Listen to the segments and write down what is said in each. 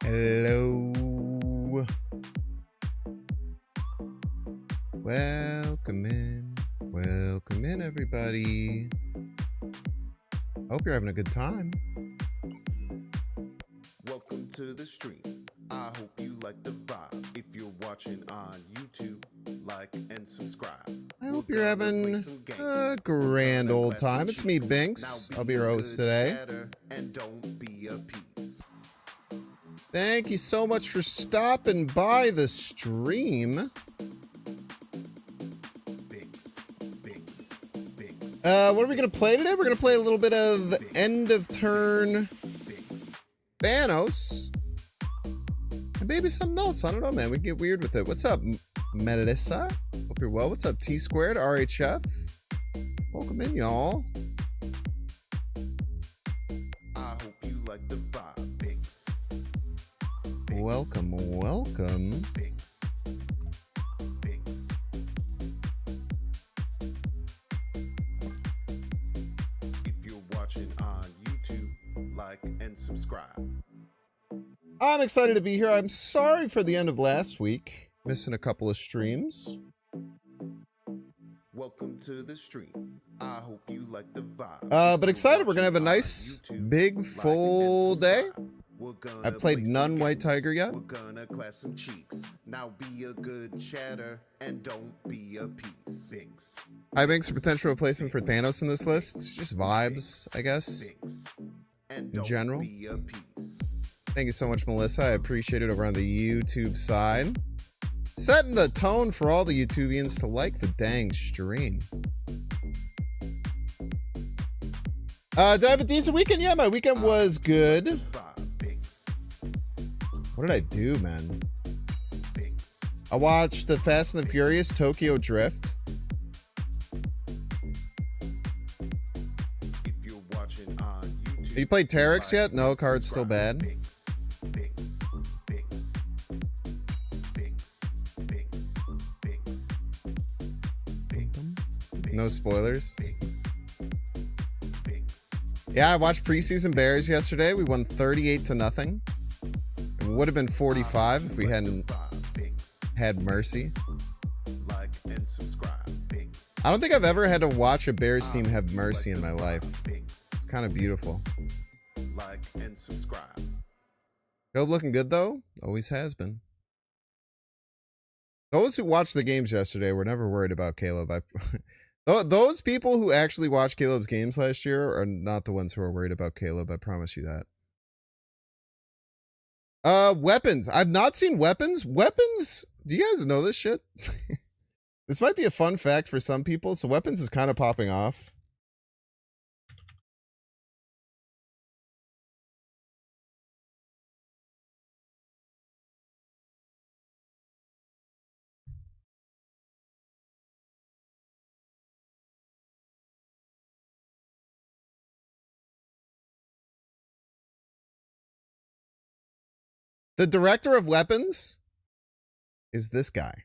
Hello. Welcome in. Welcome in, everybody. Hope you're having a good time. Welcome to the stream. I hope you like the vibe. If you're watching on YouTube, like and subscribe. I hope you're having a grand old time. It's me, Binks. I'll be your host today. And don't be a piece. Thank you so much for stopping by the stream. What are we going to play today? We're going to play a little bit of end of turn Thanos. And maybe something else. I don't know, man. We can get weird with it. What's up, Melissa? Hope you're well. What's up, T Squared, RHF? Welcome in, y'all. I hope you like the vibe, Binks. Welcome, welcome. Binks. Binks. If you're watching on YouTube, like and subscribe. I'm excited to be here. I'm sorry for the end of last week. Missing a couple of streams. Welcome to the stream. I hope you like the vibe. But excited. We're going to have a nice, big, full day. I played none White Tiger yet. We're gonna clap some cheeks. Now be a good chatter and don't be a piece. Binks. High Binks, a potential replacement for Thanos in this list. It's just vibes, I guess. In general. Be a piece. Thank you so much, Melissa. I appreciate it over on the YouTube side. Setting the tone for all the YouTubians to like the dang stream. Did I have a decent weekend? Yeah, my weekend was good. What did I do, man? I watched the Fast and the Furious Tokyo Drift. If you're watching on YouTube, Have you played Terex yet? No, card's still bad. No spoilers. Yeah, I watched preseason Bears yesterday. We won 38-0. It would have been 45 if we hadn't had mercy. like and subscribe. I don't think I've ever had to watch a Bears team have mercy in my life. It's kind of beautiful. Like and subscribe. Job looking good, though. Always has been. Those who watched the games yesterday were never worried about Caleb. Those people who actually watched Caleb's games last year are not the ones who are worried about Caleb. I promise you that. Weapons. I've not seen Weapons. Weapons. Do you guys know this shit? This might be a fun fact for some people. So Weapons is kind of popping off. The director of Weapons is this guy.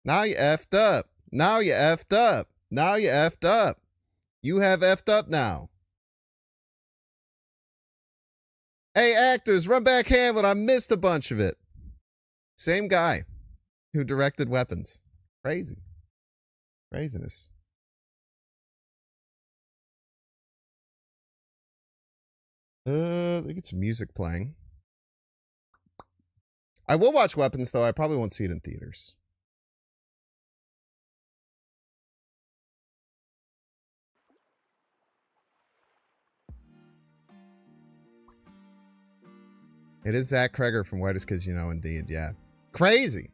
Now you effed up. Now you effed up. Now you effed up. You have effed up now. Hey, actors, run back Hamlet. I missed a bunch of it. Same guy who directed Weapons. Crazy. Craziness. Let me get some music playing. I will watch Weapons, though. I probably won't see it in theaters. It is Zach Kreger from Whitest Kids You Know, indeed. Yeah. Crazy.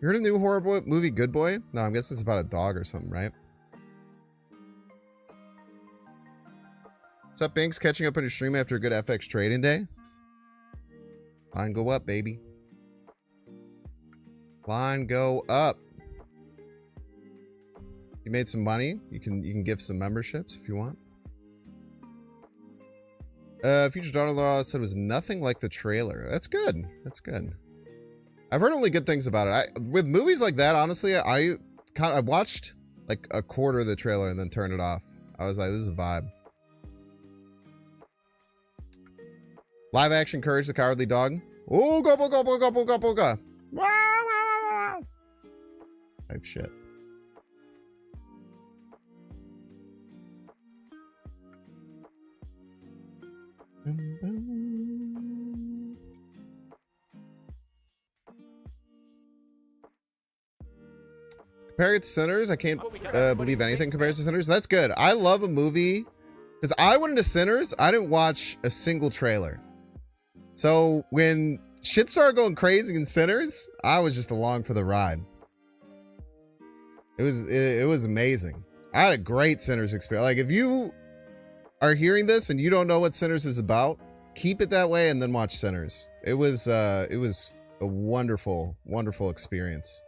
You heard a new horror movie, Good Boy? No, I'm guessing it's about a dog or something, right? What's up, Binks? Catching up on your stream after a good FX trading day? Line go up, baby. Line go up. You made some money. You can give some memberships if you want. Future daughter-in-law said it was nothing like the trailer. That's good. That's good. I've heard only good things about it. With movies like that, honestly, I I watched like a quarter of the trailer and then turned it off. I was like, this is a vibe. Live action Courage the Cowardly Dog. Ooga booga booga booga booga. Wow, wow, wow, wow. Type shit. Compare it to Sinners. I can't believe anything compares to Sinners. That's good. I love a movie because I went into Sinners. I didn't watch a single trailer. So when shit started going crazy in Sinners, I was just along for the ride. It was amazing. I had a great Sinners experience. Like if you are hearing this and you don't know what Sinners is about, keep it that way and then watch Sinners. It was a wonderful, wonderful experience.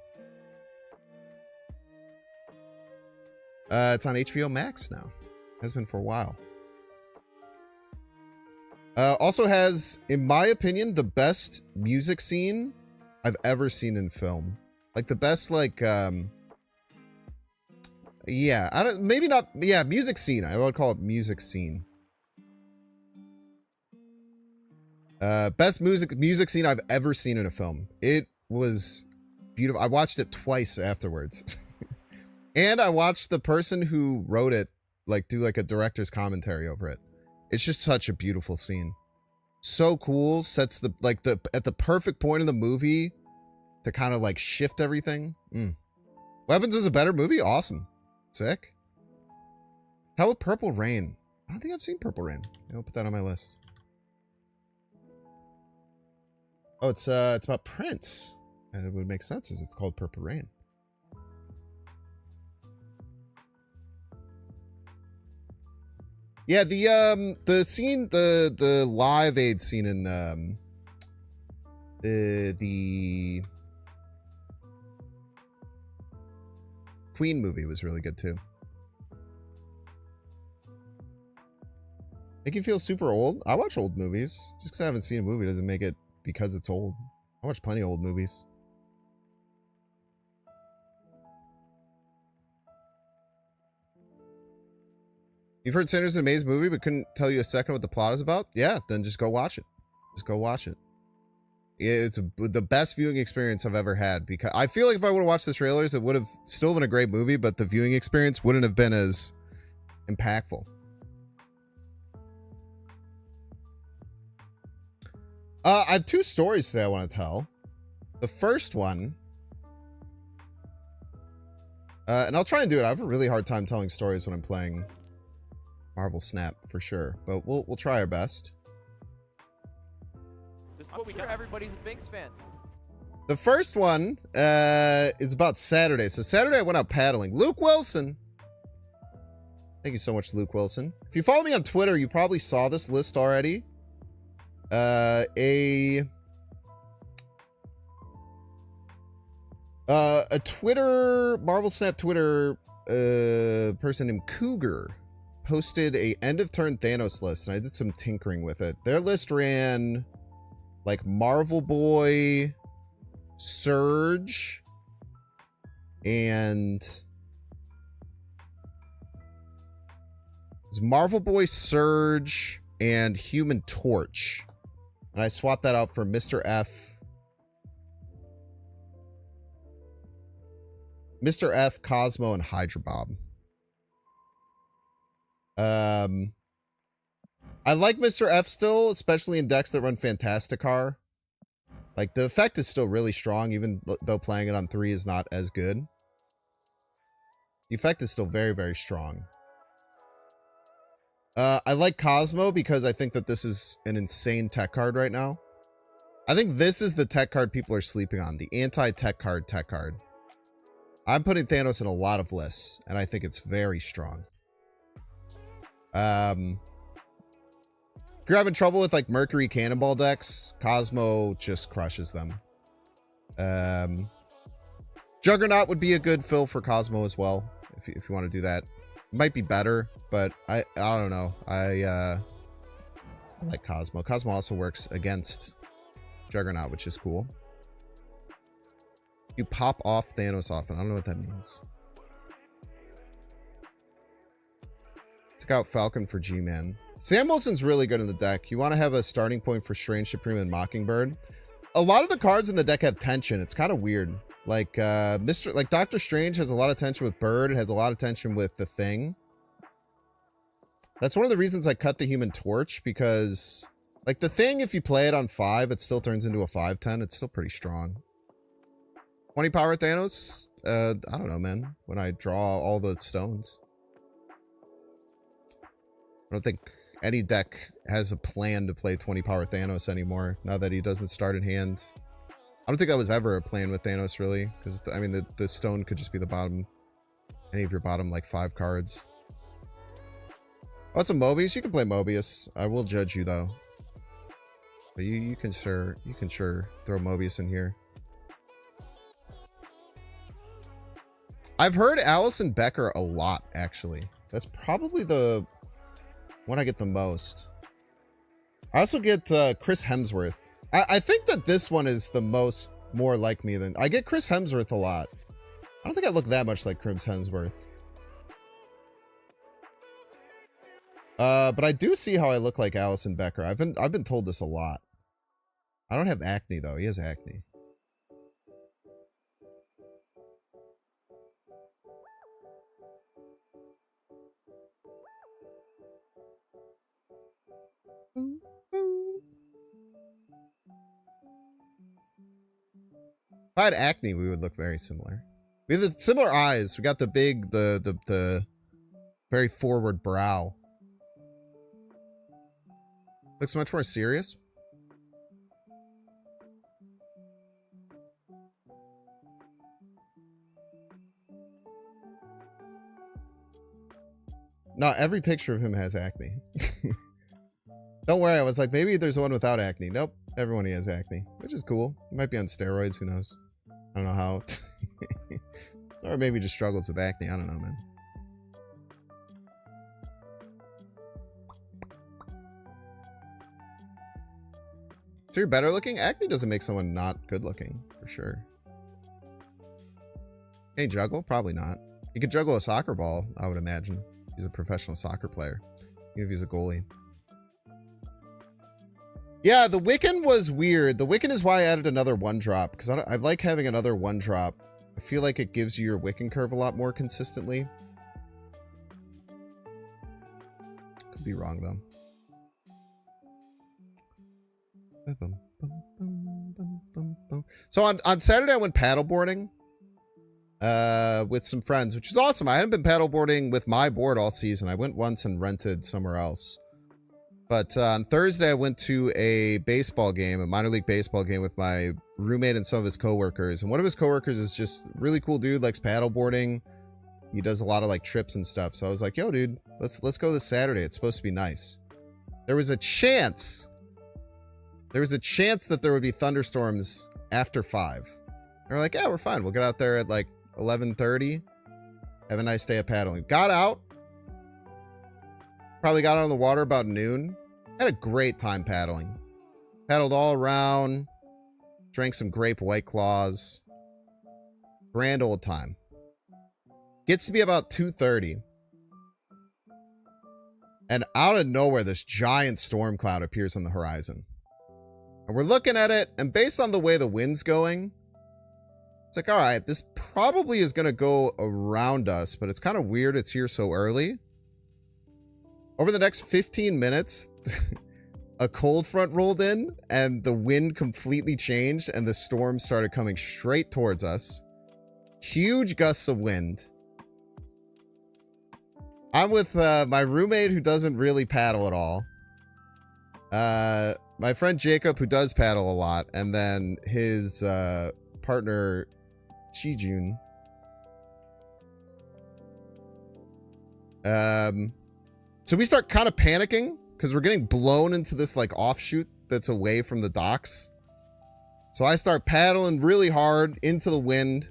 It's on HBO Max now. Has been for a while. Also has, in my opinion, the best music scene I've ever seen in film. Like the best, like, yeah, I don't, maybe not, yeah, music scene. I would call it music scene. Best music scene I've ever seen in a film. It was beautiful. I watched it twice afterwards. And I watched the person who wrote it, like, do like a director's commentary over it. It's just such a beautiful scene. So cool. Sets the, like, at the perfect point of the movie to kind of, like, shift everything. Weapons is a better movie? Awesome. Sick. How about Purple Rain? I don't think I've seen Purple Rain. I'll put that on my list. Oh, it's about Prince. And it would make sense as it's called Purple Rain. Yeah, the scene, the Live Aid scene in the Queen movie was really good too. Make you feel super old? I watch old movies. Just because I haven't seen a movie doesn't make it because it's old. I watch plenty of old movies. You've heard Sinners is an amazing movie, but couldn't tell you a second what the plot is about? Yeah, then just go watch it. Just go watch it. It's the best viewing experience I've ever had, because I feel like if I would have watched the trailers, it would have still been a great movie, but the viewing experience wouldn't have been as impactful. I have two stories today I want to tell. The first one, and I'll try and do it. I have a really hard time telling stories when I'm playing Marvel Snap for sure, but we'll try our best. This is what we got. Everybody's a Binks fan. The first one is about Saturday. So Saturday I went out paddling. Luke Wilson. Thank you so much, Luke Wilson. If you follow me on Twitter, you probably saw this list already. A Twitter, Marvel Snap Twitter person named Cougar posted a end of turn Thanos list, and I did some tinkering with it. Their list ran like Marvel Boy, Surge, and it was Marvel Boy, Surge, and Human Torch. And I swapped that out for Mr. F, Cosmo, and Hydra Bob. I like Mr. F still, especially in decks that run Fantasticar. Like, the effect is still really strong, even though playing it on 3 is not as good. The effect is still very, very strong. I like Cosmo because I think that this is an insane tech card right now. I think this is the tech card people are sleeping on. The anti-tech card tech card. I'm putting Thanos in a lot of lists, and I think it's very strong. If you're having trouble with like Mercury Cannonball decks, Cosmo just crushes them. Juggernaut would be a good fill for Cosmo as well, if you want to do that. Might be better, but I don't know. I like Cosmo. Cosmo also works against Juggernaut, which is cool. You pop off Thanos often. I don't know what that means. out Falcon for G-Man. Sam Wilson's really good in the deck. You want to have a starting point for Strange Supreme and Mockingbird. A lot of the cards in the deck have tension. It's kind of weird. Like Doctor Strange has a lot of tension with Bird. It has a lot of tension with the Thing. That's one of the reasons I cut the Human Torch, because like the Thing, if you play it on 5, it still turns into a 5/10. It's still pretty strong. 20 power Thanos? I don't know, man. When I draw all the stones. I don't think any deck has a plan to play 20 power Thanos anymore, now that he doesn't start in hand. I don't think that was ever a plan with Thanos, really, because, I mean, the stone could just be the bottom, any of your bottom, like, 5 cards. Oh, it's a Mobius? You can play Mobius. I will judge you, though. But you can sure throw Mobius in here. I've heard Allison Becker a lot, actually. That's probably the one I get the most. I also get Chris Hemsworth. I think that this one is the more like me than... I get Chris Hemsworth a lot. I don't think I look that much like Chris Hemsworth. But I do see how I look like Allison Becker. I've been told this a lot. I don't have acne, though. He has acne. If I had acne, we would look very similar. We have the similar eyes. We got the big, the very forward brow. Looks much more serious. Not every picture of him has acne. Don't worry, I was like, maybe there's one without acne. Nope, everyone has acne, which is cool. He might be on steroids, who knows? I don't know how. Or maybe just struggles with acne, I don't know, man. So you're better looking? Acne doesn't make someone not good looking, for sure. Can he juggle? Probably not. He could juggle a soccer ball, I would imagine. He's a professional soccer player, even if he's a goalie. Yeah, the Wiccan was weird. The Wiccan is why I added another 1-drop, because I like having another 1-drop. I feel like it gives you your Wiccan curve a lot more consistently. Could be wrong, though. So on Saturday, I went paddleboarding with some friends, which is awesome. I hadn't been paddleboarding with my board all season. I went once and rented somewhere else. But on Thursday, I went to a baseball game, a minor league baseball game with my roommate and some of his coworkers. And one of his coworkers is just a really cool dude, likes paddleboarding. He does a lot of like trips and stuff. So I was like, yo, dude, let's go this Saturday. It's supposed to be nice. There was a chance that there would be thunderstorms after 5. They were like, yeah, we're fine. We'll get out there at like 11:30. Have a nice day of paddling. Got out. Probably got out on the water about noon. Had a great time paddling. Paddled all around. Drank some grape White Claws. Grand old time. Gets to be about 2:30. And out of nowhere, this giant storm cloud appears on the horizon. And we're looking at it, and based on the way the wind's going, it's like, all right, this probably is going to go around us, but it's kind of weird it's here so early. Over the next 15 minutes, a cold front rolled in, and the wind completely changed, and the storm started coming straight towards us. Huge gusts of wind. I'm with my roommate who doesn't really paddle at all. My friend Jacob, who does paddle a lot, and then his partner, Chijun. So we start kind of panicking because we're getting blown into this like offshoot that's away from the docks. So I start paddling really hard into the wind.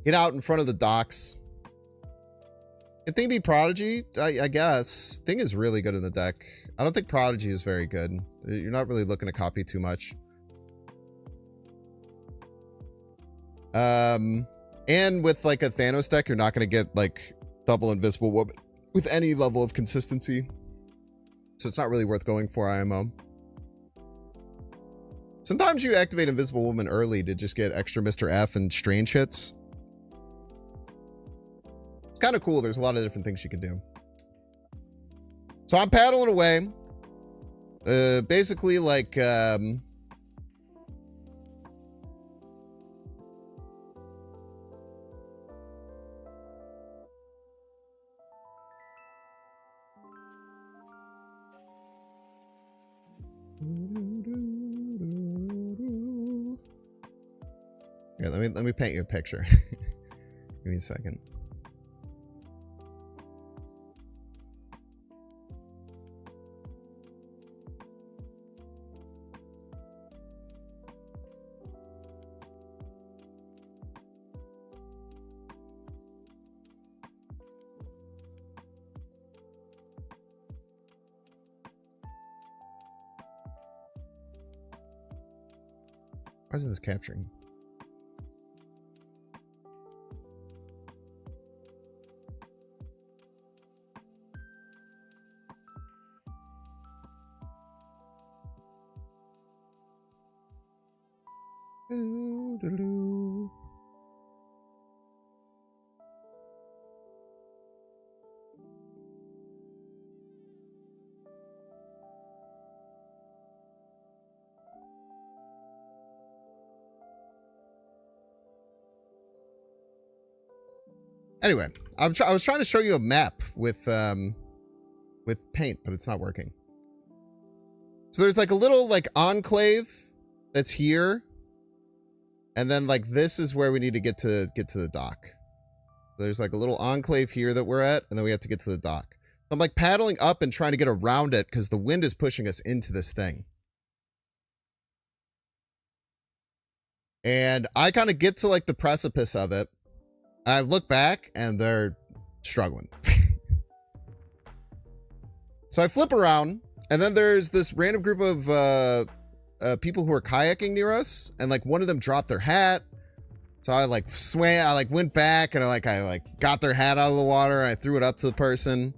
Get out in front of the docks. Can Thing be Prodigy? I guess. Thing is really good in the deck. I don't think Prodigy is very good. You're not really looking to copy too much. And with like a Thanos deck, you're not going to get like double Invisible Woman with any level of consistency. So it's not really worth going for IMO. Sometimes you activate Invisible Woman early to just get extra Mr. F and strange hits. It's kind of cool. There's a lot of different things you can do. So I'm paddling away. Basically like, here, let me paint you a picture. Give me a second. Why isn't this capturing? Anyway, I was trying to show you a map with paint, but it's not working. So there's like a little like enclave that's here, and then like this is where we need to get to the dock. There's like a little enclave here that we're at, and then we have to get to the dock. So I'm like paddling up and trying to get around it because the wind is pushing us into this thing. And I kind of get to like the precipice of it. I look back and they're struggling. So I flip around, and then there's this random group of people who are kayaking near us, and like one of them dropped their hat. So I like swam, I like went back and I got their hat out of the water, and I threw it up to the person.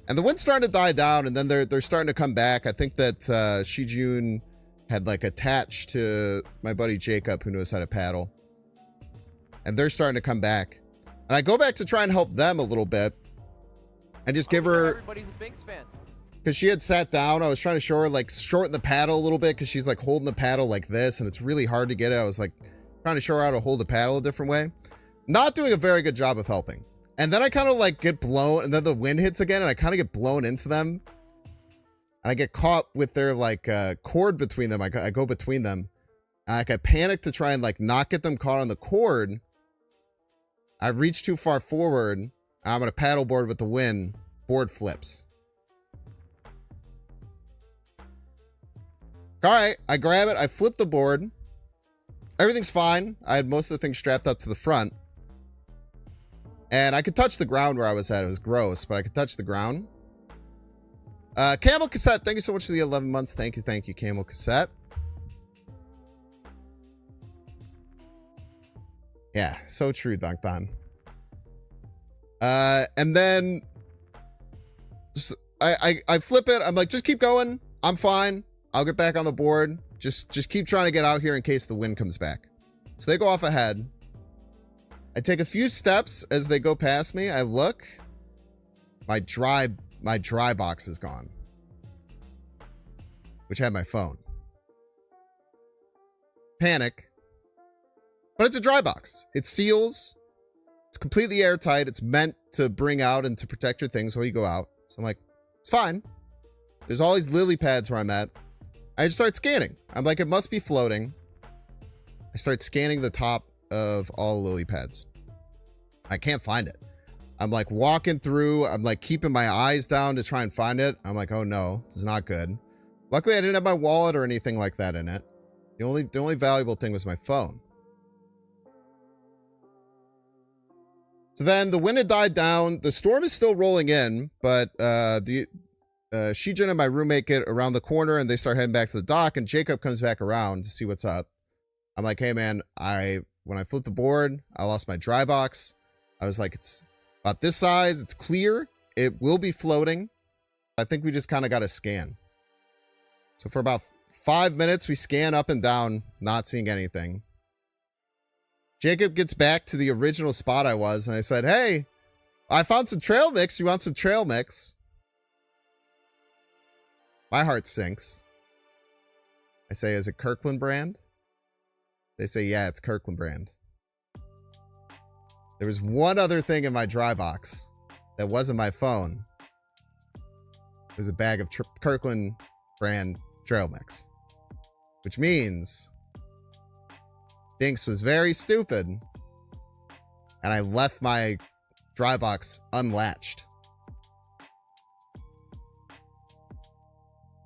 And the wind's starting to die down, and then they're starting to come back. I think that Shijun had like attached to my buddy Jacob, who knows how to paddle. And they're starting to come back. And I go back to try and help them a little bit. And just give her... Everybody's a Binks fan. Because she had sat down. I was trying to show her, like, shorten the paddle a little bit. Because she's, like, holding the paddle like this. And it's really hard to get it. I was, like, trying to show her how to hold the paddle a different way. Not doing a very good job of helping. And then I kind of, like, get blown. And then the wind hits again. And I kind of get blown into them. And I get caught with their, like, cord between them. I go between them. And, like, I panic to try and, like, not get them caught on the cord. I reach too far forward. I'm going to paddleboard with the wind. Board flips. All right. I grab it. I flip the board. Everything's fine. I had most of the things strapped up to the front. And I could touch the ground where I was at. It was gross, but I could touch the ground. Camel Cassette, thank you so much for the 11 months. Thank you, Camel Cassette. Yeah, so true, Dunkdon. And then I flip it. I'm like, just keep going. I'm fine. I'll get back on the board. Just keep trying to get out here in case the wind comes back. So they go off ahead. I take a few steps as they go past me. I look. My dry box is gone, which had my phone. Panic. But it's a dry box. It seals. It's completely airtight. It's meant to bring out and to protect your things while you go out. So I'm like, it's fine. There's all these lily pads where I'm at. I just start scanning. I'm like, it must be floating. I start scanning the top of all the lily pads. I can't find it. I'm like walking through. I'm like keeping my eyes down to try and find it. I'm like, oh no, this is not good. Luckily, I didn't have my wallet or anything like that in it. The only valuable thing was my phone. So then the wind had died down. The storm is still rolling in, but Shijun and my roommate get around the corner and they start heading back to the dock, and Jacob comes back around to see what's up. I'm like, hey man, when I flipped the board, I lost my dry box. I was like, it's about this size, it's clear, it will be floating. I think we just kind of got to scan. So for about 5 minutes, we scan up and down, not seeing anything. Jacob gets back to the original spot I was, and I said, hey, I found some trail mix. You want some trail mix? My heart sinks. I say, is it Kirkland brand? They say, yeah, it's Kirkland brand. There was one other thing in my dry box that wasn't my phone. It was a bag of Kirkland brand trail mix, which means Binks was very stupid, and I left my dry box unlatched.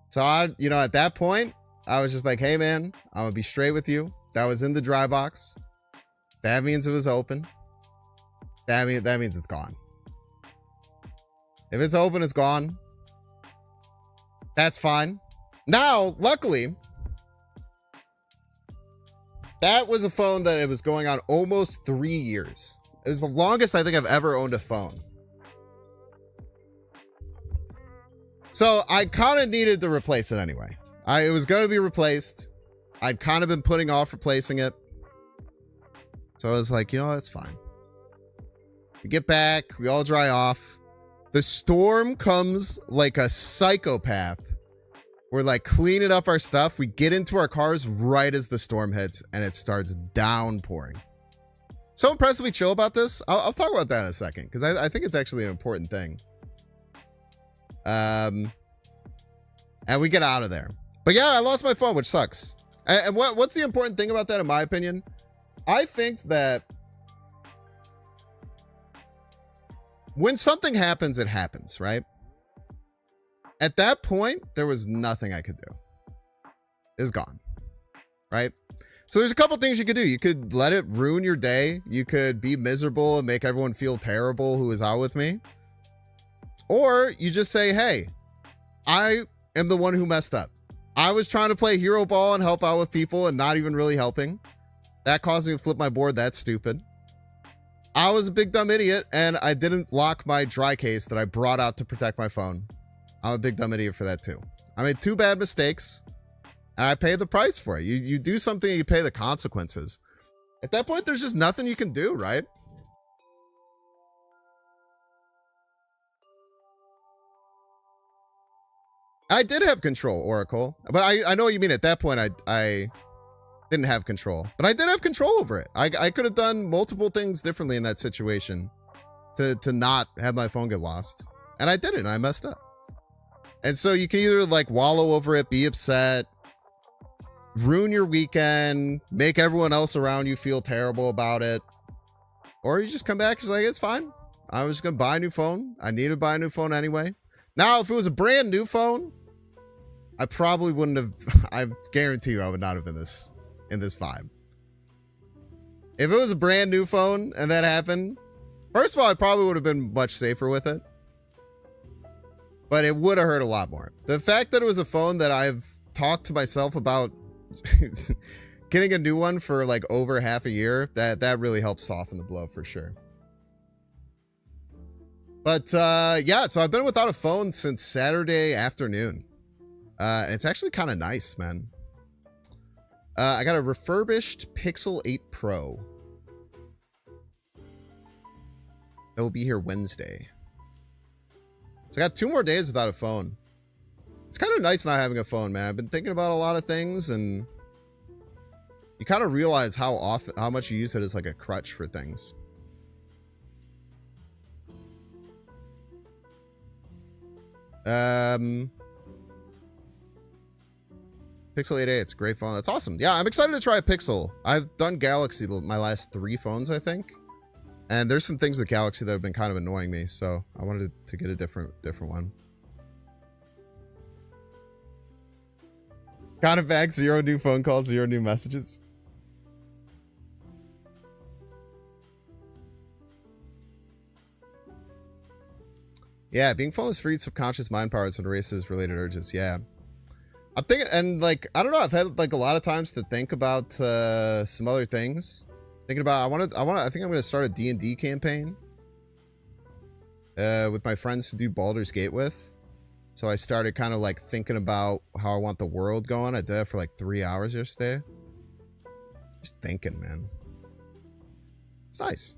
So at that point, I was just like, hey man, I'm gonna be straight with you. That was in the dry box. That means it was open. That means it's gone. If it's open, it's gone. That's fine. Now, luckily, that was a phone that it was going on almost 3 years. It was the longest I think I've ever owned a phone. So I kind of needed to replace it anyway. It was going to be replaced. I'd kind of been putting off replacing it. So I was like, it's fine. We get back. We all dry off. The storm comes like a psychopath. We're like cleaning up our stuff. We get into our cars right as the storm hits, and it starts downpouring. So impressively chill about this. I'll talk about that in a second, because I think it's actually an important thing. And we get out of there. But yeah, I lost my phone, which sucks. And what's the important thing about that, in my opinion? I think that when something happens, it happens, right? At that point, there was nothing I could do. It's gone, right? So there's a couple things you could do. You could let it ruin your day. You could be miserable and make everyone feel terrible who is out with me. Or you just say, hey, I am the one who messed up. I was trying to play hero ball and help out with people and not even really helping. That caused me to flip my board. That's stupid. I was a big dumb idiot, and I didn't lock my dry case that I brought out to protect my phone. I'm a big dumb idiot for that too. I made 2 bad mistakes, and I paid the price for it. You do something, you pay the consequences. At that point, there's just nothing you can do, right? I did have control, Oracle. But I know what you mean. At that point, I didn't have control. But I did have control over it. I could have done multiple things differently in that situation to not have my phone get lost. And I didn't. I messed up. And so you can either like wallow over it, be upset, ruin your weekend, make everyone else around you feel terrible about it. Or you just come back and you're like, it's fine. I was just going to buy a new phone. I needed to buy a new phone anyway. Now, if it was a brand new phone, I probably wouldn't have. I guarantee you I would not have been in this vibe. If it was a brand new phone and that happened, first of all, I probably would have been much safer with it. But it would have hurt a lot more. The fact that it was a phone that I've talked to myself about getting a new one for like over half a year, that really helped soften the blow for sure. But yeah, so I've been without a phone since Saturday afternoon. It's actually kind of nice, man. I got a refurbished Pixel 8 Pro. It will be here Wednesday. So I got 2 more days without a phone. It's kind of nice not having a phone, man. I've been thinking about a lot of things, and you kind of realize how much you use it as like a crutch for things. Pixel 8a, it's a great phone. That's awesome. Yeah, I'm excited to try a Pixel. I've done Galaxy my last 3 phones, I think. And there's some things with Galaxy that have been kind of annoying me, so I wanted to get a different one. Kind of back, 0 new phone calls, 0 new messages. Yeah, being phoneless frees subconscious mind powers and erases related urges. Yeah. I'm thinking, and like, I don't know, I've had like a lot of times to think about some other things. Thinking about, I think I'm going to start a D&D campaign. with my friends to do Baldur's Gate with. So I started kind of like thinking about how I want the world going. I did that for like 3 hours yesterday. Just thinking, man. It's nice.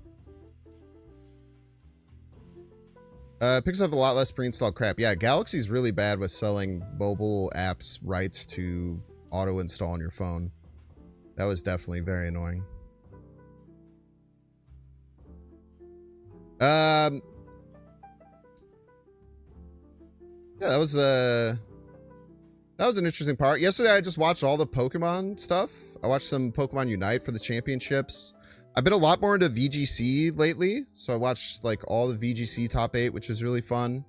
Picks up a lot less pre-installed crap. Yeah, Galaxy's really bad with selling mobile apps rights to auto-install on your phone. That was definitely very annoying. Yeah, that was an interesting part. Yesterday, I just watched all the Pokemon stuff. I watched some Pokemon Unite for the championships. I've been a lot more into VGC lately, so I watched like all the VGC top 8, which was really fun.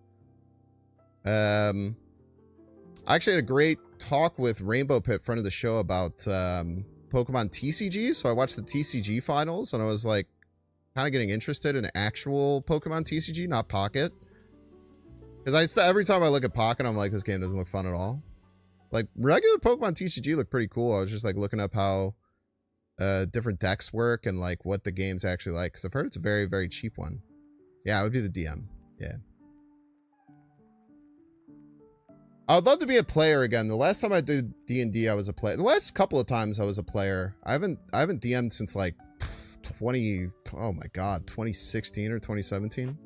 I actually had a great talk with Rainbow Pit, friend of the show, about Pokemon TCG. So I watched the TCG finals, and I was like kind of getting interested in actual Pokemon TCG, not Pocket. Because every time I look at Pocket, I'm like, this game doesn't look fun at all. Like regular Pokemon TCG looked pretty cool. I was just like looking up how different decks work and like what the game's actually like, because I've heard it's a very, very cheap one. Yeah, it would be the DM. Yeah, I would love to be a player again. The last time I did D&D, I was a player. The last couple of times I was a player. I haven't DM'd since like 2016 or 2017.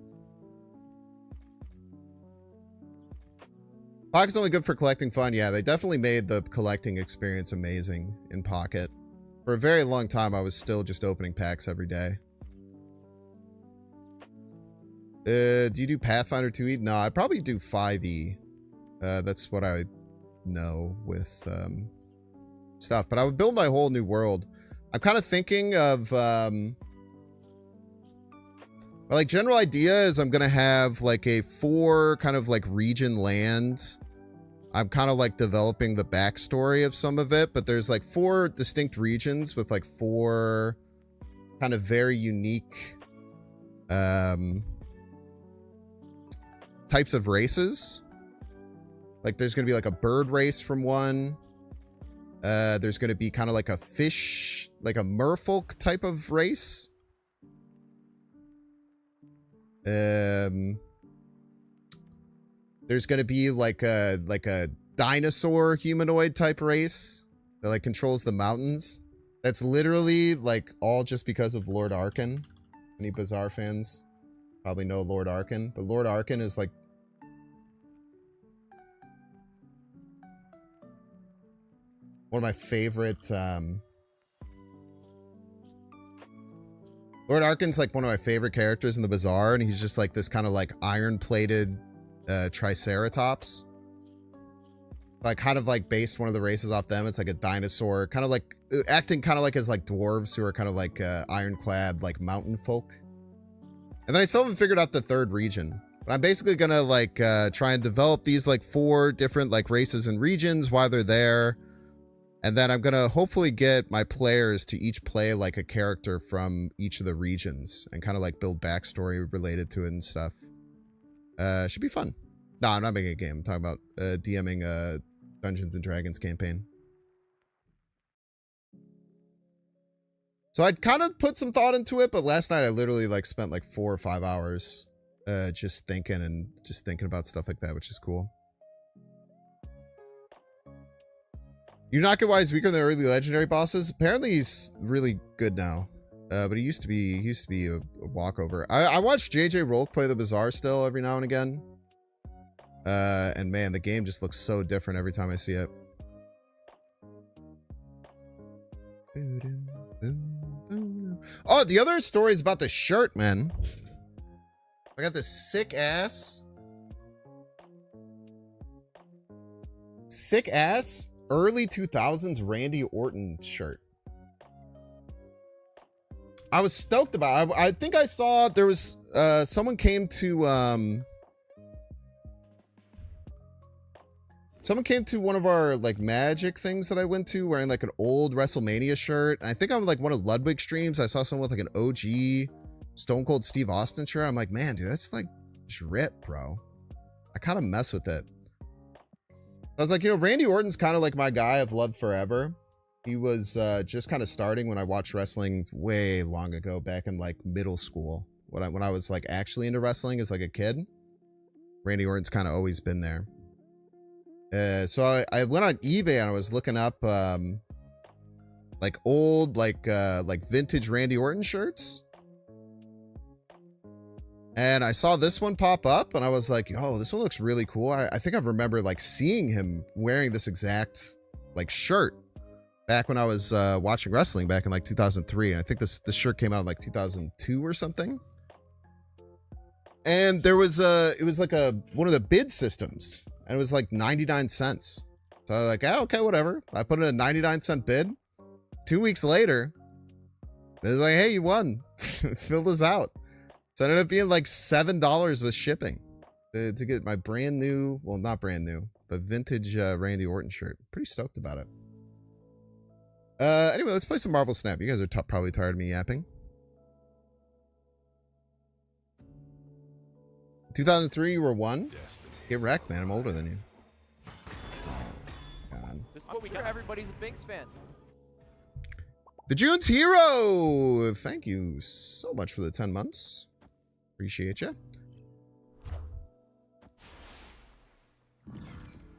Pocket's only good for collecting fun. Yeah, they definitely made the collecting experience amazing in Pocket. For a very long time, I was still just opening packs every day. Do you do Pathfinder 2E? No, I'd probably do 5E. That's what I know with stuff. But I would build my whole new world. I'm kind of thinking of... like, general idea is I'm going to have like a 4 kind of like region land. I'm kind of like developing the backstory of some of it, but there's like 4 distinct regions with like 4 kind of very unique types of races. Like there's going to be like a bird race from one. There's going to be kind of like a fish, like a merfolk type of race. There's going to be like a dinosaur humanoid type race that like controls the mountains. That's literally like all just because of Lord Arkan. Any Bizarre fans probably know Lord Arkan, but Lord Arkan is like one of my favorite Lord Arkan's like one of my favorite characters in the Bazaar, and he's just like this kind of like iron-plated Triceratops. I kind of like based one of the races off them. It's like a dinosaur, kind of like acting kind of like as like dwarves who are kind of like ironclad like mountain folk. And then I still haven't figured out the 3rd region, but I'm basically gonna like try and develop these like 4 different like races and regions while they're there. And then I'm going to hopefully get my players to each play like a character from each of the regions and kind of like build backstory related to it and stuff. Should be fun. No, I'm not making a game. I'm talking about DMing a Dungeons and Dragons campaign. So I'd kind of put some thought into it, but last night I literally like spent like 4 or 5 hours just thinking about stuff like that, which is cool. Unaka is weaker than early legendary bosses. Apparently he's really good now. But he used to be a walkover. I watch JJ Rolk play the Bazaar still every now and again. And man, the game just looks so different every time I see it. Oh, the other story is about the shirt, man. I got this sick ass early 2000s Randy Orton shirt. I was stoked about it. I think I saw there was someone came to one of our like Magic things that I went to wearing like an old WrestleMania shirt. And I think on like one of Ludwig's streams, I saw someone with like an OG Stone Cold Steve Austin shirt. I'm like, man, dude, that's like just rip, bro. I kind of mess with it. I was like, you know, Randy Orton's kind of like my guy I've loved forever. He was just kind of starting when I watched wrestling way long ago, back in like middle school. when I was like actually into wrestling as like a kid. Randy Orton's kind of always been there. So I went on eBay and I was looking up like old like vintage Randy Orton shirts. And I saw this one pop up and I was like, oh, this one looks really cool. I think I remember like seeing him wearing this exact like shirt back when I was watching wrestling back in like 2003. And I think this shirt came out in like 2002 or something. And there was it was like one of the bid systems and it was like 99 cents. So I was like, oh, okay, whatever. I put in a 99-cent bid. 2 weeks later, it was like, hey, you won. Fill this out. So it ended up being like $7 with shipping to get my brand new, well, not brand new, but vintage Randy Orton shirt. Pretty stoked about it. Anyway, let's play some Marvel Snap. You guys are probably tired of me yapping. 2003, you were 1. Get wrecked, man. I'm older than you. God. This is what we got. Everybody's a Binks fan. The June's Hero. Thank you so much for the 10 months. Appreciate you.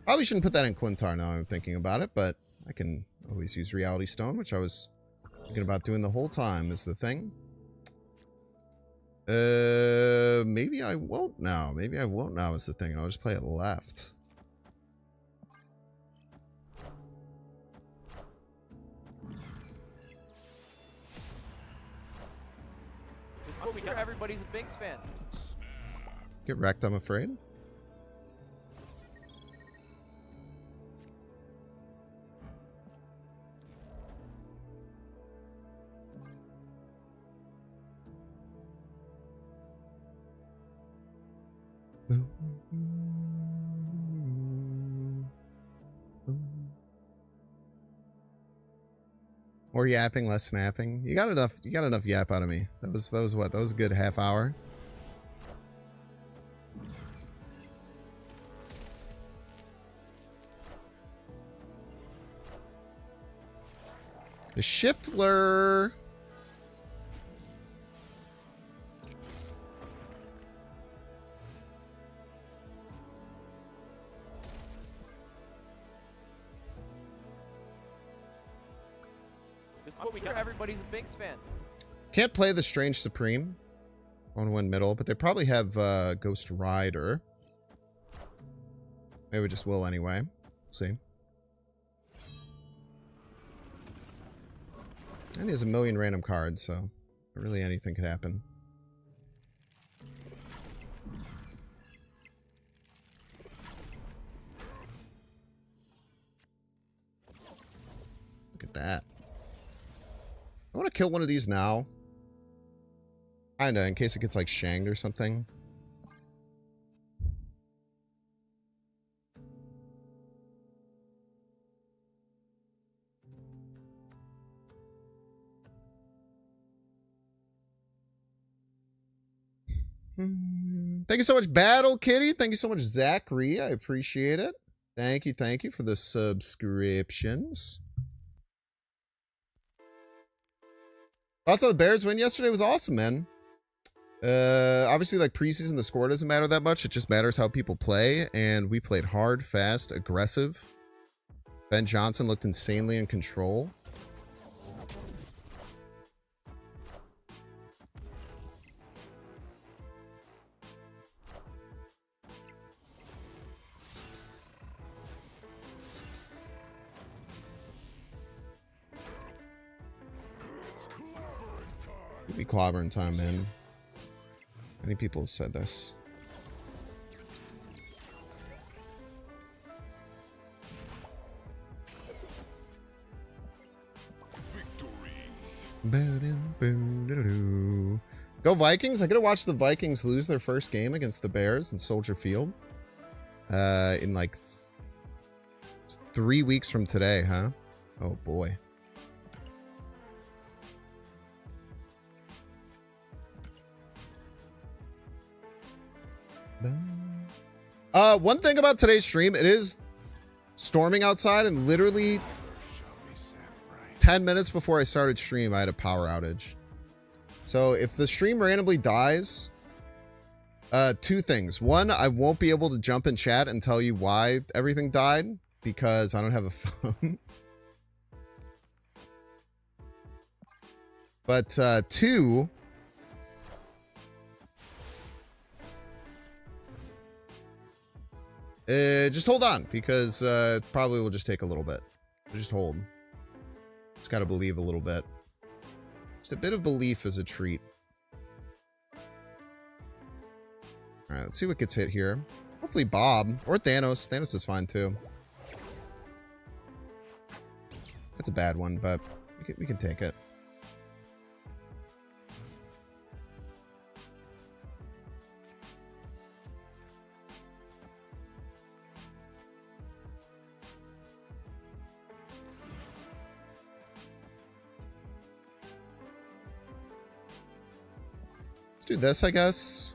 Probably shouldn't put that in Clintar now I'm thinking about it, but I can always use Reality Stone, which I was thinking about doing the whole time is the thing. Maybe I won't now. Maybe I won't now is the thing. I'll just play it left. This is what we got. Everybody's a Binks fan. Get wrecked, I'm afraid. More yapping, less snapping. You got enough yap out of me. That was what? That was a good half hour. The Shiftler. This is what we got. Everybody's a Binks fan. Can't play the Strange Supreme. Want to win middle, but they probably have Ghost Rider. Maybe we just will anyway. See. And he has a million random cards, so really anything could happen. Look at that. I want to kill one of these now. Kinda, in case it gets like shanged or something. Thank you so much, Battle Kitty. Thank you so much, Zachary. I appreciate it. Thank you for the subscriptions. Thoughts on the Bears win yesterday was awesome, man. Obviously, like preseason, the score doesn't matter that much. It just matters how people play, and we played hard, fast, aggressive. Ben Johnson looked insanely in control. It'll be clobbering time, man. Many people have said this. Go Vikings! I gotta watch the Vikings lose their first game against the Bears in Soldier Field. In like 3 weeks from today, huh? Oh boy. One thing about today's stream, it is storming outside, and literally 10 minutes before I started stream, I had a power outage. So if the stream randomly dies, two things. One, I won't be able to jump in chat and tell you why everything died because I don't have a phone. But two, just hold on because probably will just take a little bit. Just hold. Just gotta believe a little bit. Just a bit of belief is a treat. Alright, let's see what gets hit here. Hopefully Bob. Or Thanos. Thanos is fine too. That's a bad one, but we can take it. Let's do this, I guess.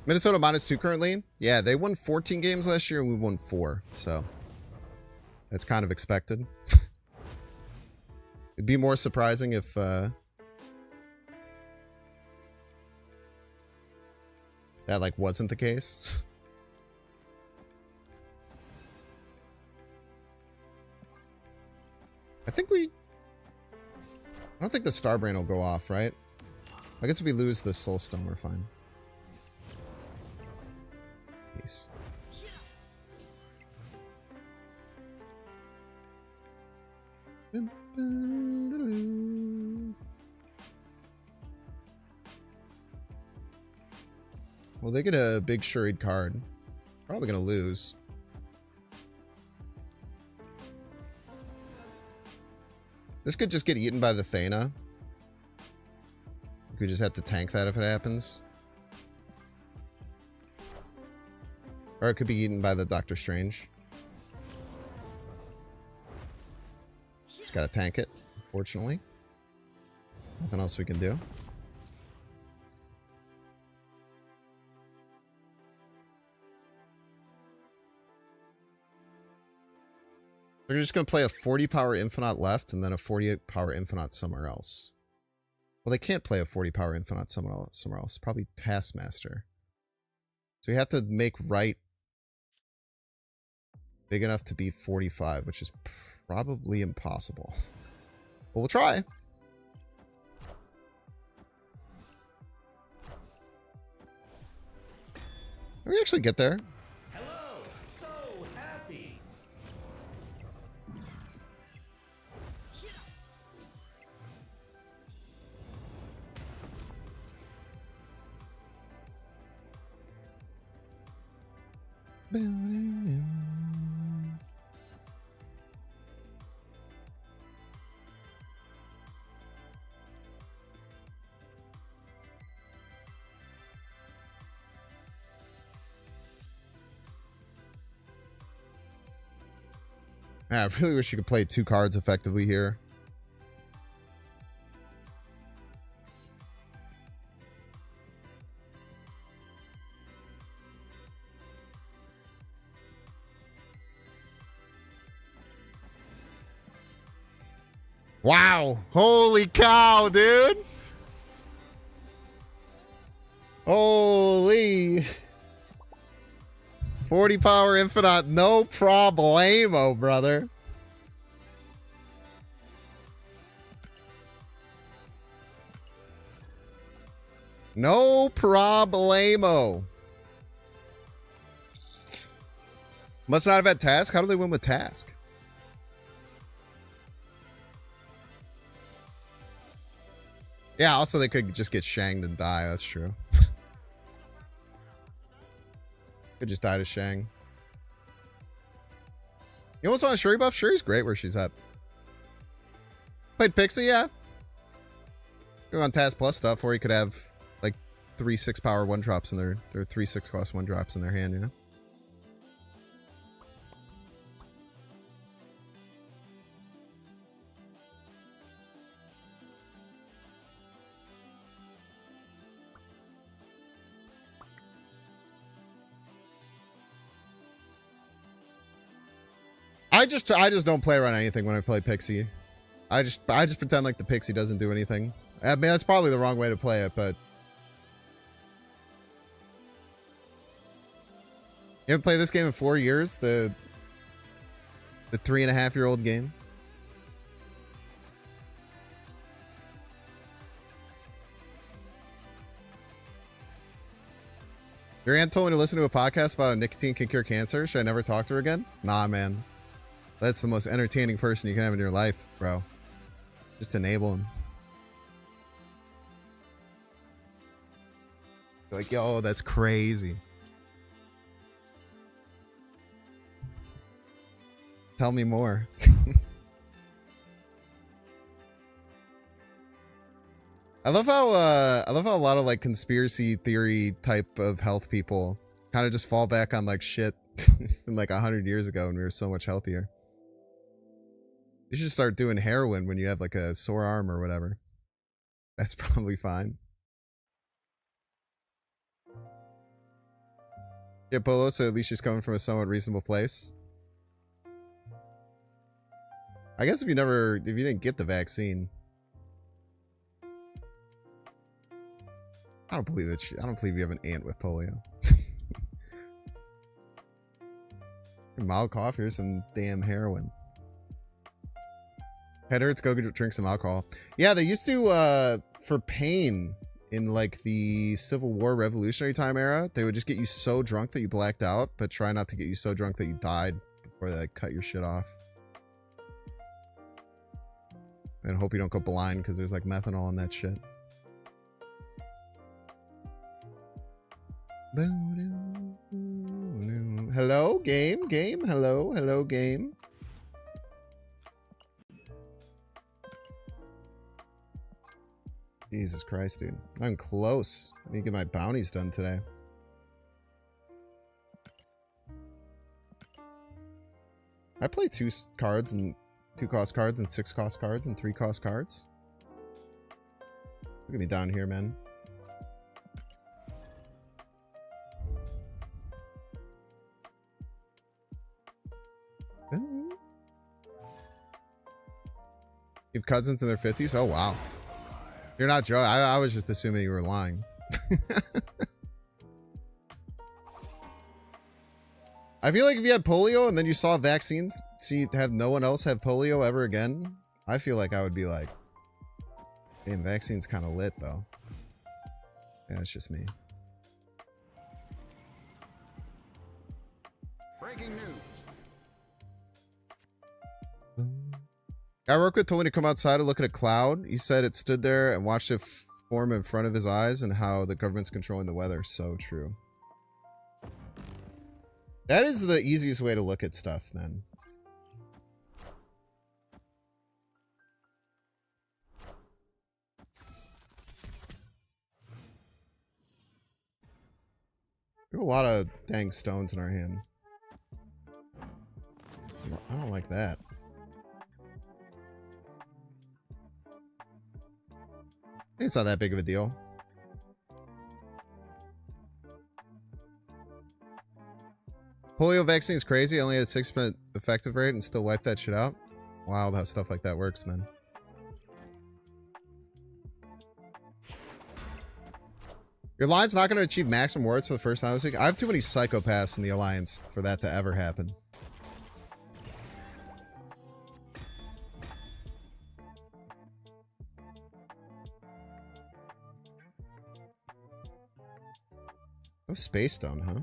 Minnesota -2 currently. Yeah, they won 14 games last year and we won 4. So that's kind of expected. It'd be more surprising if that like wasn't the case. I don't think the Starbrain will go off, right? I guess if we lose the Soul Stone, we're fine. Peace. Well, they get a big Shuried card. Probably gonna lose. This could just get eaten by the Thana. We just have to tank that if it happens. Or it could be eaten by the Doctor Strange. Just gotta tank it, unfortunately. Nothing else we can do. They're just going to play a 40 power Infinite left and then a 48 power Infinite somewhere else. Well, they can't play a 40 power Infinite somewhere else. Probably Taskmaster. So we have to make right big enough to beat 45, which is probably impossible. But we'll try. Did we actually get there? Hello, so happy. Man, I really wish you could play 2 cards effectively here. Wow. Holy cow, dude. Holy. 40 power Infinite, no problemo, brother. No problemo. Must not have had Task. How do they win with Task? Yeah, also they could just get shanged and die. That's true. Could just die to Shang. You almost want a Shuri buff? Shuri's great where she's at. Played Pixie, yeah. Go on Taz Plus stuff where you could have like 3 6 power 1-drops in their 3 6 cost 1-drops in their hand, you know? I just don't play around anything when I play Pixie. I just pretend like the Pixie doesn't do anything. I mean, that's probably the wrong way to play it, but you haven't played this game in 4 years? The 3.5-year-old game? Your aunt told me to listen to a podcast about how nicotine can cure cancer. Should I never talk to her again? Nah, man. That's the most entertaining person you can have in your life, bro. Just enable him. You're like, yo, that's crazy. Tell me more. I love how a lot of like conspiracy theory type of health people kind of just fall back on like shit from like 100 years ago when we were so much healthier. You should start doing heroin when you have like a sore arm or whatever. That's probably fine. Yeah, Polo, so at least she's coming from a somewhat reasonable place. I guess if you didn't get the vaccine. I don't believe I don't believe you have an aunt with polio. Mild cough, here's some damn heroin. Head hurts, go drink some alcohol. Yeah, they used to, for pain in like the Civil War Revolutionary time era, they would just get you so drunk that you blacked out, but try not to get you so drunk that you died before they like, cut your shit off. And hope you don't go blind because there's like methanol in that shit. Hello, game. Hello, game. Jesus Christ, dude. I'm close. I need to get my bounties done today. I play 2 cards and 2 cost cards and 6 cost cards and 3 cost cards. Look at me down here, man. You have cousins in their 50s? Oh, wow. You're not joking. I was just assuming you were lying. I feel like if you had polio and then you saw vaccines, have no one else have polio ever again, I feel like I would be like, damn, vaccine's kind of lit, though. Yeah, it's just me. Breaking news. Guy I work with told me to come outside and look at a cloud. He said it stood there and watched it form in front of his eyes and how the government's controlling the weather. So true. That is the easiest way to look at stuff, man. We have a lot of dang stones in our hand. I don't like that. It's not that big of a deal. Polio vaccine is crazy. I only had a 6% effective rate and still wiped that shit out. Wild how stuff like that works, man. Your line's not going to achieve maximum wards for the first time this week. I have too many psychopaths in the alliance for that to ever happen. Oh, Space Stone, huh?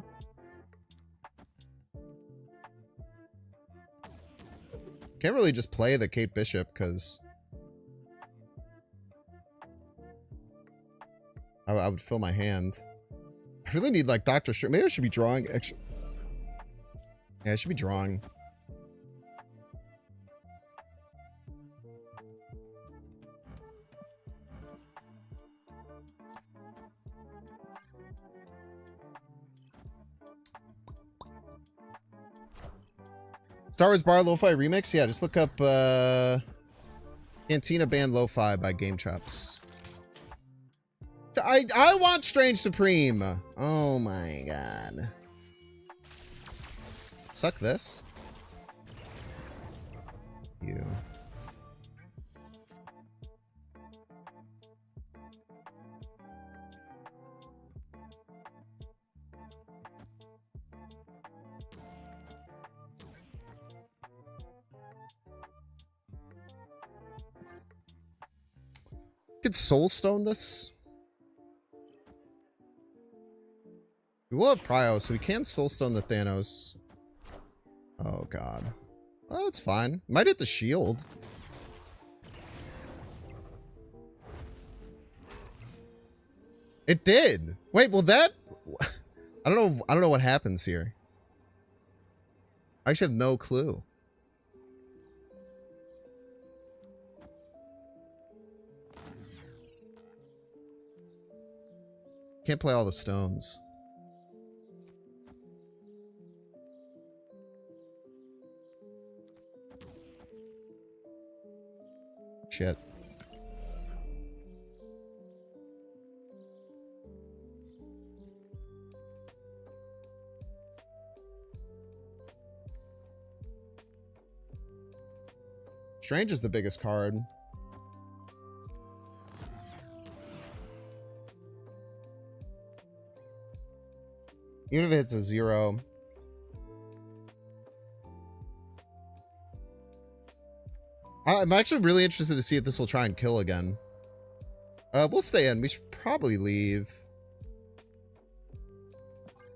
Can't really just play the Kate Bishop because I would fill my hand. I really need like Dr. Strange. Maybe I should be drawing. Actually, yeah, I should be drawing. Star Wars Bar Lo-Fi Remix? Yeah, just look up Cantina Band Lo-Fi by Game Chops. I want Strange Supreme. Oh my god. Suck this. Could soulstone this. We will have Prio, so we can soulstone the Thanos. Oh god. Well, that's fine. Might hit the shield. It did. Wait, well that I don't know what happens here. I actually have no clue. Can't play all the stones. Shit. Strange is the biggest card. Even if it's a 0. I'm actually really interested to see if this will try and kill again. We'll stay in. We should probably leave.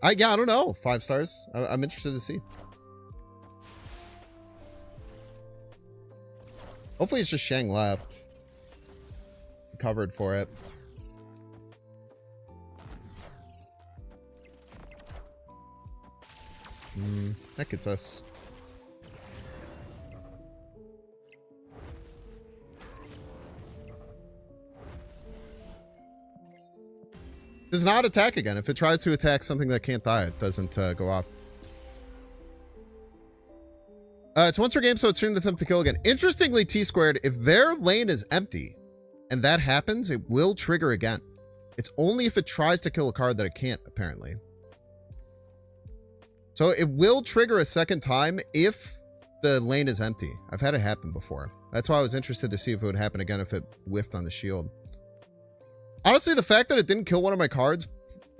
Yeah, I don't know. 5 stars. I'm interested to see. Hopefully it's just Shang left. Covered for it. That gets us. Does not attack again. If it tries to attack something that can't die, it doesn't go off. It's once per game, so it's soon attempt to kill again. Interestingly, T-squared, if their lane is empty and that happens, it will trigger again. It's only if it tries to kill a card that it can't, apparently. So it will trigger a second time if the lane is empty. I've had it happen before. That's why I was interested to see if it would happen again if it whiffed on the shield. Honestly, the fact that it didn't kill one of my cards,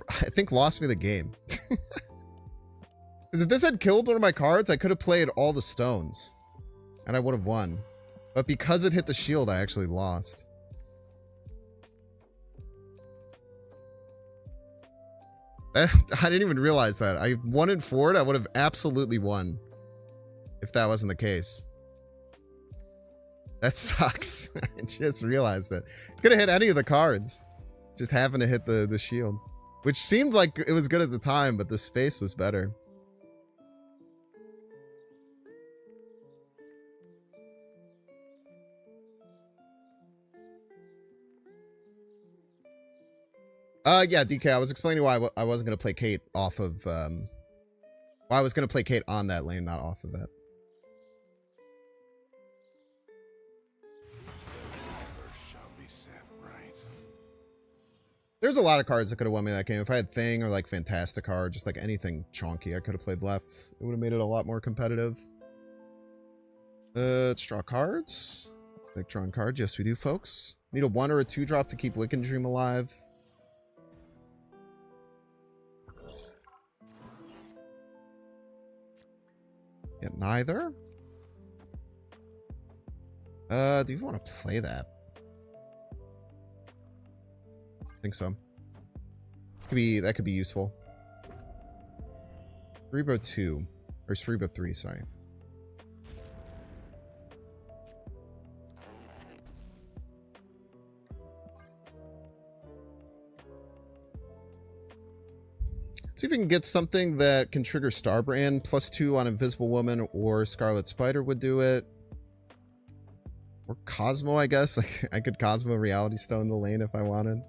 I think lost me the game. Because if this had killed one of my cards, I could have played all the stones. And I would have won. But because it hit the shield, I actually lost. I didn't even realize that. I won it forward. I would have absolutely won. If that wasn't the case. That sucks. I just realized that. Could have hit any of the cards. Just happened to hit the shield. Which seemed like it was good at the time, but the space was better. Yeah, DK, I was explaining why I wasn't going to play Kate off of, why I was going to play Kate on that lane, not off of that. There's a lot of cards that could have won me that game. If I had Thing or like Fantastic Card, just like anything chonky, I could have played left. It would have made it a lot more competitive. Let's draw cards. Like drawing cards. Yes, we do, folks. Need a 1 or a 2 drop to keep Wiccan Dream alive. Yeah, neither. Do you want to play that? I think so. That could be useful. Cerebro 2. Or Cerebro 3, sorry. See if we can get something that can trigger Starbrand. +2 on Invisible Woman or Scarlet Spider would do it. Or Cosmo, I guess. Like, I could Cosmo Reality Stone the lane if I wanted.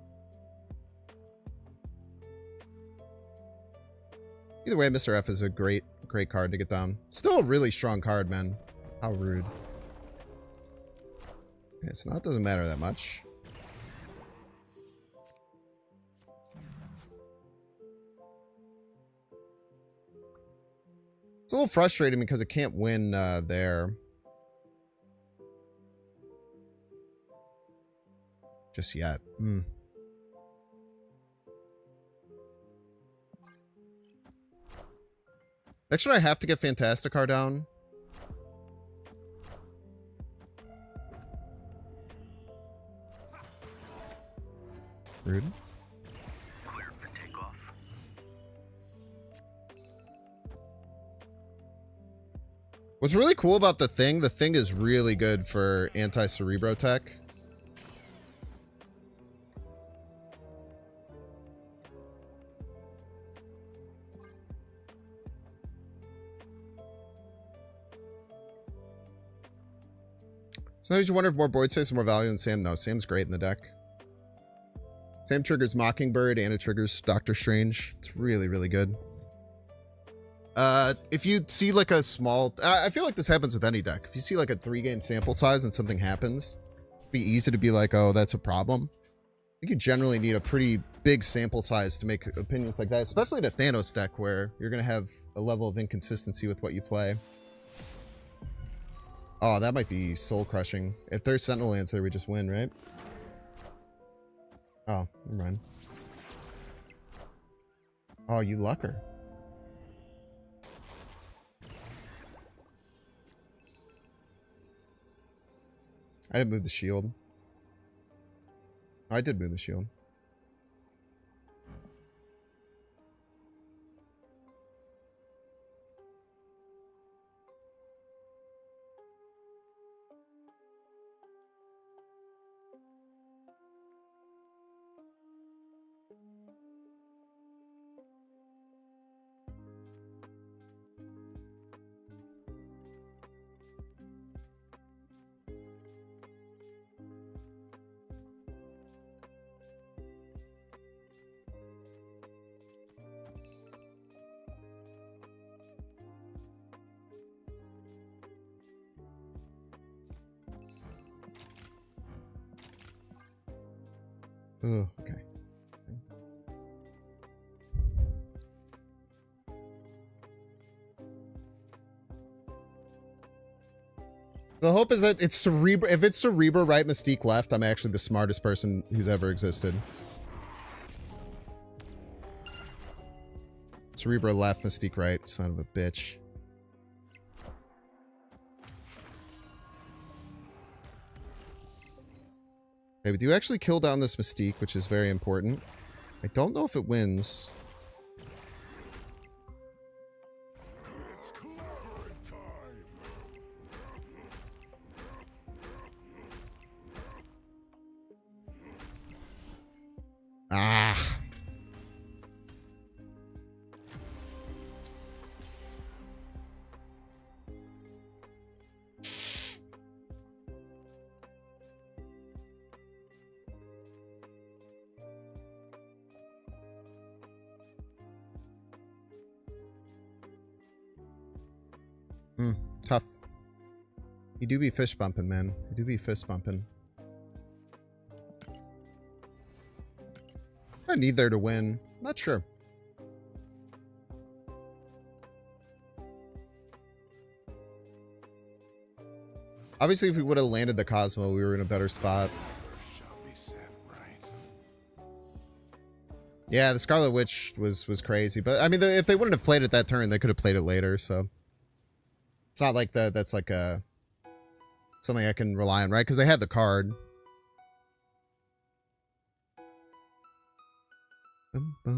Either way, Mr. F is a great card to get down. Still a really strong card, man. How rude. Okay, so now it doesn't matter that much. It's a little frustrating because it can't win there. Just yet. Actually, I have to get Fantasticar down. Rude. What's really cool about the thing is really good for anti-cerebro tech. Sometimes you wonder if more Boyd says more value than Sam. No, Sam's great in the deck. Sam triggers Mockingbird and it triggers Doctor Strange. It's really, really good. If you see like a small... I feel like this happens with any deck. If you see like a 3-game sample size and something happens, it'd be easy to be like, oh, that's a problem. I think you generally need a pretty big sample size to make opinions like that, especially in a Thanos deck where you're going to have a level of inconsistency with what you play. Oh, that might be soul crushing. If there's Sentinel Lands there, we just win, right? Oh, never mind. Oh, you lucker. I didn't move the shield. Oh, I did move the shield. Oh, okay. The hope is that it's Cerebro. If it's Cerebro right, Mystique left, I'm actually the smartest person who's ever existed. Cerebro left, Mystique right. Son of a bitch. Okay, we do actually kill down this Mystique, which is very important. I don't know if it wins. Ah. Tough. You do be fish bumping, man. You do be fist bumping. I need there to win. Not sure. Obviously, if we would have landed the Cosmo, we were in a better spot. Yeah, the Scarlet Witch was crazy. But, I mean, if they wouldn't have played it that turn, they could have played it later, so... It's not like that's like a... something I can rely on, right? Because they had the card. But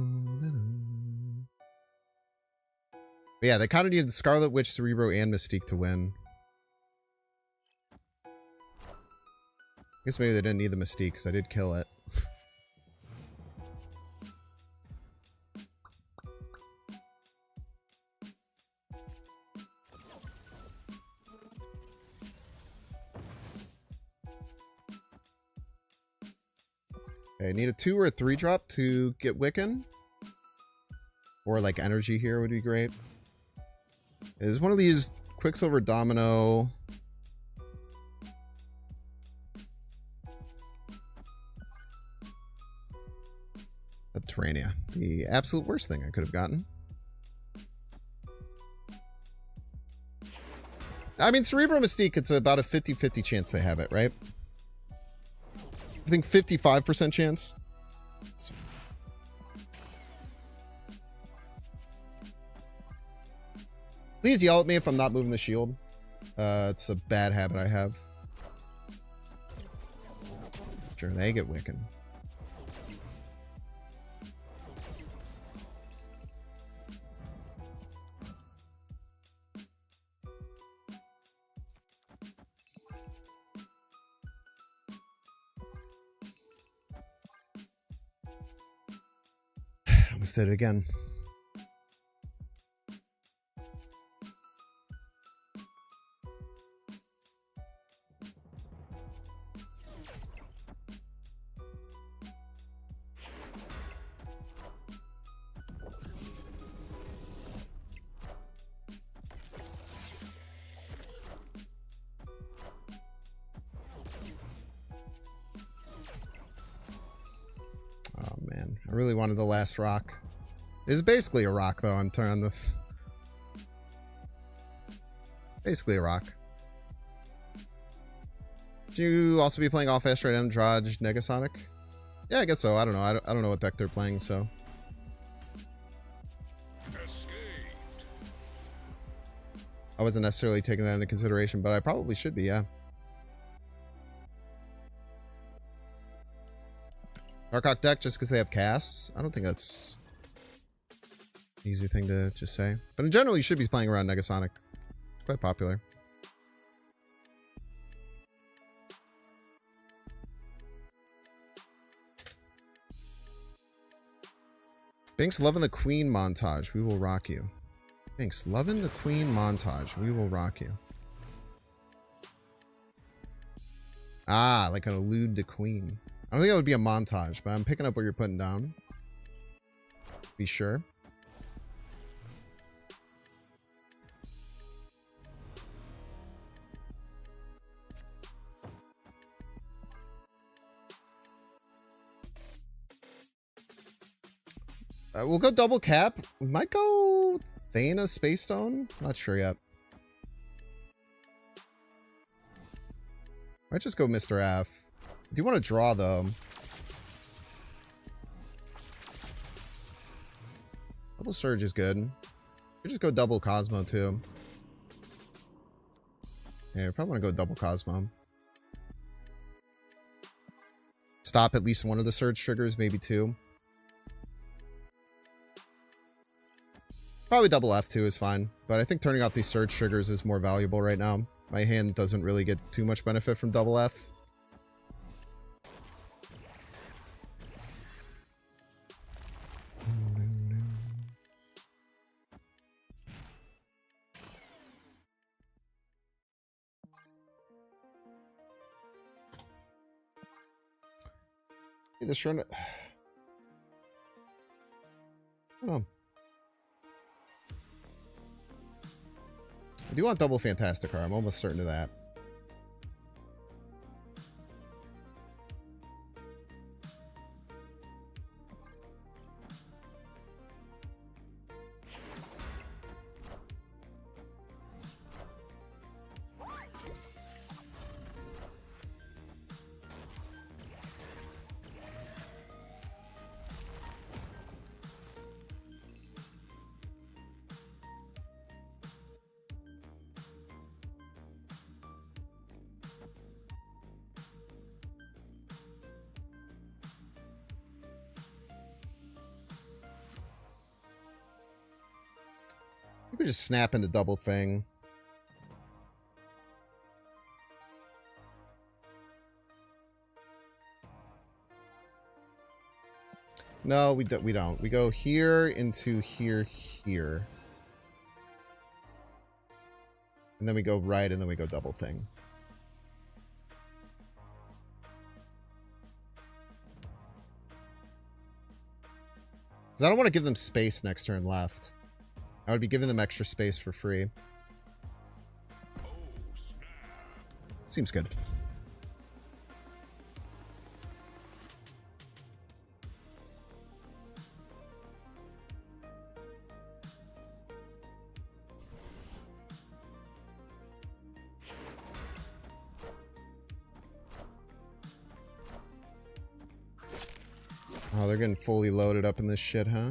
yeah, they kind of needed Scarlet Witch, Cerebro, and Mystique to win. I guess maybe they didn't need the Mystique, because I did kill it. Okay, I need a 2 or a 3 drop to get Wiccan. Or like energy here would be great. Is one of these Quicksilver Domino. Subterranea. The absolute worst thing I could have gotten. I mean, Cerebro Mystique, it's about a 50-50 chance they have it, right? I think 55% chance. Please yell at me if I'm not moving the shield. It's a bad habit I have. Sure, they get Wiccan. Almost did it again. Oh man, I really wanted the last rock. It's basically a rock though. I'm turning the basically a rock. Should you also be playing all fast right M Drodge Negasonic? Yeah, I guess so. I don't know. I don't know what deck they're playing, so. I wasn't necessarily taking that into consideration, but I probably should be, yeah. Darkhawk deck just because they have casts? I don't think that's an easy thing to just say. But in general, you should be playing around Negasonic. It's quite popular. Binks, loving the Queen montage. We will rock you. Binks, loving the Queen montage. We will rock you. Ah, like an allude to Queen. I don't think that would be a montage, but I'm picking up what you're putting down. Be sure. We'll go double cap. We might go Thana Space Stone. Not sure yet. Might just go Mr. F. I do want to draw though. Double Surge is good. We just go double Cosmo too. Yeah, I probably want to go double Cosmo. Stop at least one of the Surge triggers, maybe two. Probably double F2 is fine, but I think turning off these Surge triggers is more valuable right now. My hand doesn't really get too much benefit from double F. This run. I don't know. I do want double Fantastic. I'm almost certain of that. You could just snap into double thing. No, we don't. We go here into here. And then we go right, and then we go double thing. Because I don't want to give them space next turn left. I would be giving them extra space for free. Seems good. Oh, they're getting fully loaded up in this shit, huh?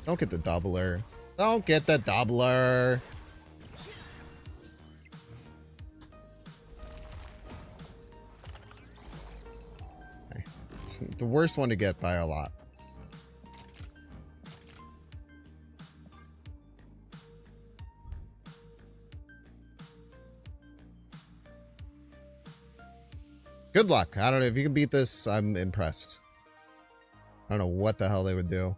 Don't get the doubler. Don't get the doubler. Okay. It's the worst one to get by a lot. Good luck. I don't know if you can beat this. I'm impressed. I don't know what the hell they would do.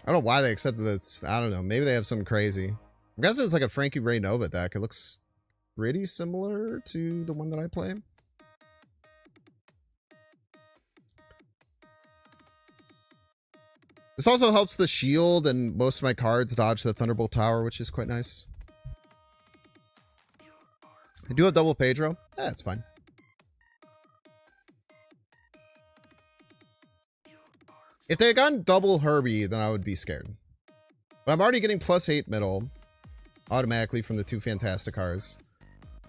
I don't know why they accepted this. I don't know. Maybe they have something crazy. I'm guessing it's like a Frankie Ray Nova deck. It looks pretty similar to the one that I play. This also helps the shield and most of my cards dodge the Thunderbolt Tower, which is quite nice. I do have double Pedro. It's fine. If they had gotten double Herbie, then I would be scared. But I'm already getting +8 middle automatically from the 2 Fantastic Cars.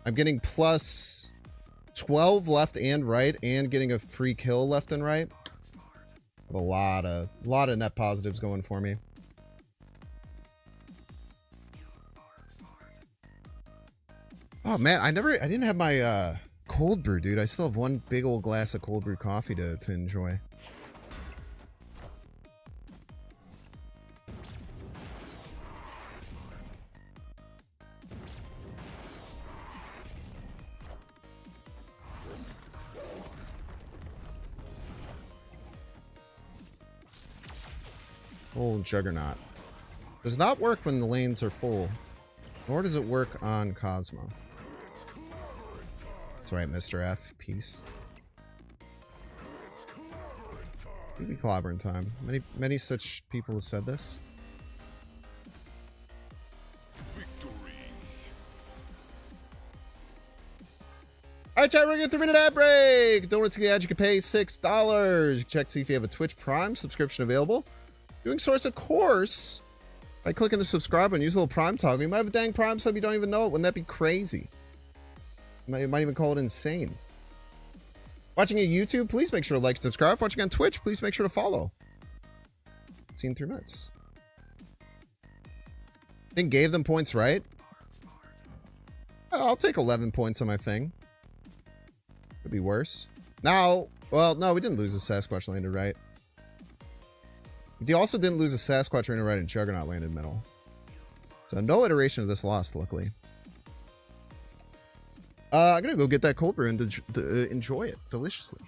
I'm getting plus 12 left and right, and getting a free kill left and right. I have a lot of net positives going for me. Oh man, I didn't have my cold brew, dude. I still have one big old glass of cold brew coffee to enjoy. Old Juggernaut. Does not work when the lanes are full. Nor does it work on Cosmo. That's right, Mr. F. Peace. Maybe clobbering time. Many such people have said this. Alright, chat, we're going to 3-minute ad break. Don't want to see the ad, you can pay $6. You can check to see if you have a Twitch Prime subscription available. Doing source, of course, by clicking the subscribe and use a little Prime toggle. You might have a dang Prime sub, you don't even know it. Wouldn't that be crazy? You might even call it insane. Watching on YouTube, please make sure to like and subscribe. Watching on Twitch, please make sure to follow. Seen 3 minutes. I think gave them points, right? I'll take 11 points on my thing. Could be worse. Now, well, no, we didn't lose a Sasquatch landed right. We also didn't lose a Sasquatch landed right and Juggernaut landed middle. So no iteration of this lost, luckily. I'm gonna go get that cold brew and enjoy it deliciously.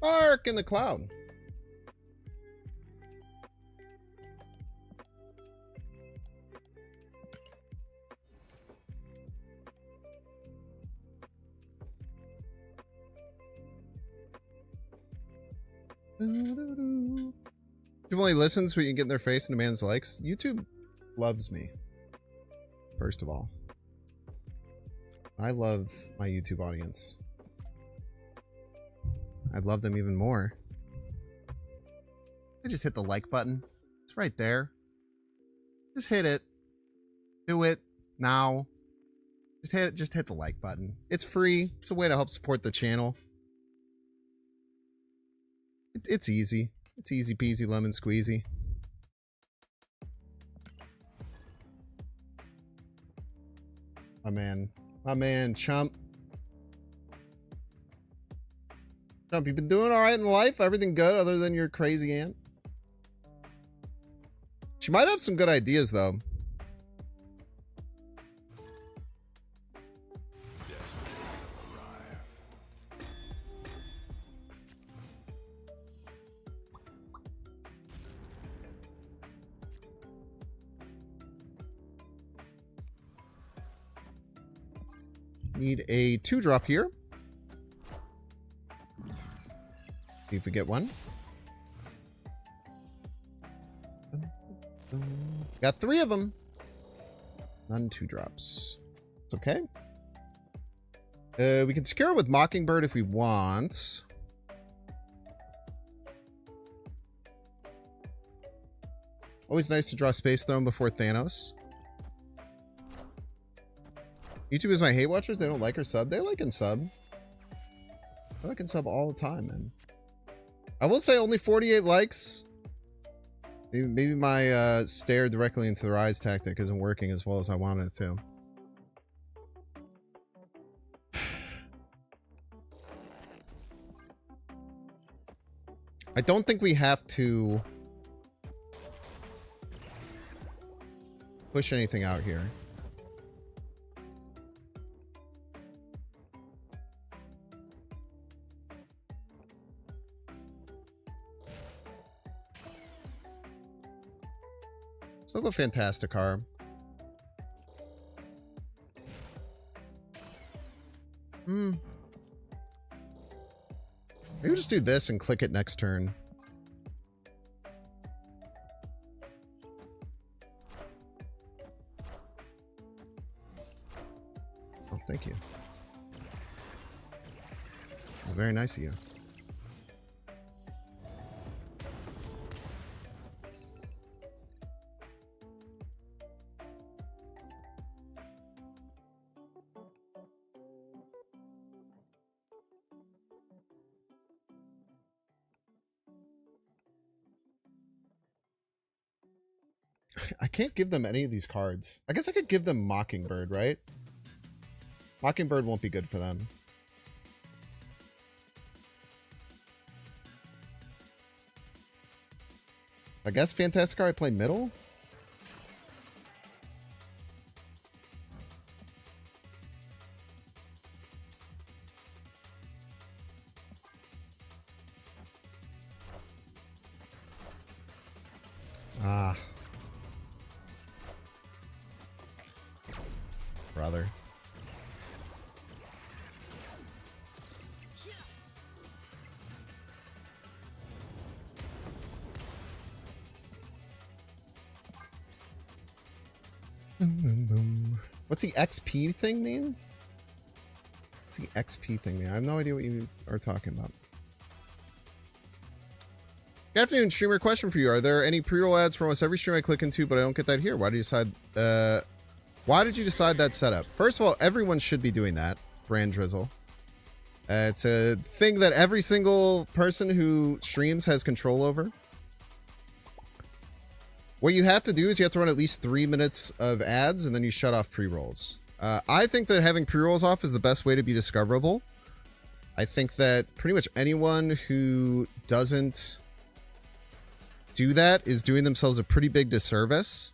Spark in the cloud. YouTube only listens when you get in their face and demands likes. YouTube loves me. First of all, I love my YouTube audience. I'd love them even more. I just hit the like button. It's right there. Just hit it. Do it now. Just hit the like button. It's free. It's a way to help support the channel. It's easy. It's easy peasy lemon squeezy. My man, Chump. Chump, you been doing all right in life? Everything good other than your crazy aunt? She might have some good ideas, though. Need a 2-drop here. See if we get one. Got 3 of them. None 2-drops. It's okay. We can secure it with Mockingbird if we want. Always nice to draw Space Throne before Thanos. YouTube is my hate watchers. They don't like or sub. They like and sub. I like and sub all the time, man. I will say only 48 likes. Maybe my stare directly into their eyes tactic isn't working as well as I wanted it to. I don't think we have to push anything out here. Let's look at Fantasticar. Maybe we'll just do this and click it next turn. Oh, thank you. That's very nice of you. I can't give them any of these cards. I guess I could give them Mockingbird, right? Mockingbird won't be good for them. I guess Fantasticar I play middle? Ah. Brother. Boom, boom, boom. What's the XP thing mean? What's the XP thing mean? I have no idea what you are talking about. Good afternoon, streamer. Question for you: are there any pre-roll ads for almost every stream I click into, but I don't get that here? Why did you decide? Why did you decide that setup? First of all, everyone should be doing that. Brand drizzle. It's a thing that every single person who streams has control over. What you have to do is you have to run at least 3 minutes of ads, and then you shut off pre-rolls. I think that having pre-rolls off is the best way to be discoverable. I think that pretty much anyone who doesn't do that is doing themselves a pretty big disservice.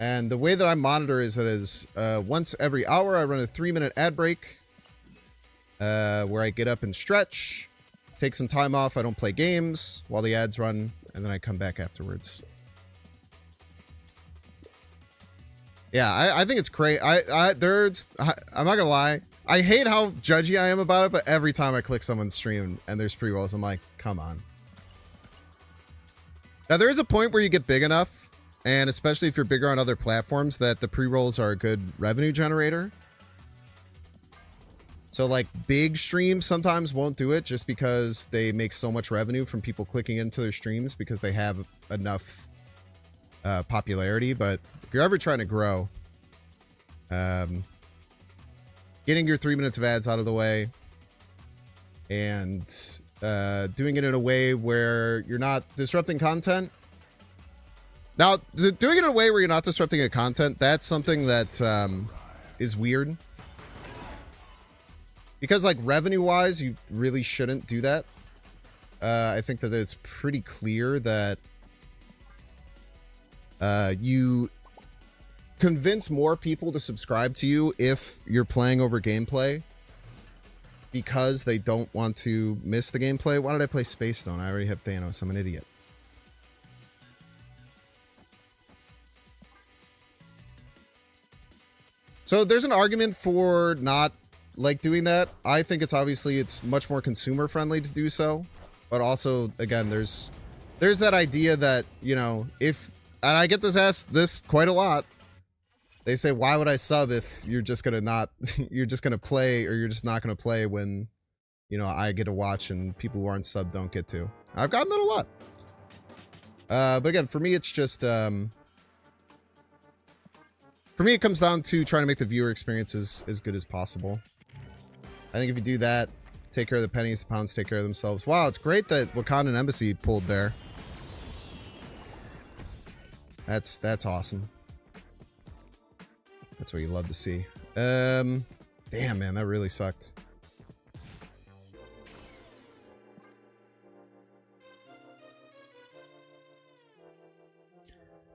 And the way that I monitor is that is once every hour I run a 3-minute ad break where I get up and stretch, take some time off. I don't play games while the ads run, and then I come back afterwards. Yeah, I think it's great. I'm not gonna lie. I hate how judgy I am about it, but every time I click someone's stream and there's pre-rolls, I'm like, come on. Now, there is a point where you get big enough, and especially if you're bigger on other platforms, that the pre-rolls are a good revenue generator. So, like, big streams sometimes won't do it just because they make so much revenue from people clicking into their streams because they have enough popularity. But if you're ever trying to grow, getting your 3 minutes of ads out of the way and doing it in a way where you're not disrupting content. Now, doing it in a way where you're not disrupting a content, that's something that is weird. Because, like, revenue-wise, you really shouldn't do that. I think that it's pretty clear that you convince more people to subscribe to you if you're playing over gameplay because they don't want to miss the gameplay. Why did I play Space Stone? I already have Thanos. I'm an idiot. So there's an argument for not like doing that. I think it's much more consumer friendly to do so, but also, again, there's that idea that, you know, if, and I get this quite a lot. They say, why would I sub if you're just gonna play, or you're just not gonna play when, you know, I get to watch and people who aren't sub don't get to. I've gotten that a lot. But again, for me, it's just, for me, it comes down to trying to make the viewer experience as good as possible. I think if you do that, take care of the pennies, the pounds take care of themselves. Wow, it's great that Wakandan Embassy pulled there. That's awesome. That's what you love to see. Damn, man, that really sucked.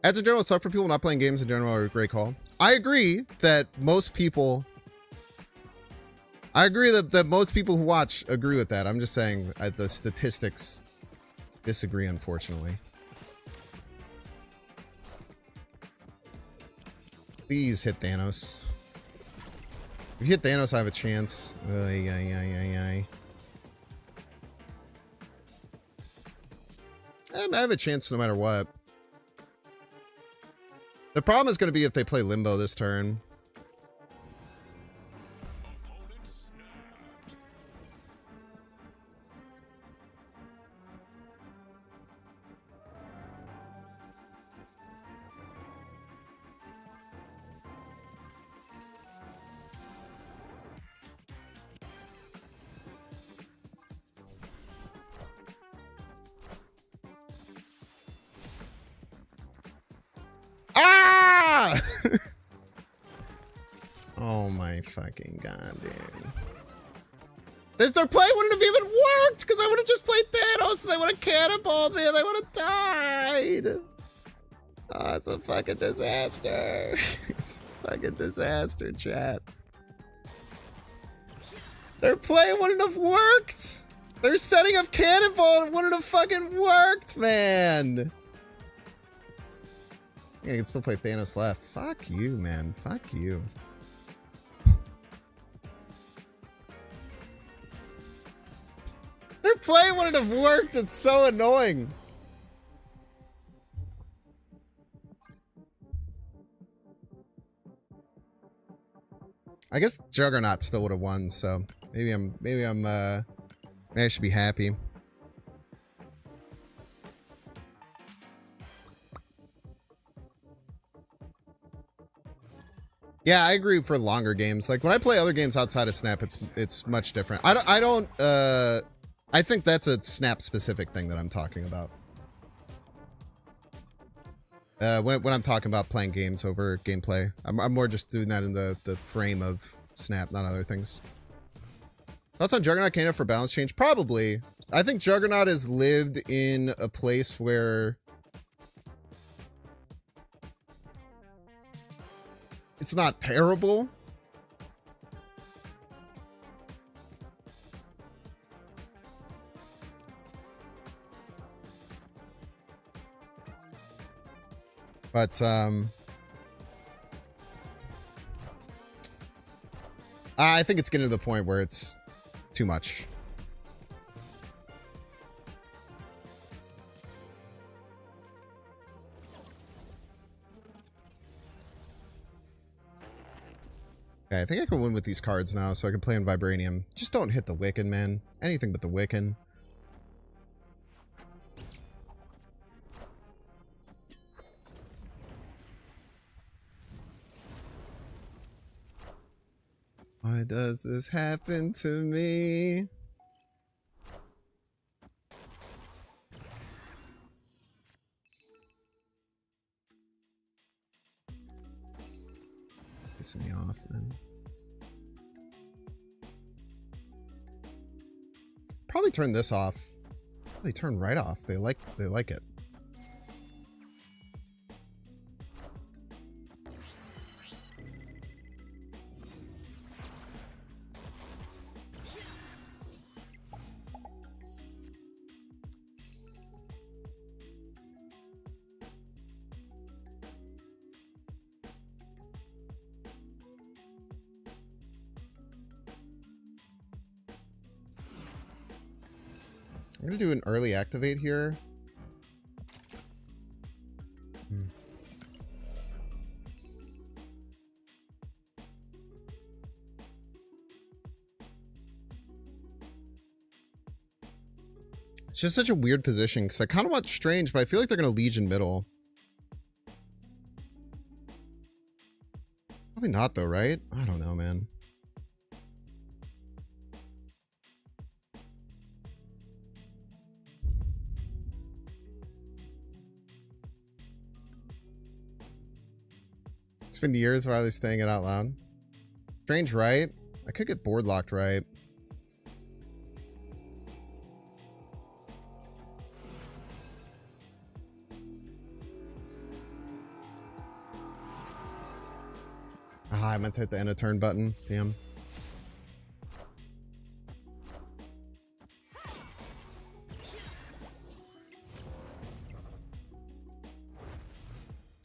Ads in general suck for people not playing games in general are a great call. I agree that most people... that most people who watch agree with that. I'm just saying the statistics disagree, unfortunately. Please hit Thanos. If you hit Thanos, I have a chance. I have a chance no matter what. The problem is going to be if they play Limbo this turn. Ah! Oh my fucking god, dude. Their play wouldn't have even worked because I would have just played Thanos and they would have cannonballed me and they would have died. Oh, it's a fucking disaster. It's a fucking disaster, chat. Their play wouldn't have worked. Their setting of cannonball wouldn't have fucking worked, man. Yeah, you can still play Thanos left. Fuck you, man. Fuck you. Their play wouldn't have worked. It's so annoying. I guess Juggernaut still would have won, so maybe I should be happy. Yeah, I agree for longer games. Like when I play other games outside of Snap, it's much different. I think that's a Snap specific thing that I'm talking about. When I'm talking about playing games over gameplay, I'm more just doing that in the frame of Snap, not other things. Thoughts on Juggernaut candidate for balance change? Probably. I think Juggernaut has lived in a place where it's not terrible. But I think it's getting to the point where it's too much. Okay, I think I can win with these cards now, so I can play in Vibranium. Just don't hit the Wiccan, man. Anything but the Wiccan. Why does this happen to me? Pissing me off, man. Probably turn this off. They turn right off. They like it. I'm gonna do an early activate here. It's just such a weird position because I kind of want Strange, but I feel like they're gonna Legion middle. Probably not though, right? I don't know, man. It's been years. Why are they saying it out loud? Strange, right? I could get board locked, right? Ah, I meant to hit the end of turn button. Damn.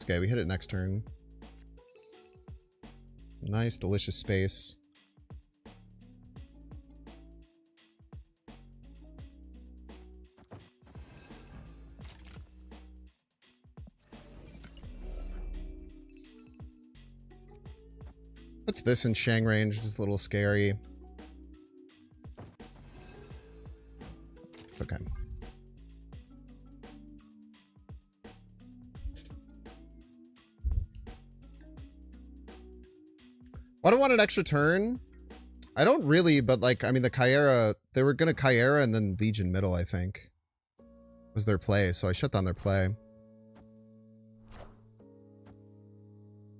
Okay, we hit it next turn. Nice, delicious space. What's this in Shang range? Just a little scary. It's okay. I don't want an extra turn. I don't really, but like, I mean, the Kyera, they were going to Kyera and then Legion middle, I think, was their play. So I shut down their play. I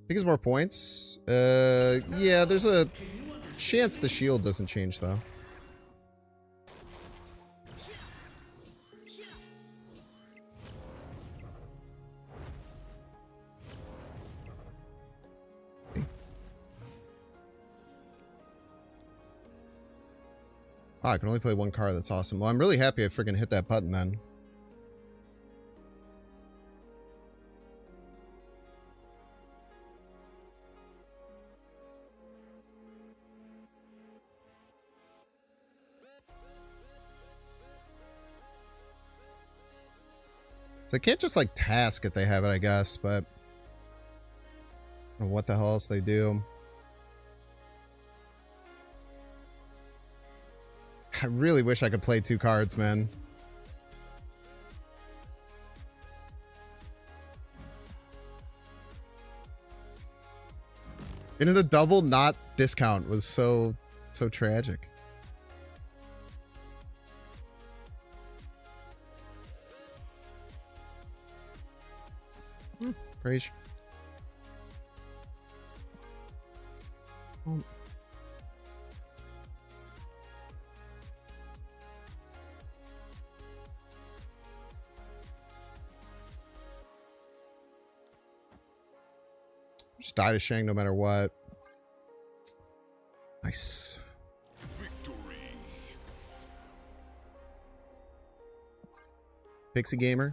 think it's more points. Yeah, there's a chance the shield doesn't change though. Ah, I can only play one card. That's awesome. Well, I'm really happy I freaking hit that button then. So I can't just like task if they have it, I guess, but I don't know what the hell else they do. I really wish I could play two cards, man. And the double not discount was so tragic. Praise. Oh. Just die to Shang no matter what. Nice. Victory. Pixie Gamer.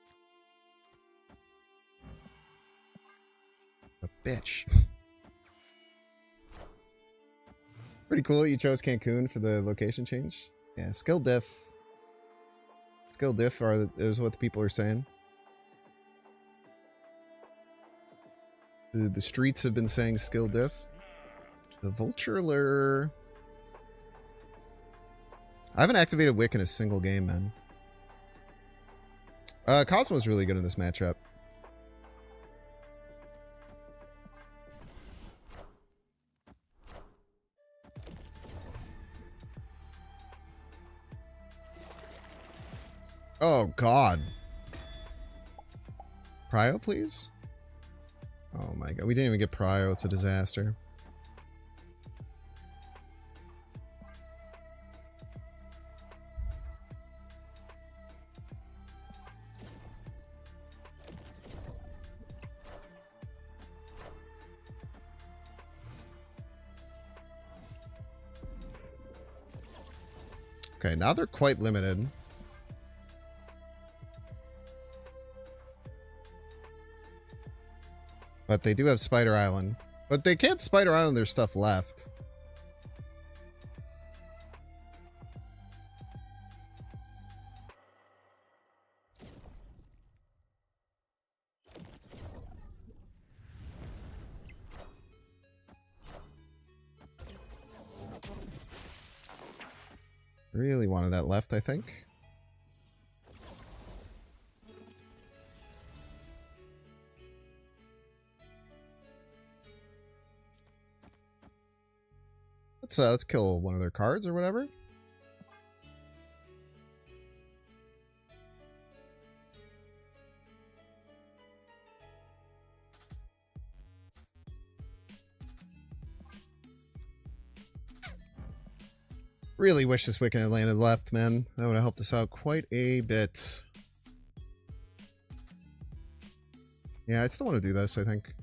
bitch. Pretty cool that you chose Cancun for the location change. Yeah, skill diff. Skill diff is what the people are saying. The streets have been saying skill diff. The vulture lure. I haven't activated Wick in a single game, man. Cosmo's really good in this matchup. Oh, God. Prio, please? Oh, my God. We didn't even get Prio. It's a disaster. Okay, now they're quite limited. But they do have Spider Island. But they can't Spider Island their stuff left. Really wanted that left, I think. Let's kill one of their cards or whatever. Really wish this Wiccan had landed left, man. That would have helped us out quite a bit. Yeah, I still want to do this, I think.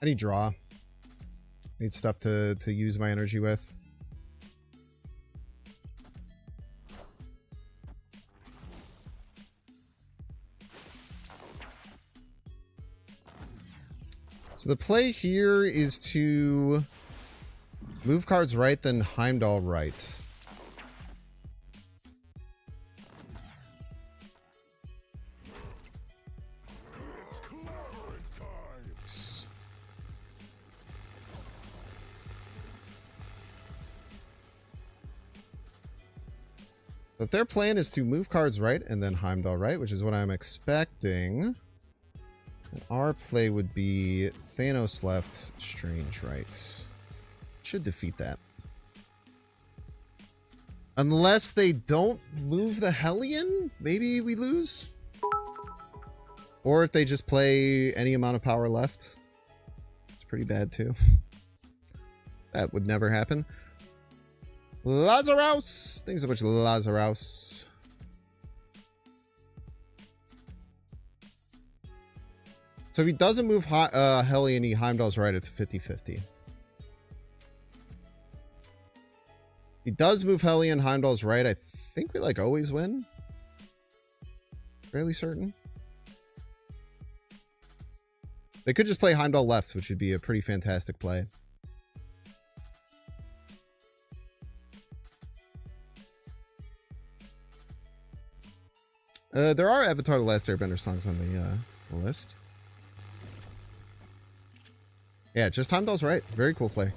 I need draw. I need stuff to use my energy with. So the play here is to move cards right, then Heimdall right. So if their plan is to move cards right and then Heimdall right, which is what I'm expecting, then our play would be Thanos left, Strange right. Should defeat that. Unless they don't move the Hellion, maybe we lose. Or if they just play any amount of power left. It's pretty bad too. That would never happen. Lazarus! Thanks so much, Lazarus. So if he doesn't move Hellion, he Heimdall's right, it's a 50-50. He does move Hellion, Heimdall's right. I think we like always win. Fairly certain. They could just play Heimdall left, which would be a pretty fantastic play. There are Avatar The Last Airbender songs on the list. Yeah, just Heimdall's right. Very cool play.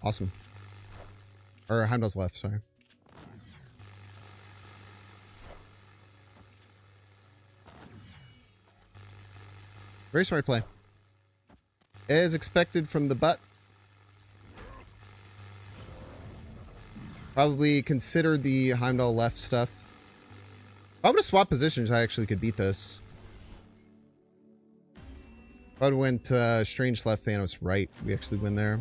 Awesome. Or Heimdall's left, sorry. Very smart play. As expected from the butt. Probably considered the Heimdall left stuff. If I would have swapped positions, I actually could beat this. If I would have went Strange left, Thanos right, we actually win there.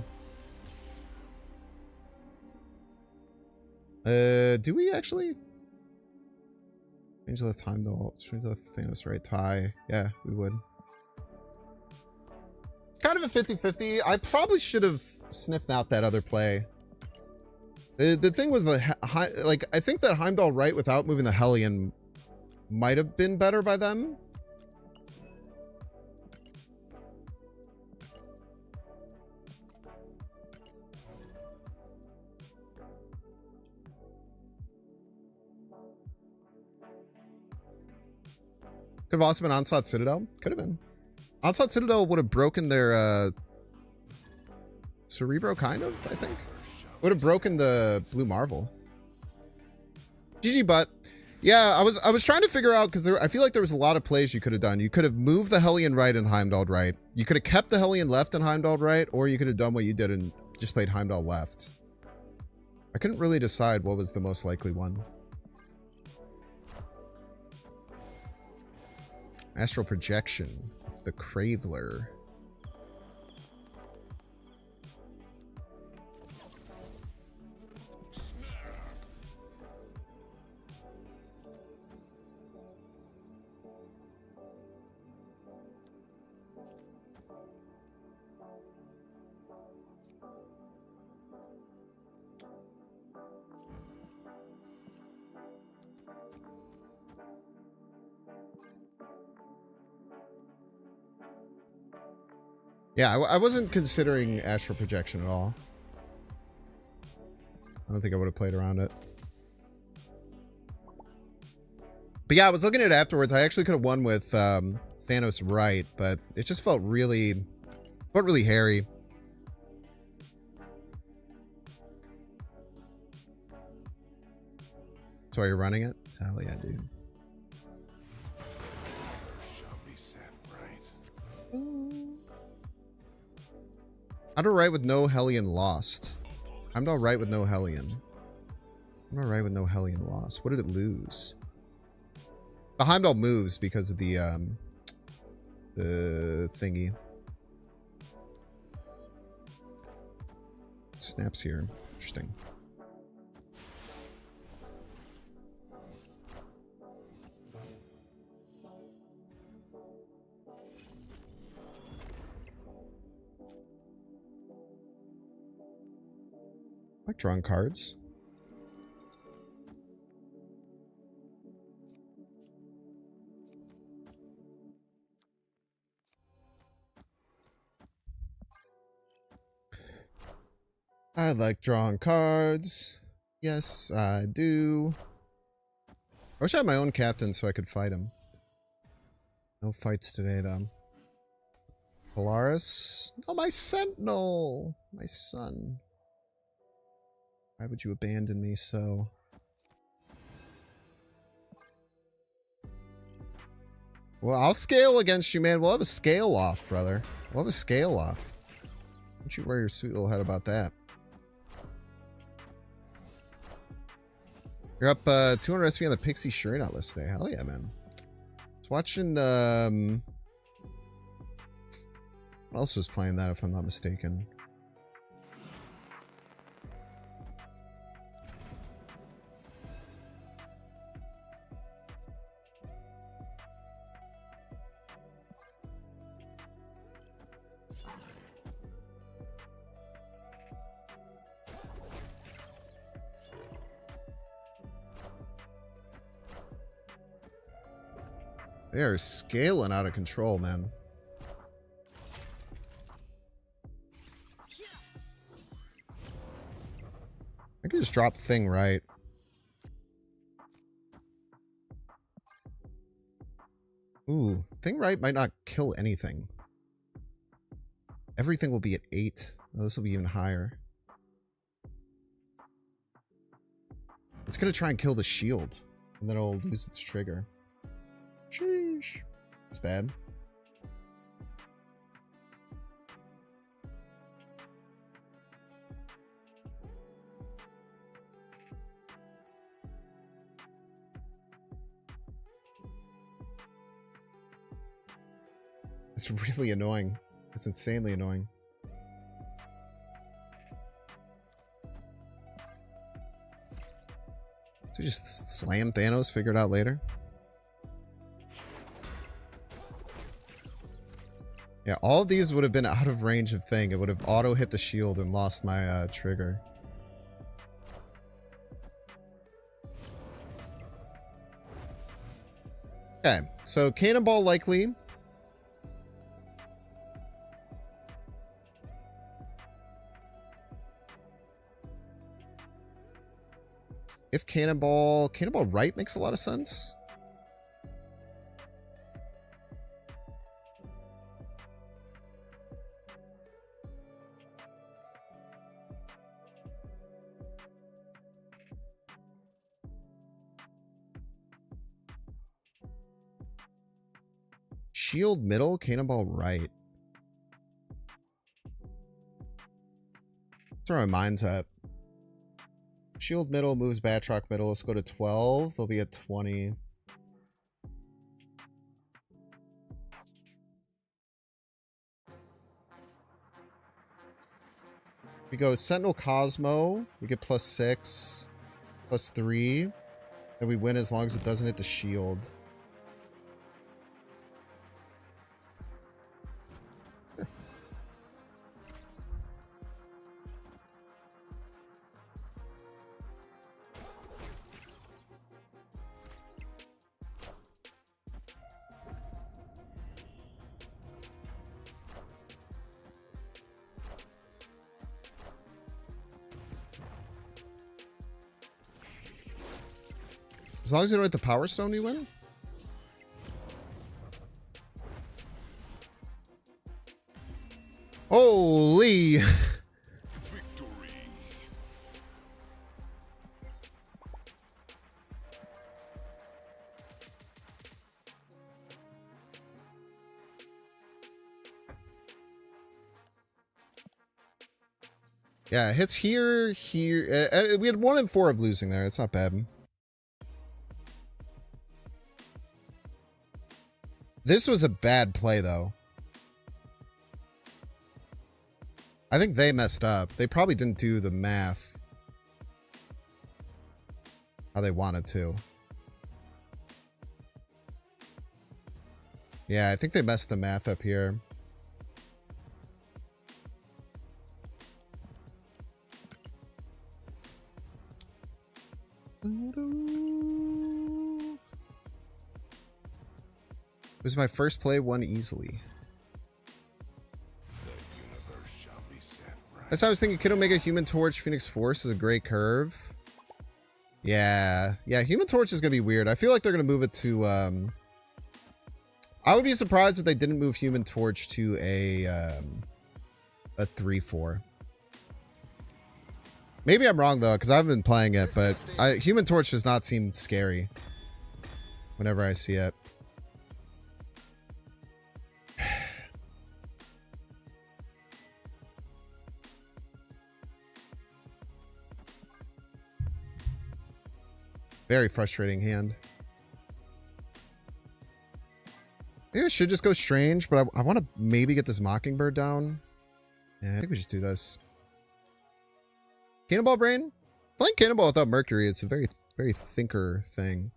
Do we actually? Strange left, Heimdall. Strange left, Thanos right, tie. Yeah, we would. Kind of a 50-50. I probably should have sniffed out that other play. The thing was, like, I think that Heimdall right without moving the Hellion might have been better by them. Could have also been Onslaught Citadel. Could have been. Onslaught Citadel would have broken their Cerebro, kind of, I think. Would have broken the Blue Marvel. GG, but yeah, I was trying to figure out, because I feel like there was a lot of plays you could have done. You could have moved the Hellion right and Heimdall right. You could have kept the Hellion left and Heimdall right, or you could have done what you did and just played Heimdall left. I couldn't really decide what was the most likely one. Astral Projection with the Craveler. Yeah, I wasn't considering Astral Projection at all. I don't think I would have played around it. But yeah, I was looking at it afterwards. I actually could have won with Thanos right, but it just felt really hairy. So are you running it? Hell yeah, dude. I'm alright with no Hellion lost. I'm alright with no Hellion. I'm alright with no Hellion lost. What did it lose? The Heimdall moves because of the thingy. Snaps here. Interesting. I like drawing cards. I like drawing cards. Yes, I do. I wish I had my own captain so I could fight him. No fights today, though. Polaris. Oh, my Sentinel. My son. Why would you abandon me so? Well, I'll scale against you, man. We'll have a scale off, brother. We'll have a scale off. Don't you worry your sweet little head about that. You're up 200 SP on the Pixie Shurinout list today. Hell yeah, man. I was watching, what else was playing that, if I'm not mistaken? They are scaling out of control, man. I could just drop the thing right. Ooh, thing right might not kill anything. Everything will be at 8. Oh, this will be even higher. It's gonna try and kill the shield, and then it'll lose its trigger. Sheesh. That's bad. It's really annoying. It's insanely annoying. So just slam Thanos, figure it out later. Yeah, all of these would have been out of range of thing. It would have auto hit the shield and lost my trigger. Okay, so Cannonball likely. If Cannonball right makes a lot of sense. Shield middle, cannonball right. That's where my mind's at. Shield middle moves Batroc middle. Let's go to 12. They'll be at 20. We go Sentinel Cosmo. We get +6, +3. And we win as long as it doesn't hit the shield. As long as you don't hit the Power Stone, you win? Holy! Yeah, hits here, here. We had 1 in 4 of losing there. It's not bad. This was a bad play, though. I think they messed up. They probably didn't do the math how they wanted to. Yeah, I think they messed the math up here. It was my first play, won easily. That's how I was thinking. Kid Omega, Human Torch, Phoenix Force is a great curve. Yeah. Yeah, Human Torch is going to be weird. I feel like they're going to move it to... I would be surprised if they didn't move Human Torch to a 3-4. Maybe I'm wrong, though, because I haven't been playing it, but Human Torch does not seem scary whenever I see it. Very frustrating hand. Maybe I should just go Strange, but I want to maybe get this Mockingbird down. Yeah, I think we just do this. Cannonball Brain? Playing Cannonball without Mercury, it's a very, very thinker thing.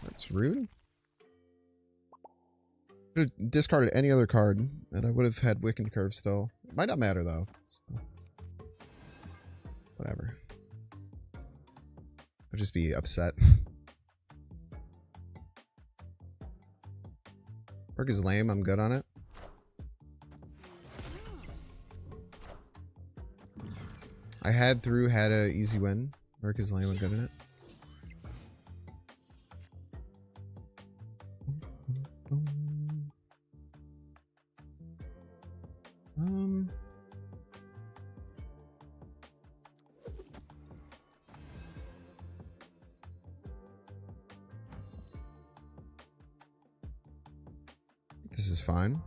That's rude. Could have discarded any other card, and I would have had Wiccan Curve still. It might not matter, though. So. Whatever. I'll just be upset. Work is lame. I'm good on it. I had a easy win. Work is lame. I'm good in it. This is fine.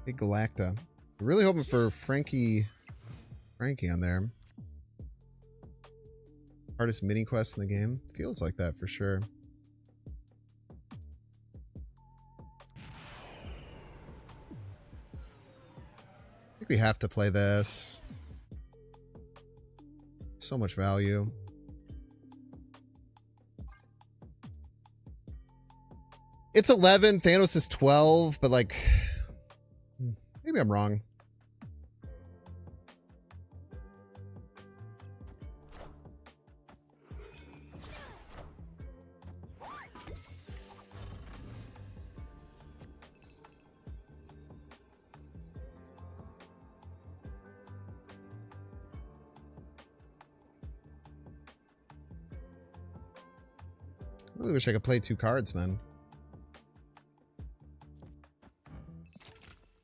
Big Galacta. Really hoping for Frankie on there. Hardest mini quest in the game. Feels like that for sure. I think we have to play this. So much value. It's 11. Thanos is 12, but like, maybe I'm wrong. really wish I could play 2 cards, man.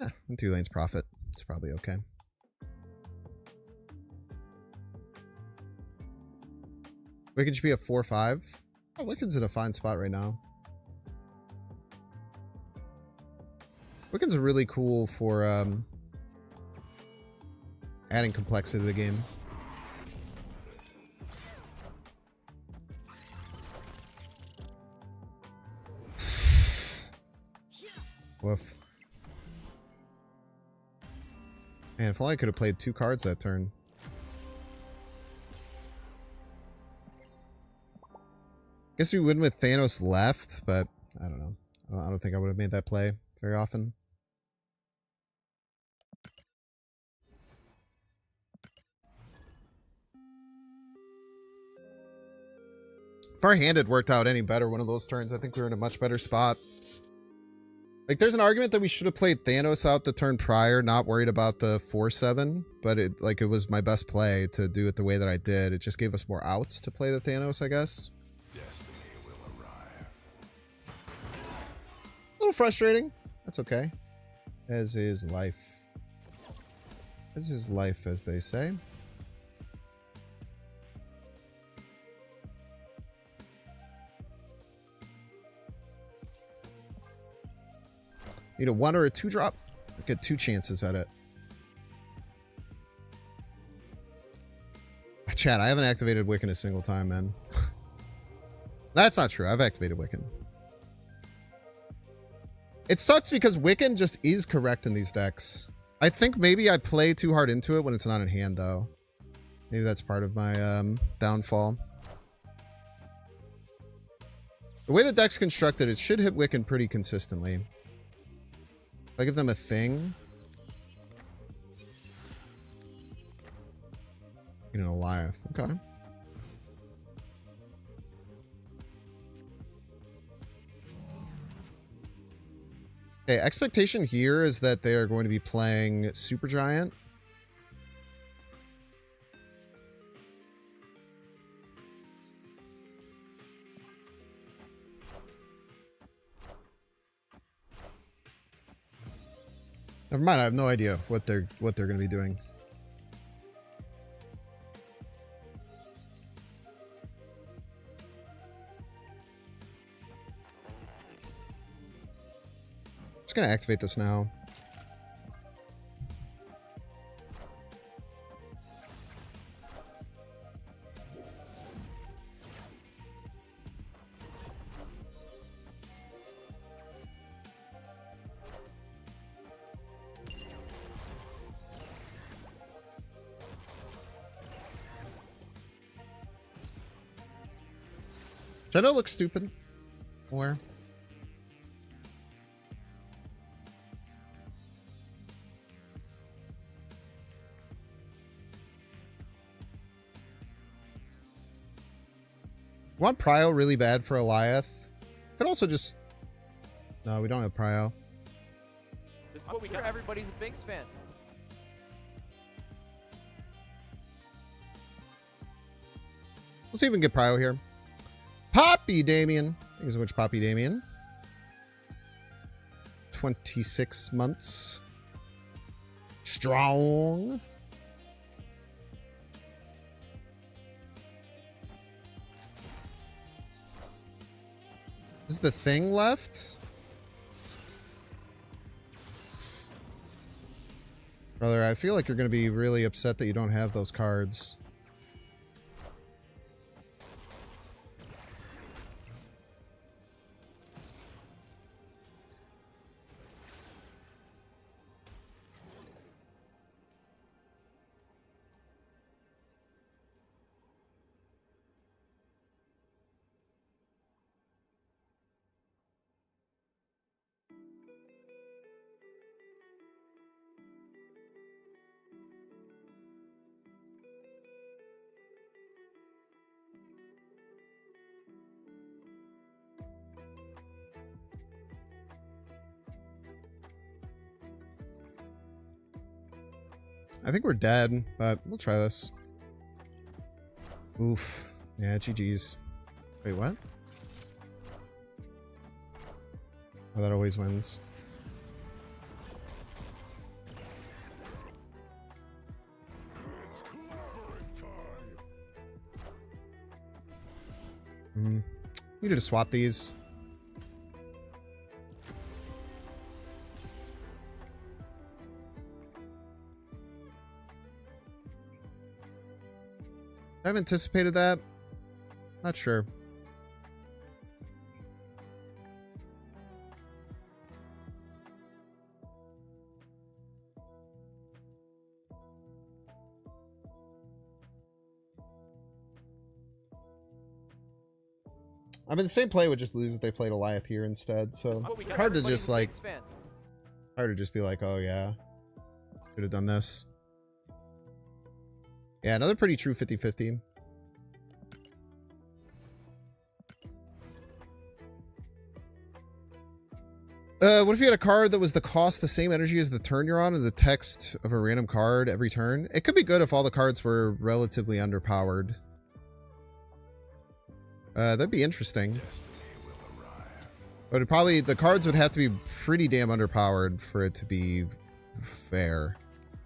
Yeah, 2 lanes profit. It's probably okay. Wicked should be a 4-5. Oh, Wicked's in a fine spot right now. Wicked's really cool for adding complexity to the game. Woof. Man, if only I could have played 2 cards that turn. Guess we win with Thanos left, but I don't know. I don't think I would have made that play very often. If our hand had worked out any better one of those turns, I think we were in a much better spot. Like, there's an argument that we should have played Thanos out the turn prior, not worried about the 4-7, but it was my best play to do it the way that I did. It just gave us more outs to play the Thanos, I guess. Destiny will arrive. A little frustrating. That's okay. As is life. As is life, as they say. Need a 1 or a 2 drop. Get 2 chances at it. Chat, I haven't activated Wiccan a single time, man. That's not true. I've activated Wiccan. It sucks because Wiccan just is correct in these decks. I think maybe I play too hard into it when it's not in hand, though. Maybe that's part of my downfall. The way the deck's constructed, it should hit Wiccan pretty consistently. I give them a thing. An Goliath. Okay. Okay, expectation here is that they are going to be playing Supergiant. Never mind, I have no idea what they're going to be doing. Just going to activate this now. Which I know looks stupid. Where? Want Prio really bad for Goliath? Could also just... No, we don't have Prio. This is what we got. Everybody's a Binks fan. Let's see if we can get Prio here. Poppy Damien. Thank you so much, Poppy Damien. 26 months. Strong. Is the thing left? Brother, I feel like you're going to be really upset that you don't have those cards. I think we're dead, but we'll try this. Oof. Yeah, GG's. Wait, what? Oh, that always wins. Need to swap these. I've anticipated that. Not sure. I mean, the same play would just lose if they played Goliath here instead. So it's hard to just like, hard to just be like, oh yeah, should have done this. Yeah, another pretty true 50-50. What if you had a card that was the cost the same energy as the turn you're on and the text of a random card every turn? It could be good if all the cards were relatively underpowered. That'd be interesting. But it probably, the cards would have to be pretty damn underpowered for it to be fair.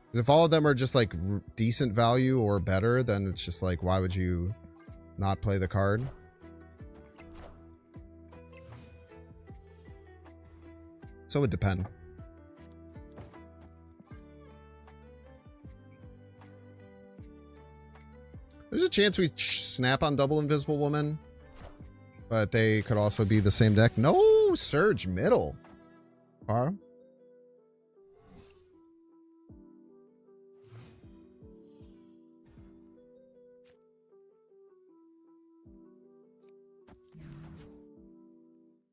Because if all of them are just like decent value or better, then it's just like, why would you not play the card? So it would depend. There's a chance we snap on Double Invisible Woman. But they could also be the same deck. No, Surge middle. Huh?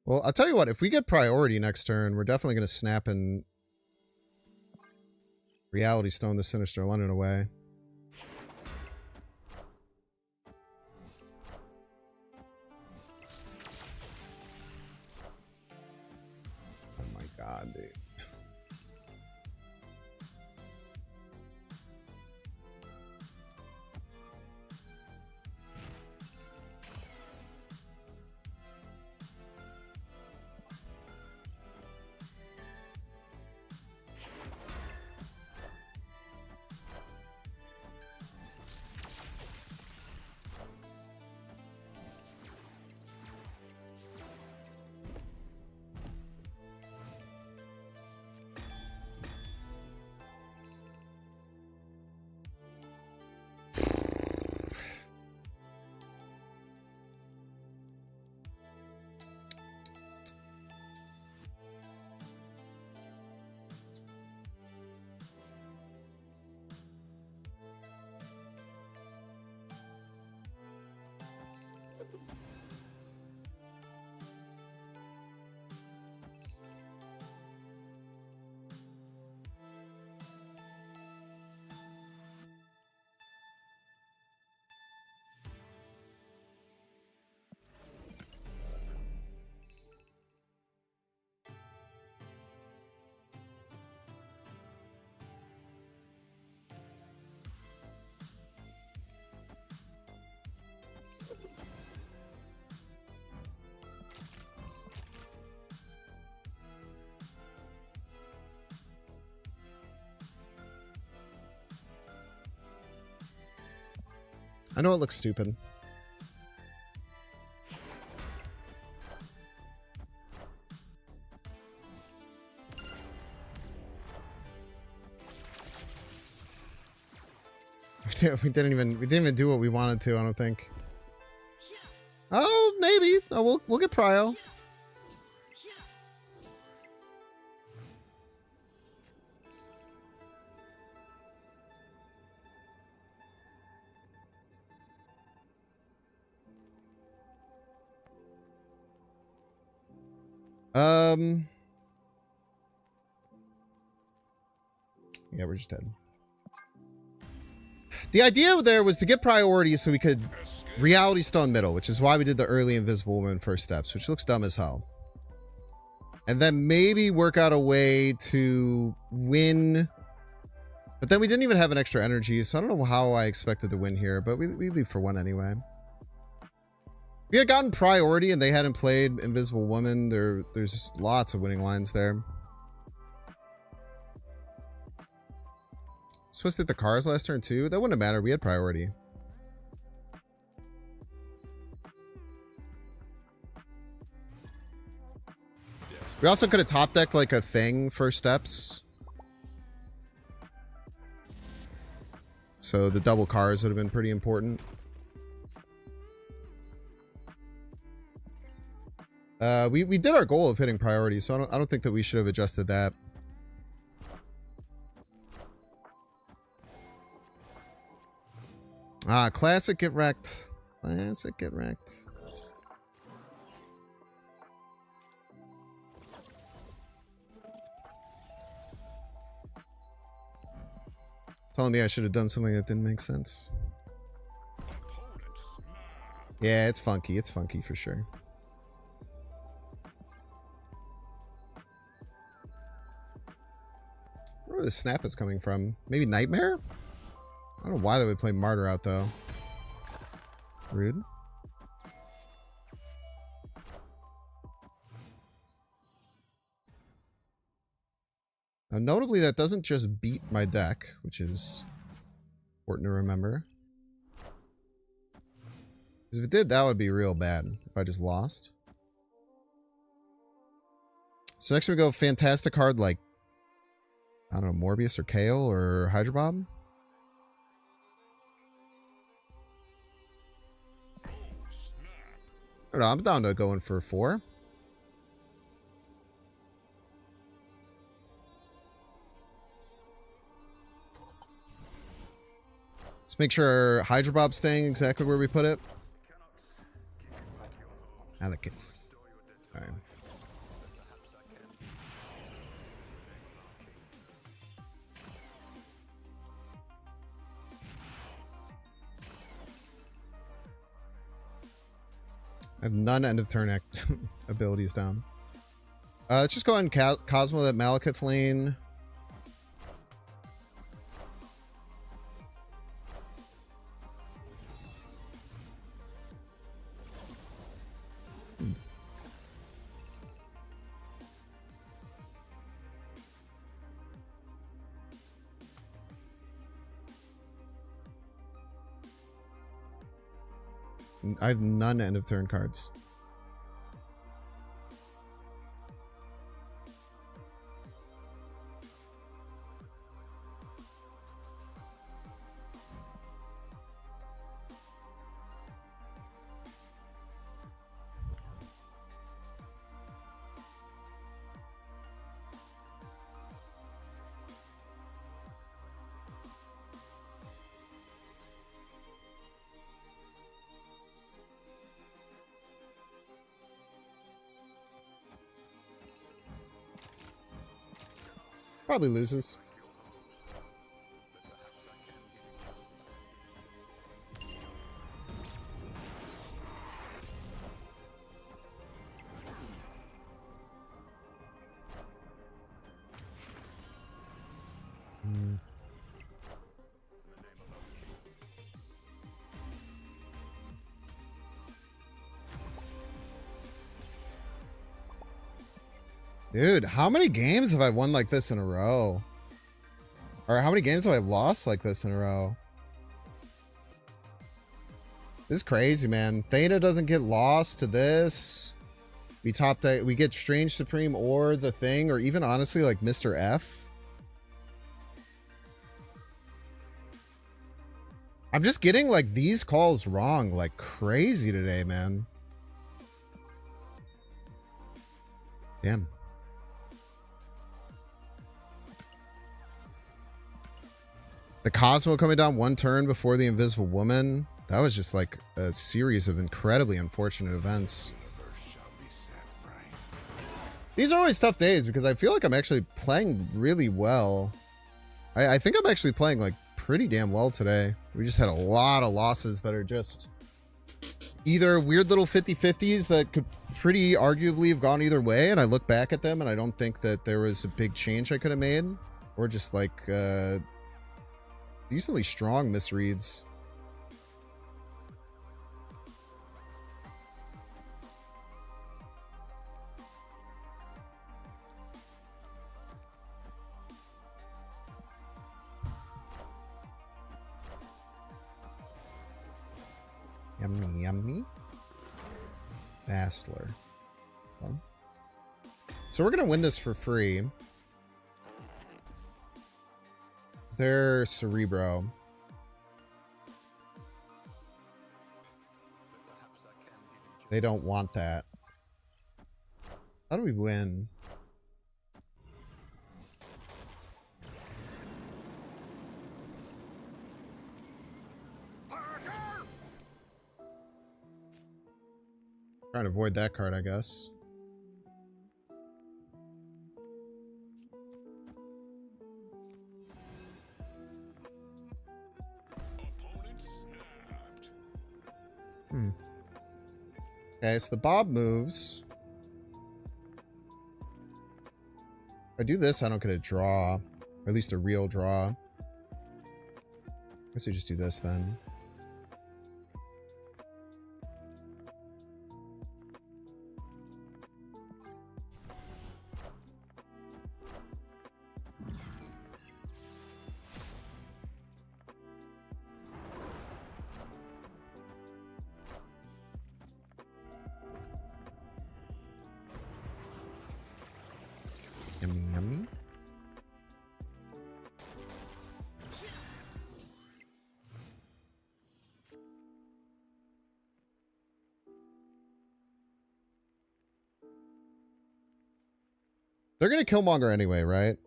Well, I'll tell you what, if we get priority next turn, we're definitely going to snap and Reality Stone the Sinister London away. God, dude. I know it looks stupid. We didn't even do what we wanted to, I don't think. Oh, maybe. Oh, we'll get Prio. Yeah, we're just dead. The idea there was to get priority so we could Reality Stone middle, which is why we did the early Invisible Woman first steps, which looks dumb as hell. And then maybe work out a way to win. But then we didn't even have an extra energy, so I don't know how I expected to win here, but we leave for one anyway. If we had gotten priority and they hadn't played Invisible Woman, there's lots of winning lines there. Supposed to hit the cars last turn too? That wouldn't have mattered. We had priority. We also could have top decked like a thing for steps. So the double cars would have been pretty important. We did our goal of hitting priority, so I don't think that we should have adjusted that. Ah, classic get wrecked. Classic get wrecked. Telling me I should have done something that didn't make sense. Yeah, it's funky. It's funky for sure. Where the snap is coming from? Maybe Nightmare? I don't know why they would play Martyr out though. Rude. Now, notably, that doesn't just beat my deck, which is important to remember. Because if it did, that would be real bad if I just lost. So next we go fantastic card like, I don't know, Morbius or Kale or Hydra Bob. I don't know, I'm down to going for 4. Let's make sure Hydra Bob's staying exactly where we put it. Alec. Alright. I have none end of turn abilities down. Let's just go ahead and Cosmo that Malekith lane. I have none end of turn cards. Probably loses. Dude, how many games have I won like this in a row? Or how many games have I lost like this in a row? This is crazy, man. Theta doesn't get lost to this. We get Strange Supreme or the Thing, or even honestly like Mr. F. I'm just getting like these calls wrong like crazy today, man. Damn. The Cosmo coming down one turn before the Invisible Woman. That was just like a series of incredibly unfortunate events. These are always tough days because I feel like I'm actually playing really well. I think I'm actually playing like pretty damn well today. We just had a lot of losses that are just either weird little 50-50s that could pretty arguably have gone either way. And I look back at them and I don't think that there was a big change I could have made. Or just like decently strong misreads. Yummy, yummy. Bastler. So we're gonna win this for free. They're Cerebro. They don't want that. How do we win? Trying to avoid that card, I guess. Okay, so the Bob moves. If I do this, I don't get a draw. Or at least a real draw. I guess we just do this then. Yummy, yummy. They're gonna Killmonger anyway, right?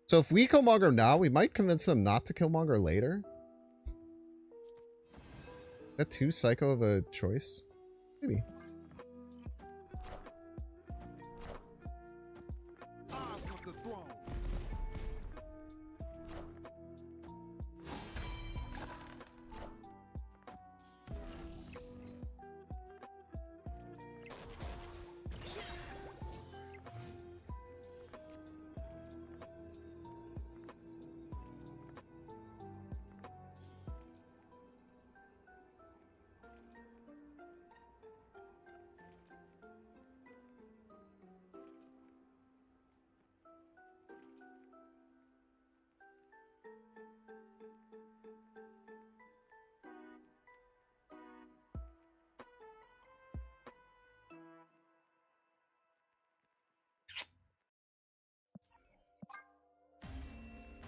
So if we Killmonger now, we might convince them not to Killmonger later. Is that too psycho of a choice? Maybe.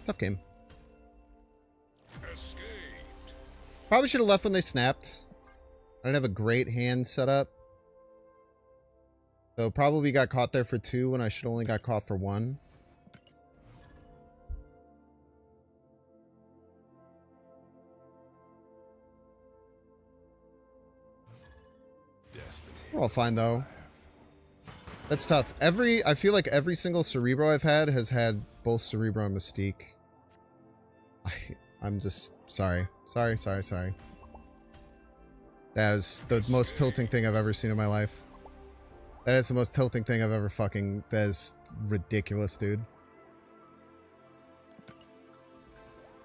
Tough game. Escaped. Probably should have left when they snapped. I didn't have a great hand set up. So probably got caught there for 2 when I should only got caught for 1. Destiny. We're all fine though. That's tough. I feel like every single Cerebro I've had has had both Cerebro and Mystique. I'm just sorry. Sorry. That is the most tilting thing I've ever seen in my life. That is the most tilting thing I've ever fucking... That is ridiculous, dude.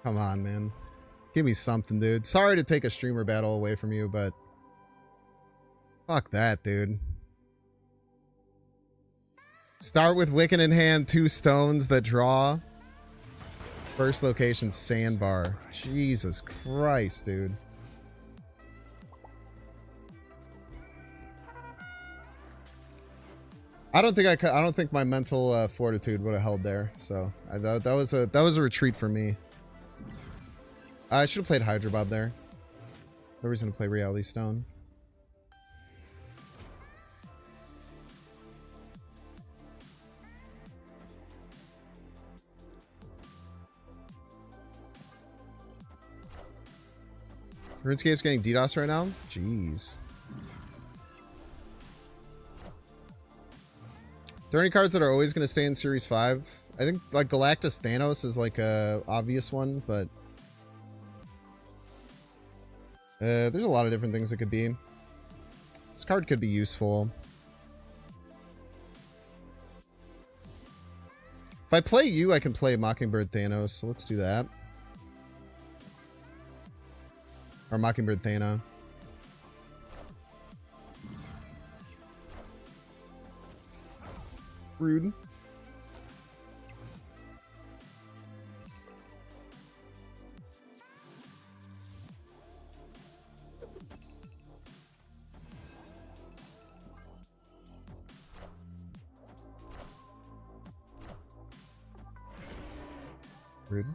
Come on, man. Give me something, dude. Sorry to take a streamer battle away from you, but... Fuck that, dude. Start with Wiccan in hand, 2 stones that draw. First location, sandbar. Jesus Christ, dude. I don't think my mental fortitude would have held there. So that was a retreat for me. I should have played Hydra Bob there. No reason to play Reality Stone. RuneScape's getting DDoS right now? Jeez. There are any cards that are always going to stay in Series 5? I think like Galactus Thanos is like a obvious one, but there's a lot of different things it could be. This card could be useful. If I play you, I can play Mockingbird Thanos, so let's do that. Or Mockingbird Thana. Rude. Rude.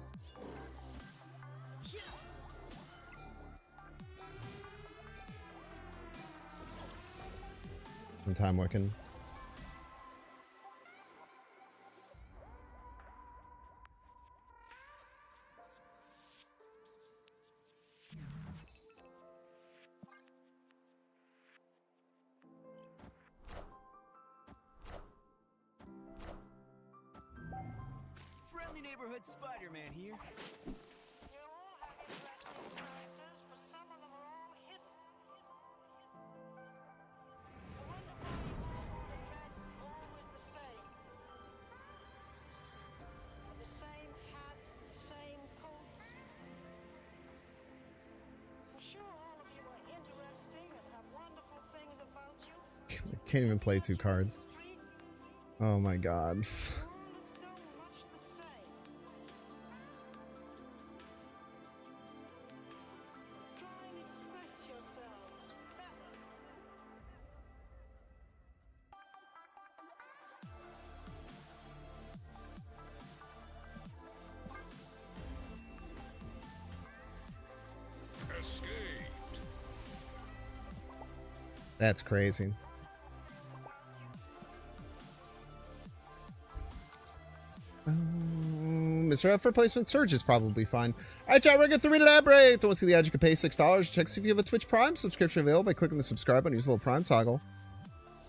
Some time wicking. Friendly neighborhood Spider-Man here. Can't even play 2 cards. Oh my god. Escaped. That's crazy. Mr. F replacement Surge is probably fine. Alright, chat, we're going to elaborate. Don't see the ad, you can pay $6. Check see if you have a Twitch Prime subscription available by clicking the subscribe button. Use the little Prime toggle.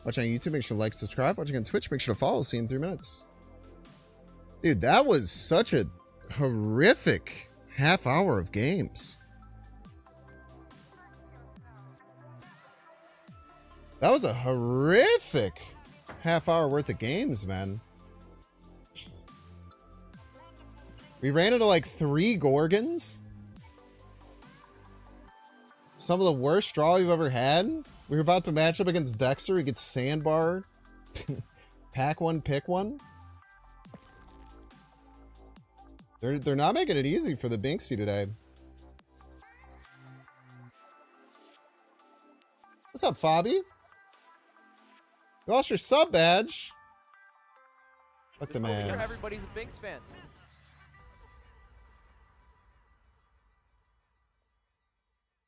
Watching on YouTube, make sure to like, subscribe. Watching on Twitch, make sure to follow. See you in 3 minutes. Dude, that was such a horrific half hour of games. That was a horrific half hour worth of games, man. We ran into like 3 Gorgons. Some of the worst draw you've ever had. We were about to match up against Dexter. He gets sandbar. Pack one, pick one. They're not making it easy for the Binksy today. What's up, Fabi? You lost your sub badge. Fuck the man. Everybody's a Binks fan.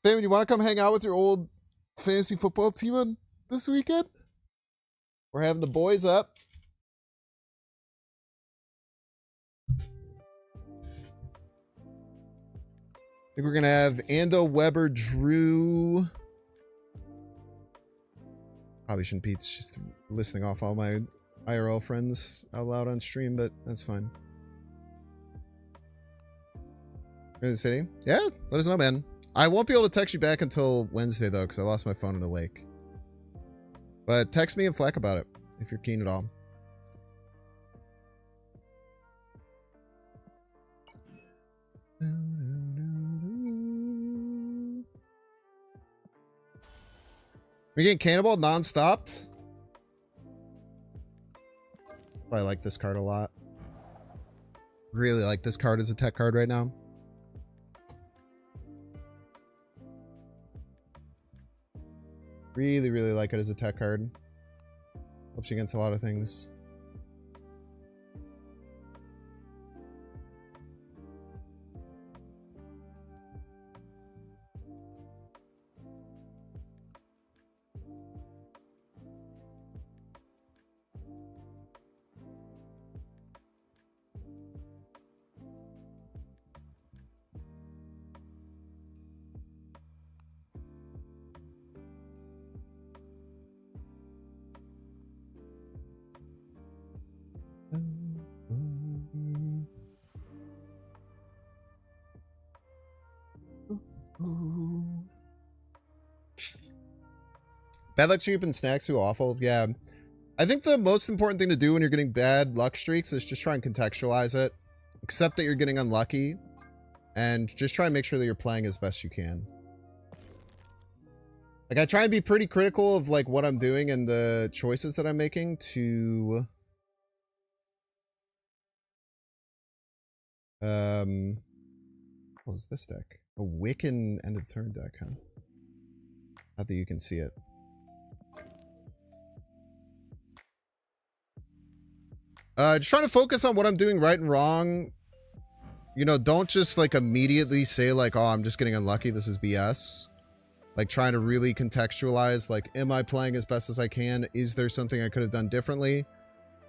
Fabian, you want to come hang out with your old fantasy football team on this weekend? We're having the boys up. I think we're going to have Ando, Weber, Drew. Probably shouldn't be just listing off all my IRL friends out loud on stream, but that's fine. You're in the city? Yeah, let us know, man. I won't be able to text you back until Wednesday, though, because I lost my phone in a lake. But text me and Fleck about it, if you're keen at all. We getting cannibal non-stopped? I like this card a lot. Really like this card as a tech card right now. Really, really like it as a tech card. Helps you against a lot of things. Bad luck cheap and snacks too awful. Yeah. I think the most important thing to do when you're getting bad luck streaks is just try and contextualize it. Accept that you're getting unlucky. And just try and make sure that you're playing as best you can. Like, I try and be pretty critical of, like, what I'm doing and the choices that I'm making to... What was this deck? A Wiccan end of turn deck, huh? Not that you can see it. Just trying to focus on what I'm doing right and wrong. you know, don't just like immediately say like, oh, I'm just getting unlucky, this is BS. Like trying to really contextualize, like, am I playing as best as I can? Is there something I could have done differently?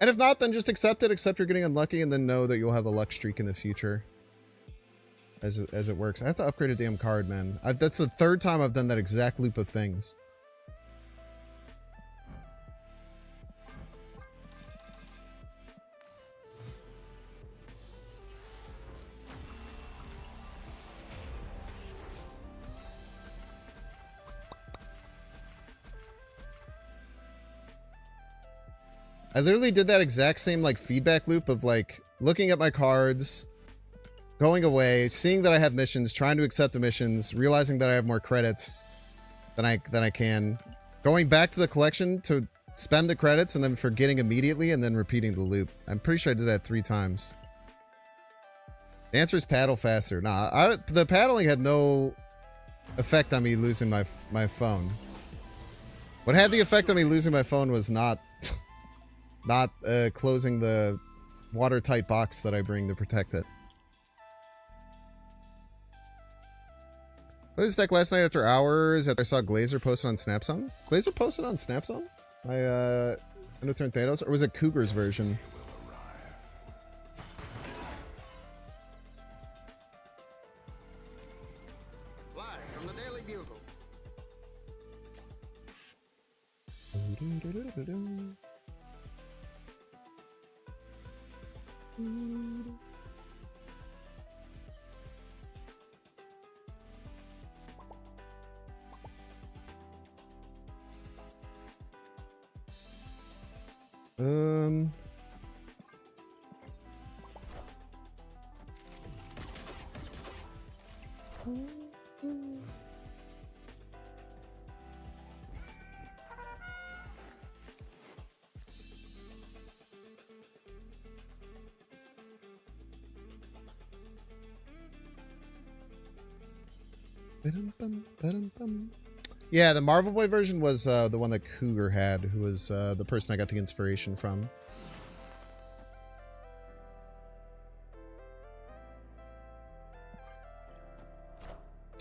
And if not, then just accept it, accept you're getting unlucky, and then know that you'll have a luck streak in the future. As it works. I have to upgrade a damn card, man. That's the third time I've done that exact loop of things. I literally did that exact same like feedback loop of like looking at my cards, going away, seeing that I have missions, trying to accept the missions, realizing that I have more credits than I can, going back to the collection to spend the credits and then forgetting immediately and then repeating the loop. I'm pretty sure I did that 3 times. The answer is paddle faster. Nah, the paddling had no effect on me losing my phone. What had the effect on me losing my phone was not closing the watertight box that I bring to protect it. Played this deck last night after hours after I saw Glazer posted on Snapzone. Glazer posted on Snapzone? I Underturned Thanos? Or was it Cougar's version? Live from the Daily Bugle. Yeah, the Marvel Boy version was the one that Cougar had, who was the person I got the inspiration from.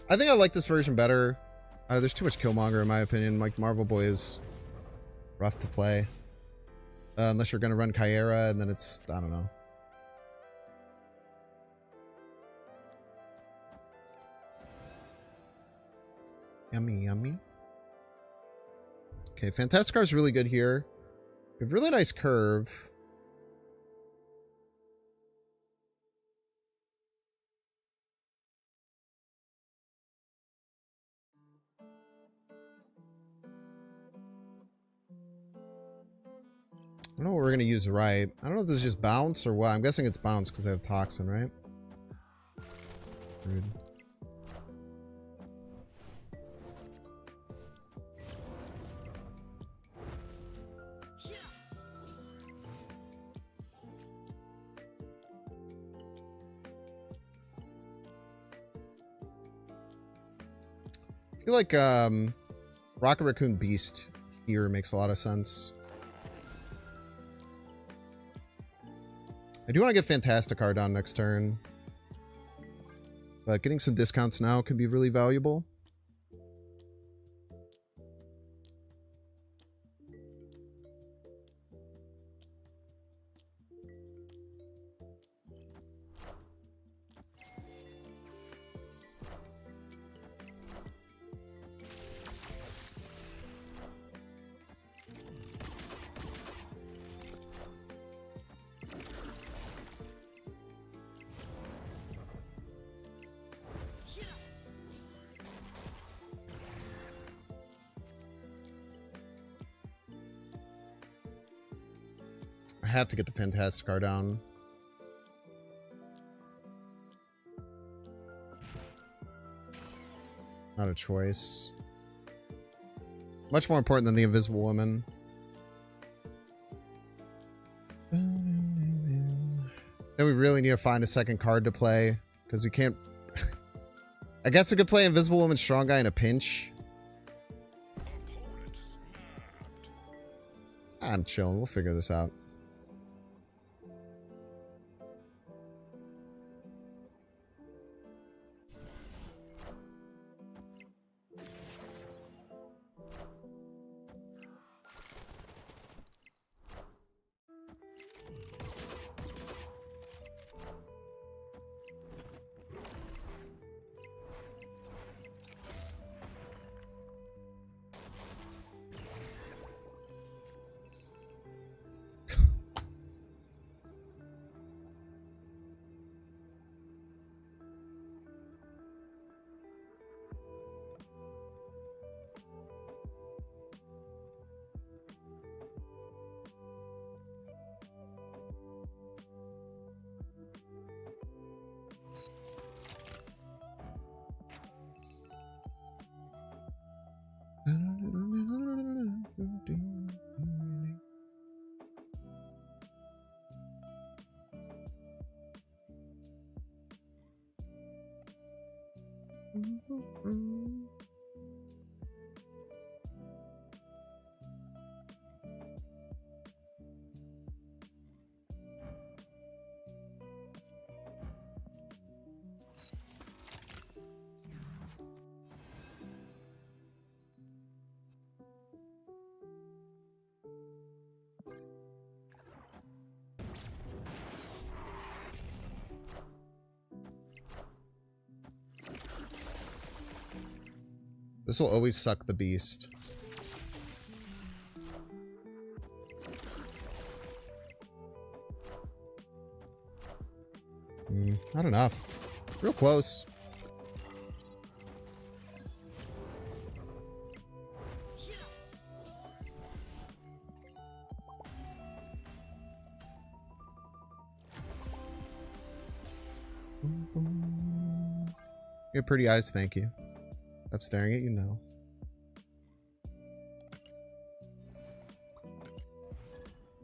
I think I like this version better. There's too much Killmonger in my opinion. Like, Marvel Boy is rough to play. Unless you're going to run Kyera, and then it's, I don't know. Yummy, yummy. Okay, Fantastic Car is really good here. We have really nice curve. I don't know what we're going to use right. I don't know if this is just bounce or what. I'm guessing it's bounce because they have toxin, right? Rude. I feel like Rocket Raccoon Beast here makes a lot of sense. I do want to get Fantastic Car down next turn. But getting some discounts now could be really valuable. I have to get the Fantastic Car down. Not a choice. Much more important than the Invisible Woman. Then we really need to find a second card to play. Because we can't... I guess we could play Invisible Woman Strong Guy in a pinch. I'm chilling. We'll figure this out. This will always suck the beast. Not enough. Real close. You have pretty eyes, thank you. Stop staring at you now.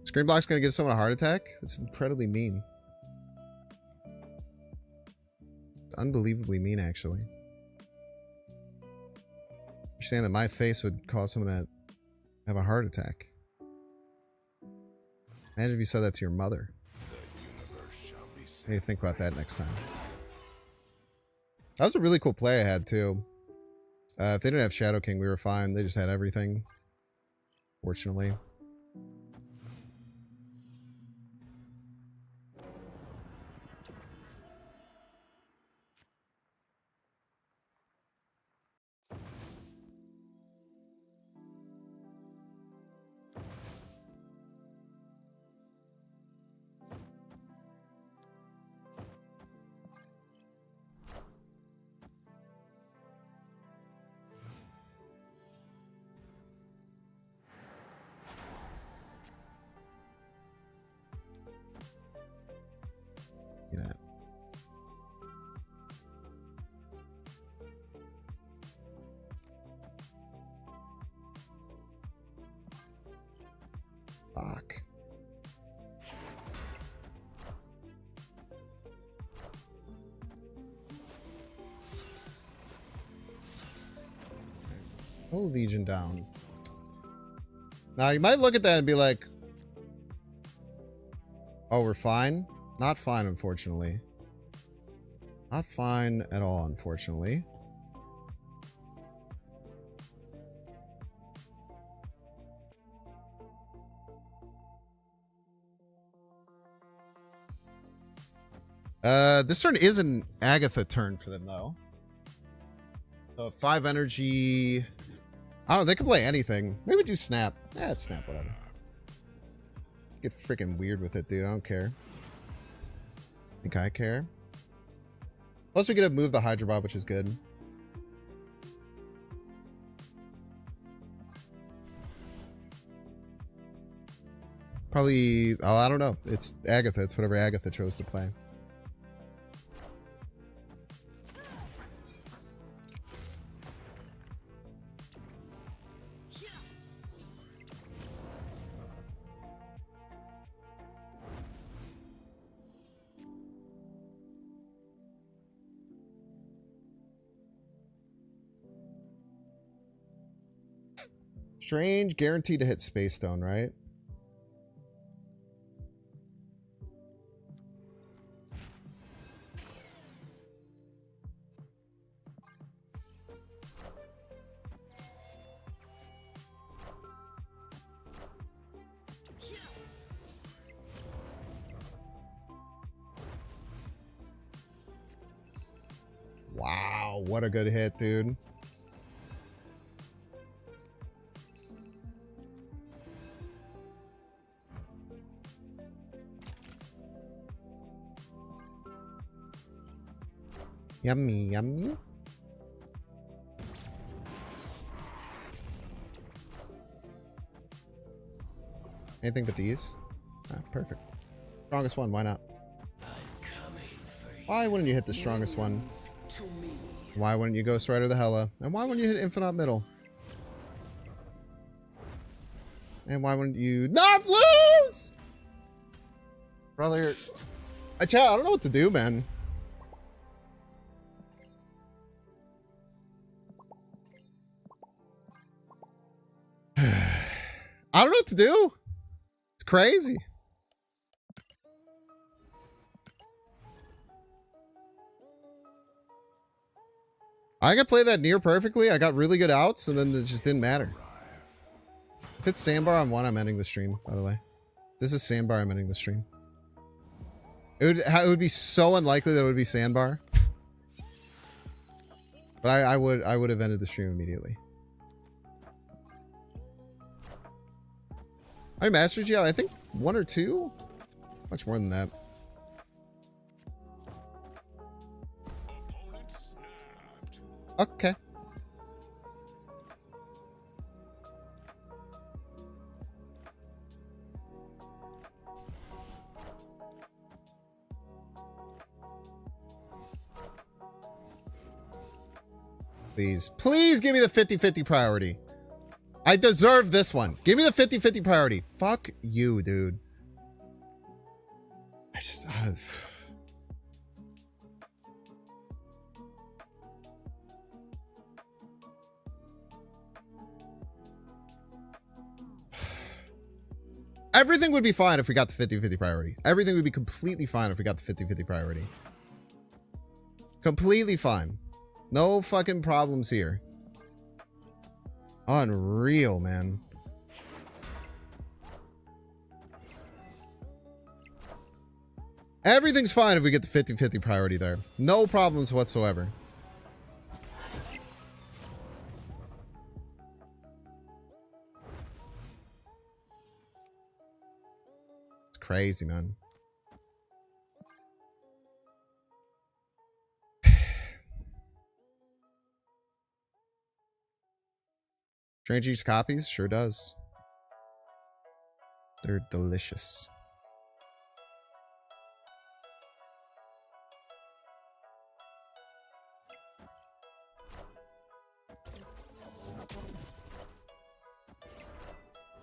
Screen block's gonna give someone a heart attack? That's incredibly mean. It's unbelievably mean, actually. You're saying that my face would cause someone to have a heart attack. Imagine if you said that to your mother. Maybe think about that next time. That was a really cool play I had, too. If they didn't have Shadow King, we were fine. They just had everything. Fortunately. That. Fuck. Oh, Legion down. Now you might look at that and be like, oh, we're fine. Not fine, unfortunately. Not fine at all, unfortunately. This turn is an Agatha turn for them, though. So 5 energy. I don't know, they can play anything. Maybe do Snap. Yeah, it's Snap, whatever. Get freaking weird with it, dude. I don't care. Think I care? Plus, we could have moved the Hydra Bob, which is good. Probably. Oh, I don't know. It's Agatha. It's whatever Agatha chose to play. Strange, guaranteed to hit Space Stone, right? Wow, what a good hit, dude. Yummy, yummy. Anything but these? Ah, perfect. Strongest one, why not? Why wouldn't you hit the strongest one? Why wouldn't you Ghost Rider the Hella? And why wouldn't you hit Infinite Middle? And why wouldn't you not lose? Brother, chat, I don't know what to do, man. I don't know what to do. It's crazy. I could play that near perfectly. I got really good outs, and then it just didn't matter. If it's sandbar on 1, I'm ending the stream, by the way. If this is sandbar, I'm ending the stream. It would be so unlikely that it would be sandbar. But I would have ended the stream immediately. I mastered you. I think 1 or 2. Much more than that. Okay. Please give me the 50-50 priority. I deserve this one. Give me the 50-50 priority. Fuck you, dude. I just... Everything would be fine if we got the 50-50 priority. Everything would be completely fine if we got the 50-50 priority. Completely fine. No fucking problems here. Unreal, man. Everything's fine if we get the 50-50 priority there. No problems whatsoever. It's crazy, man. Strange Eats copies? Sure does. They're delicious.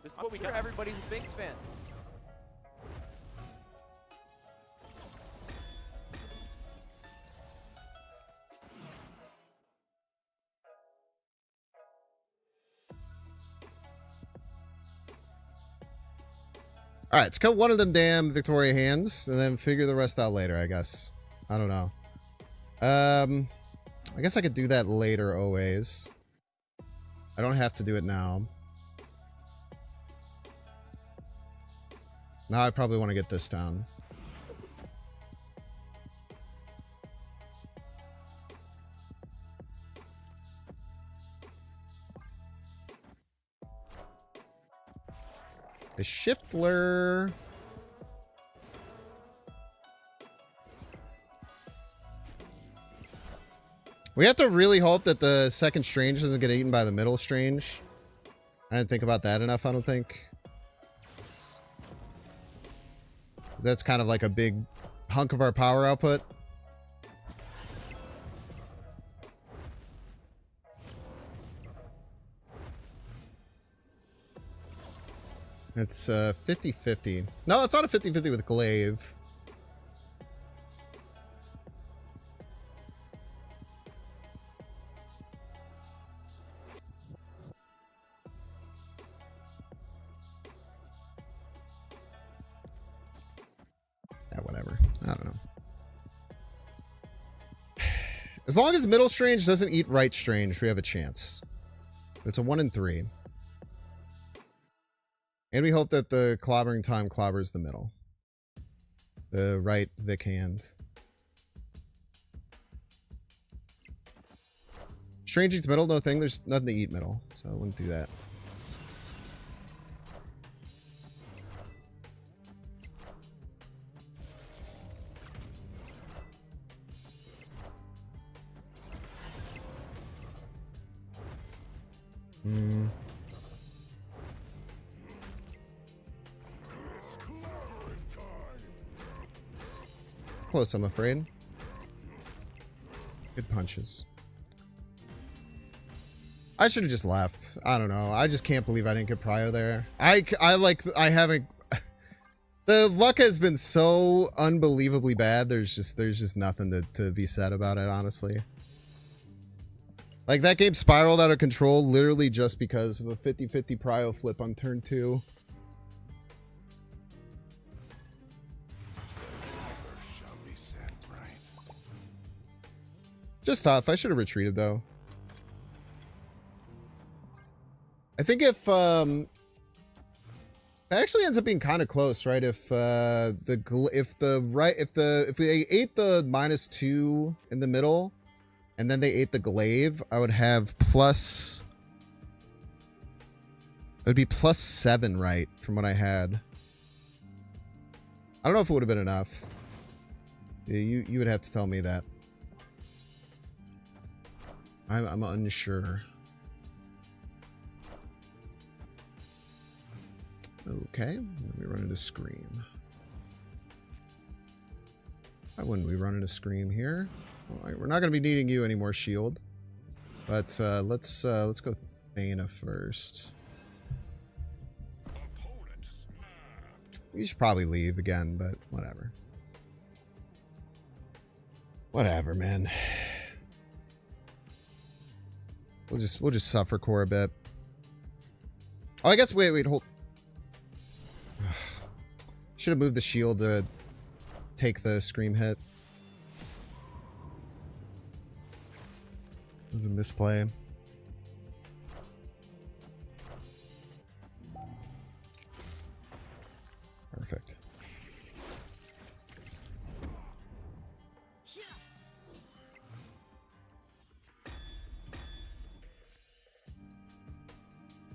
This is what we got. Everybody's a Binks fan. All right, let's cut one of them damn Victoria hands and then figure the rest out later, I guess. I don't know. I guess I could do that later always. I don't have to do it now. Now I probably want to get this down. The Shiftler. We have to really hope that the second Strange doesn't get eaten by the middle Strange. I didn't think about that enough, I don't think. That's kind of like a big hunk of our power output. It's 50-50. No, it's not a 50-50 with Glaive. Yeah, whatever. I don't know. As long as middle Strange doesn't eat right Strange, we have a chance. It's a 1 in 3. And we hope that the clobbering time clobbers the middle. The right Vic hand. Strange eats middle, no thing. There's nothing to eat middle, so I wouldn't do that. Close, I'm afraid. Good punches. I should have just left. I don't know. I just can't believe I didn't get Prio there. I haven't. The luck has been so unbelievably bad. There's just nothing to be said about it, honestly. Like, that game spiraled out of control literally just because of a 50-50 prio flip on turn 2. Shall be set right. Just tough. I should have retreated, though. I think if, it actually ends up being kind of close, right? If we ate the -2 in the middle, and then they ate the glaive, I would have plus... It would be +7, right, from what I had. I don't know if it would have been enough. Yeah, you would have to tell me that. I'm unsure. Okay, let me run into Scream. Why wouldn't we run into Scream here? All right, we're not going to be needing you anymore, Shield. But let's go Thana first. You should probably leave again, but whatever. Whatever, man. We'll just suffer core a bit. Oh, I guess wait, hold. Should have moved the shield to take the Scream hit. It was a misplay. Perfect.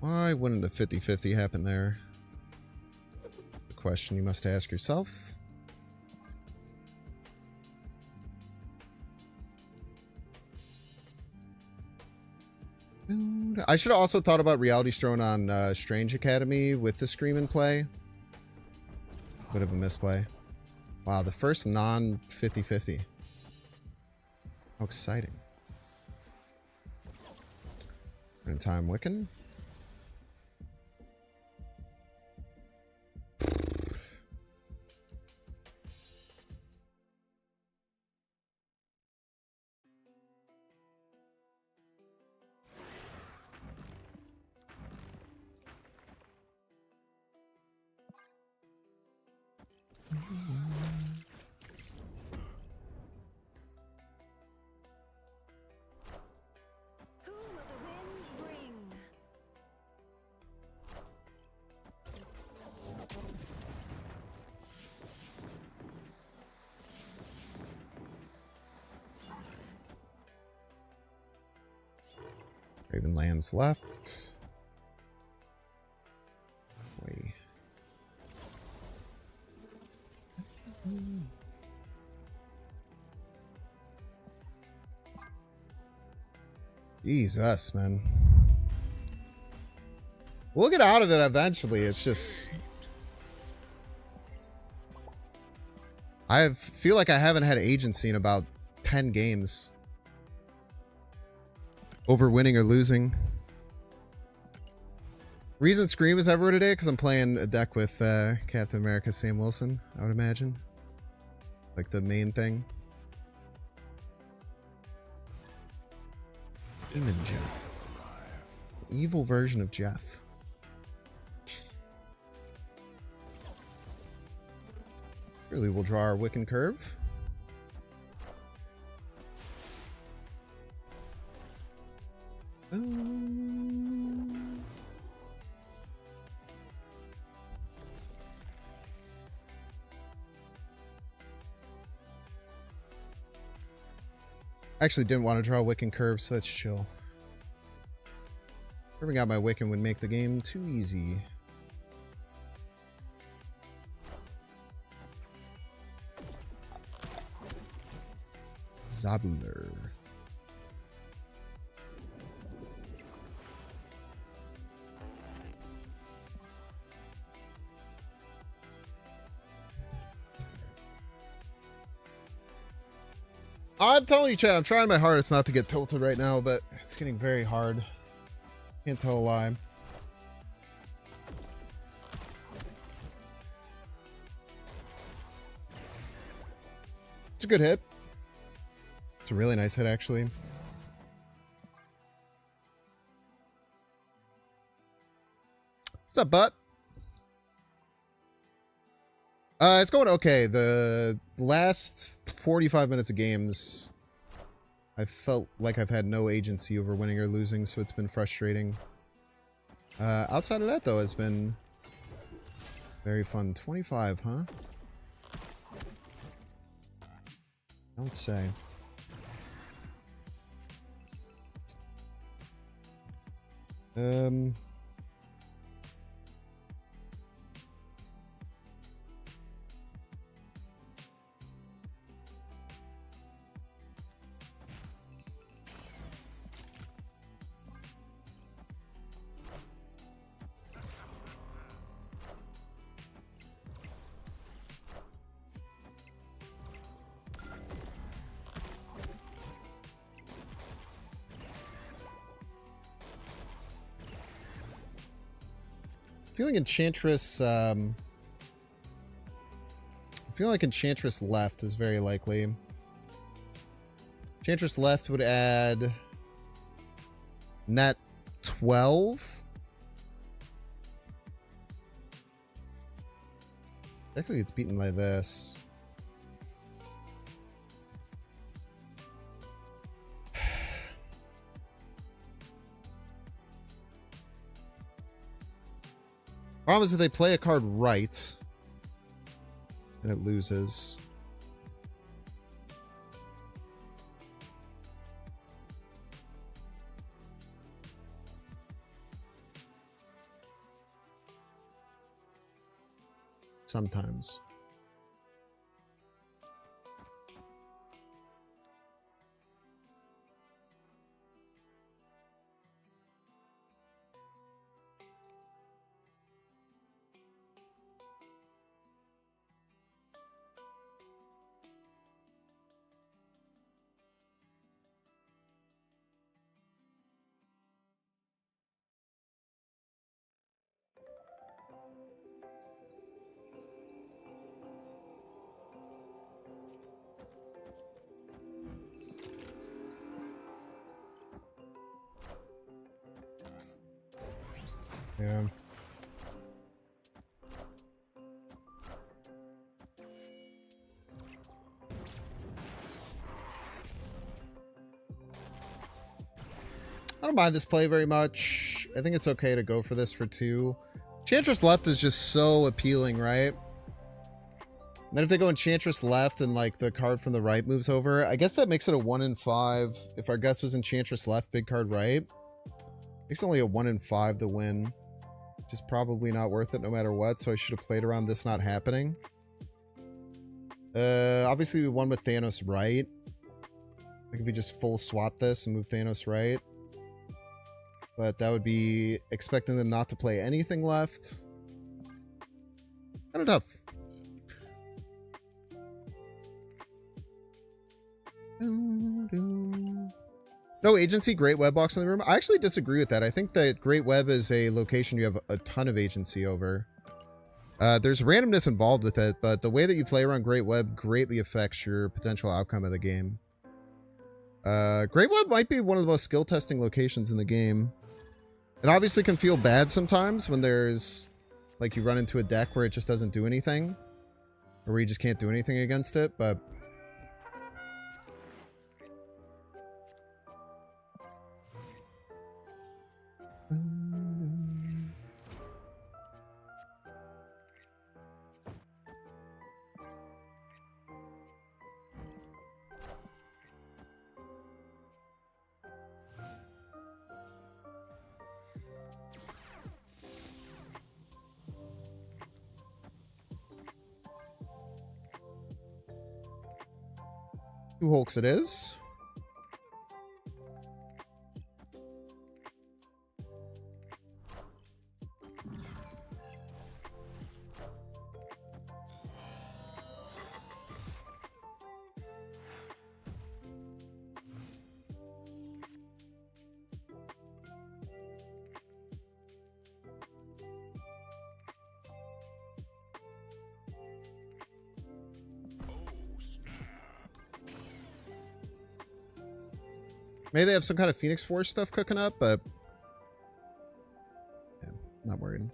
Why wouldn't the 50-50 happen there? The question you must ask yourself. I should have also thought about Reality Stone on Strange Academy with the Scream in play. Bit of a misplay. Wow, the first non-50-50. How exciting. In time Wiccan. Who will the winds bring? Raven lands left. Wait. Jesus, man. We'll get out of it eventually. It's just... I feel like I haven't had agency in about 10 games. Over winning or losing. Reason Scream is everywhere today because I'm playing a deck with Captain America Sam Wilson, I would imagine. Like the main thing. Demon Jeff. Evil version of Jeff. Really, we'll draw our Wiccan Curve. Actually didn't want to draw Wiccan Curve, so let's chill. Curving out my Wiccan would make the game too easy. Zabular. I'm telling you, Chad, I'm trying my hardest not to get tilted right now, but it's getting very hard. Can't tell a lie. It's a good hit. It's a really nice hit, actually. What's up, butt? It's going okay. The last 45 minutes of games, I felt like I've had no agency over winning or losing, so it's been frustrating. Outside of that, though, it's been very fun. 25, huh? Don't say. Feeling Enchantress, I feel like Enchantress left is very likely. Enchantress left would add net 12. Actually, it's beaten by this. Problem is that they play a card right, and it loses. Sometimes. Yeah. I don't mind this play very much. I think it's okay to go for this for 2. Enchantress left is just so appealing, right? And then if they go Enchantress left and like the card from the right moves over, I guess that makes it a 1 in 5. If our guess was Enchantress left, big card right, makes only a 1 in 5 to win. Which is probably not worth it no matter what, so I should have played around this not happening. Obviously we won with Thanos right. Like if we just full swap this and move Thanos right. But that would be expecting them not to play anything left. Kind of tough. No agency, Great Web box in the room. I actually disagree with that. I think that Great Web is a location you have a ton of agency over. There's randomness involved with it, but the way that you play around Great Web greatly affects your potential outcome of the game. Great Web might be one of the most skill testing locations in the game. It obviously can feel bad sometimes when there's, like, you run into a deck where it just doesn't do anything. Or where you just can't do anything against it, but... Two Hulks it is. Maybe they have some kind of Phoenix Force stuff cooking up, but yeah, not worried.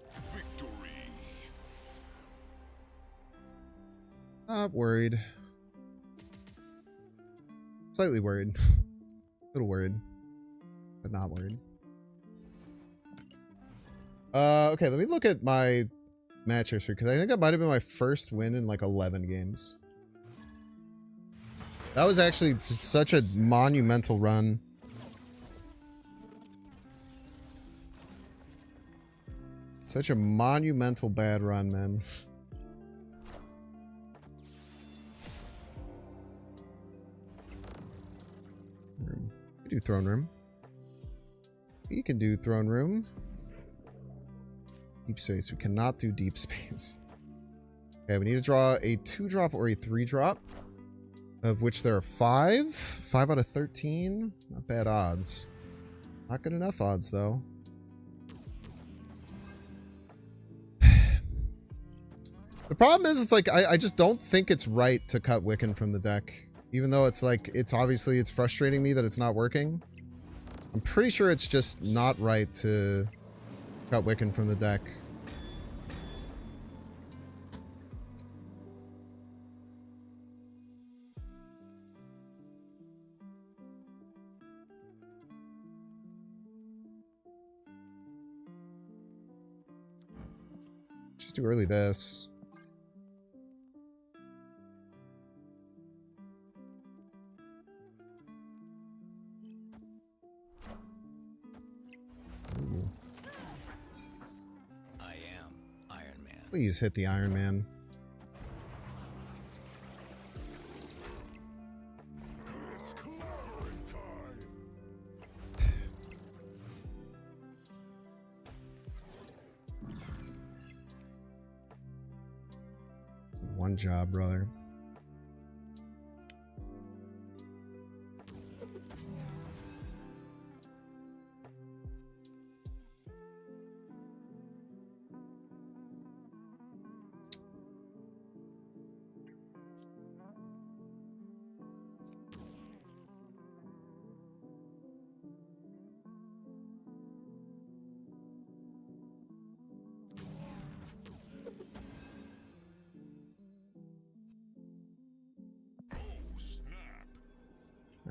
Not worried. Slightly worried. A little worried. But not worried. Okay, let me look at my match history, because I think that might have been my first win in like 11 games. That was actually such a monumental run. Such a monumental bad run, man. Room. We do throne room. We can do throne room. Deep space. We cannot do deep space. Okay, we need to draw a 2-drop or a 3-drop. Of which there are 5. 5 out of 13. Not bad odds. Not good enough odds, though. The problem is, it's like, I just don't think it's right to cut Wiccan from the deck. Even though it's like, it's obviously, it's frustrating me that it's not working. I'm pretty sure it's just not right to cut Wiccan from the deck. Just too early this. Ooh. I am Iron Man. Please hit the Iron Man. It's clobbering time. One job, brother.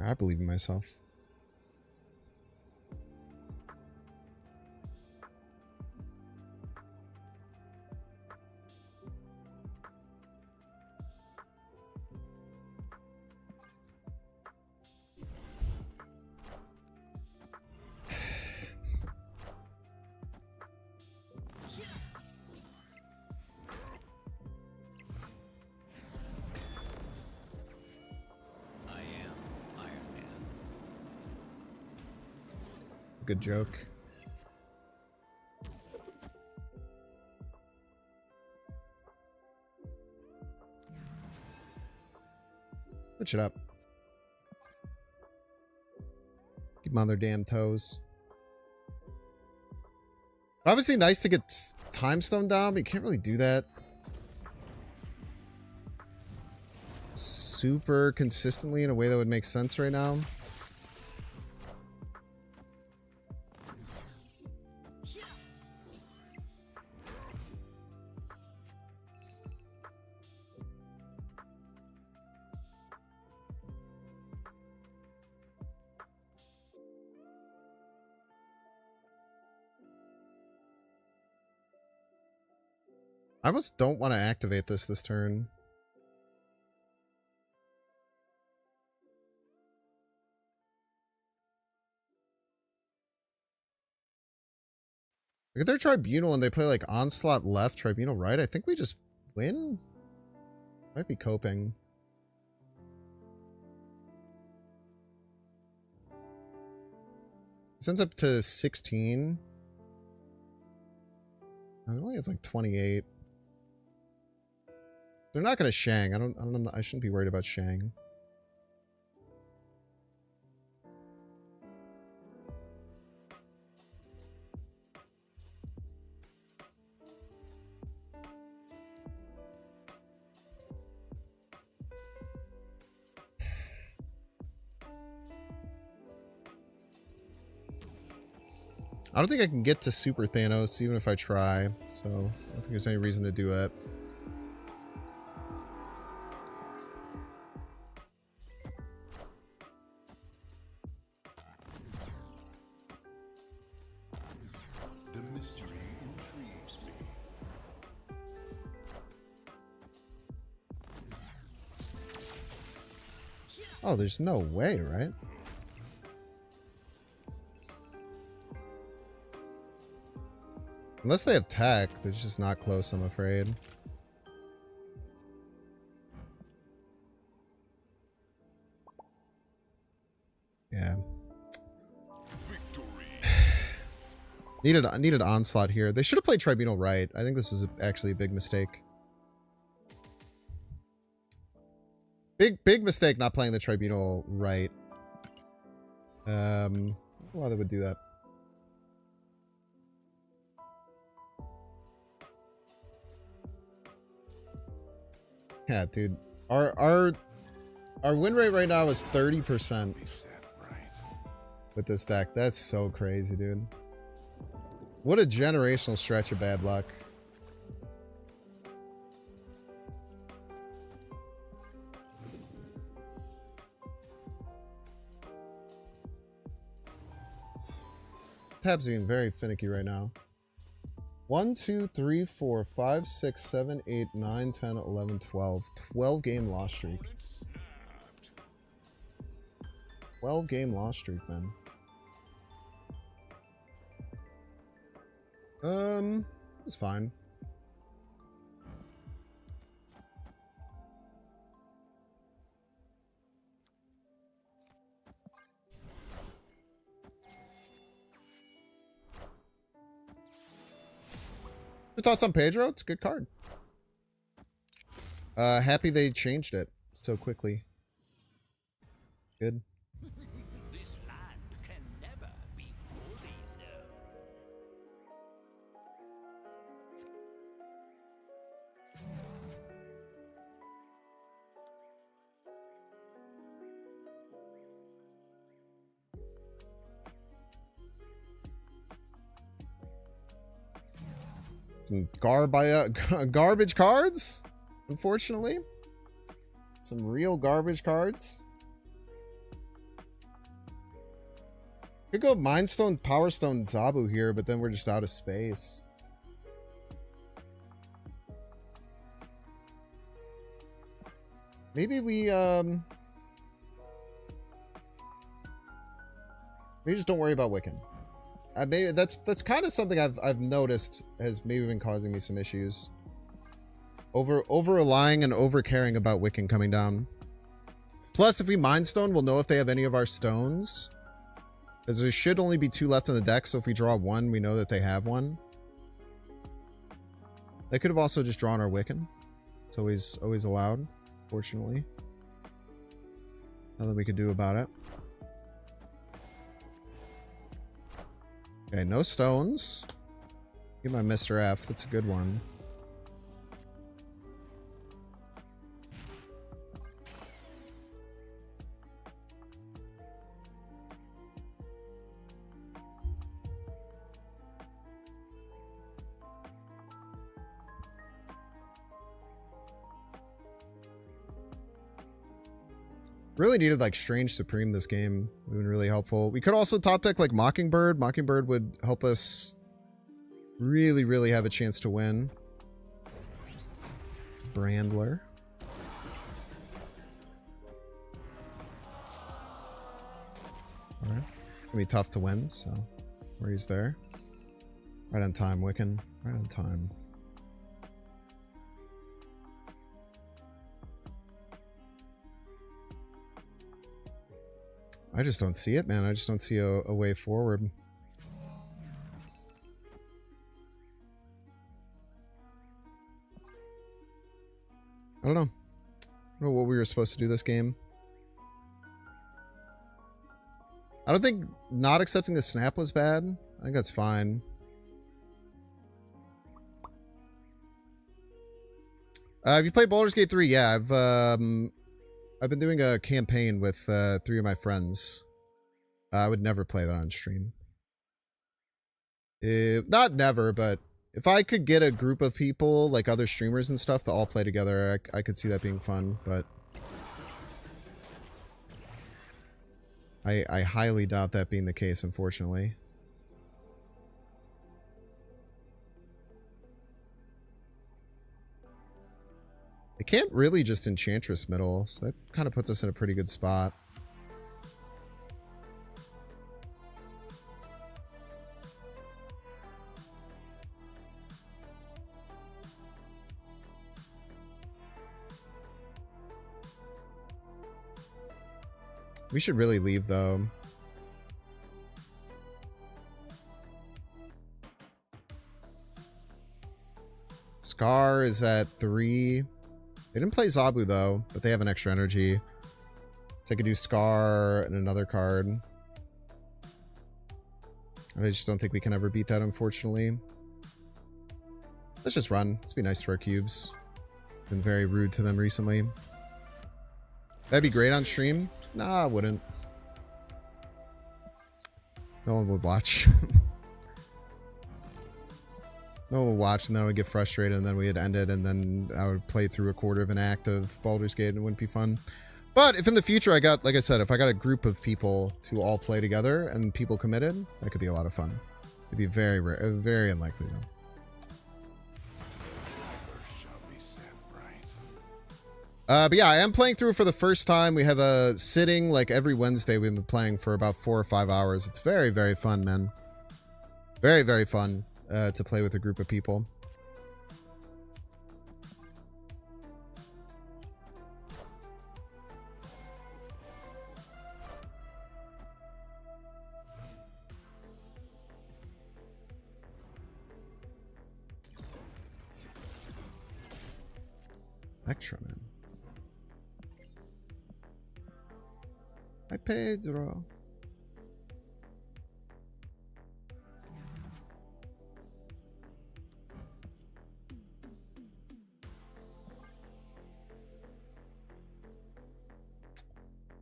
I believe in myself. I am Iron Man. Good joke. Switch it up. Keep them on their damn toes. Obviously nice to get time stone down, but you can't really do that super consistently in a way that would make sense right now. I almost don't want to activate this turn. Look at their tribunal and they play like onslaught left, tribunal right. I think we just win. Might be coping. Sends up to 16. I only have like 28. They're not going to Shang. I shouldn't be worried about Shang. I don't think I can get to Super Thanos even if I try, so I don't think there's any reason to do it. Oh, there's no way, right? Unless they have tech, they're just not close, I'm afraid. Yeah. Needed onslaught here. They should have played Tribunal right. I think this was actually a big mistake. Big mistake not playing the Tribunal right. Why they would do that. Yeah, dude. Our win rate right now is 30% with this deck. That's so crazy, dude. What a generational stretch of bad luck. Tab's being very finicky right now. 1, 2, 3, 4, 5, 6, 7, 8, 9, 10, 11, 12. 12 game loss streak. 12 game loss streak, man. It's fine. Your thoughts on Pedro? It's a good card. Happy they changed it so quickly. Good. This land can never be fully known. Some garbage cards, unfortunately. Some real garbage cards. Could go Mind Stone, Power Stone, Zabu here, but then we're just out of space. Maybe we maybe just don't worry about Wiccan. Maybe that's kind of something I've noticed has maybe been causing me some issues. Over relying and over caring about Wiccan coming down. Plus, if we Mind Stone, we'll know if they have any of our stones. Because there should only be 2 left in the deck, so if we draw 1, we know that they have 1. They could have also just drawn our Wiccan. It's always allowed, fortunately. Nothing we could do about it. Okay, no stones. Get my Mr. F. That's a good one. Really needed like Strange Supreme this game. It would have been really helpful. We could also top deck like Mockingbird. Mockingbird would help us really have a chance to win. Brandler. Alright. Gonna be tough to win, so worries there. Right on time, Wiccan. Right on time. I just don't see it, man. I just don't see a way forward. I don't know. I don't know what we were supposed to do this game. I don't think not accepting the snap was bad. I think that's fine. Have you played Baldur's Gate 3? Yeah, I've been doing a campaign with 3 of my friends. I would never play that on stream. Not never, but if I could get a group of people, like other streamers and stuff, to all play together, I could see that being fun, but I highly doubt that being the case, unfortunately. They can't really just Enchantress middle, so that kind of puts us in a pretty good spot. We should really leave, though. Scar is at 3. They didn't play Zabu, though, but they have an extra energy. So I could do Scar and another card. I just don't think we can ever beat that, unfortunately. Let's just run. Let's be nice to our cubes. Been very rude to them recently. That'd be great on stream. Nah, I wouldn't. No one would watch. No one would watch, and then I would get frustrated, and then we'd end it, and then I would play through a quarter of an act of Baldur's Gate, and it wouldn't be fun. But if in the future I got, like I said, if I got a group of people to all play together and people committed, that could be a lot of fun. It'd be very rare, very unlikely though. But yeah, I am playing through for the first time. We have a sitting like every Wednesday. We've been playing for about 4 or 5 hours. It's very, very fun, man. Very, very fun to play with a group of people. Electroman. Hi, Pedro.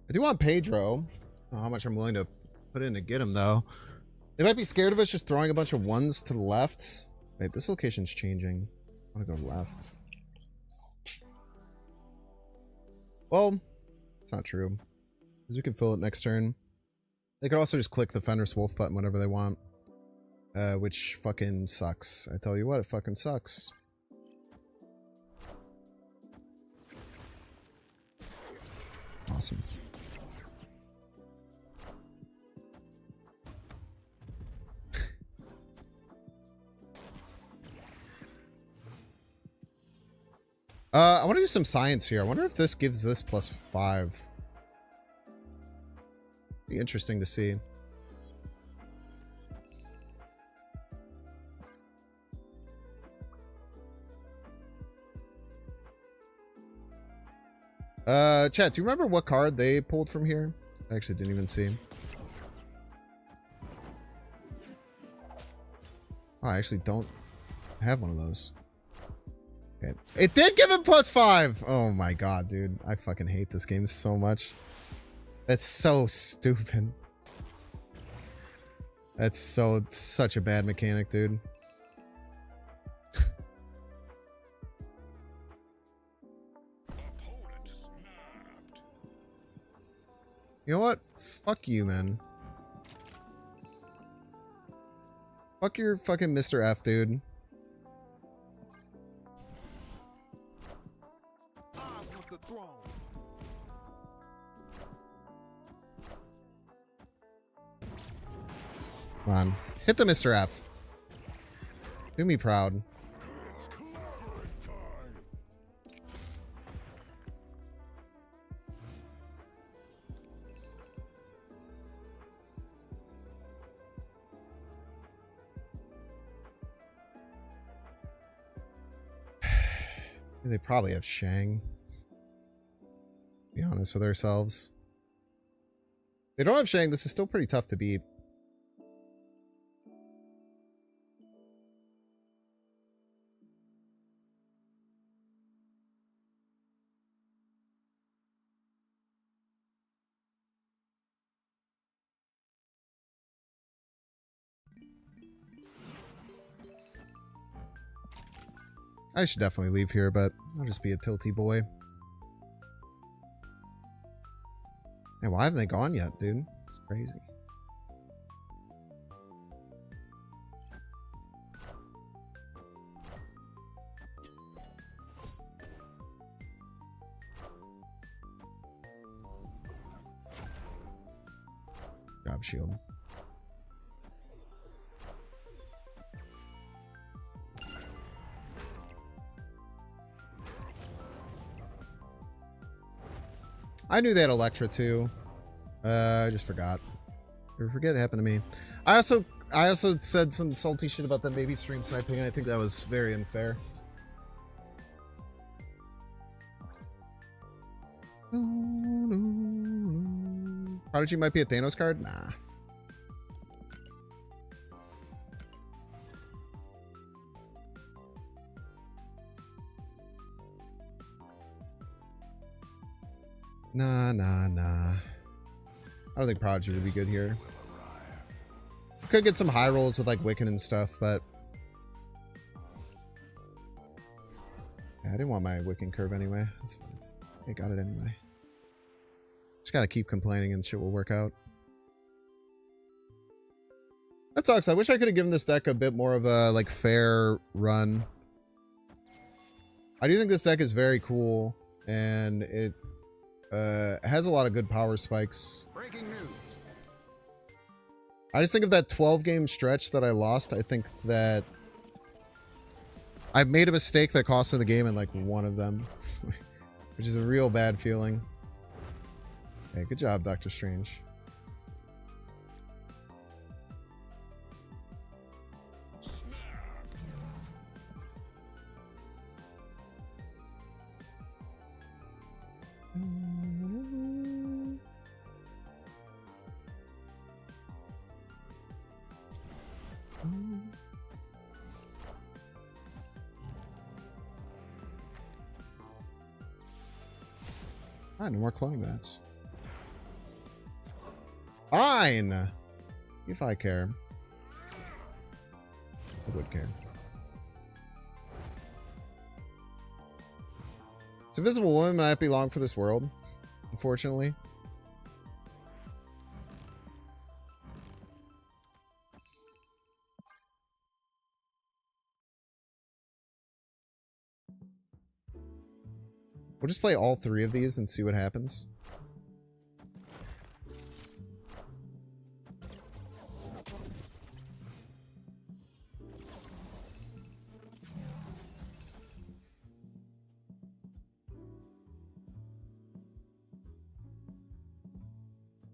I do want Pedro. I don't know how much I'm willing to put in to get him, though. They might be scared of us just throwing a bunch of ones to the left. Wait, this location's changing. I want to go left. Well, it's not true. Because we can fill it next turn. They could also just click the Fenris Wolf button whenever they want. Which fucking sucks. I tell you what, it fucking sucks. Awesome. I want to do some science here. I wonder if this gives this +5. Be interesting to see. Chat, do you remember what card they pulled from here? I actually didn't even see. Oh, I actually don't have one of those. Okay. It did give him +5! Oh my god, dude. I fucking hate this game so much. That's so stupid. That's such a bad mechanic, dude. You know what? Fuck you, man. Fuck your fucking Mr. F, dude. Come on. Hit the Mr. F. Do me proud. They probably have Shang. Be honest with ourselves. If they don't have Shang, this is still pretty tough to beat. I should definitely leave here, but I'll just be a tilty boy. Hey, why haven't they gone yet, dude? It's crazy. Archive shield. I knew they had Electra too. I just forgot. I forget it happened to me. I also said some salty shit about them maybe stream sniping, and I think that was very unfair. Prodigy might be a Thanos card? Nah. Nah. I don't think Prodigy would be good here. Could get some high rolls with like Wiccan and stuff, but yeah, I didn't want my Wiccan curve anyway. That's fine. I got it anyway. Just gotta keep complaining and shit will work out. That sucks. I wish I could have given this deck a bit more of a like fair run. I do think this deck is very cool, and it has a lot of good power spikes. Breaking news. I just think of that 12-game stretch that I lost. I think that I made a mistake that cost me the game in like one of them, which is a real bad feeling. Hey, good job, Doctor Strange. Ah, no more cloning bats. Fine! If I care. I would care. This Invisible Woman might not be long for this world, unfortunately. We'll just play all three of these and see what happens.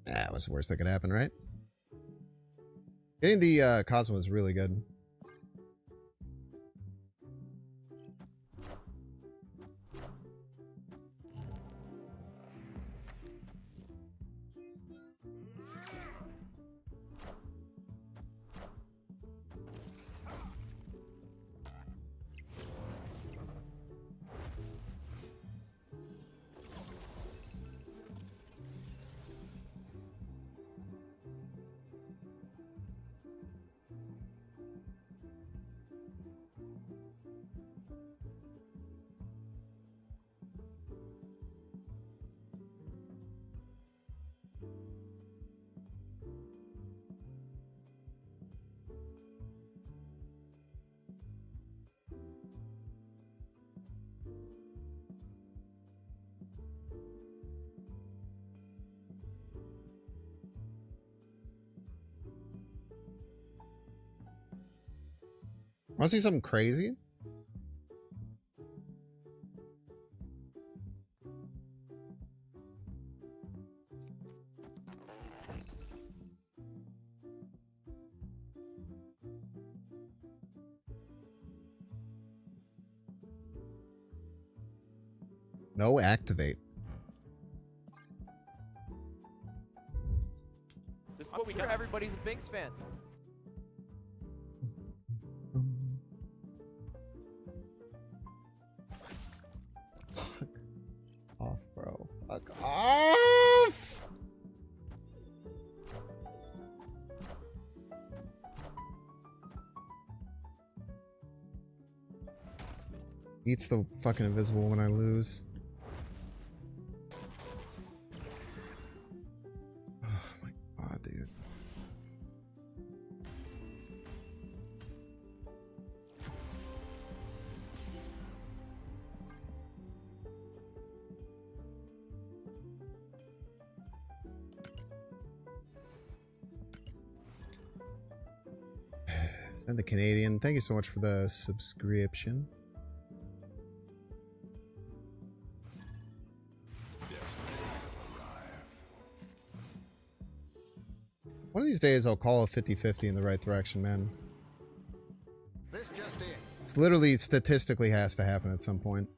That was the worst that could happen, right? Getting the Cosmo is really good. Want to see something crazy? No activate. This is what we got. Everybody's a Binks fan. Fuck off, bro. Fuck off! Eats the fucking invisible when I lose. Oh my god, dude. And the Canadian. Thank you so much for the subscription. One of these days I'll call a 50-50 in the right direction, man. This just in. It's literally statistically has to happen at some point.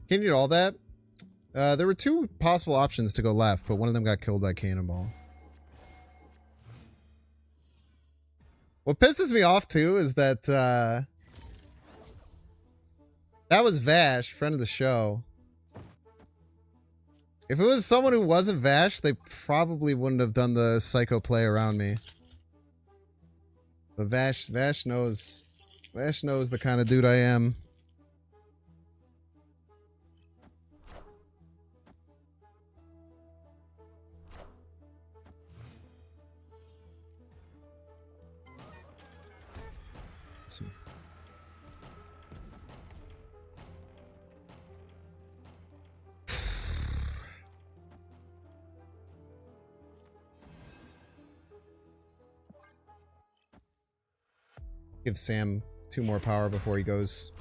Can you do all that? There were two possible options to go left, but one of them got killed by Cannonball. What pisses me off too is that that was Vash, friend of the show. If it was someone who wasn't Vash, they probably wouldn't have done the psycho play around me. But Vash knows the kind of dude I am. Give Sam 2 more power before he goes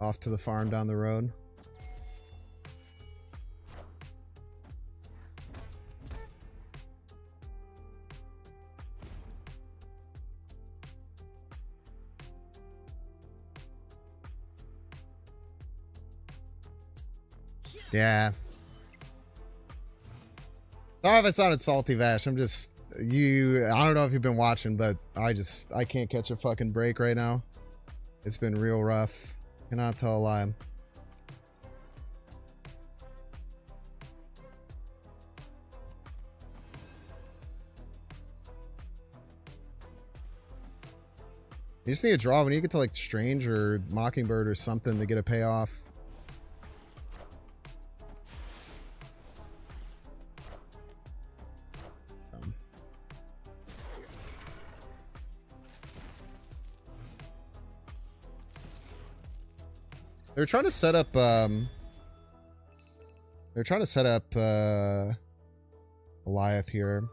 off to the farm down the road. Yeah. Sorry if I sounded salty, Vash. I'm just... I don't know if you've been watching, but I can't catch a fucking break right now. It's been real rough. Cannot tell a lie. You just need a draw when you get to like Strange or Mockingbird or something to get a payoff. They're trying to set up Goliath here.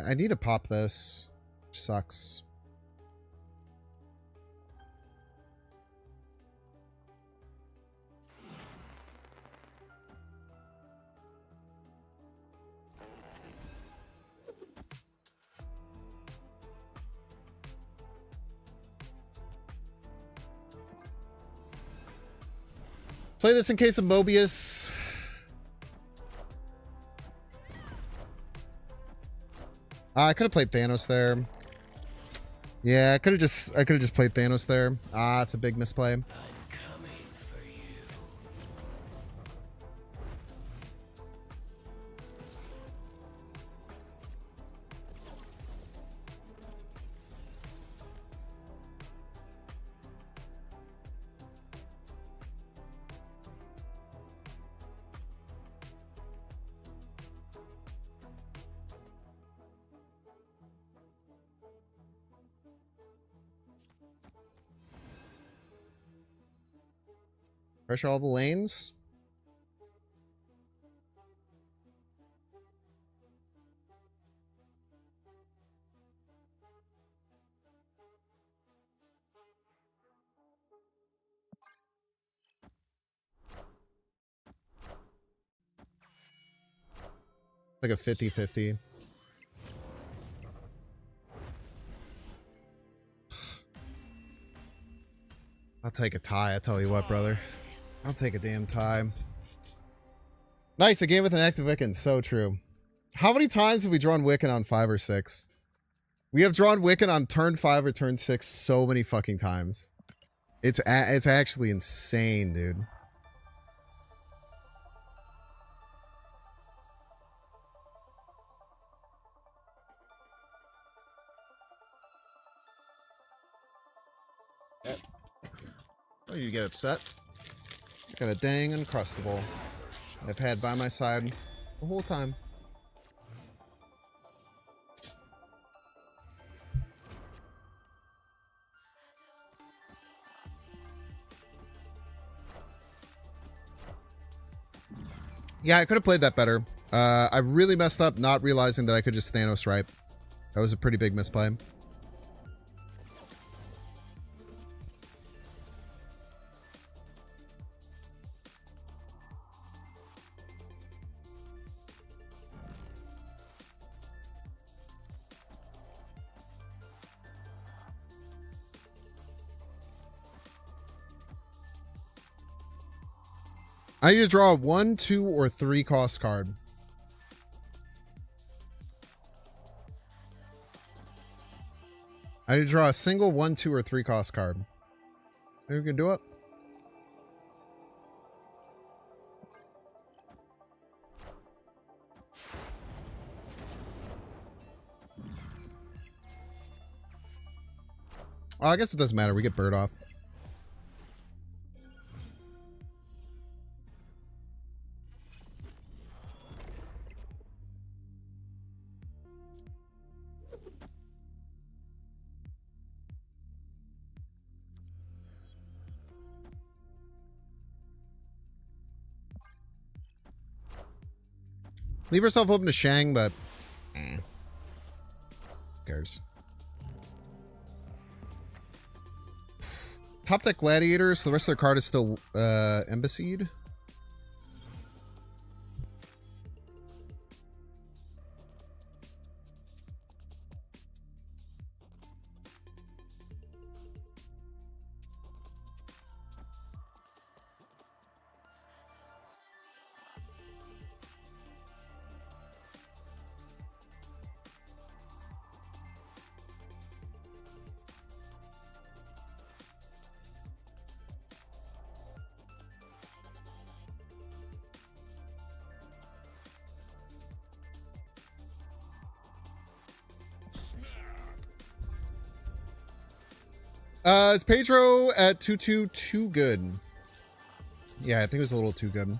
I need to pop this. Which sucks. Play this in case of Mobius. I could have played Thanos there. Yeah, I could have just played Thanos there. Ah, it's a big misplay. I'm coming for you. Pressure all the lanes. Like a 50-50. I'll take a tie, I tell you what, brother. I'll take a damn tie. Nice, a game with an active Wiccan. So true. How many times have we drawn Wiccan on 5 or 6? We have drawn Wiccan on turn 5 or turn 6 so many fucking times. It's actually insane, dude. Oh, you get upset? Got a dang Uncrustable I've had by my side the whole time. Yeah, I could have played that better. I really messed up not realizing that I could just Thanos right. That was a pretty big misplay. I need to draw a 1, 2, or 3 cost card. I need to draw a single 1, 2, or 3 cost card. Maybe we can do it. Oh, I guess it doesn't matter. We get bird off. Leave yourself open to Shang, but who cares? Top deck Gladiator, so the rest of their card is still Embassied. Is Pedro at 2-2 too good? Yeah, I think it was a little too good.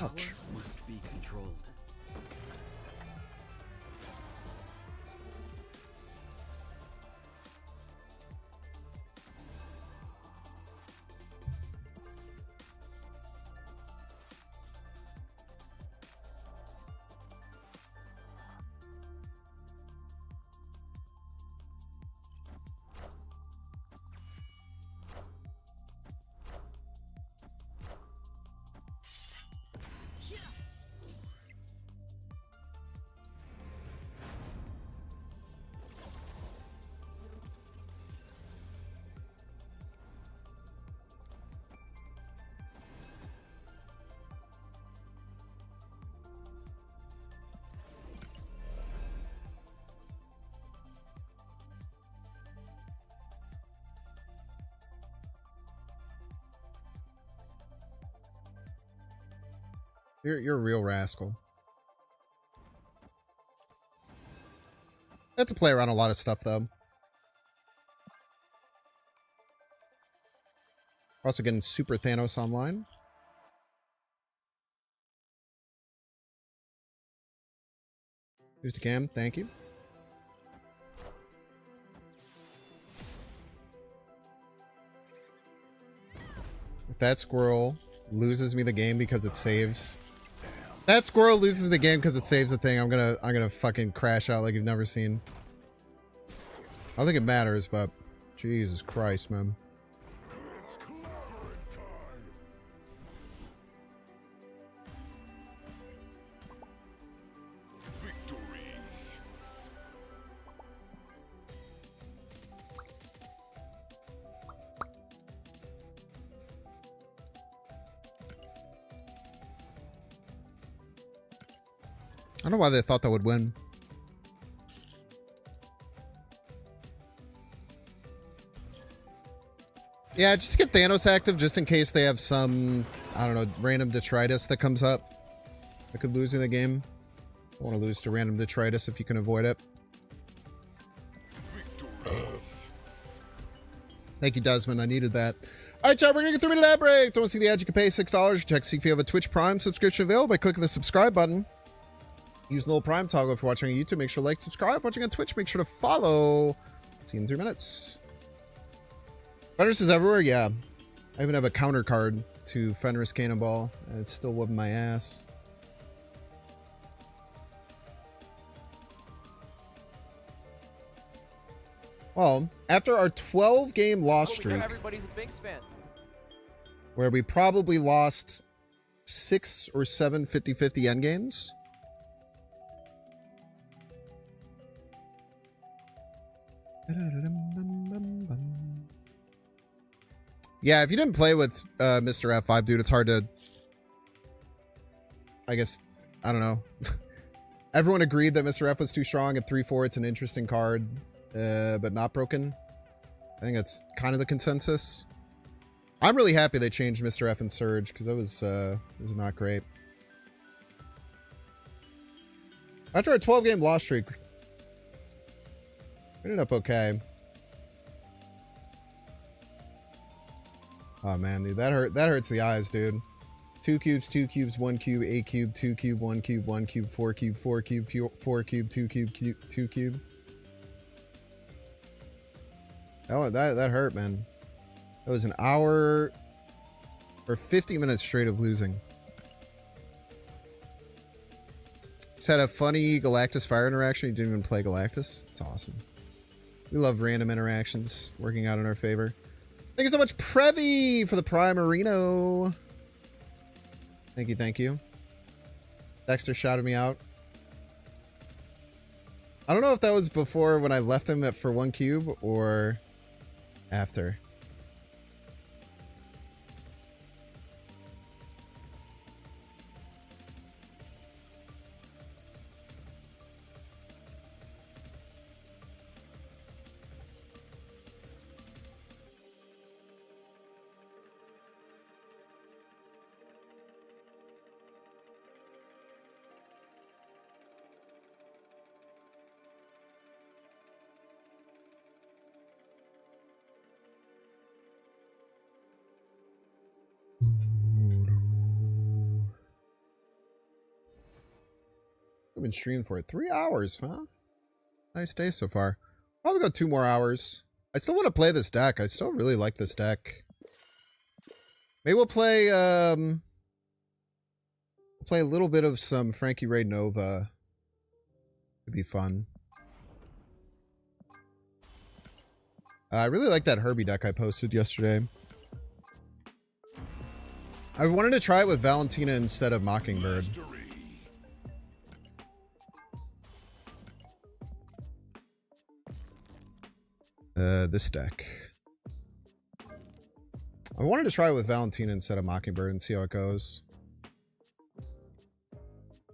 Ouch. Must be controlled. You're a real rascal. That's a play around a lot of stuff, though. We're also getting Super Thanos online. Here's the cam. Thank you. If that squirrel loses me the game because it saves. That squirrel loses the game because it saves the thing. I'm gonna fucking crash out like you've never seen. I don't think it matters, but Jesus Christ, man. It's clobbering time. Victory. I don't know why they thought that would win. Yeah, just get Thanos active just in case they have some, I don't know, random detritus that comes up. I could lose in the game. I want to lose to random detritus if you can avoid it. Thank you, Desmond. I needed that. All right, chat, we're going to get 3-minute ad break. Don't see the ad, you can pay $6. Check to see if you have a Twitch Prime subscription available by clicking the subscribe button. Use the little Prime toggle if you're watching on YouTube. Make sure to like, subscribe. If watching on Twitch, make sure to follow. See you in 3 minutes. Fenris is everywhere? Yeah. I even have a counter card to Fenris Cannonball, and it's still whooping my ass. Well, after our 12-game loss streak, Everybody's a Binks fan. where we probably lost 6 or 7 50-50 endgames. Yeah, if you didn't play with Mr. F5, dude, it's hard to... I guess, I don't know. Everyone agreed that Mr. F was too strong. At 3-4, it's an interesting card, but not broken. I think that's kind of the consensus. I'm really happy they changed Mr. F and Surge, because that was not great. After a 12-game loss streak, we ended up okay. Oh man, dude, that hurts the eyes, dude. 2 cubes, 2 cubes, 1 cube, 8 cube, 2 cube, 1 cube, 1 cube, 4 cube, 4 cube, 4 cube, 2 cube, 2 cube. Oh, that hurt, man. That was an hour or 50 minutes straight of losing. Just had a funny Galactus fire interaction. You didn't even play Galactus. It's awesome. We love random interactions working out in our favor. Thank you so much, Previ, for the Prime Marino. Thank you, thank you. Dexter shouted me out. I don't know if that was before when I left him for 1 cube or after. We've been streaming for 3 hours, huh? Nice day so far. Probably got 2 more hours. I still want to play this deck. I still really like this deck. Maybe we'll play a little bit of some Frankie Ray Nova. It'd be fun. I really like that Herbie deck I posted yesterday. I wanted to try it with Valentina instead of Mockingbird. This deck. I wanted to try it with Valentina instead of Mockingbird and see how it goes.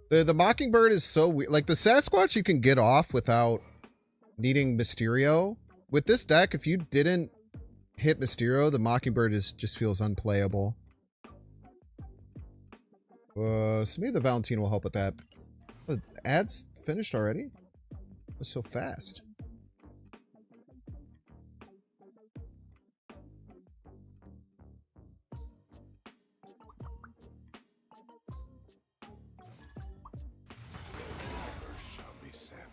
The Mockingbird is so weird. Like, the Sasquatch you can get off without needing Mysterio. With this deck, if you didn't hit Mysterio, the Mockingbird just feels unplayable. So maybe the Valentina will help with that. The ads finished already? It was so fast.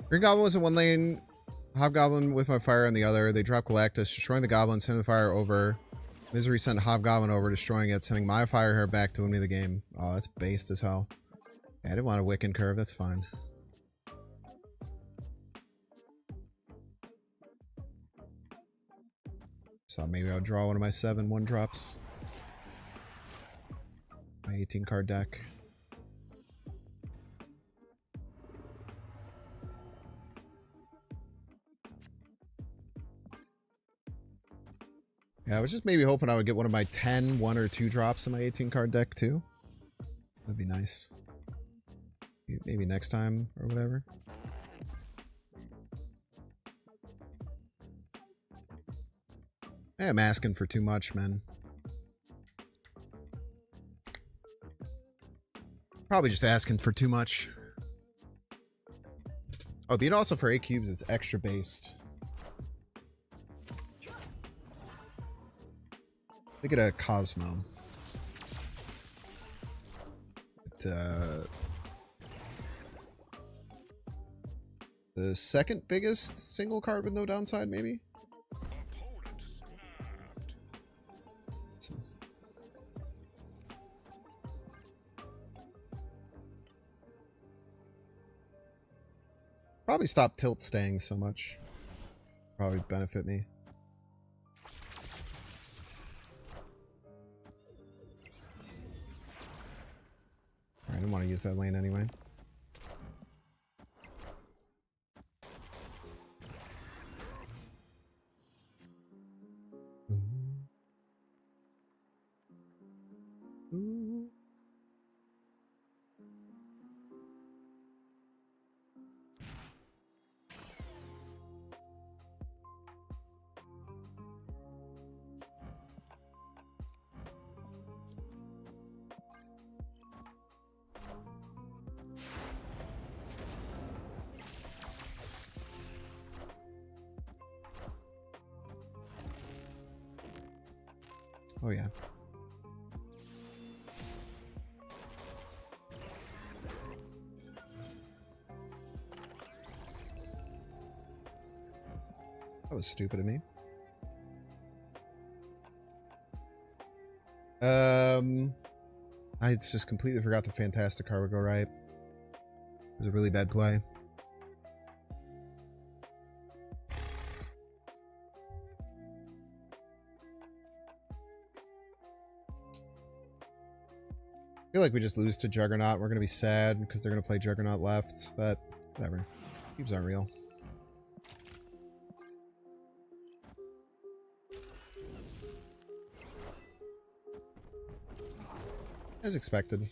Green Goblin was in one lane, Hobgoblin with my fire in the other. They dropped Galactus, destroying the goblin, sending the fire over. Misery sent Hobgoblin over, destroying it, sending my fire here back to win me the game. Oh, that's based as hell. Yeah, I didn't want a Wiccan curve, that's fine. So maybe I'll draw one of my 7 1-drops. My 18 card deck. Yeah, I was just maybe hoping I would get one of my 10 1 or 2 drops in my 18 card deck too. That'd be nice. Maybe maybe next time or whatever. I'm asking for too much, man. Probably just asking for too much. Oh, beat also for 8 cubes is extra based. Look at a Cosmo. The second biggest single card with no downside, maybe? Probably stop tilt staying so much. Probably benefit me. I didn't want to use that lane anyway. Oh yeah. That was stupid of me. I just completely forgot the Fantastic card would go right. It was a really bad play. I feel like we just lose to Juggernaut. We're going to be sad because they're going to play Juggernaut left, but whatever. Cubes aren't real. As expected.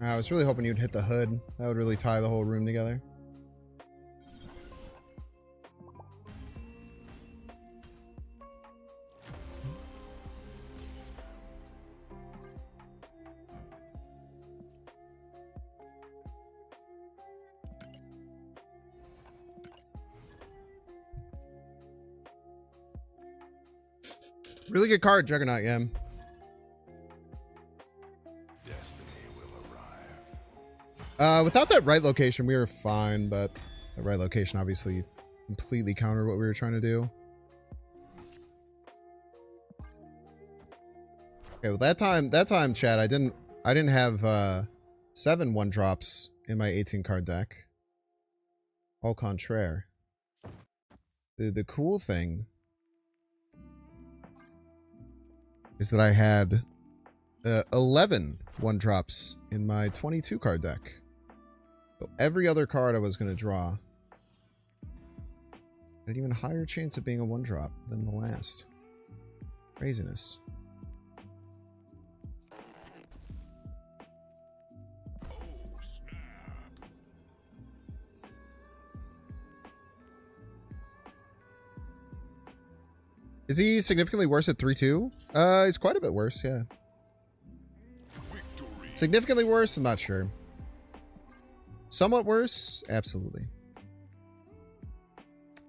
I was really hoping you'd hit the hood. That would really tie the whole room together. Really good card, Juggernaut, yeah. Without that right location, we were fine, but the right location obviously completely countered what we were trying to do. Okay, well that time, Chad, I didn't have 7 1-drops in my 18 card deck. Au contraire. The cool thing is that I had 11 1-drops in my 22 card deck. So every other card I was going to draw had an even higher chance of being a 1-drop than the last. Craziness. Is he significantly worse at 3-2? He's quite a bit worse, yeah. Significantly worse? I'm not sure. Somewhat worse? Absolutely.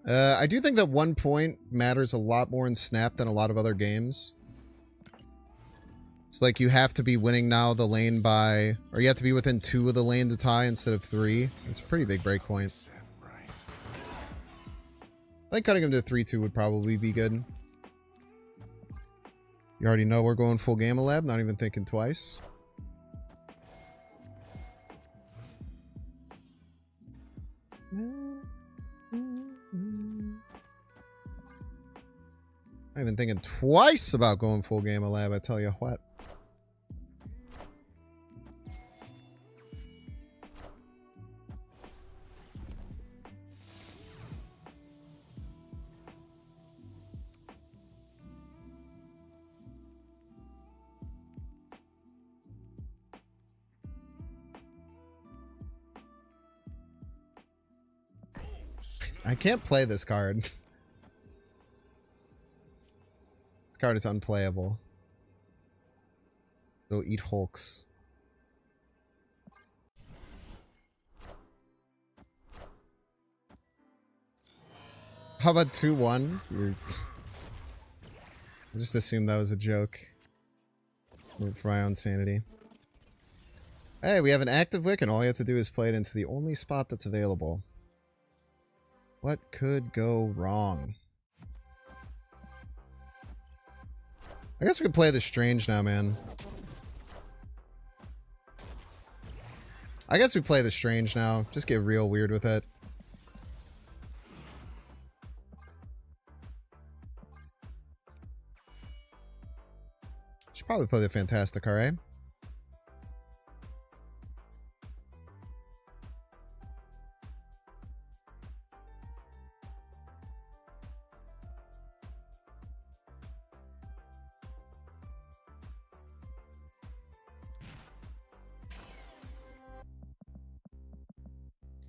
I do think that 1 point matters a lot more in Snap than a lot of other games. It's like you have to be winning now the lane by... Or you have to be within 2 of the lane to tie instead of 3. It's a pretty big break point. I think cutting him to 3-2 would probably be good. You already know we're going full Gamma Lab, not even thinking twice. Not even thinking twice about going full game of lab, I tell you what. I can't play this card. This card is unplayable. They'll eat Hulks. How about 2-1? I just assumed that was a joke. For my own sanity. Hey, we have an active Wiccan. All you have to do is play it into the only spot that's available. What could go wrong? I guess we could play the Strange now, man. I guess we play the Strange now. Just get real weird with it. Should probably play the Fantastic, alright?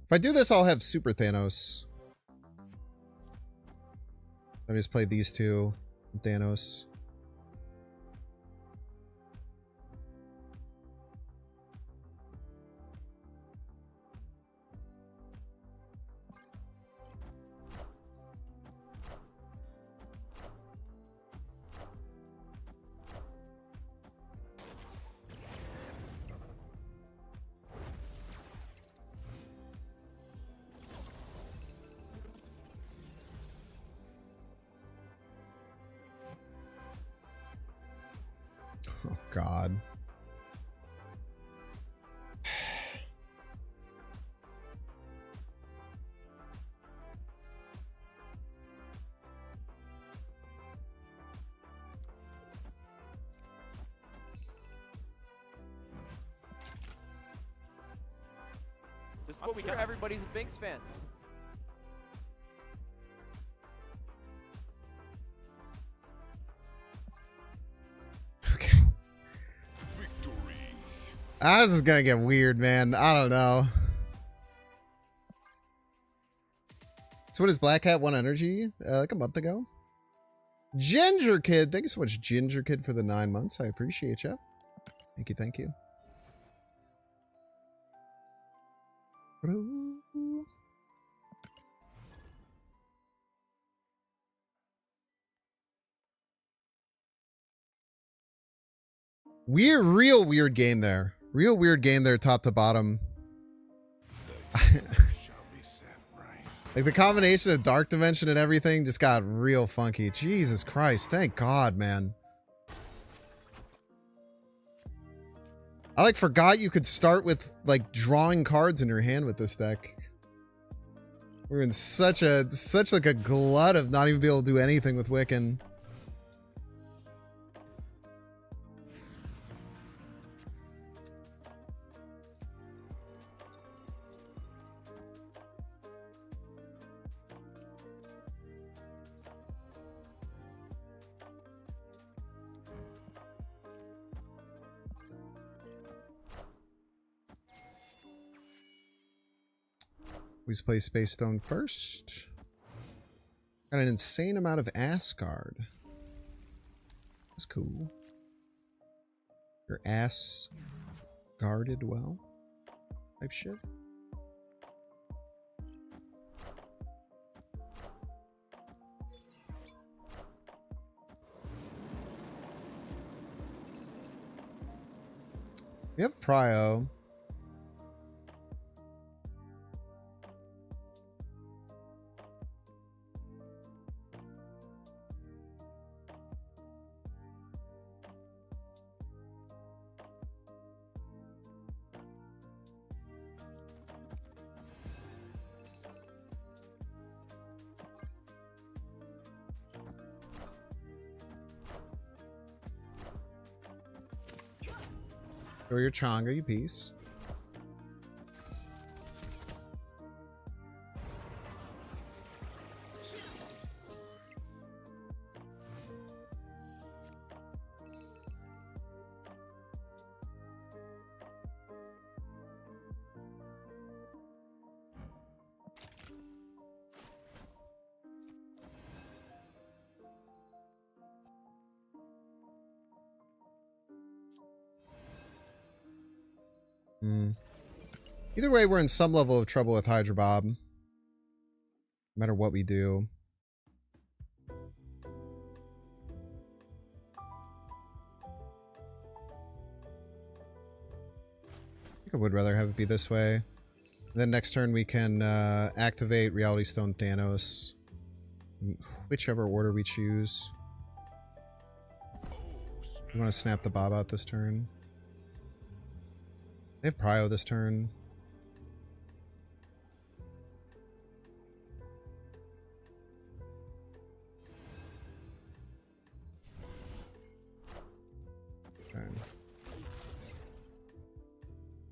If I do this, I'll have Super Thanos. I just play these two. Thanos. Oh, God. This is what we got. Everybody's a Binks fan. Okay. Victory. This is gonna get weird, man. I don't know. So what is Black Hat 1 energy? Like a month ago? Ginger Kid. Thank you so much, Ginger Kid, for the 9 months. I appreciate you. Thank you, thank you. Weird, real weird game there. Real weird game there, top to bottom. Shall be set right. Like the combination of Dark Dimension and everything just got real funky. Jesus Christ, thank God, man. I like forgot you could start with like drawing cards in your hand with this deck. We're in such like a glut of not even be able to do anything with Wiccan. We just play Space Stone first. Got an insane amount of Asgard. That's cool. Your ass guarded well. Type shit. We have Prio. Or your Changa, you piece. Either way, we're in some level of trouble with Hydra Bob. No matter what we do. I think I would rather have it be this way. And then next turn we can activate Reality Stone Thanos. Whichever order we choose. We want to snap the Bob out this turn. They have Prio this turn. Okay.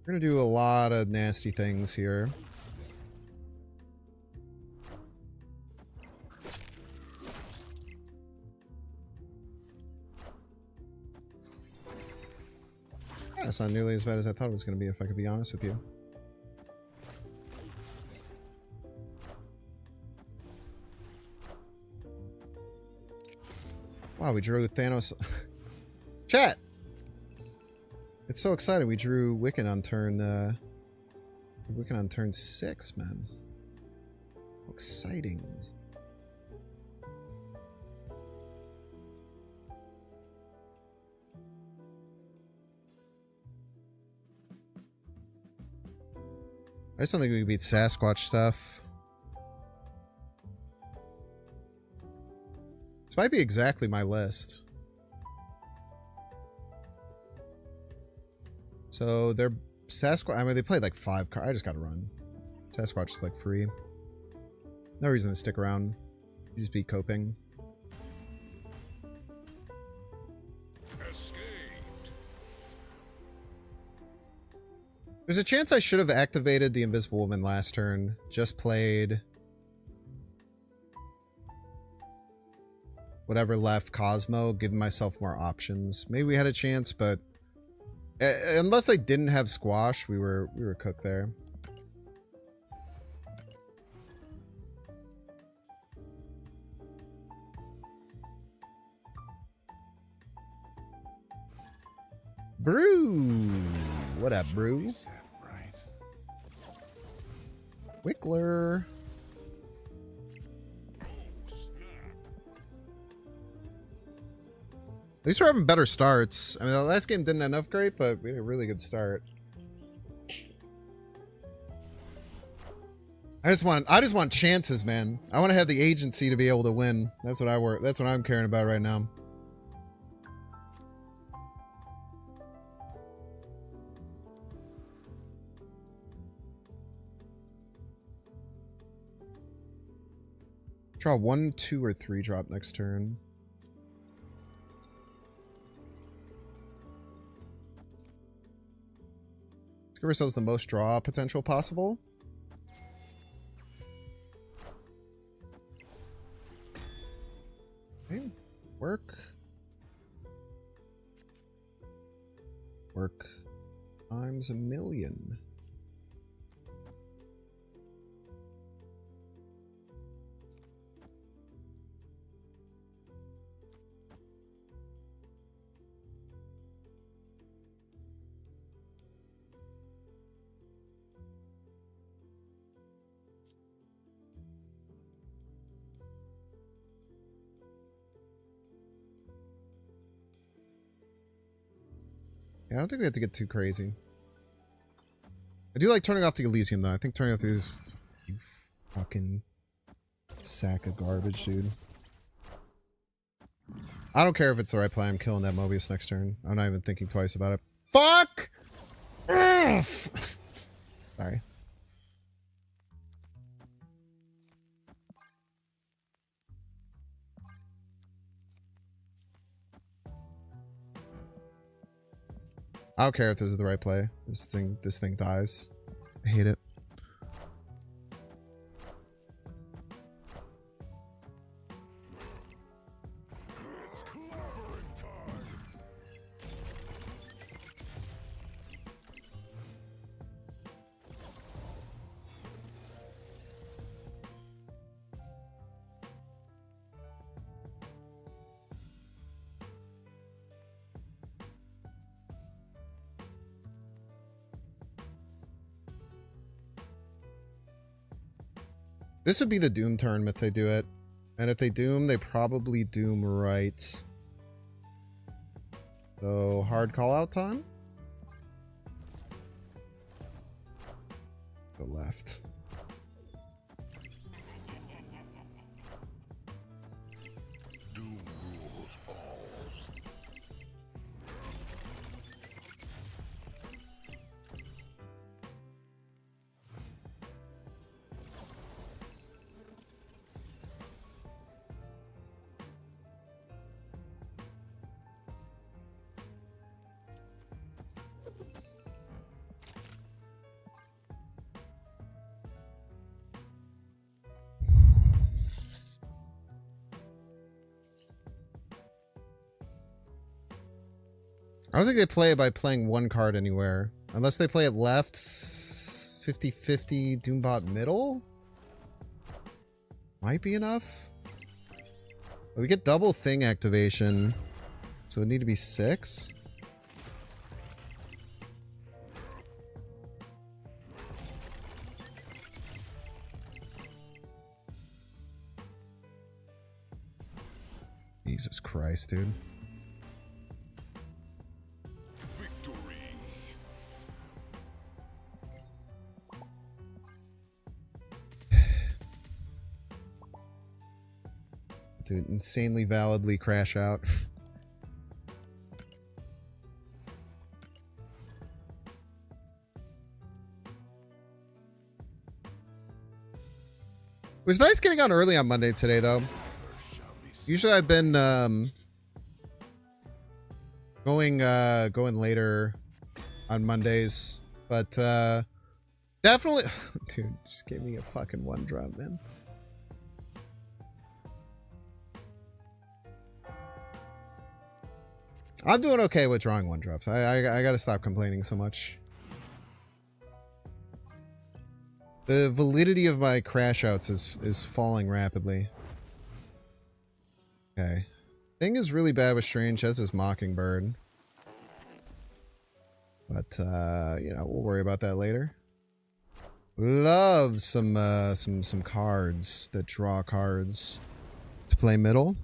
We're gonna do a lot of nasty things here. That's not nearly as bad as I thought it was going to be, if I could be honest with you. Wow, we drew Thanos. Chat! It's so exciting. We drew Wiccan on turn 6, man. How exciting. I just don't think we can beat Sasquatch stuff. This might be exactly my list. So they're Sasquatch. I mean, they played like 5 cards. I just gotta run. Sasquatch is like free. No reason to stick around. You just be coping. There's a chance I should have activated the Invisible Woman last turn. Just played whatever left Cosmo, giving myself more options. Maybe we had a chance, but unless I didn't have Squash, we were cooked there. Brew! What up, Brew? Wickler. At least we're having better starts. I mean, the last game didn't end up great, but we had a really good start. I just want chances, man. I want to have the agency to be able to win. That's what I'm caring about right now. Draw 1, 2, or 3 drop next turn. Let's give ourselves the most draw potential possible. Okay. Work. Work times 1,000,000. Yeah, I don't think we have to get too crazy. I do like turning off the Elysium, though. I think turning off these... You fucking sack of garbage, dude. I don't care if it's the right play. I'm killing that Mobius next turn. I'm not even thinking twice about it. Fuck! Ugh. Sorry. I don't care if this is the right play. This thing dies. I hate it. It's clobbering time. This would be the Doom turn if they do it. And if they Doom, they probably Doom right. So, hard call out time? Go left. Doom rules all. I don't think they play it by playing one card anywhere. Unless they play it left, 50-50 Doombot middle? Might be enough. But we get double thing activation. So it would need to be 6. Jesus Christ, dude. Victory. To insanely validly crash out. It was nice getting on early on Monday today, though. Usually I've been going later on Mondays, but definitely, dude, just give me a fucking one drop, man. I'm doing okay with drawing one drops. I gotta stop complaining so much. The validity of my crash outs is falling rapidly. Okay. Thing is really bad with Strange, as is Mockingbird. But you know, we'll worry about that later. Love some cards that draw cards to play middle.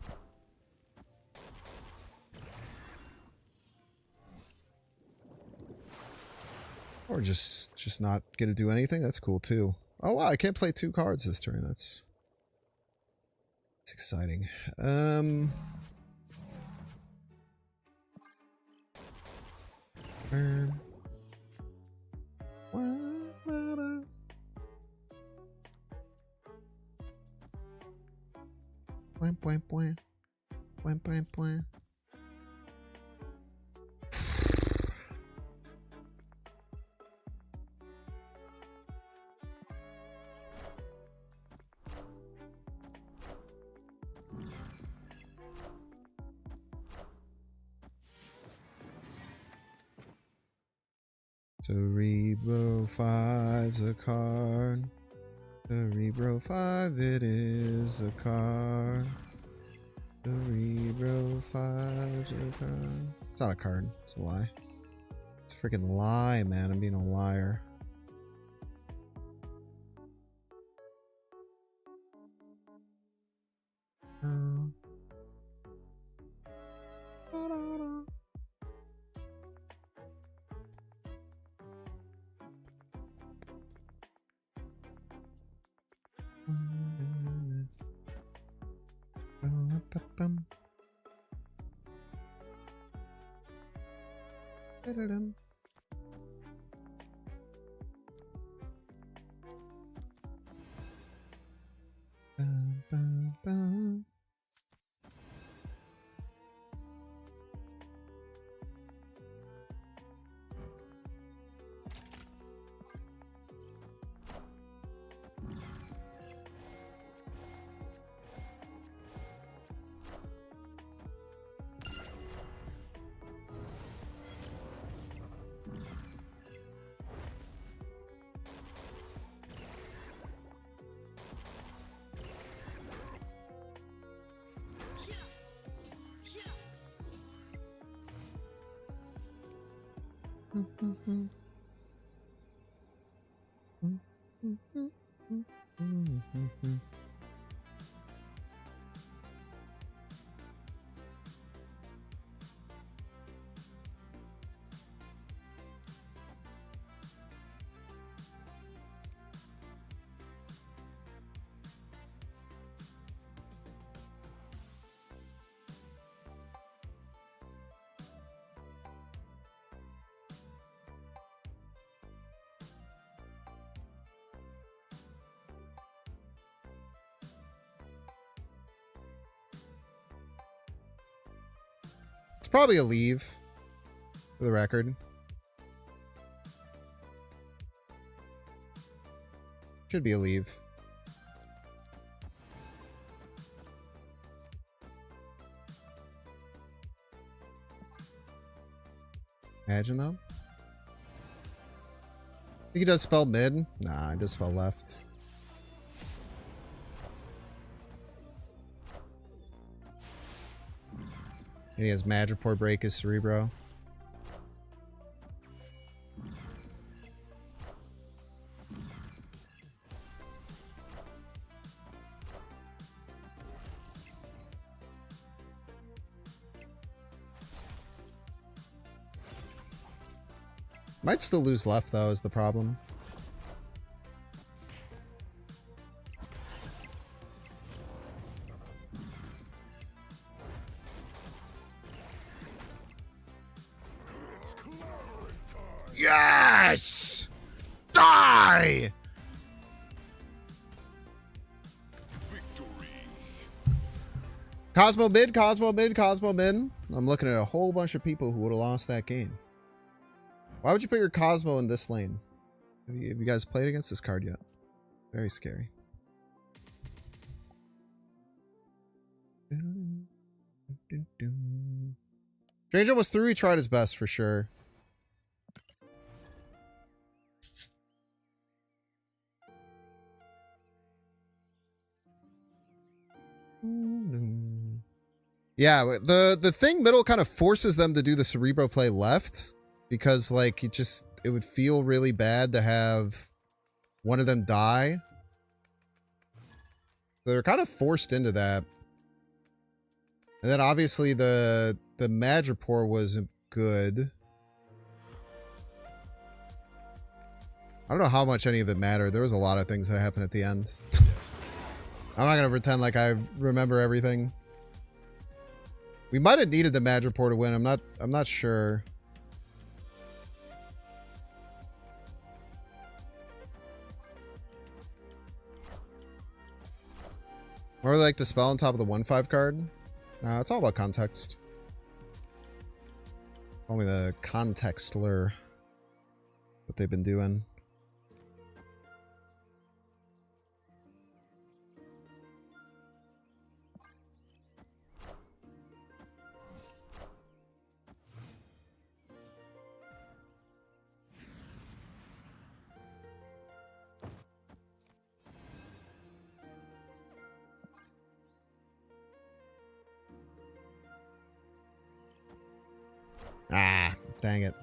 Or just not get to do anything. That's cool too. Oh wow, I can't play 2 cards this turn. That's exciting. Cerebro 5's a card. Cerebro 5, it is a card. Cerebro 5's a card. It's not a card, it's a lie. It's a freaking lie, man. I'm being a liar. It's probably a leave, for the record. Should be a leave. Imagine though. Think he does spell mid? Nah, he does spell left. And he has Madripoor break his Cerebro. Might still lose left though is the problem. Yes! Die! Victory. Cosmo mid, Cosmo mid, Cosmo mid. I'm looking at a whole bunch of people who would have lost that game. Why would you put your Cosmo in this lane? Have you guys played against this card yet? Very scary. Stranger was through. He tried his best for sure. Yeah, the thing middle kind of forces them to do the Cerebro play left because like it would feel really bad to have one of them die. They're kind of forced into that. And then obviously the Madripoor was good. I don't know how much any of it mattered. There was a lot of things that happened at the end. I'm not gonna pretend like I remember everything. We might have needed the Madripoor to win. I'm not sure. Or like the spell on top of the 1/5 card. No, it's all about context. Call me the contextler. What they've been doing. Ah, dang it.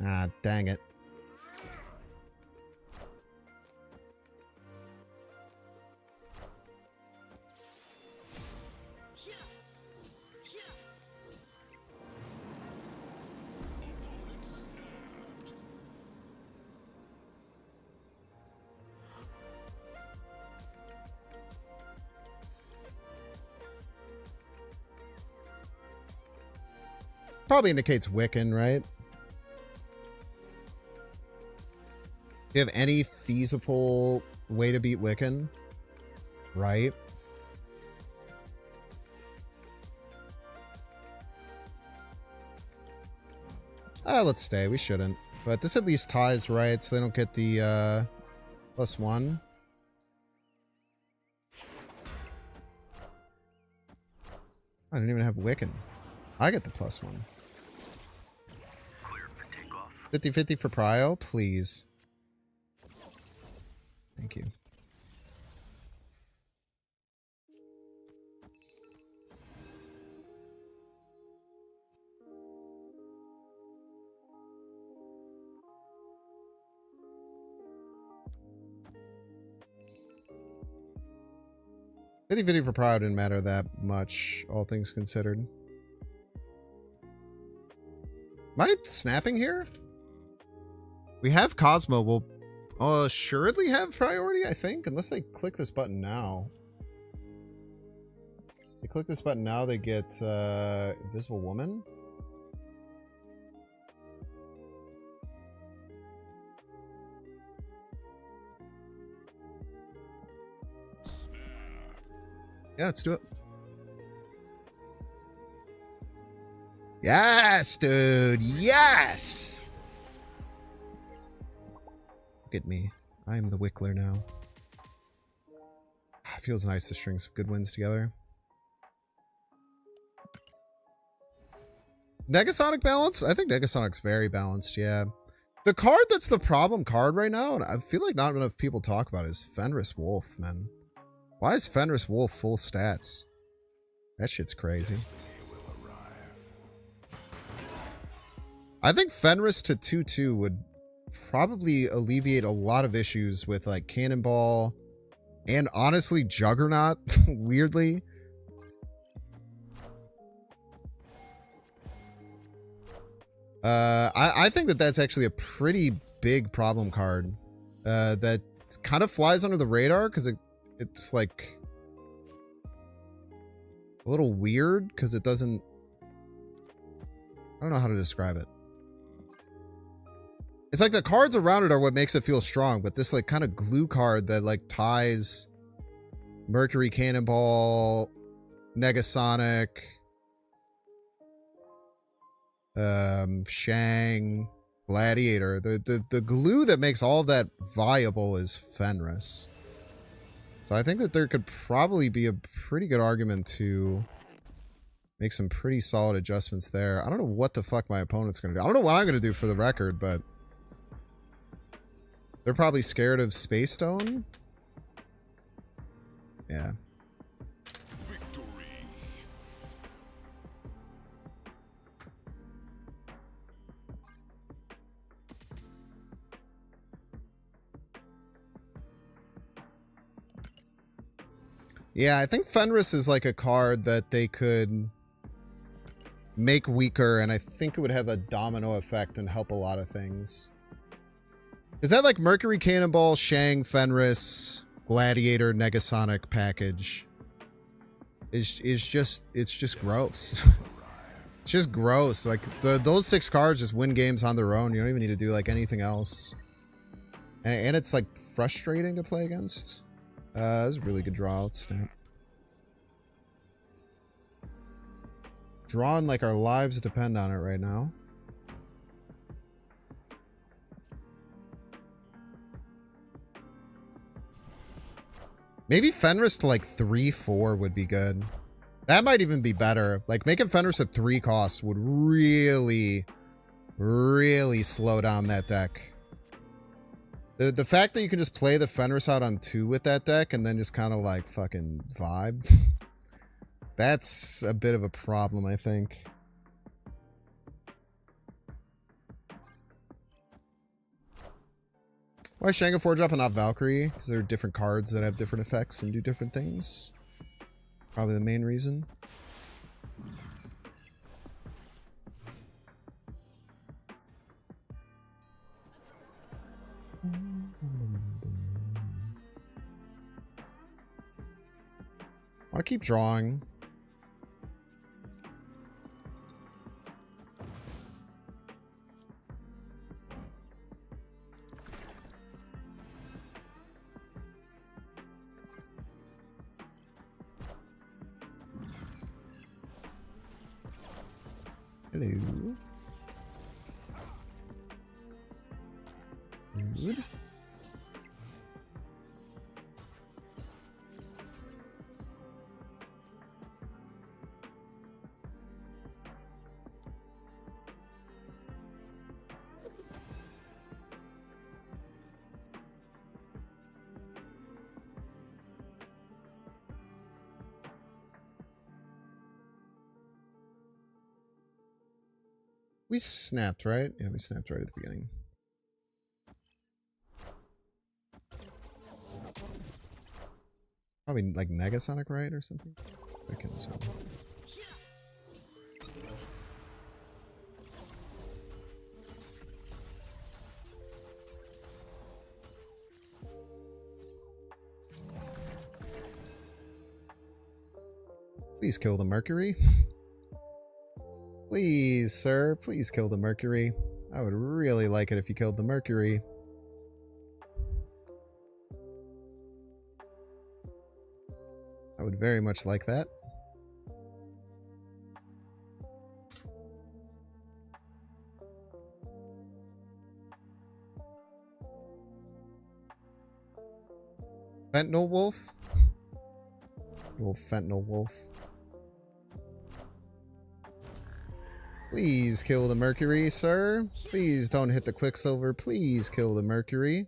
Ah, dang it. Probably indicates Wiccan, right? Do you have any feasible way to beat Wiccan? Right? Let's stay. We shouldn't. But this at least ties, right? So they don't get the +1. I didn't even have Wiccan. I get the +1. 50-50 for Prio, please. Thank you. $50-50 for Prio didn't matter that much, all things considered. Am I snapping here? We have Cosmo. We'll assuredly have priority, I think, unless they click this button now. They click this button now, they get Invisible Woman. Yeah, let's do it. Yes, dude. Yes. Look at me. I am the Wickler now. It feels nice to string some good wins together. Negasonic balance? I think Negasonic's very balanced, yeah. The card that's the problem card right now, and I feel like not enough people talk about it, is Fenris Wolf, man. Why is Fenris Wolf full stats? That shit's crazy. I think Fenris to 2/2 would probably alleviate a lot of issues with like Cannonball and honestly Juggernaut, weirdly. I think that that's actually a pretty big problem card that kind of flies under the radar because it's like a little weird because it doesn't, I don't know how to describe it. It's like the cards around it are what makes it feel strong, but this like kind of glue card that like ties Mercury Cannonball, Negasonic, Shang, Gladiator. The glue that makes all of that viable is Fenris. So I think that there could probably be a pretty good argument to make some pretty solid adjustments there. I don't know what the fuck my opponent's going to do. I don't know what I'm going to do for the record, but they're probably scared of Space Stone. Yeah. Victory. Yeah, I think Fenris is like a card that they could make weaker, and I think it would have a domino effect and help a lot of things. Is that like Mercury Cannonball, Shang, Fenris, Gladiator, Negasonic package? It's just gross. It's just gross. Like those 6 cards just win games on their own. You don't even need to do like anything else. And it's like frustrating to play against. That's a really good draw. Let's snap. Drawing like our lives depend on it right now. Maybe Fenris to like 3/4 would be good. That might even be better. Like making Fenris at 3 costs would really, really slow down that deck. The fact that you can just play the Fenris out on 2 with that deck and then just kind of like fucking vibe. That's a bit of a problem, I think. Why is Shanga 4-drop and not Valkyrie? Because there are different cards that have different effects and do different things. Probably the main reason. I want to keep drawing. Hello. We snapped, right? Yeah, we snapped right at the beginning. Probably like Negasonic, right? Or something? I can assume. Please kill the Mercury. Please, sir. Please kill the Mercury. I would really like it if you killed the Mercury. I would very much like that. Fentanyl wolf? Little fentanyl wolf. Please kill the Mercury, sir. Please don't hit the Quicksilver. Please kill the Mercury.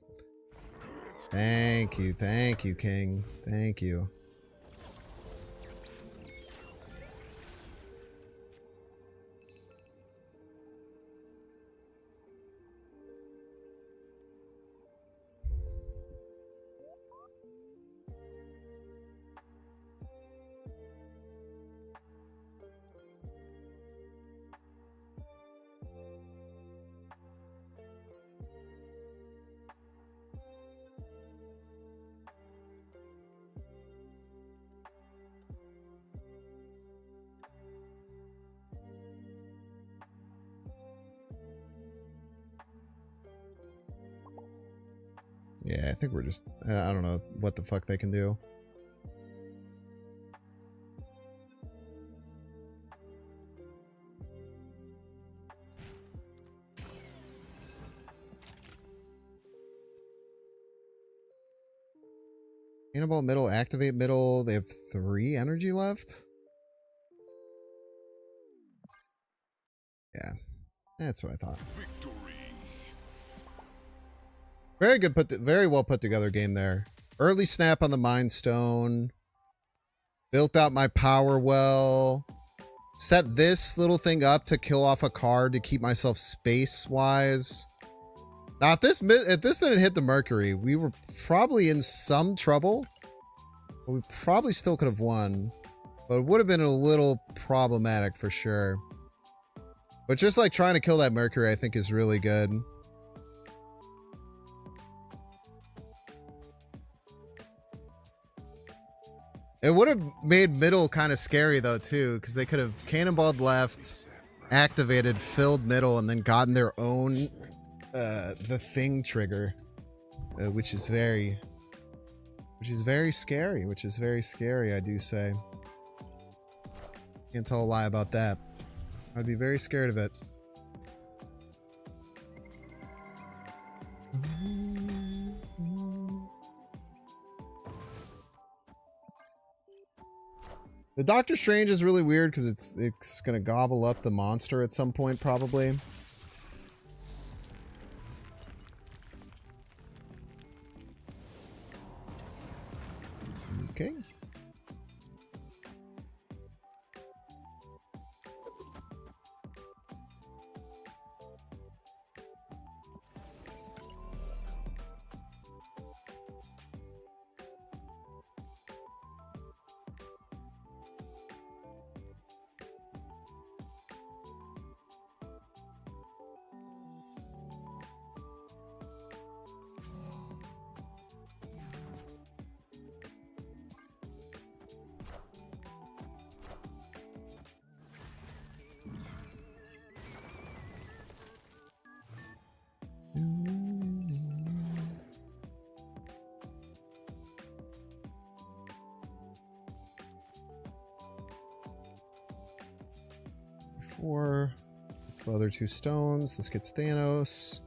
Thank you, King. Thank you. Yeah, I think we're just... I don't know what the fuck they can do. Cannonball middle, activate middle. They have 3 energy left? Yeah, that's what I thought. Victory. Very good, very well put together game there. Early snap on the Mind Stone. Built out my power well. Set this little thing up to kill off a card to keep myself space-wise. Now, if this didn't hit the Mercury, we were probably in some trouble. But we probably still could have won. But it would have been a little problematic for sure. But just like trying to kill that Mercury, I think is really good. It would have made middle kind of scary though too, because they could have cannonballed left, activated, filled middle, and then gotten their own the thing trigger, which is very scary. Which is very scary, I do say. Can't tell a lie about that. I'd be very scared of it. The Doctor Strange is really weird because it's gonna gobble up the monster at some point probably. Okay. Four. It's the other 2 stones. This gets Thanos.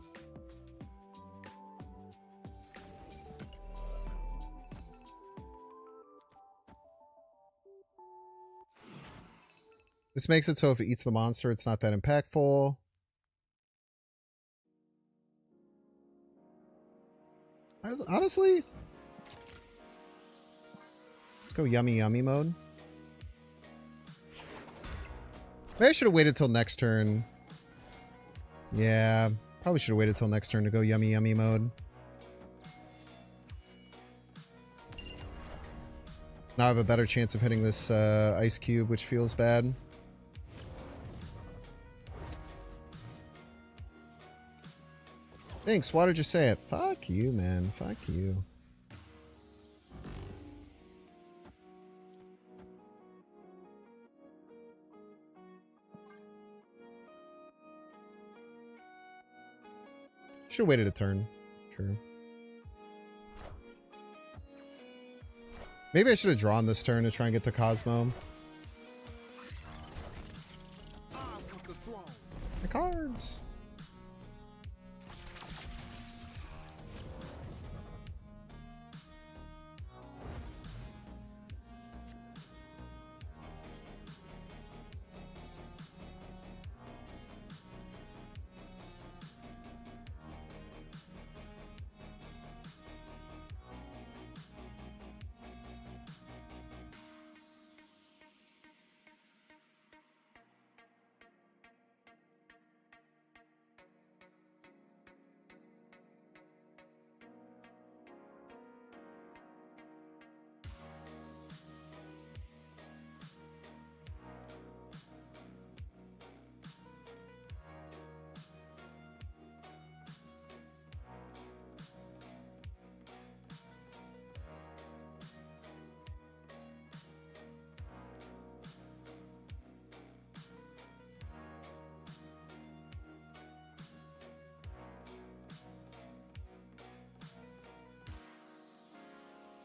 This makes it so if it eats the monster, it's not that impactful. Honestly, let's go yummy yummy mode. Maybe I should have waited till next turn. Yeah, probably should have waited till next turn to go yummy yummy mode. Now I have a better chance of hitting this ice cube, which feels bad. Thanks, why did you say it? Fuck you, man. Fuck you. Should have waited a turn. True. Maybe I should have drawn this turn to try and get to Cosmo. My cards.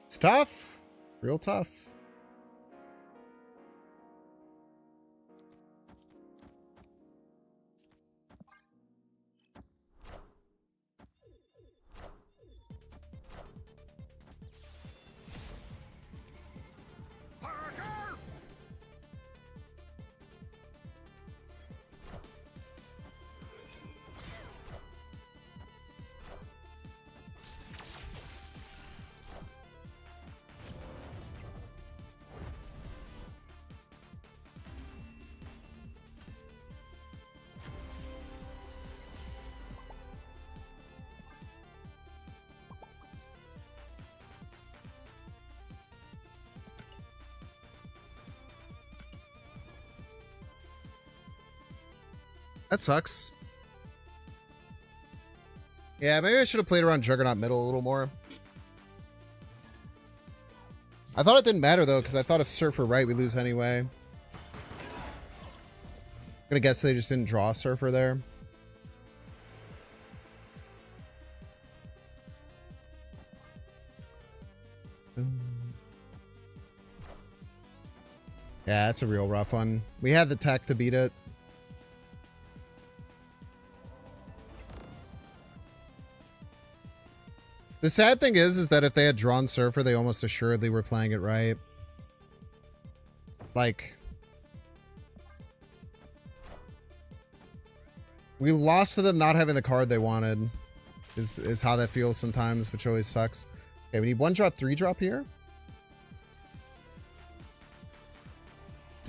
It's tough. Real tough. That sucks. Yeah, maybe I should have played around Juggernaut middle a little more. I thought it didn't matter, though, because I thought if Surfer right, we lose anyway. I'm gonna guess they just didn't draw Surfer there. Yeah, that's a real rough one. We had the tech to beat it. The sad thing is that if they had drawn Surfer, they almost assuredly were playing it right. Like, we lost to them not having the card they wanted, is how that feels sometimes, which always sucks. Okay, we need 1-drop, 3-drop here.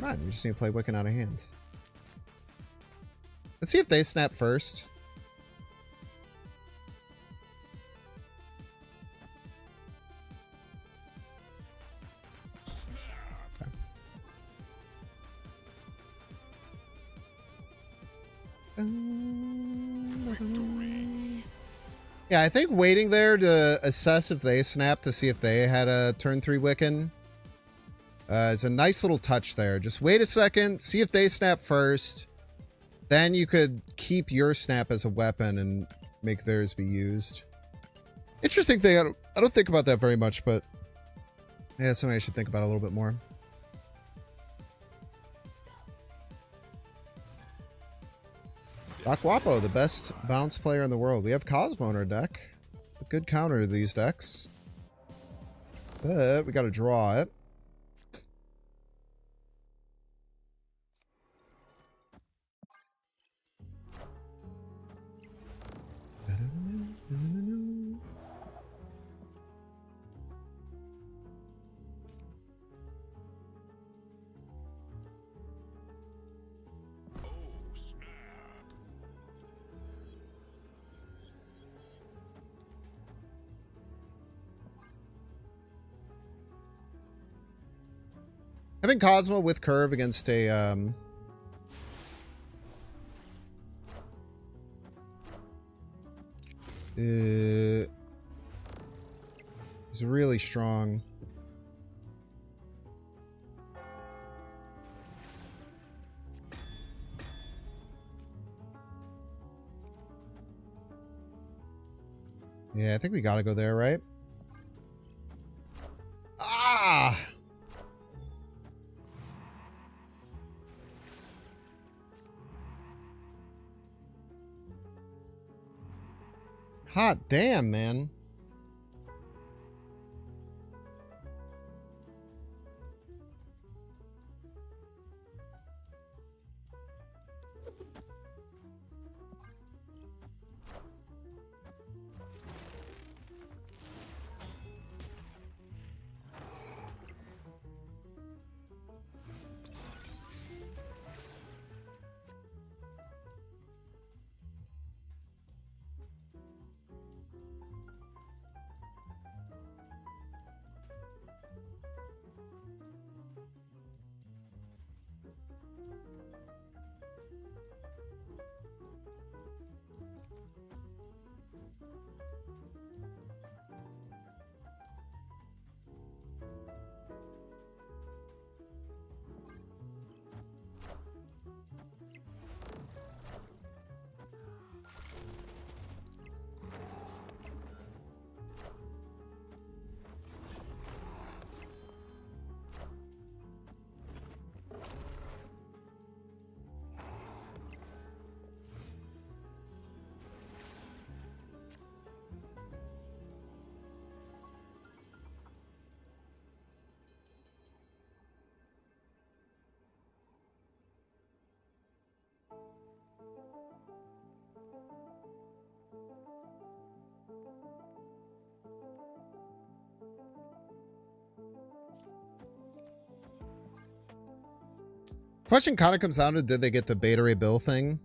Come on, we just need to play Wiccan out of hand. Let's see if they snap first. Yeah, I think waiting there to assess if they snap to see if they had a turn 3 Wiccan is a nice little touch there. Just wait a second, see if they snap first. Then you could keep your snap as a weapon and make theirs be used. Interesting thing, I don't think about that very much, but yeah, it's something I should think about a little bit more. Doc Wapo, the best bounce player in the world. We have Cosmo in our deck. A good counter to these decks. But we got to draw it. Having Cosmo with curve against a is really strong. Yeah, I think we gotta go there, right? Ah! Hot damn, man. Question kind of comes down to, did they get the Beta Ray Bill thing?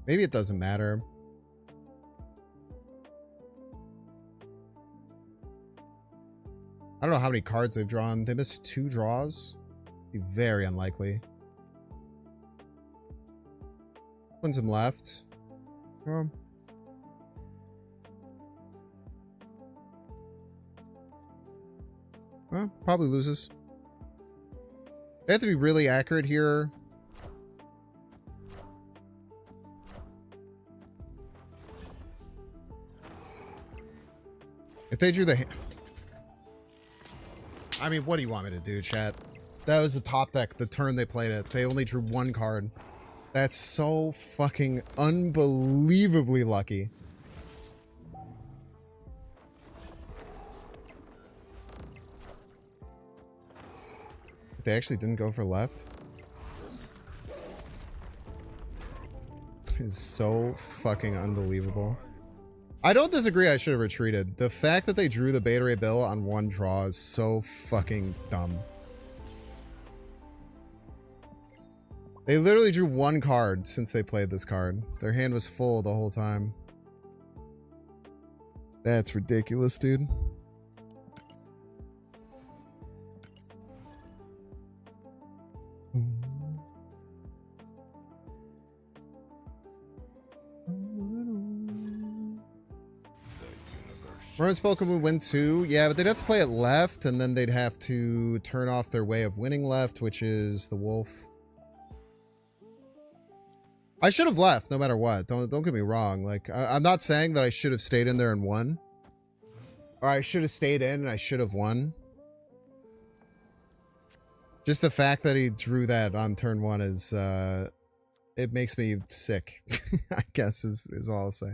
Maybe it doesn't matter. I don't know how many cards they've drawn. They missed 2 draws. Be very unlikely. Wins him left. Well, probably loses. They have to be really accurate here. If they drew the... I mean, what do you want me to do, chat? That was the top deck the turn they played it. They only drew 1 card. That's so fucking unbelievably lucky. They actually didn't go for left. It's so fucking unbelievable. I don't disagree, I should have retreated. The fact that they drew the Beta Ray Bill on 1 draw is so fucking dumb. They literally drew 1 card since they played this card. Their hand was full the whole time. That's ridiculous, dude. Ronan Spellcom would win 2. Yeah, but they'd have to play it left, and then they'd have to turn off their way of winning left, which is the wolf. I should have left no matter what. Don't get me wrong. Like, I'm not saying that I should have stayed in there and won. Or I should have stayed in and I should have won. Just the fact that he drew that on turn 1 is, it makes me sick, I guess is all I'll say.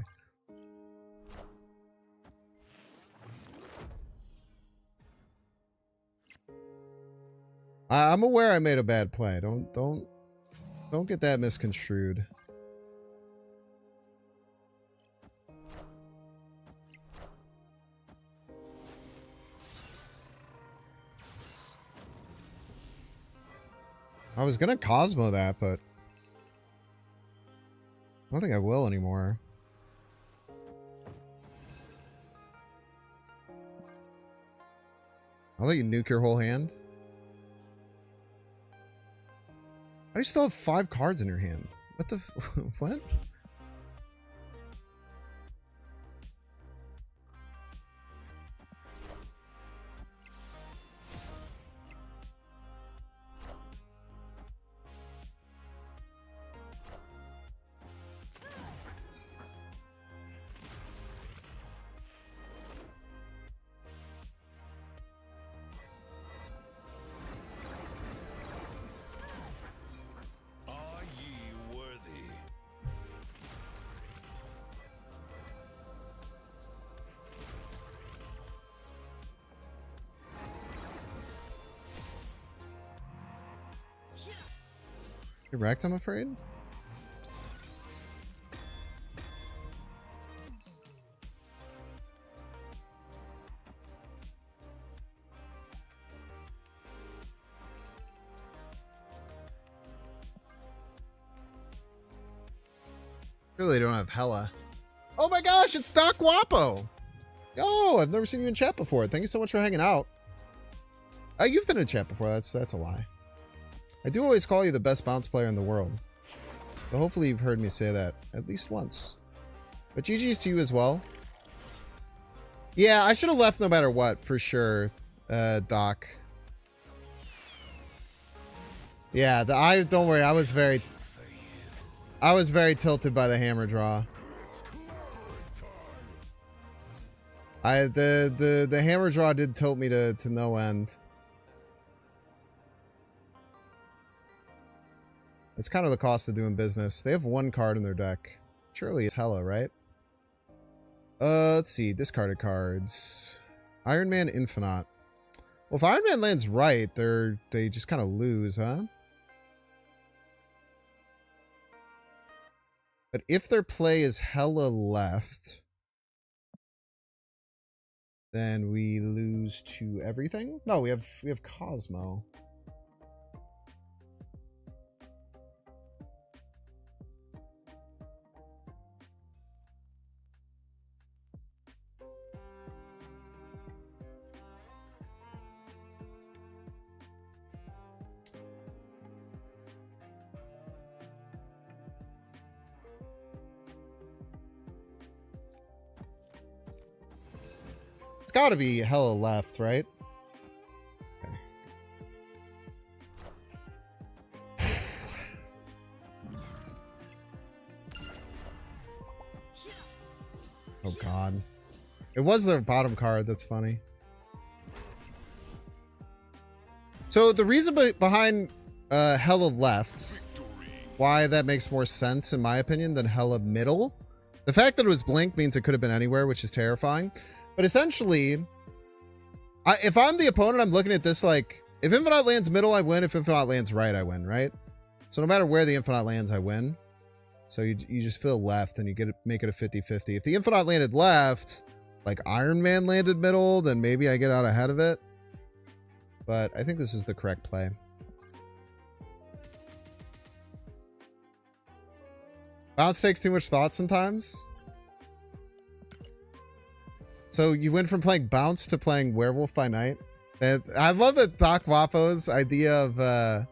I'm aware I made a bad play. Don't get that misconstrued. I was gonna Cosmo that, but I don't think I will anymore. I'll let you nuke your whole hand. How do you still have 5 cards in your hand? What the what? Are ye worthy? You're wrecked, I'm afraid. Really don't have hella. Oh my gosh, it's Doc Guapo. Yo, I've never seen you in chat before. Thank you so much for hanging out. You've been in chat before. That's a lie. I do always call you the best bounce player in the world. So hopefully you've heard me say that at least once. But GG's to you as well. Yeah, I should have left no matter what, for sure, Doc. Yeah, don't worry, I was very tilted by the hammer draw. The hammer draw did tilt me to no end. It's kind of the cost of doing business. They have 1 card in their deck. Surely it's hella, right? Let's see. Discarded cards. Iron Man Infinite. Well, if Iron Man lands right, they just kind of lose, huh? But if their play is hella left, then we lose to everything? No, we have Cosmo. It's got to be hella left, right? Okay. Oh god. It was their bottom card, that's funny. So the reason behind hella left, why that makes more sense in my opinion than hella middle, the fact that it was blink means it could have been anywhere, which is terrifying. But essentially, if I'm the opponent, I'm looking at this like, if Infinite lands middle, I win. If Infinite lands right, I win, right? So no matter where the Infinite lands, I win. So you just fill left and you make it a 50-50. If the Infinite landed left, like Iron Man landed middle, then maybe I get out ahead of it. But I think this is the correct play. Bounce takes too much thought sometimes. So you went from playing Bounce to playing Werewolf by Night. And I love that Doc Wapo's idea of I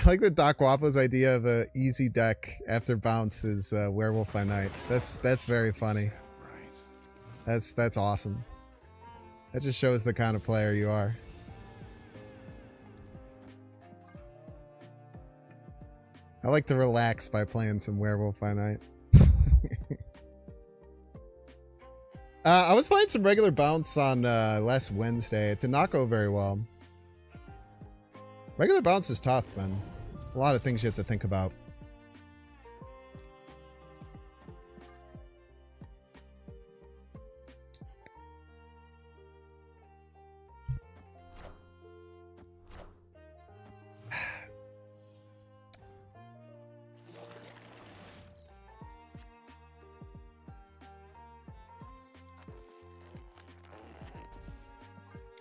like that Doc Wapo's idea of a easy deck after Bounce is Werewolf by Night. That's very funny. That's awesome. That just shows the kind of player you are. I like to relax by playing some Werewolf by Night. I was playing some regular Bounce on last Wednesday. It did not go very well. Regular Bounce is tough, man. A lot of things you have to think about.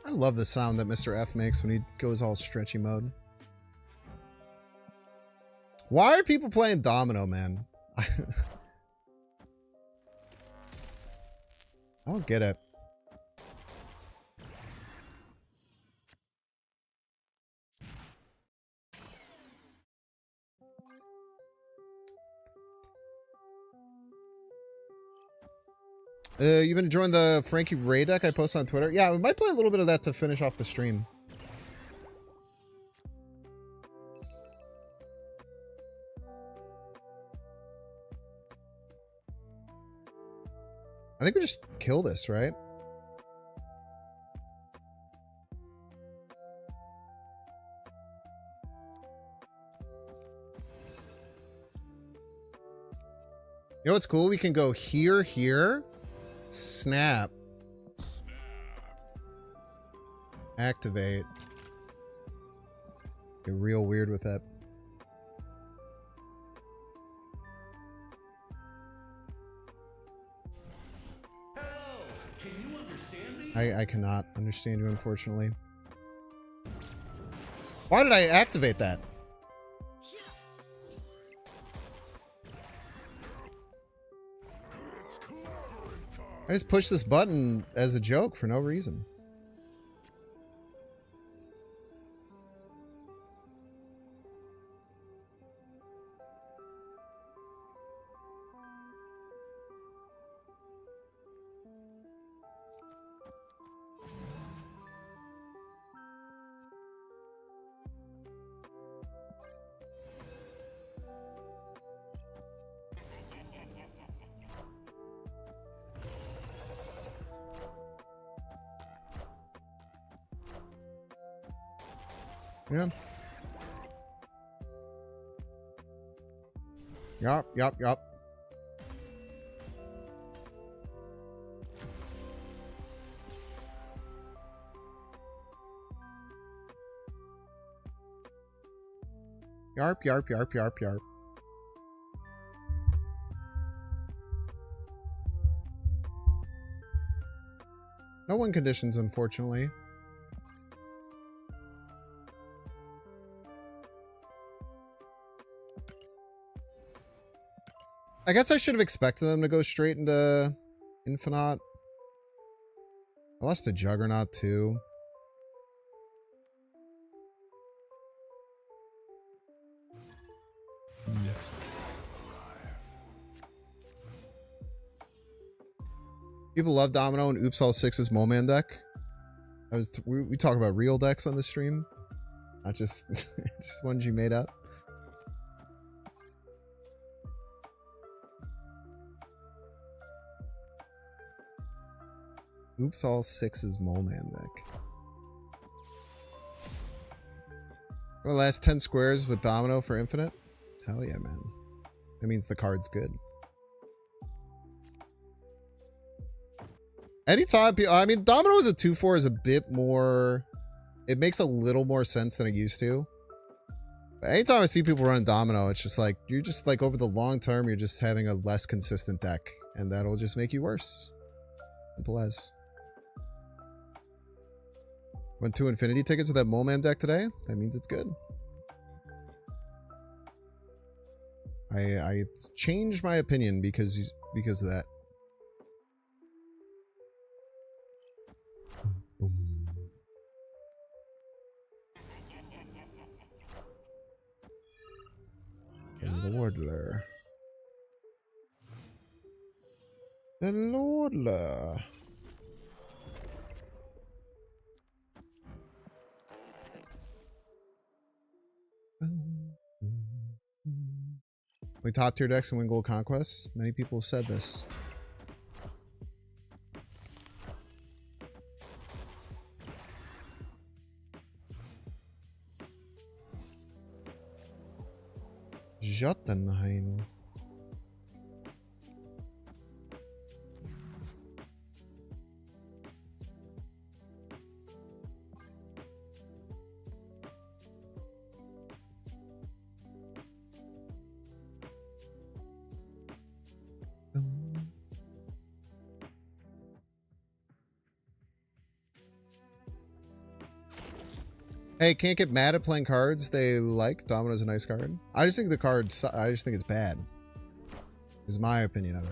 I love the sound that Mr. F makes when he goes all stretchy mode. Why are people playing Domino, man? I don't get it. You've been enjoying the Frankie Ray deck I post on Twitter? Yeah, we might play a little bit of that to finish off the stream. I think we just kill this, right? You know what's cool? We can go here, here, snap, activate. Get real weird with that. I cannot understand you, unfortunately. Why did I activate that? I just pushed this button as a joke for no reason. Yeah. Yup. Yarp. No win conditions, unfortunately. I guess I should have expected them to go straight into Infinite. I lost to Juggernaut too. People love Domino and Oops All Six's Moman deck. We talk about real decks on the stream, not just just ones you made up. Oops All Six's Moman deck. For the last 10 squares with Domino for Infinite? Hell yeah, man. That means the card's good. Anytime, I mean, Domino as a 2/4 is a bit more... It makes a little more sense than it used to. But anytime I see people running Domino, it's just like, you're just like, over the long term, you're just having a less consistent deck. And that'll just make you worse. Simple as. Went 2 Infinity tickets with that Moman deck today. That means it's good. I changed my opinion because of that. The Lordler. The Lordler. We top tier decks and win gold conquests. Many people have said this. Jotunheim. Hey, can't get mad at playing cards they like. Domino's a nice card. I just think the card, I just think it's bad. Is my opinion of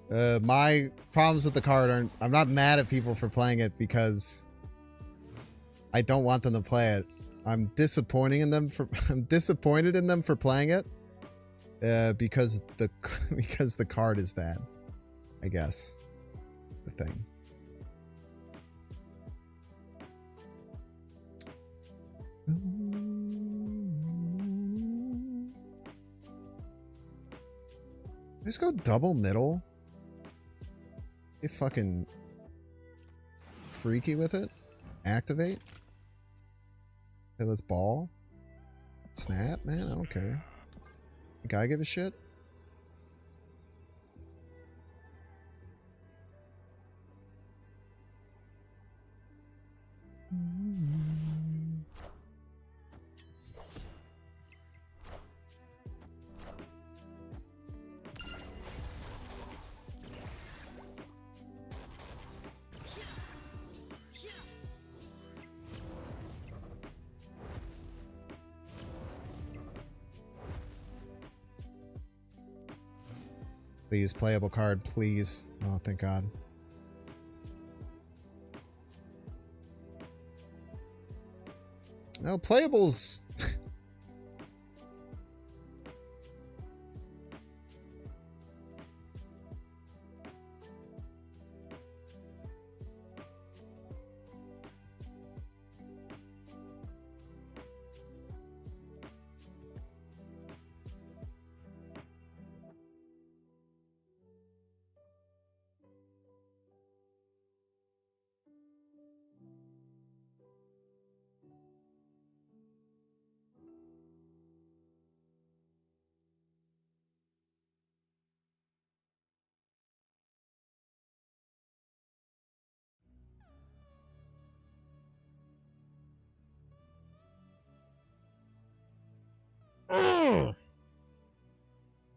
it. My problems with the card aren't, I'm not mad at people for playing it because I don't want them to play it. I'm disappointed in them for playing it. Because the because the card is bad. I guess. The thing. Just go double middle. Get fucking freaky with it. Activate. Okay, let's ball. Snap, man. I don't care. Think I give a shit? Please, playable card, please. Oh, thank God. Well, playables...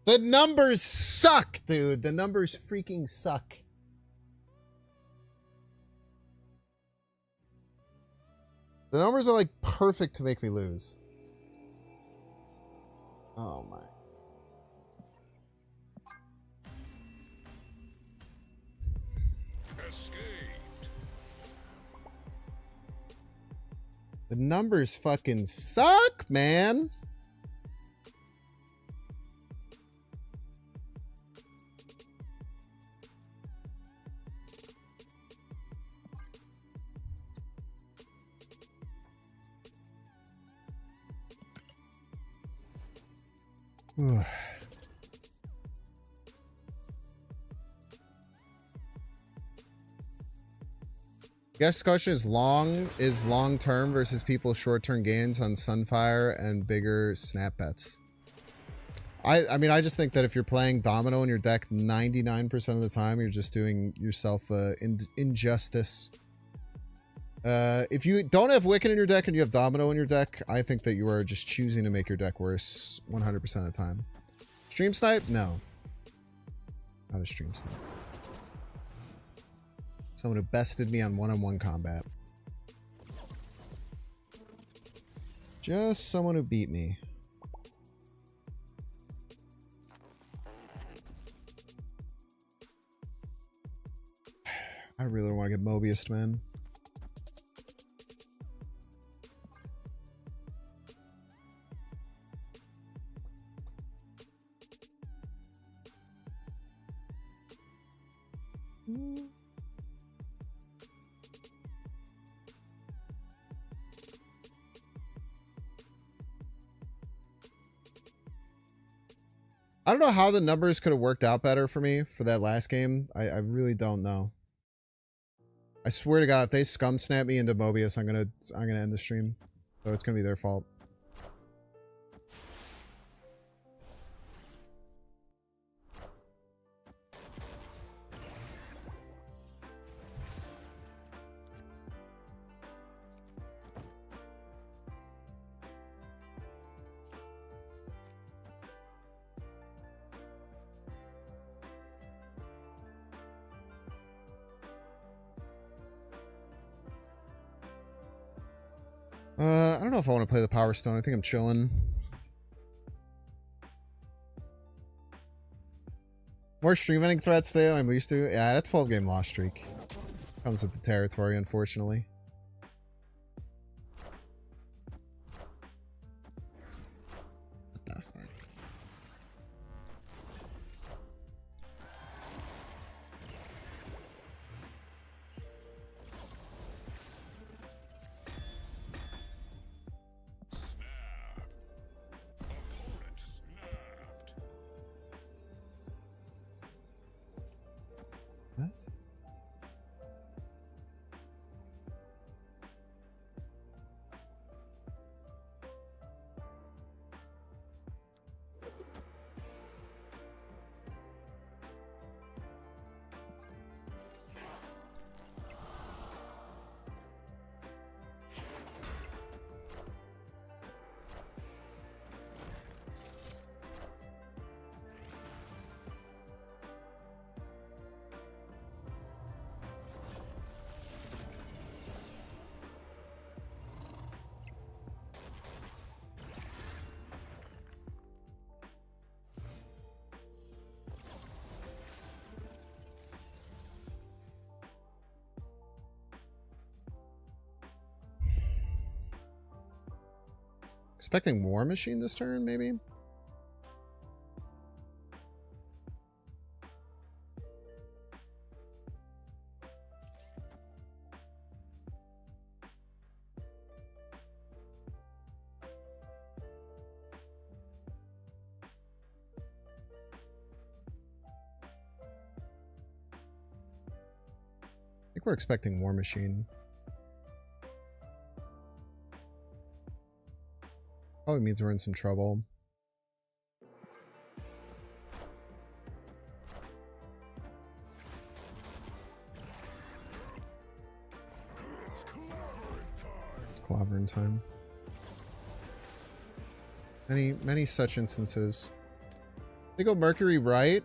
The numbers suck, dude. The numbers freaking suck. The numbers are like perfect to make me lose. Oh my. Escaped. The numbers fucking suck, man. Guess question is long term versus people's short term gains on Sunfire and bigger snap bets. I mean, I just think that if you're playing domino in your deck 99% of the time, you're just doing yourself injustice. If you don't have Wiccan in your deck and you have domino in your deck, I think that you are just choosing to make your deck worse 100% of the time. Stream snipe? No. Not a stream snipe. Someone who bested me on one-on-one combat. Just someone who beat me. I really don't want to get Mobiused, man. I don't know how the numbers could have worked out better for me for that last game. I really don't know. I swear to God, if they scum snap me into Mobius, I'm gonna end the stream. So it's gonna be their fault. I don't know if I want to play the Power Stone. I think I'm chilling. More stream ending threats today than I'm used to. Yeah, that 12-game loss streak comes with the territory, unfortunately. What the fuck? What? Expecting War Machine this turn, maybe? I think we're expecting War Machine. Probably means we're in some trouble. It's clobbering time. Many such instances. They go Mercury right.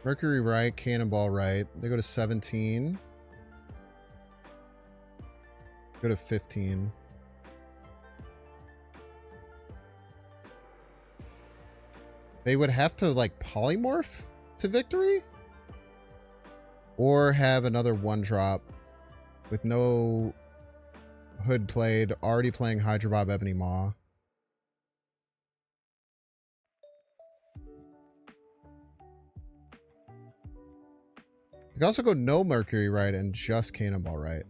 Mercury right, Cannonball right. They go to 17. Go to 15. They would have to like polymorph to victory? Or have another one drop with no hood played, already playing Hydra Bob Ebony Maw. You can also go no Mercury right and just Cannonball right.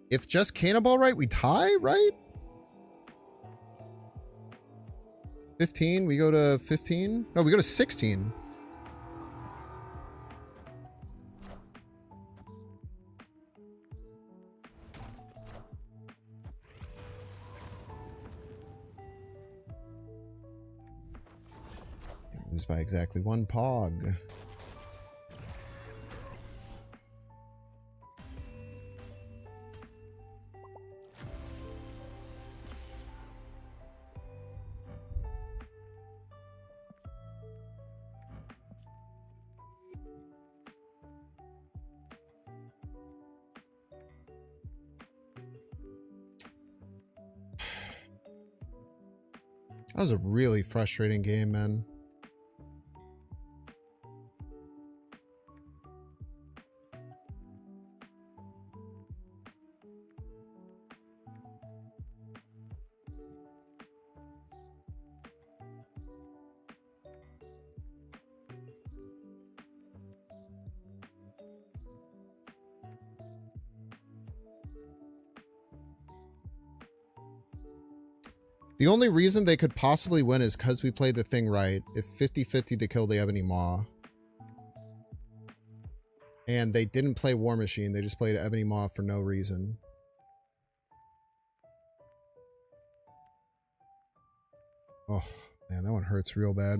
If just Cannonball right, we tie, right? 15, we go to 15? No, we go to 16. Lose by exactly one pog. That was a really frustrating game, man. The only reason they could possibly win is because we played the thing right. If 50-50 to kill the Ebony Maw. And they didn't play War Machine. They just played Ebony Maw for no reason. Oh, man, that one hurts real bad.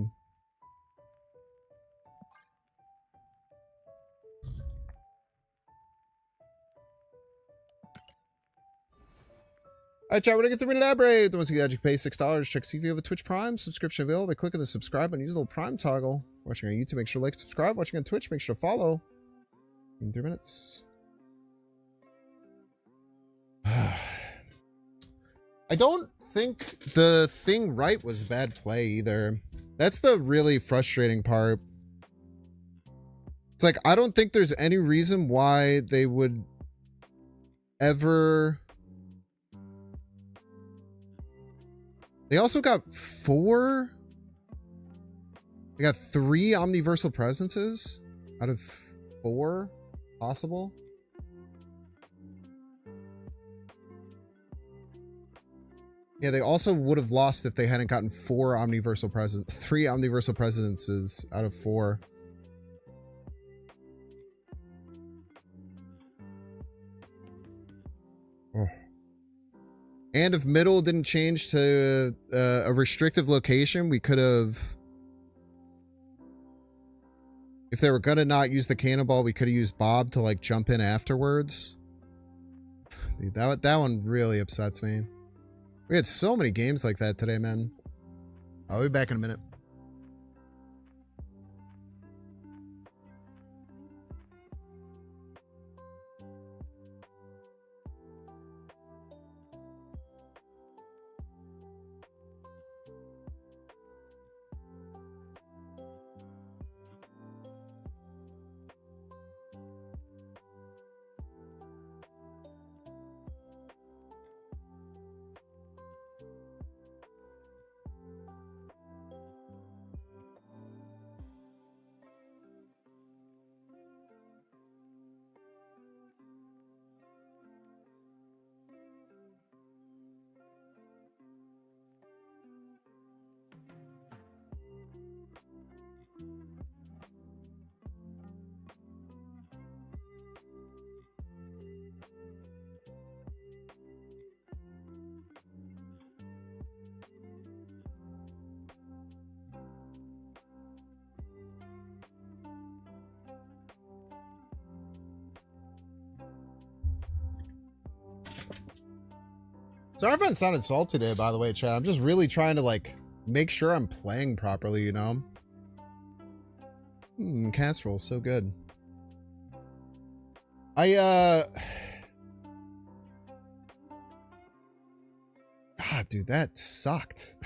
Alright, chat, we're gonna get through and elaborate. Once again, you can pay $6. Check see if you have a Twitch Prime subscription available by clicking the subscribe button. Use the little Prime toggle. Watching on YouTube, make sure to like, subscribe. Watching on Twitch, make sure to follow. In 3 minutes. I don't think the thing right was bad play either. That's the really frustrating part. It's like, I don't think there's any reason why they would ever... They also got 4... They got 3 omniversal presences out of 4 possible. Yeah, they also would have lost if they hadn't gotten 3 omniversal presidences out of 4. Oh. And if middle didn't change to a restrictive location, we could have... If they were gonna not use the cannonball, we could have used Bob to like jump in afterwards. Dude, that one really upsets me. We had so many games like that today, man. I'll be back in a minute. Sorry if I sounded salty today, by the way, chat. I'm just really trying to, like, make sure I'm playing properly, you know? Casserole, so good. God, dude, that sucked.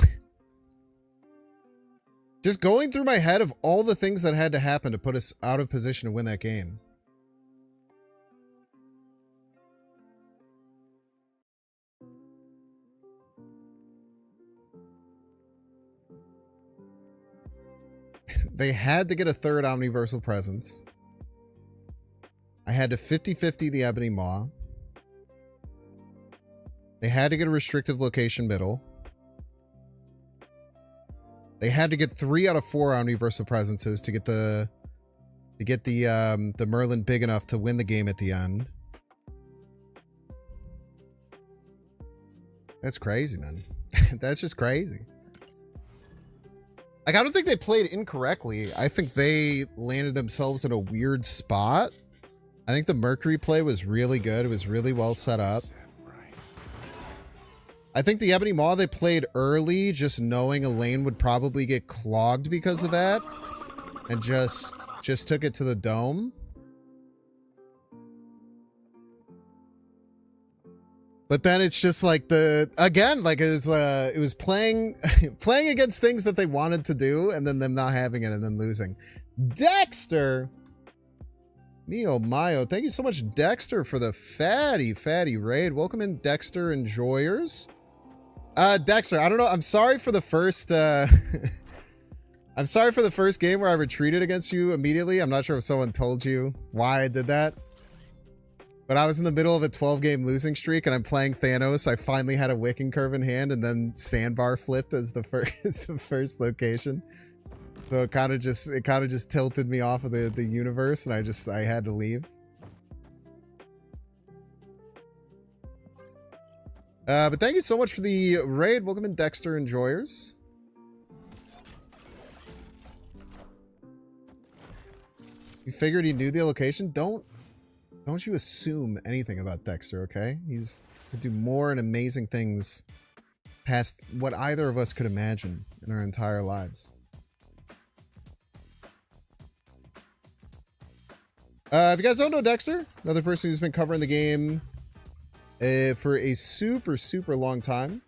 Just going through my head of all the things that had to happen to put us out of position to win that game. They had to get a 3rd omniversal presence. I had to 50-50 the Ebony Maw. They had to get a restrictive location middle. They had to get 3 out of 4 omniversal presences to get the Merlin big enough to win the game at the end. That's crazy, man. That's just crazy. Like, I don't think they played incorrectly. I think they landed themselves in a weird spot. I think the Mercury play was really good. It was really well set up. I think the Ebony Maw they played early, just knowing a lane would probably get clogged because of that. And just took it to the dome. But then it's just like it was playing playing against things that they wanted to do and then them not having it and then losing. Dexter! Mio Mayo. Thank you so much, Dexter, for the fatty raid. Welcome in, Dexter enjoyers. Dexter, I don't know. I'm sorry for the first I'm sorry for the first game where I retreated against you immediately. I'm not sure if someone told you why I did that. But I was in the middle of a 12-game losing streak, and I'm playing Thanos. I finally had a Wicking Curve in hand, and then Sandbar flipped as the first location. So it kind of just tilted me off of the universe, and I had to leave. But thank you so much for the raid. Welcome in, Dexter enjoyers. You figured he knew the location? Don't you assume anything about Dexter, okay? He's could do more and amazing things past what either of us could imagine in our entire lives. If you guys don't know Dexter, another person who's been covering the game for a super long time.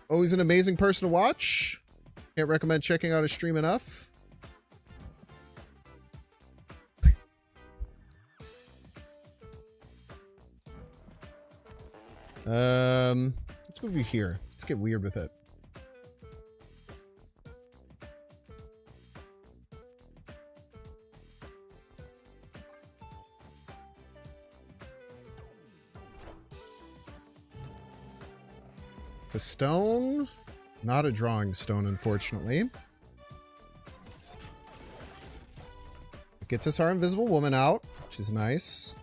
Always an amazing person to watch. Can't recommend checking out his stream enough. Let's move you here. Let's get weird with it. It's a stone. Not a drawing stone, unfortunately. It gets us our invisible woman out, which is nice.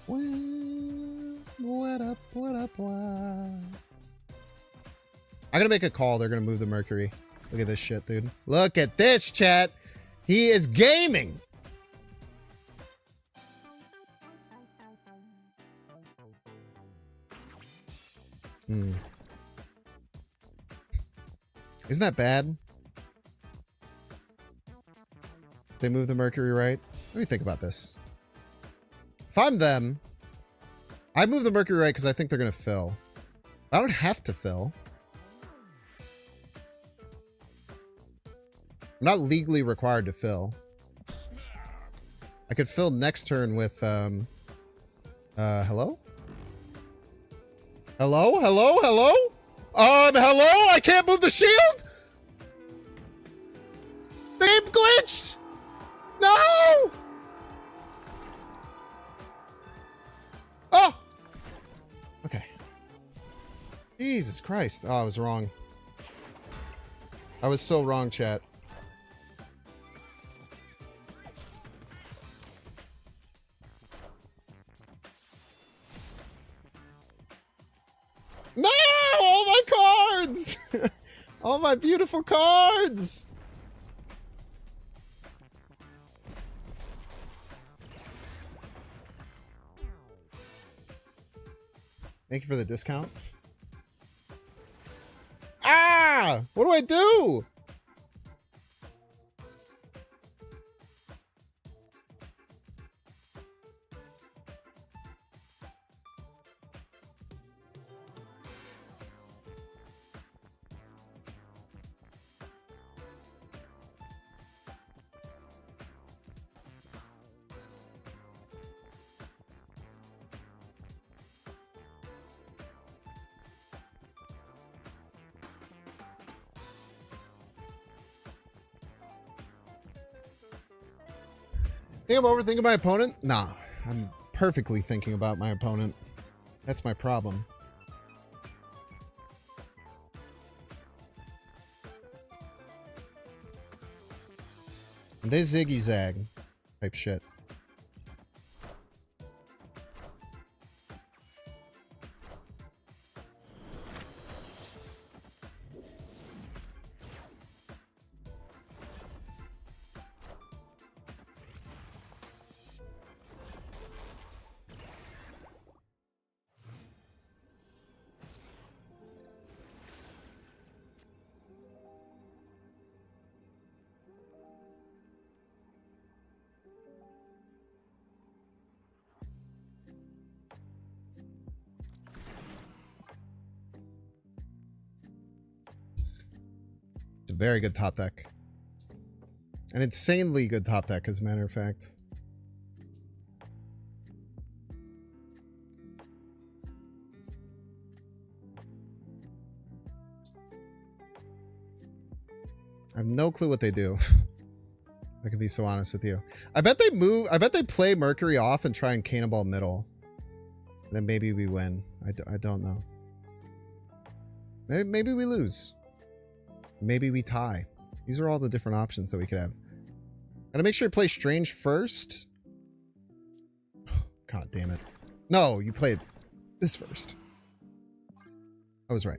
What up, what up, what? I'm gonna make a call. They're gonna move the Mercury. Look at this shit, dude. Look at this, chat. He is gaming. Isn't that bad? They move the Mercury right. What do you think about this? If I'm them, I move the Mercury right because I think they're going to fill. I don't have to fill. I'm not legally required to fill. I could fill next turn with, hello? Hello? Hello? Hello? Hello? I can't move the shield? The game glitched! No! Oh! Okay. Jesus Christ. Oh, I was wrong. I was so wrong, chat. No! All my cards! All my beautiful cards! Thank you for the discount. Ah! What do I do? Think I'm overthinking my opponent? Nah, I'm perfectly thinking about my opponent. That's my problem. And they ziggy zag type shit. It's a very good top deck. An insanely good top deck, as a matter of fact. I have no clue what they do. I can be so honest with you. I bet they play Mercury off and try and cannonball middle. Then maybe we win. I don't know. Maybe we lose. Maybe we tie. These are all the different options that we could have. Gotta make sure you play Strange first. God damn it. No, you played this first. I was right.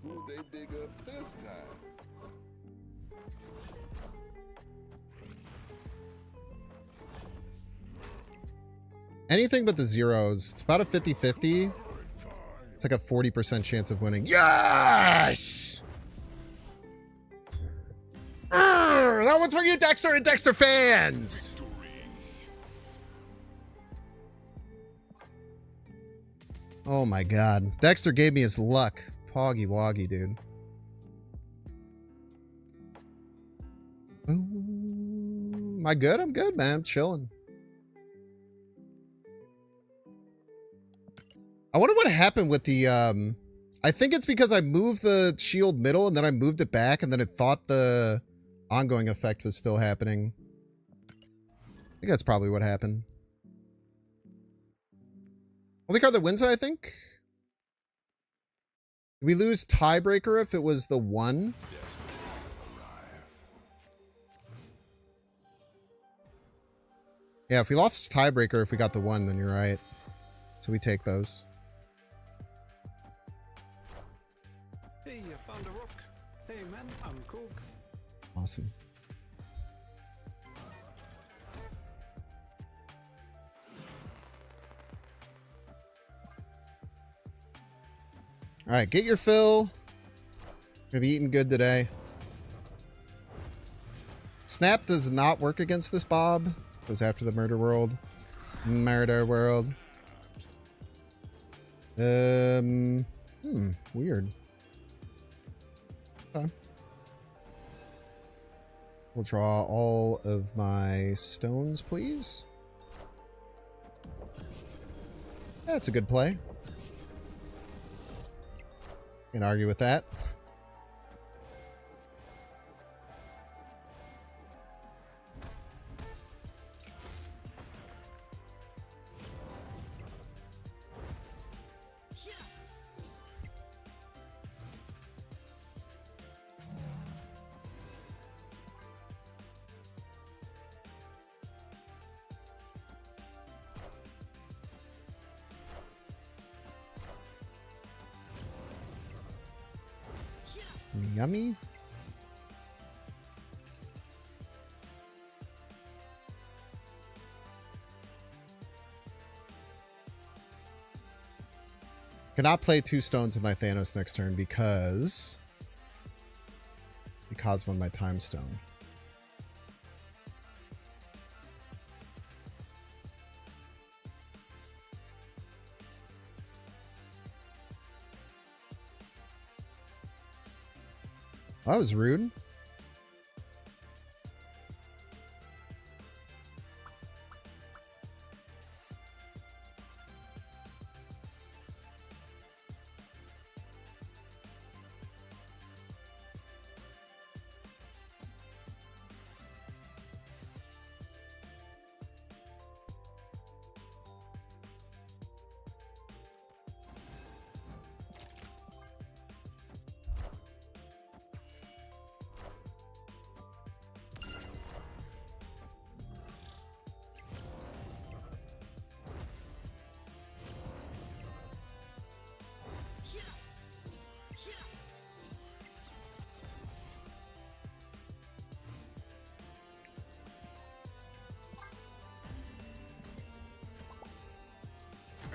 Who'd they dig up this time? Anything but the zeros. It's about a 50-50. It's like a 40% chance of winning. Yes! That one's for you, Dexter and Dexter fans! Oh my god. Dexter gave me his luck. Poggy woggy, dude. Am I good? I'm good, man. I'm chilling. I wonder what happened with the, I think it's because I moved the shield middle and then I moved it back and then it thought the ongoing effect was still happening. I think that's probably what happened. Only card that wins it, I think. Did we lose tiebreaker if it was the 1? Yeah, if we lost tiebreaker if we got the 1, then you're right. So we take those. Hey, you found a rook. Hey man, I'm cool. Awesome. All right, get your fill. Gonna be eating good today. Snap does not work against this Bob. Goes after the murder world. Murder world. Weird. Okay. We'll draw all of my stones, please. That's a good play. Can't argue with that. Yummy. Cannot play 2 stones with my Thanos next turn because he caused one my time stone. That was rude.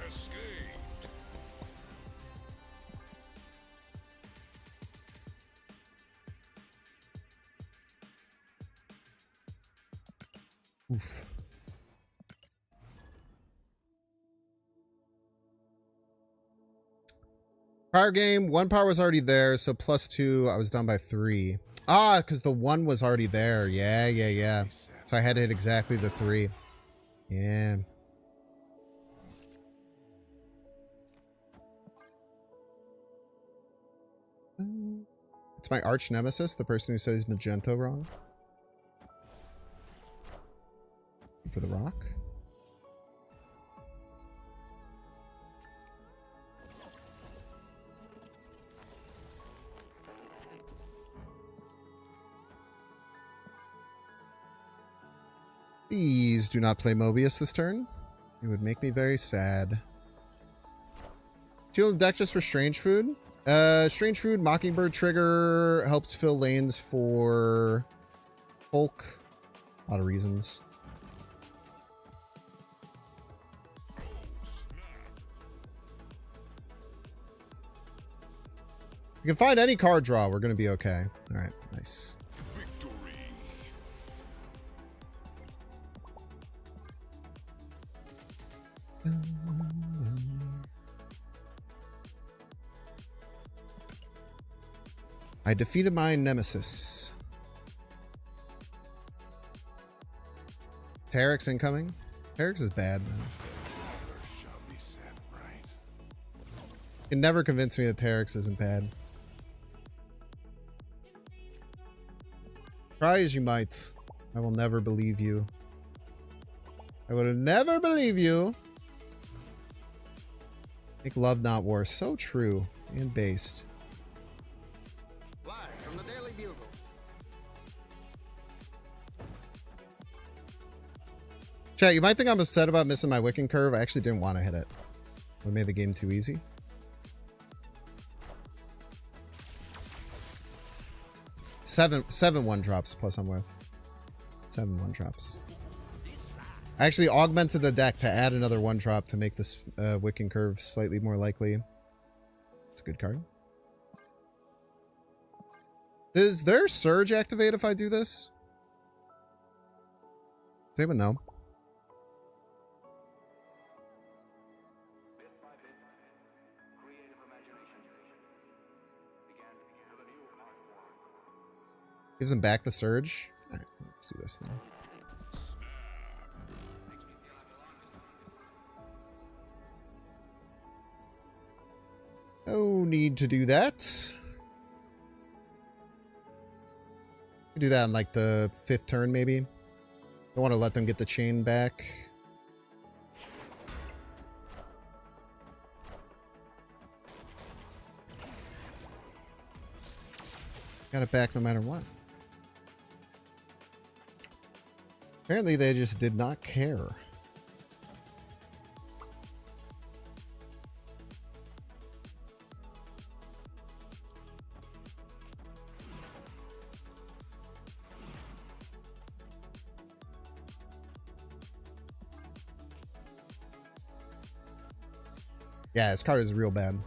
Escaped. Oof. Prior game, 1 power was already there, so +2, I was down by 3. Ah, because the 1 was already there. Yeah. So I had to hit exactly the 3. Yeah. It's my arch nemesis, the person who says magenta wrong. For the rock. Please do not play Mobius this turn. It would make me very sad. Shield deck just for Strange Food. Strange Food, Mockingbird trigger, helps fill lanes for Hulk. A lot of reasons. You can find any card draw. We're going to be okay. All right. Nice. I defeated my nemesis. Tarek's incoming. Tarek's is bad, man. You can never convince me that Tarek's isn't bad. Try as you might. I will never believe you. I would never believe you. Make love not war. So true and based. Live from the Daily Bugle. Chat, you might think I'm upset about missing my Wiccan curve. I actually didn't want to hit it. It made the game too easy. Seven one drops plus I'm worth. 7 one drops. I actually augmented the deck to add another one drop to make this Wiccan curve slightly more likely. It's a good card. Does their surge activate if I do this? Does anyone know? Gives him back the surge. All right, let's do this now. No need to do that. We do that on like the 5th turn, maybe. Don't want to let them get the chain back. Got it back no matter what. Apparently they just did not care. Yeah, this card is real bad.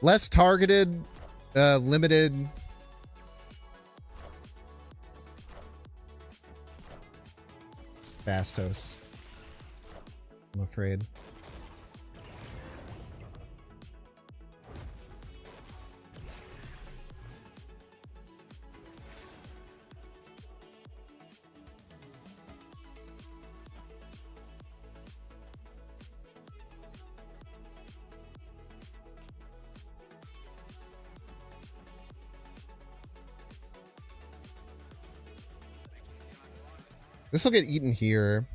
Less targeted, limited. Fastos. I'm afraid. This will get eaten here.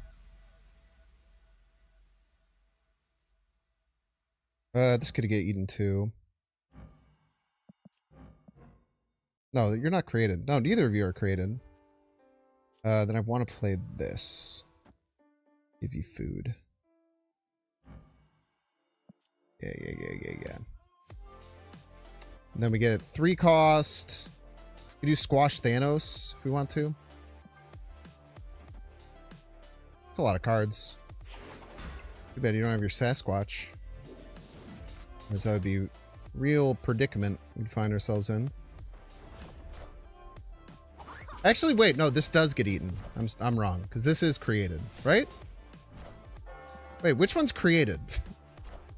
This could get eaten too. No, you're not created. No, neither of you are created. Then I want to play this. Give you food. Yeah. And then we get 3 cost. We do squash Thanos if we want to. It's a lot of cards. Too bad you don't have your Sasquatch. Because that would be real predicament we'd find ourselves in. Actually, wait, no, this does get eaten. I'm wrong, because this is created, right? Wait, which one's created?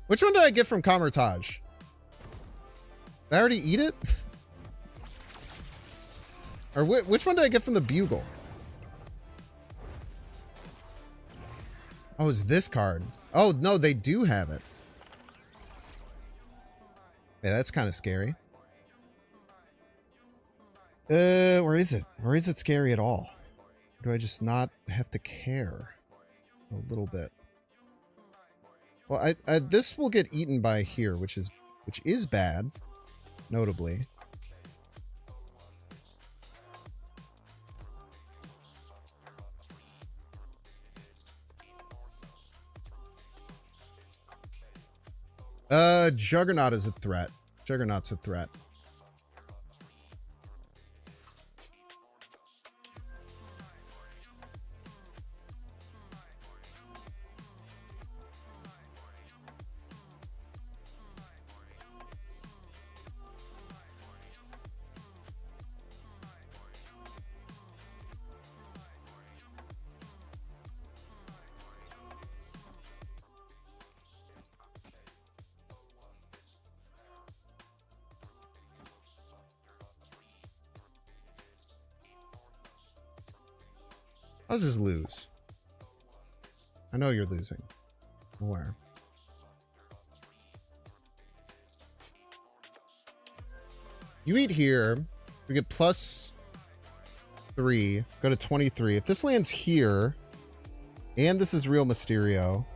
Which one did I get from Kamertage? Did I already eat it? Or which one did I get from the Bugle? Oh, it's this card. Oh, no, they do have it. Yeah, that's kind of scary. Where is it? Or is it scary at all? Or do I just not have to care a little bit? Well, this will get eaten by here, which is bad, notably. Juggernaut is a threat. Juggernaut's a threat. How does this lose? I know you're losing. Where? You eat here. We get +3. Go to 23. If this lands here, and this is real Mysterio.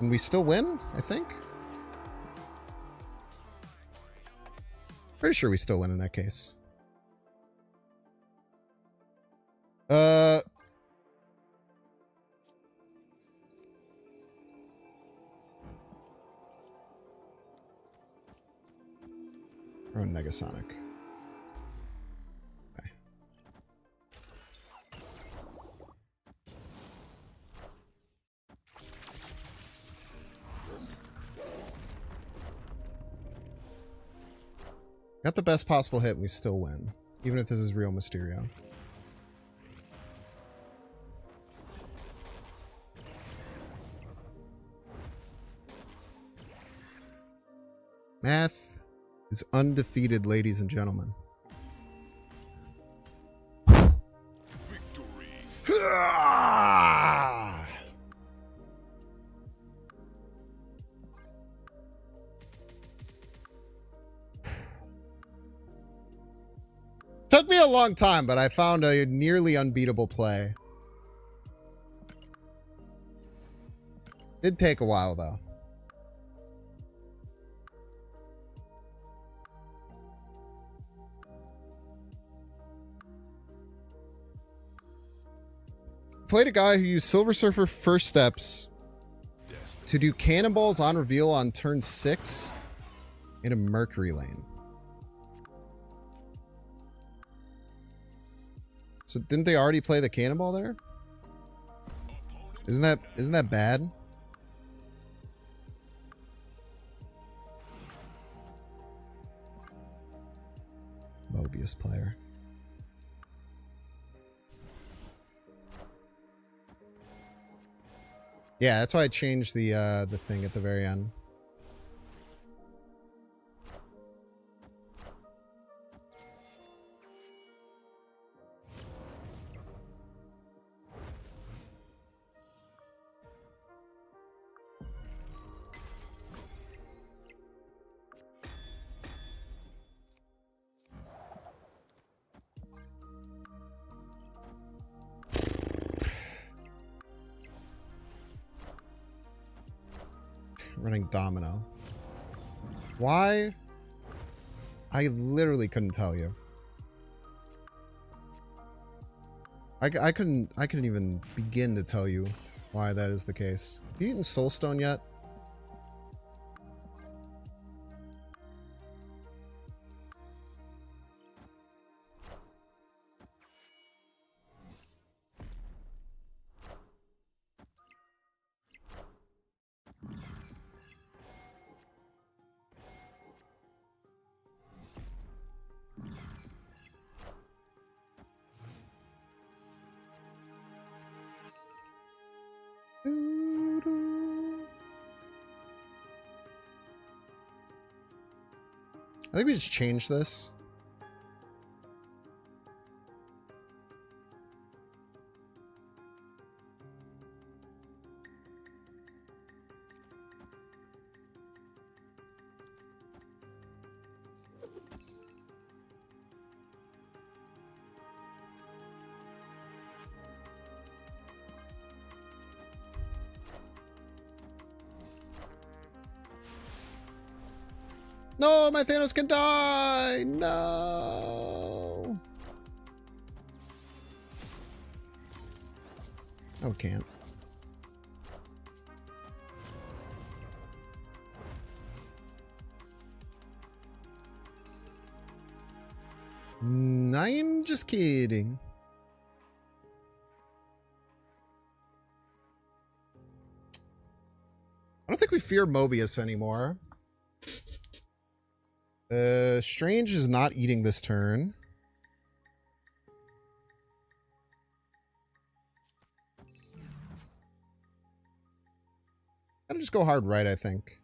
And we still win, I think. Pretty sure we still win in that case. Or Negasonic. Okay. Got the best possible hit, and we still win. Even if this is real Mysterio. Math is undefeated, ladies and gentlemen. Victory. Took me a long time, but I found a nearly unbeatable play. Did take a while, though. Played a guy who used Silver Surfer first steps to do cannonballs on reveal on turn 6 in a Mercury lane. So didn't they already play the cannonball there? Isn't that bad? Mobius player. Yeah, that's why I changed the thing at the very end. Running Domino. Why? I literally couldn't tell you. I couldn't even begin to tell you why that is the case. Have you eaten Soulstone yet? I think we just changed this. No, my Thanos can die! No! No, it can't. I'm just kidding. I don't think we fear Mobius anymore. Strange is not eating this turn. Gotta just go hard right, I think.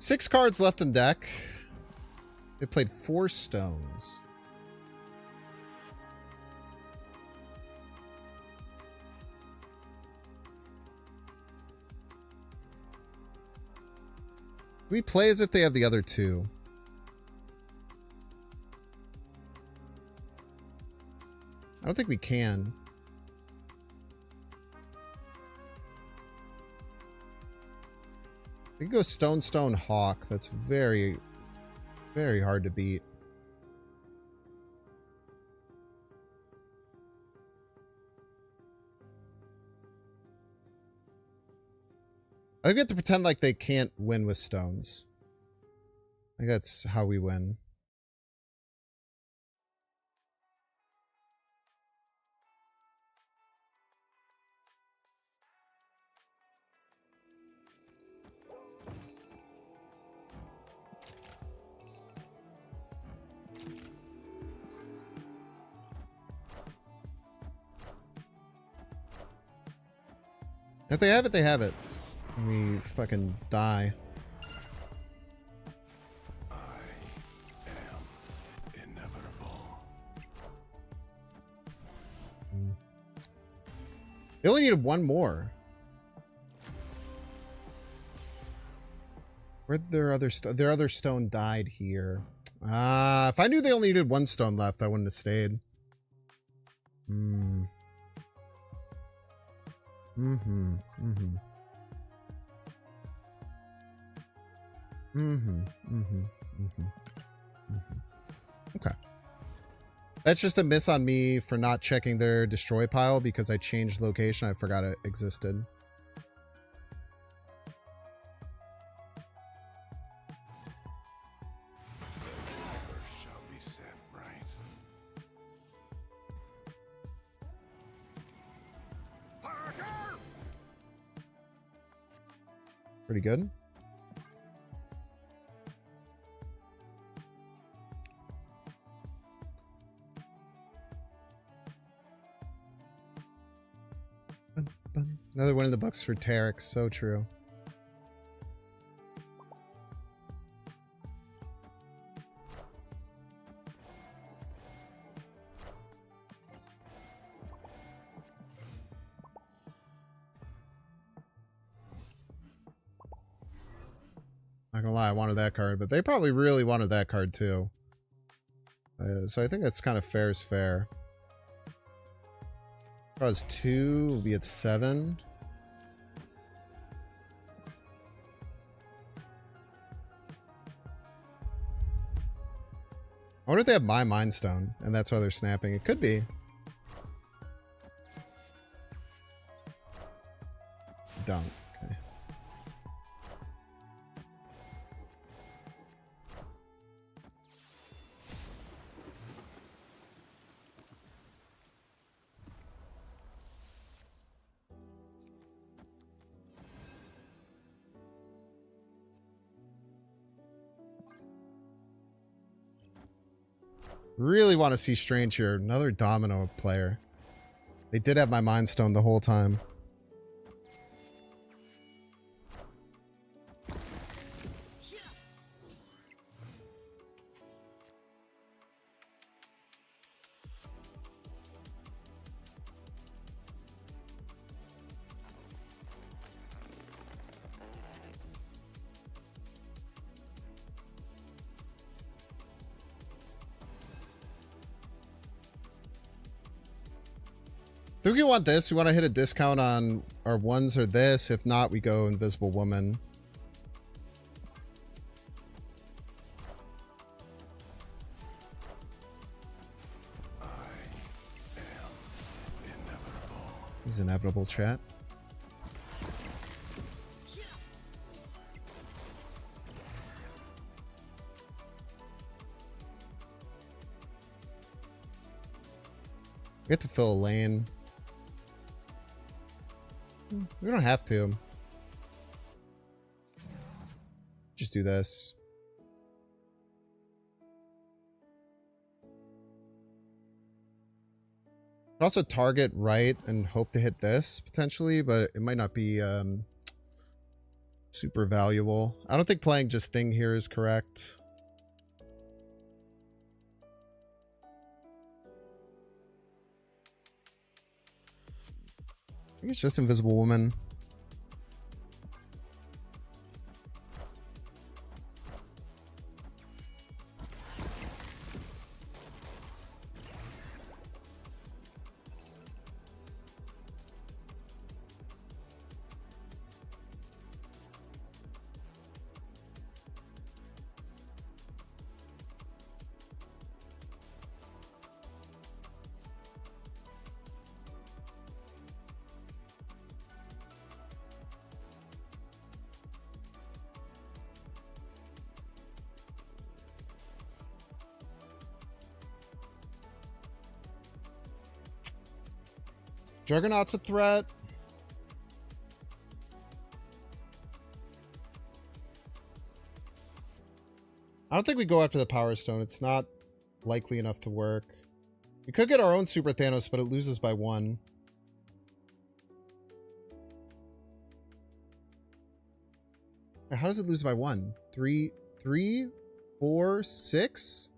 6 cards left in deck. They played 4 stones. We play as if they have the other 2. I don't think we can. We can go Stone Stone Hawk. That's very, very hard to beat. I think we have to pretend like they can't win with stones. I think that's how we win. If they have it, they have it. We fucking die. I am inevitable. They only needed 1 more. Where'd their other stone? Their other stone died here. Ah, if I knew they only needed 1 stone left, I wouldn't have stayed. Hmm. Mm-hmm. Mm-hmm. Mm-hmm. Mm-hmm. Mm-hmm. Mm-hmm. Okay. That's just a miss on me for not checking their destroy pile because I changed location. I forgot it existed. Earth shall be set right. Parker! Pretty good. Another one in the books for Tarek. So true. Not gonna lie, I wanted that card, but they probably really wanted that card too. So I think that's kind of fair is fair. Draws 2, we'll be at 7. I wonder if they have my Mind Stone, and that's why they're snapping. It could be. Don't. Okay. Really want to see Strange here. Another Domino player. They did have my Mind Stone the whole time. Do we want this? We want to hit a discount on our ones or this. If not, we go Invisible Woman. I am inevitable. He's inevitable, chat. We have to fill a lane. We don't have to. Just do this. Also target right and hope to hit this potentially, but it might not be super valuable. I don't think playing just Thing here is correct. I think it's just Invisible Woman. Juggernaut's a threat. I don't think we go after the Power Stone. It's not likely enough to work. We could get our own Super Thanos, but it loses by 1. How does it lose by 1? 3, 4, 6?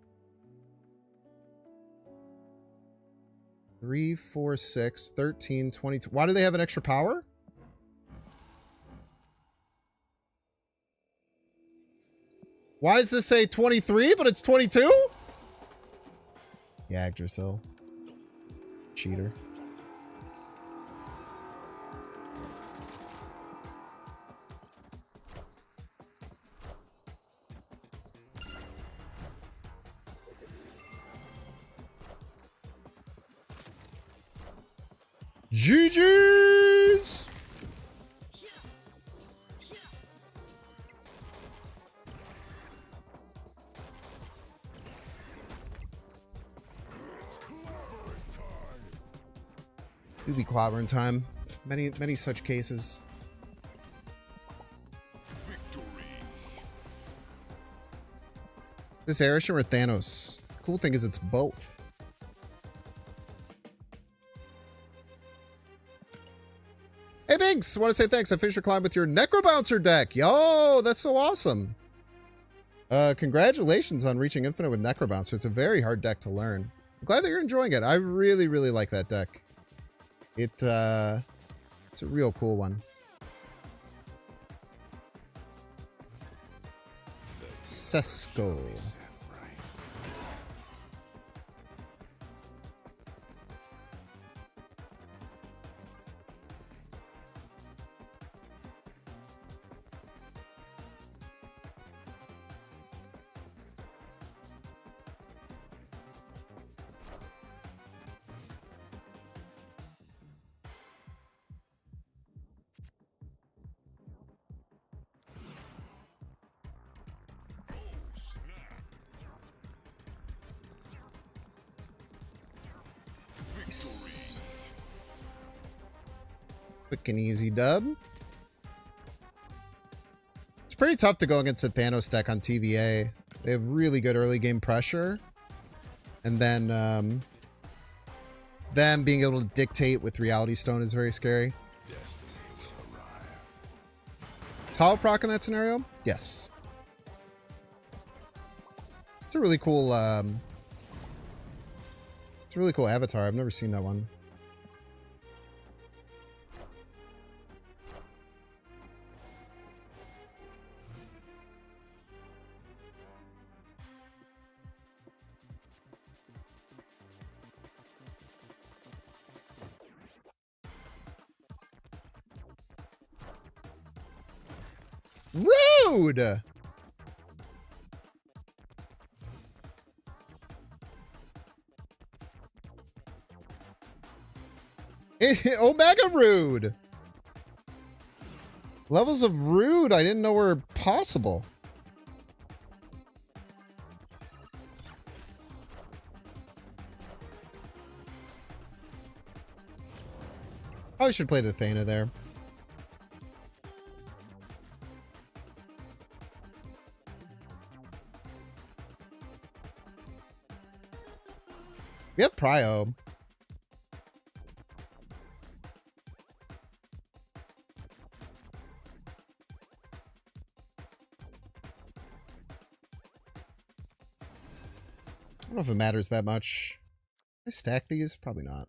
3, 4, 6, 13, 22. Why do they have an extra power? Why does this say 23, but it's 22? Yggdrasil. Cheater. GG's! Do be clobbering time. Many such cases. This Arishem or Thanos? Cool thing is it's both. Hey Binks, want to say thanks. I finished your climb with your Necrobouncer deck. Yo, that's so awesome. Congratulations on reaching Infinite with Necrobouncer. It's a very hard deck to learn. I'm glad that you're enjoying it. I really, really like that deck. It's a real cool one. Sesko. Quick and easy dub. It's pretty tough to go against a Thanos deck on TVA. They have really good early game pressure. And then them being able to dictate with Reality Stone is very scary. Tall proc in that scenario? Yes. It's a really cool avatar. I've never seen that one. Rude! Omega Rude! Levels of rude I didn't know were possible. Probably should play the Thana there. We have Prio. I don't know if it matters that much. Can I stack these? Probably not.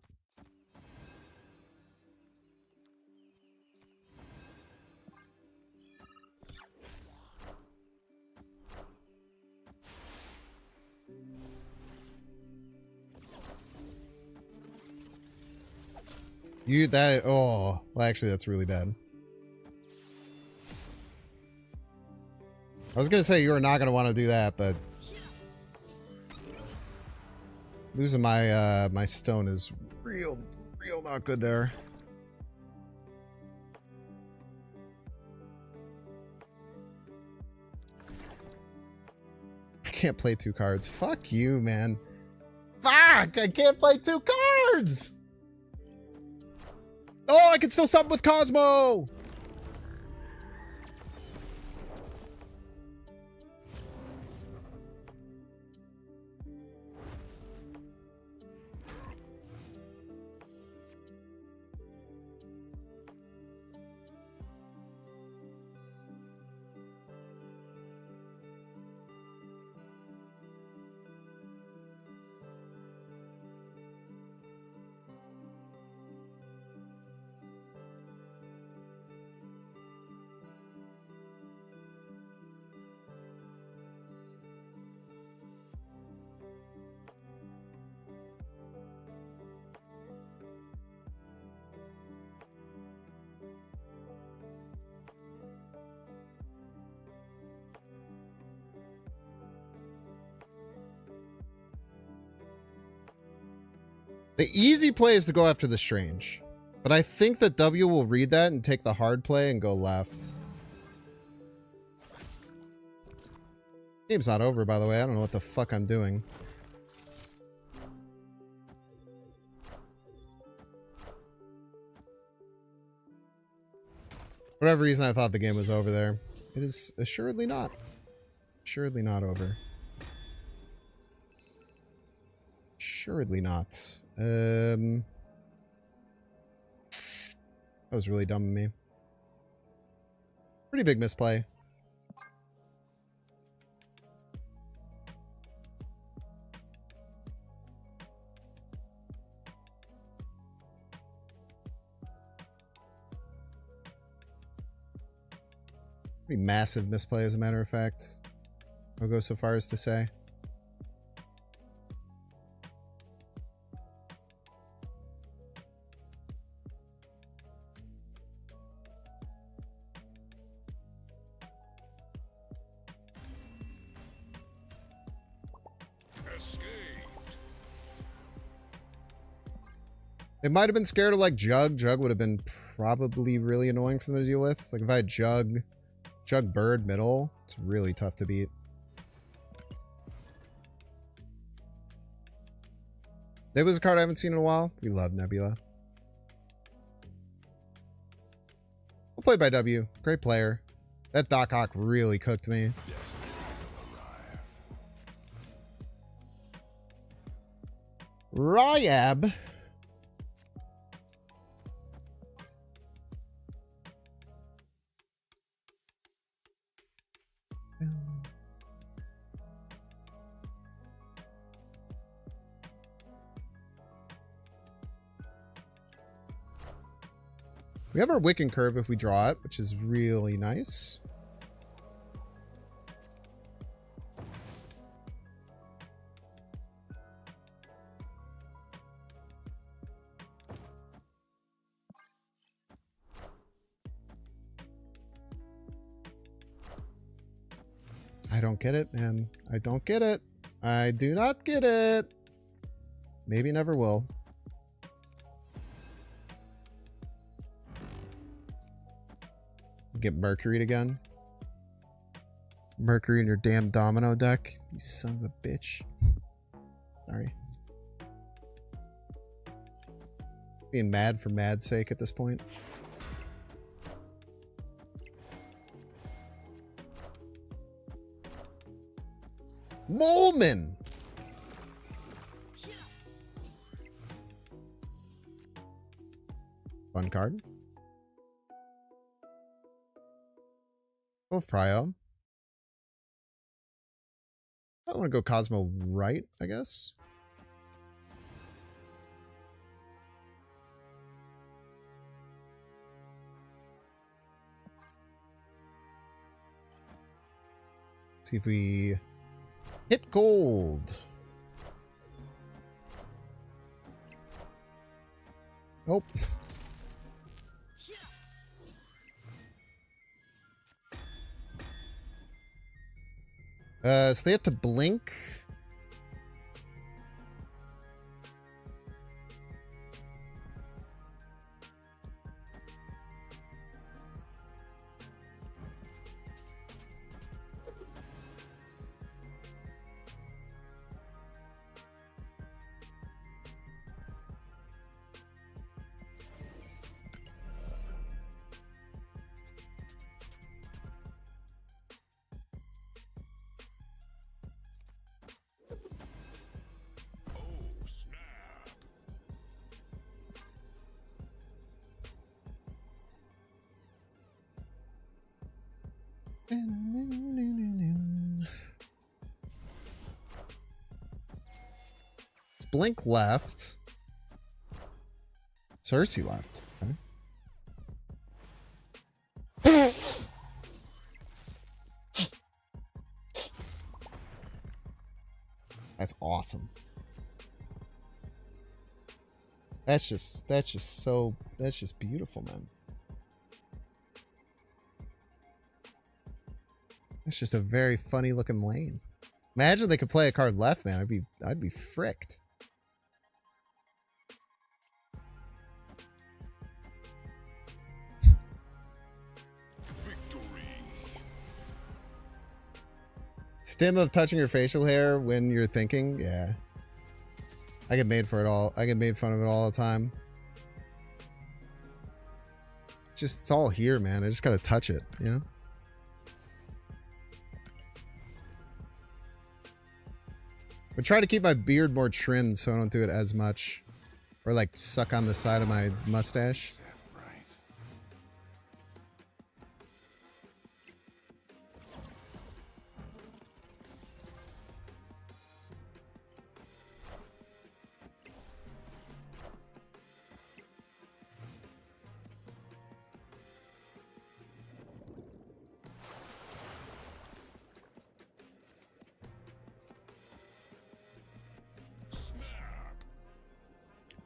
Oh, well, actually, that's really bad. I was going to say you are not going to want to do that, but losing my my stone is real not good there. I can't play 2 cards. Fuck you, man. Fuck! I can't play 2 cards! Oh, I can still sub with Cosmo! The easy play is to go after the strange. But I think that W will read that and take the hard play and go left. Game's not over, by the way. I don't know what the fuck I'm doing. For whatever reason, I thought the game was over there. It is assuredly not. Assuredly not over. Assuredly not. That was really dumb of me. Pretty big misplay. Pretty massive misplay, as a matter of fact. I'll go so far as to say. It might have been scared of like Jug. Jug would have been probably really annoying for them to deal with. Like if I had Jug Bird middle, it's really tough to beat. It was a card I haven't seen in a while. We love Nebula. Well played by W. Great player. That Doc Ock really cooked me. Ryab. We have our Wiccan Curve if we draw it, which is really nice. I don't get it, man. I don't get it. I do not get it. Maybe never will. Get Mercury again. Mercury in your damn domino deck. You son of a bitch. Sorry. Being mad for mad's sake at this point. Molman! Fun card. Both Prio. I want to go Cosmo right, I guess. See if we hit gold. Nope. So they have to blink. Blink left. Cersei left. Okay. That's awesome. That's just beautiful, man. That's just a very funny looking lane. Imagine they could play a card left, man. I'd be fricked. Stim of touching your facial hair when you're thinking, yeah. I get made for it all. I get made fun of it all the time. Just, it's all here, man. I just gotta touch it, you know? I try to keep my beard more trimmed so I don't do it as much. Or like suck on the side of my mustache.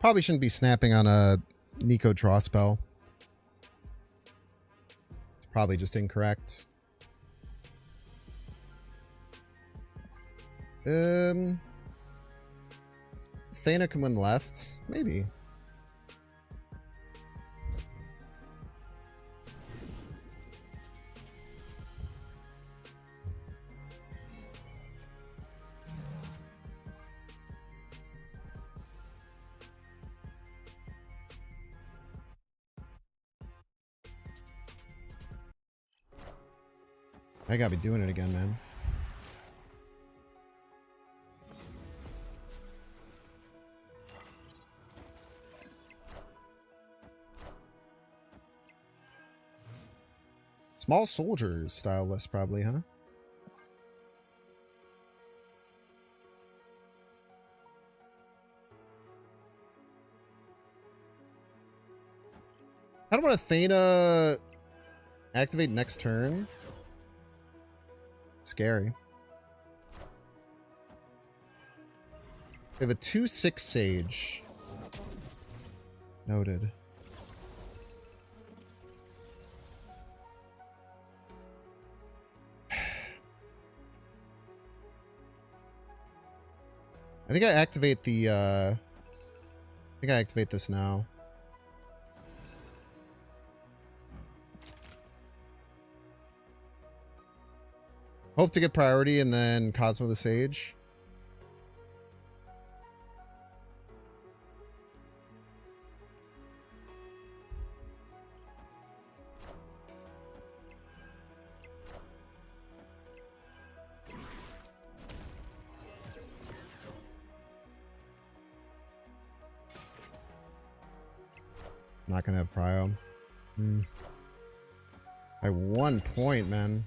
Probably shouldn't be snapping on a Nico draw spell. It's probably just incorrect. Thana can win left? Maybe. I gotta be doing it again, man. Small soldiers style list, probably, huh? I don't want Athena activate next turn. Scary. They have a 2/6 Sage. Noted. I think I activate the, I think I activate this now. Hope to get priority and then Cosmo the Sage. Not gonna have prio. By 1 point, man.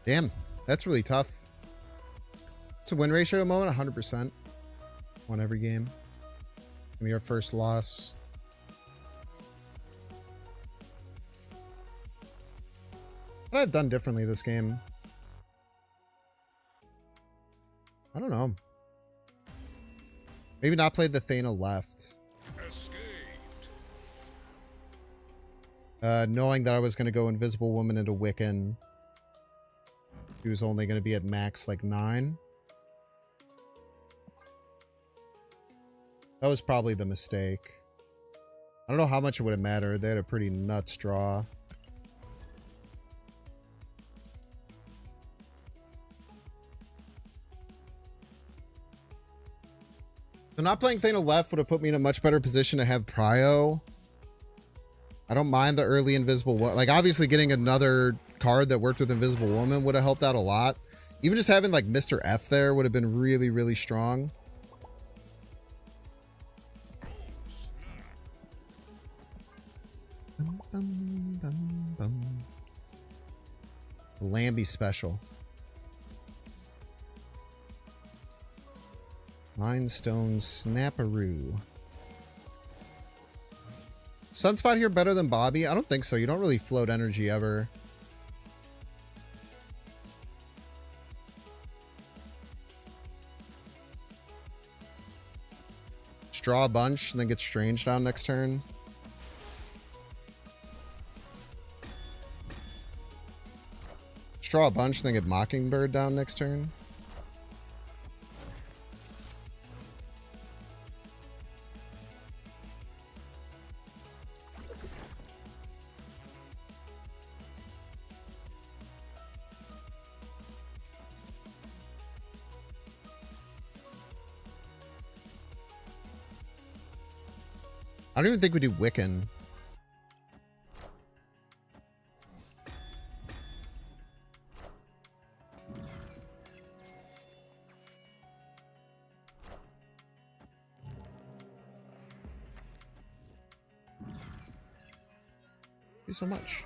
Damn, that's really tough. It's a win ratio at the moment, 100%. Won every game. Gonna be our first loss. What I've done differently this game? I don't know. Maybe not played the Thana left. Escaped. Knowing that I was going to go Invisible Woman into Wiccan. He was only going to be at max like 9. That was probably the mistake. I don't know how much it would have mattered. They had a pretty nuts draw. So not playing Thana left would have put me in a much better position to have Prio. I don't mind the early Invisible Woman. Like, obviously getting another card that worked with Invisible Woman would have helped out a lot. Even just having, like, Mr. F there would have been really, really strong. Bum, bum, bum, bum. Lambie special. Limestone Snapperoo. Sunspot here better than Bobby? I don't think so. You don't really float energy ever. Just draw a bunch and then get Strange down next turn. Just draw a bunch and then get Mockingbird down next turn. I don't even think we do Wiccan. Thank you so much.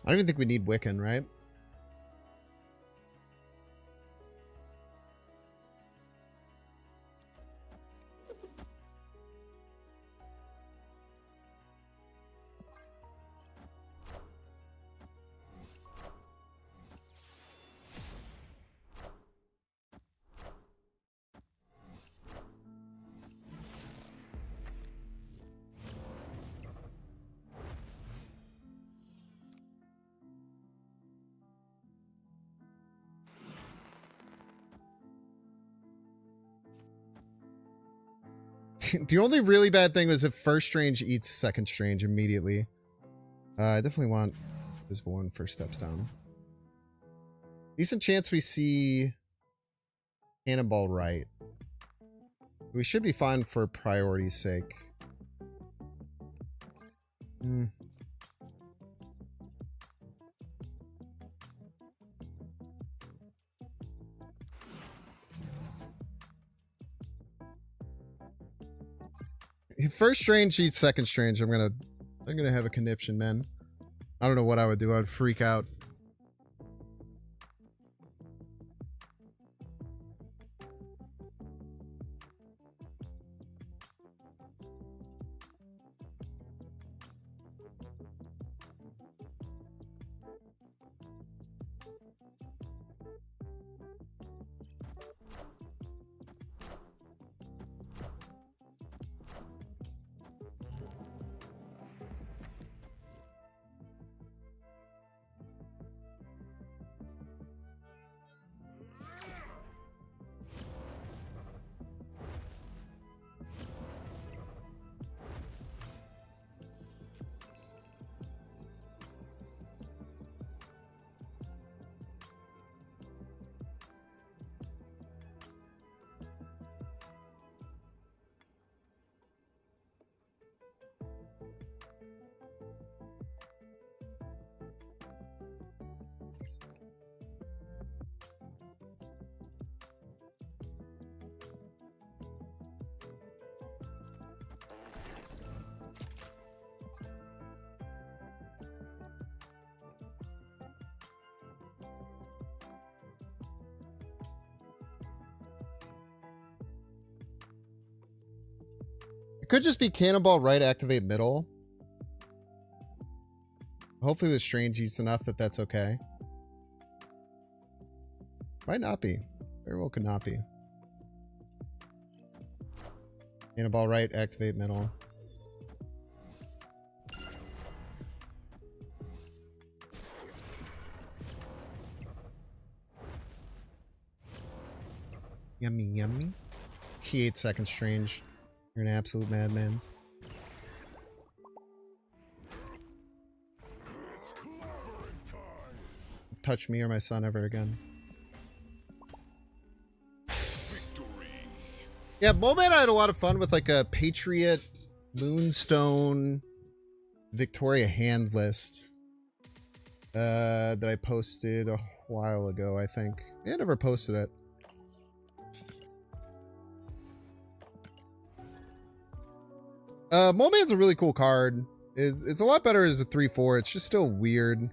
I don't even think we need Wiccan, right? The only really bad thing was if first Strange eats second Strange immediately. I definitely want Invisible One first steps down. Decent chance we see Cannonball right. We should be fine for priority's sake. If first Strange eats second Strange, I'm gonna have a conniption, man. I don't know what I would do. I would freak out. could just be cannonball right, activate middle. Hopefully the strange eats enough that that's okay. Might not be. Very well could not be. Cannonball right, activate middle. Yummy, yummy. He 8 seconds strange. You're an absolute madman. Touch me or my son ever again. Yeah, Moment I had a lot of fun with like a Patriot, Moonstone, Victoria hand list that I posted a while ago, I think. Yeah, I never posted it. Moment's a really cool card. It's a lot better as a 3/4. It's just still weird.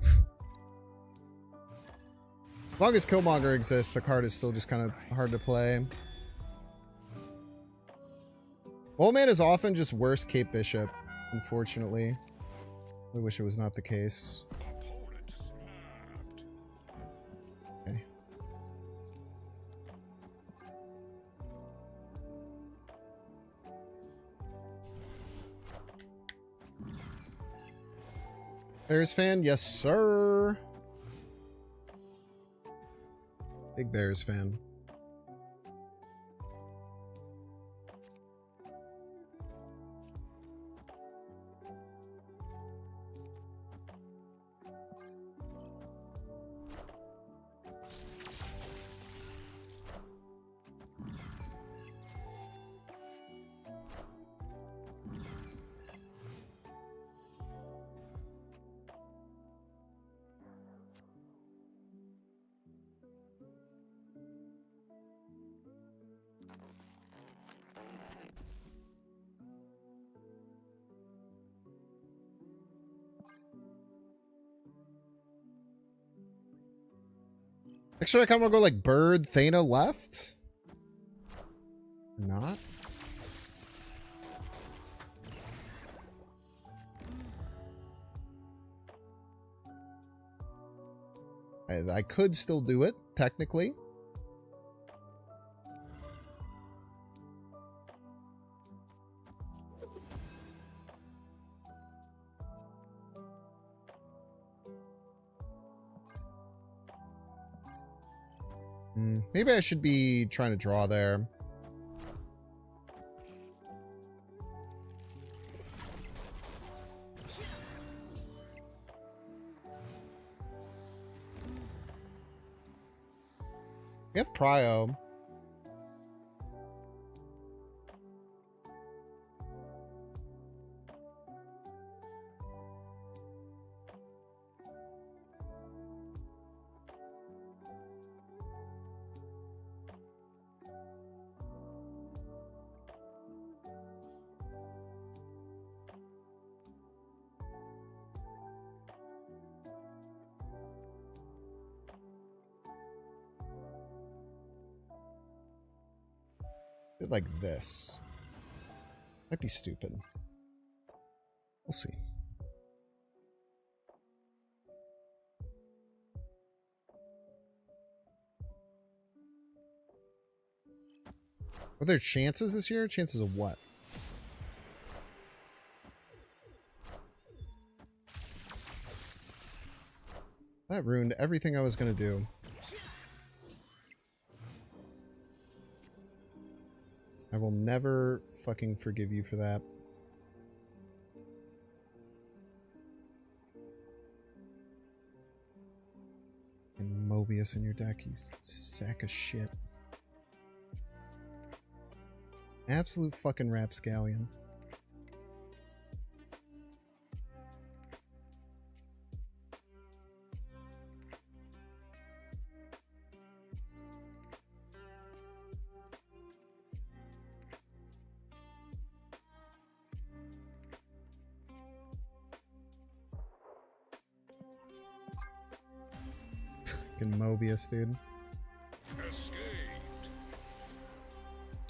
As long as Killmonger exists, the card is still just kind of hard to play. Moment is often just worse Cape Bishop, unfortunately. I wish it was not the case. Okay. Bears fan? Yes, sir. Big Bears fan. Actually, I kind of want to go like Bird, Thana left. Not. I could still do it, technically. Maybe I should be trying to draw there. We have Prio. Like this. Might be stupid. We'll see. Are there chances this year? Chances of what? That ruined everything I was gonna do. I will never fucking forgive you for that. And Mobius in your deck, you sack of shit. Absolute fucking rapscallion. Mobius, dude. Escaped.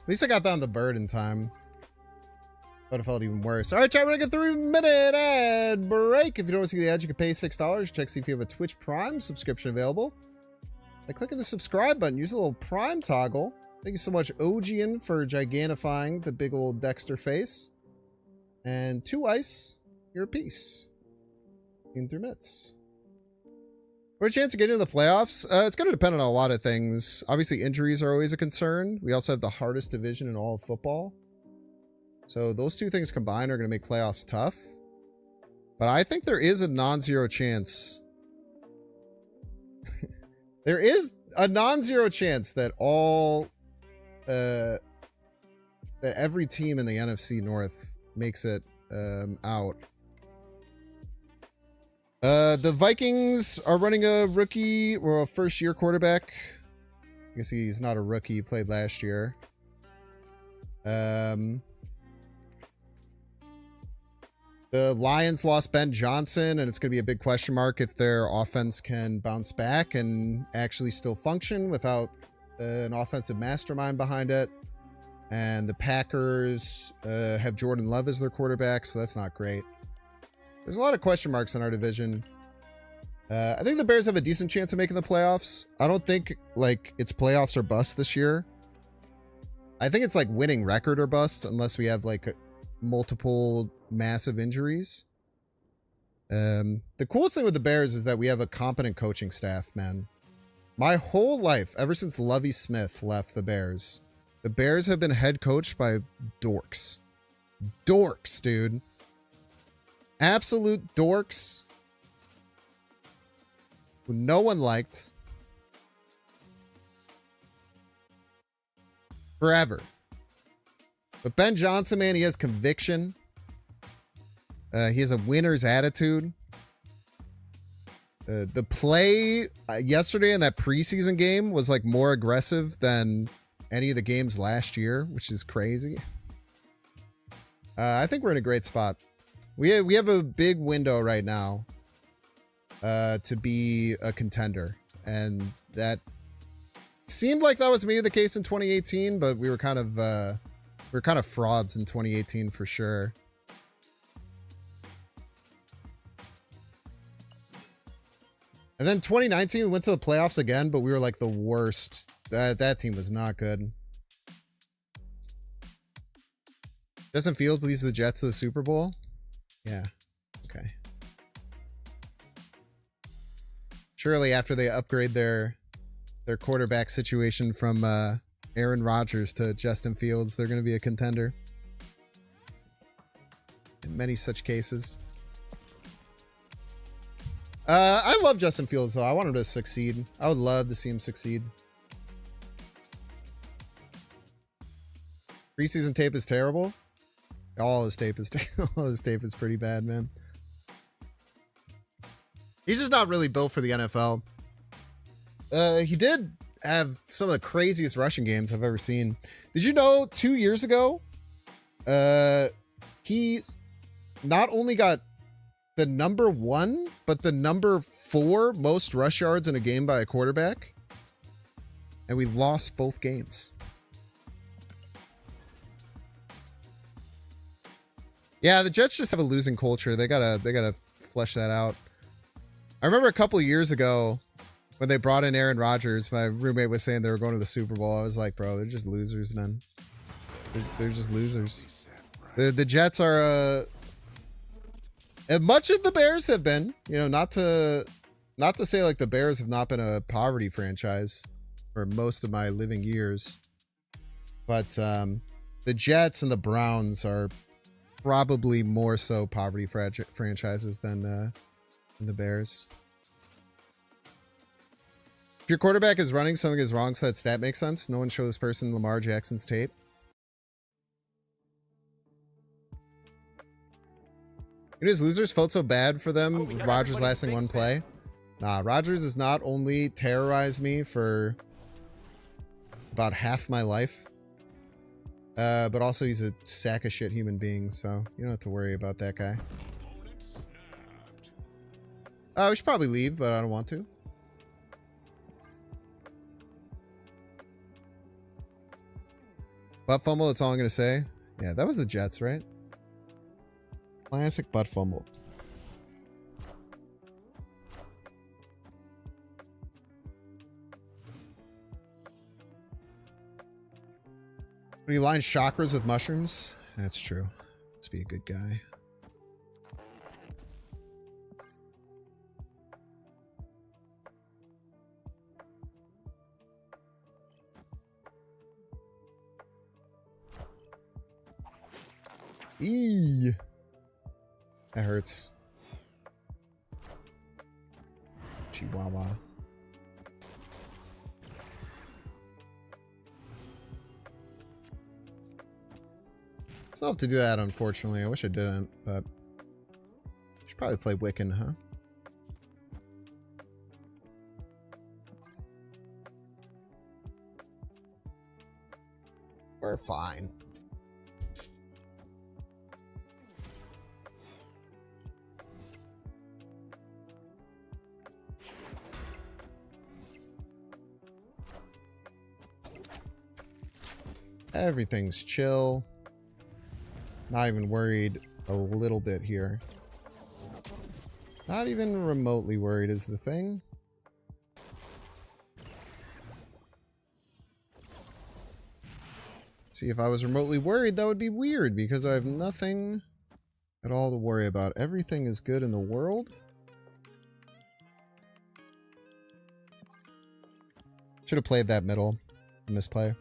At least I got that on the bird in time. But it felt even worse. All right, chat, we're going to get 3-minute ad break. If you don't want to see the ads, you can pay $6. Check see if you have a Twitch Prime subscription available. By clicking the subscribe button, use the little Prime toggle. Thank you so much, Ogian, for gigantifying the big old Dexter face. And 2 ice, you're a piece. In 3 minutes. For a chance of getting into the playoffs, it's going to depend on a lot of things. Obviously, injuries are always a concern. We also have the hardest division in all of football. So those 2 things combined are going to make playoffs tough. But I think there is a non-zero chance. There is a non-zero chance that that every team in the NFC North makes it out. The Vikings are running a rookie or a first-year quarterback. I guess he's not a rookie. He played last year. The Lions lost Ben Johnson, and it's going to be a big question mark if their offense can bounce back and actually still function without an offensive mastermind behind it. And the Packers have Jordan Love as their quarterback, so that's not great. There's a lot of question marks in our division. I think the Bears have a decent chance of making the playoffs. I don't think, like, it's playoffs or bust this year. I think it's, like, winning record or bust unless we have, like, multiple massive injuries. The coolest thing with the Bears is that we have a competent coaching staff, man. My whole life, ever since Lovie Smith left the Bears have been head coached by dorks. Dorks, dude. Absolute dorks who no one liked forever. But Ben Johnson, man, he has conviction. He has a winner's attitude. The play yesterday in that preseason game was like more aggressive than any of the games last year, which is crazy. I think we're in a great spot. We have a big window right now to be a contender, and that seemed like that was maybe the case in 2018, but we were kind of frauds in 2018 for sure. And then 2019 we went to the playoffs again, but we were like the worst. That team was not good. Justin Fields leads the Jets to the Super Bowl. Yeah. Okay. Surely after they upgrade their quarterback situation from Aaron Rodgers to Justin Fields, they're going to be a contender. In many such cases. I love Justin Fields, though. I want him to succeed. I would love to see him succeed. Preseason tape is terrible. All his tape is pretty bad, man. He's just not really built for the NFL. He did have some of the craziest rushing games I've ever seen. Did you know 2 years ago, he not only got the number 1, but the number 4 most rush yards in a game by a quarterback, and we lost both games. Yeah, the Jets just have a losing culture. They gotta flesh that out. I remember a couple of years ago when they brought in Aaron Rodgers, my roommate was saying they were going to the Super Bowl. I was like, bro, they're just losers, man. They're just losers. The Jets are and much as the Bears have been, you know, not to say like the Bears have not been a poverty franchise for most of my living years, but the Jets and the Browns are probably more so poverty franchises than the Bears. If your quarterback is running, something is wrong, so that stat makes sense. No one show this person Lamar Jackson's tape. It is losers felt so bad for them with Rodgers lasting one play. Nah, Rodgers has not only terrorized me for about half my life, but also he's a sack of shit human being, so you don't have to worry about that guy. We should probably leave, but I don't want to. Butt fumble, that's all I'm going to say. Yeah, that was the Jets, right? Classic butt fumble. When you line chakras with mushrooms? That's true. Let's be a good guy. Eee. That hurts. Chihuahua. Still have to do that, unfortunately. I wish I didn't, but should probably play Wiccan, huh? We're fine. Everything's chill. Not even worried a little bit here. Not even remotely worried is the thing. See, if I was remotely worried, that would be weird because I have nothing at all to worry about. Everything is good in the world. Should have played that middle. Misplay.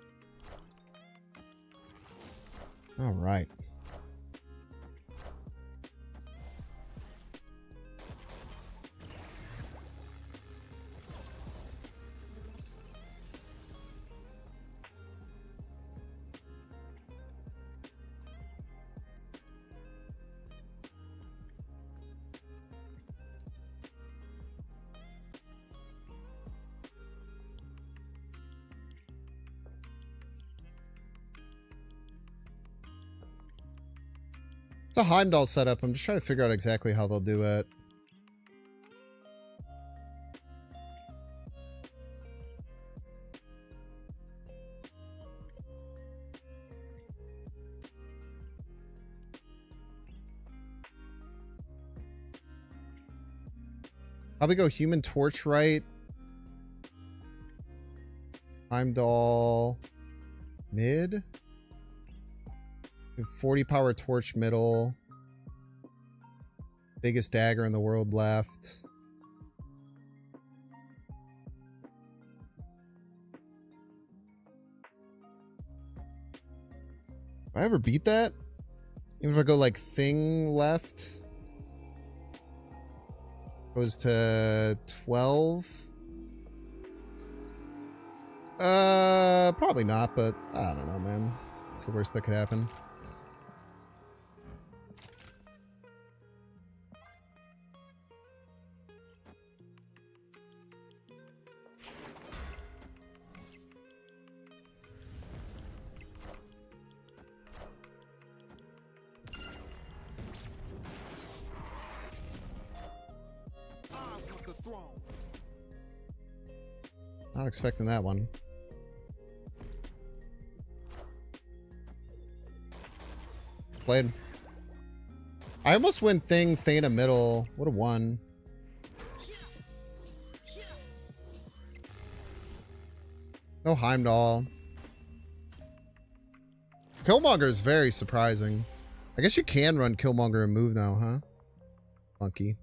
All right. It's a Heimdall setup. I'm just trying to figure out exactly how they'll do it. Probably go Human Torch right. Heimdall mid. 40 power torch middle. Biggest dagger in the world left. If I ever beat that? Even if I go like thing left. Goes to 12. Probably not, but I don't know, man. It's the worst that could happen. Not expecting that one. Played. I almost went thing, Thana middle. Would have won. No Heimdall. Killmonger is very surprising. I guess you can run Killmonger and move now, huh? Funky.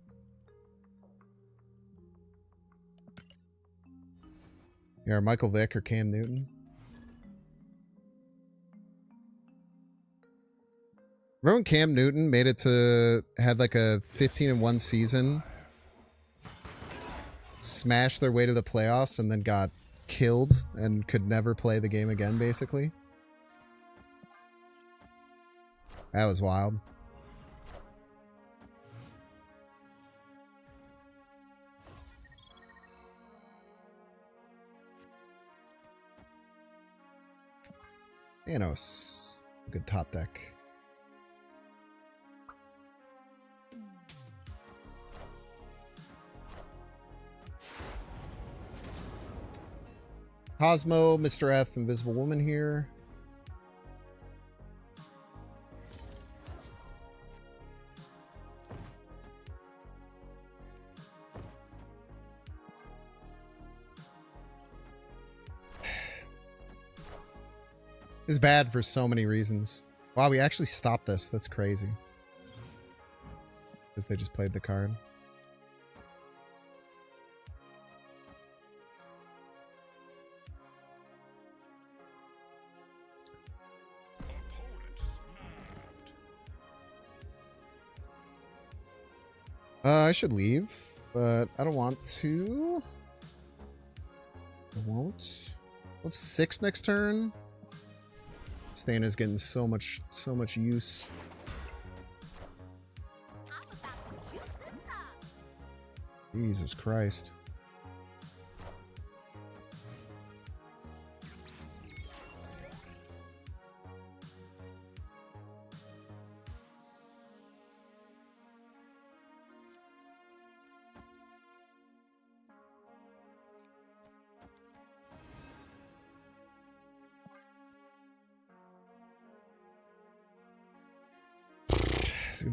Yeah, Michael Vick or Cam Newton. Remember when Cam Newton made it to, had like a 15-1 season, smashed their way to the playoffs, and then got killed and could never play the game again, basically? That was wild. EOThanos. Good top deck. Cosmo, Mr. F, Invisible Woman here. It's bad for so many reasons. Wow, we actually stopped this. That's crazy. Because they just played the card. I should leave, but I don't want to. I won't. We'll have 6 next turn. Stan is getting so much use. I'm about to juice this up. Jesus Christ.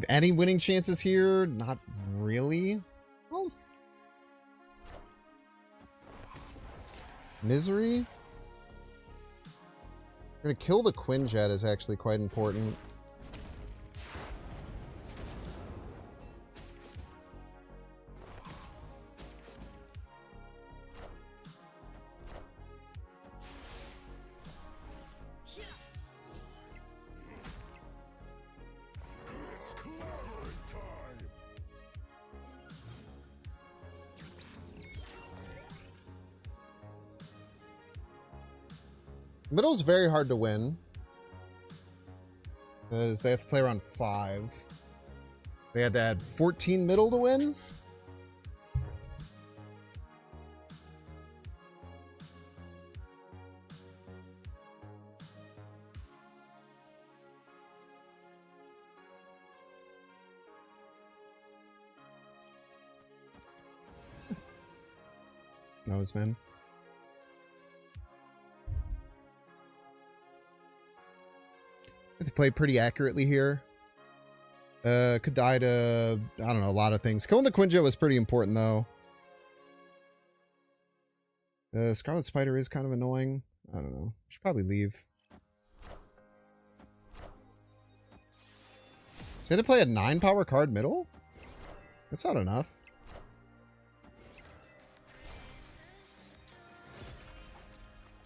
Any winning chances here? Not really. Oh. Misery? We're gonna kill the Quinjet is actually quite important. Middle's very hard to win. Because they have to play around 5. They had to add 14 middle to win. Knows, man. Have to play pretty accurately here. Could die to, I don't know, a lot of things. Killing the Quinjet was pretty important, though. Scarlet Spider is kind of annoying. I don't know. Should probably leave. So they had to play a 9 power card middle? That's not enough.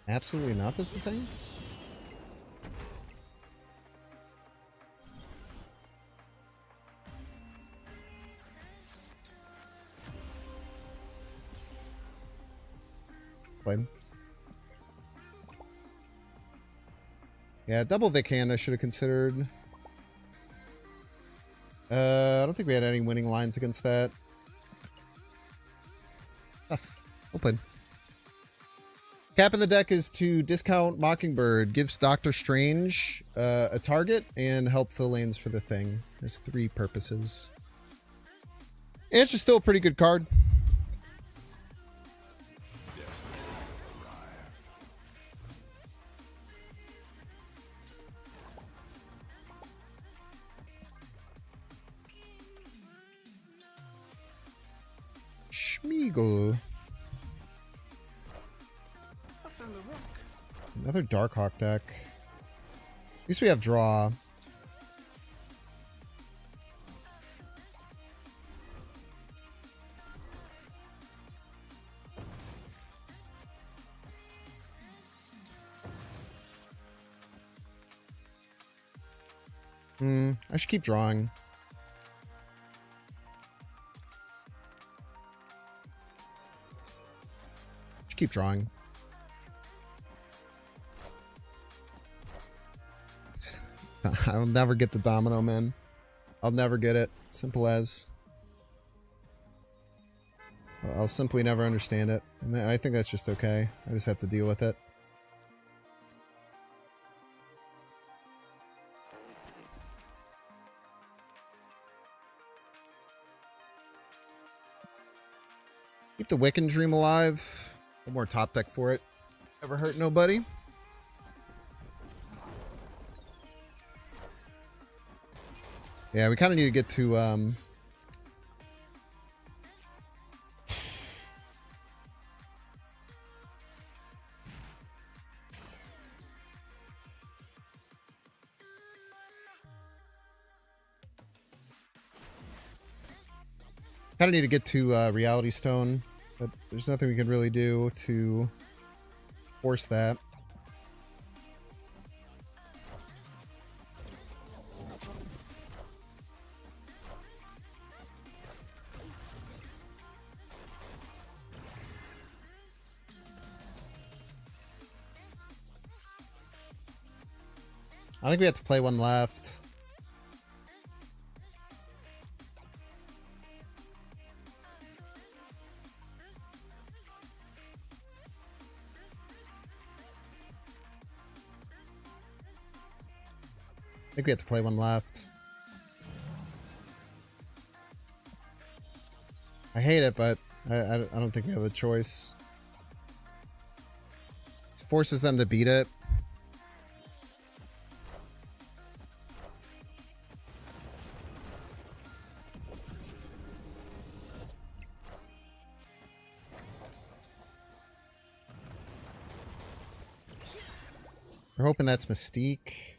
Absolutely enough is the thing? Played. Yeah, double Vic hand I should have considered. I don't think we had any winning lines against that. Tough. Well played. Cap in the deck is to discount Mockingbird, gives Doctor Strange a target, and help fill lanes for the thing. There's 3 purposes. And it's just still a pretty good card. Schmeagle. Another Darkhawk deck. At least we have draw. I should keep drawing. Should keep drawing. I'll never get the domino, man. I'll never get it. Simple as. I'll simply never understand it. And I think that's just okay. I just have to deal with it. Keep the Wiccan Dream alive. One more top deck for it. Never hurt nobody. Yeah, we kind of need to get to, Kind of need to get to Reality Stone, but there's nothing we can really do to force that. I think we have to play one left. I think we have to play one left. I hate it, but I don't think we have a choice. It forces them to beat it. We're hoping that's Mystique.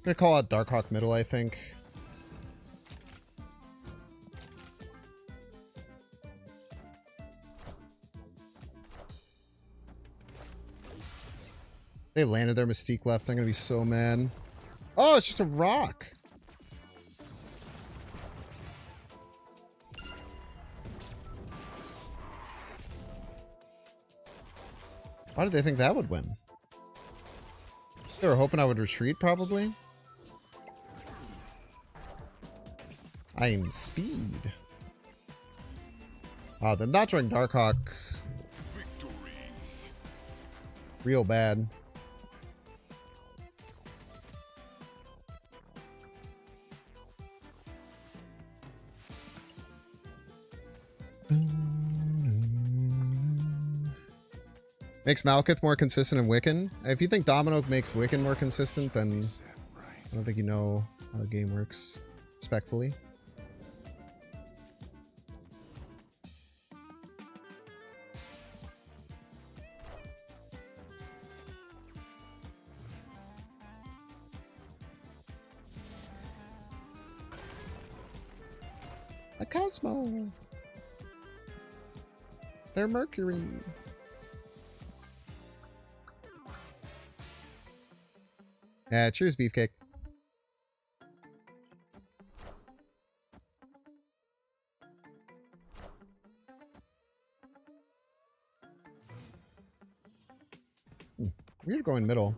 I'm gonna call out Darkhawk middle, I think. They landed their Mystique left. I'm gonna be so mad. Oh, it's just a rock. Why did they think that would win? They were hoping I would retreat, probably. I'm speed. Wow, them not drawing Darkhawk. Victory. Real bad. Makes Malekith more consistent in Wiccan. If you think Domino makes Wiccan more consistent, then I don't think you know how the game works. Respectfully. A Cosmo. They're Mercury. Yeah, cheers, Beefcake. We're going middle.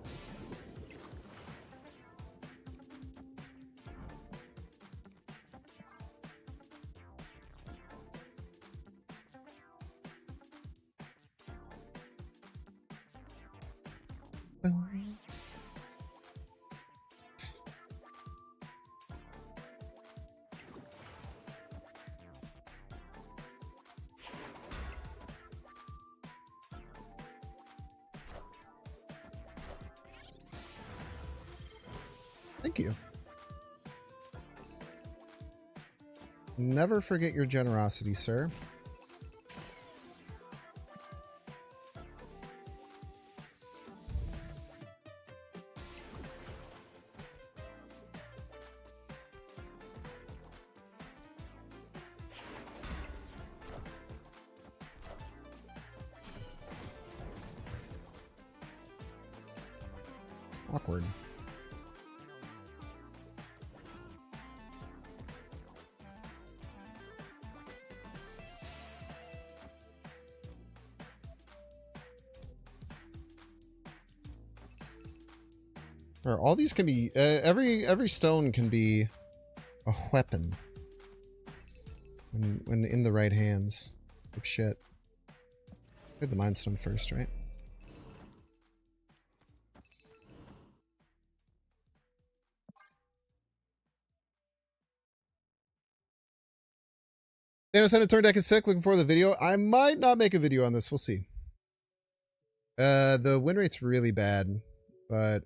Thank you. Never forget your generosity, sir. Awkward. Or all these can be every stone can be a weapon when in the right hands. Oh, shit. Get the Mind Stone first, right? Thanos on a turn deck is sick. Looking for the video. I might not make a video on this. We'll see. The win rate's really bad, but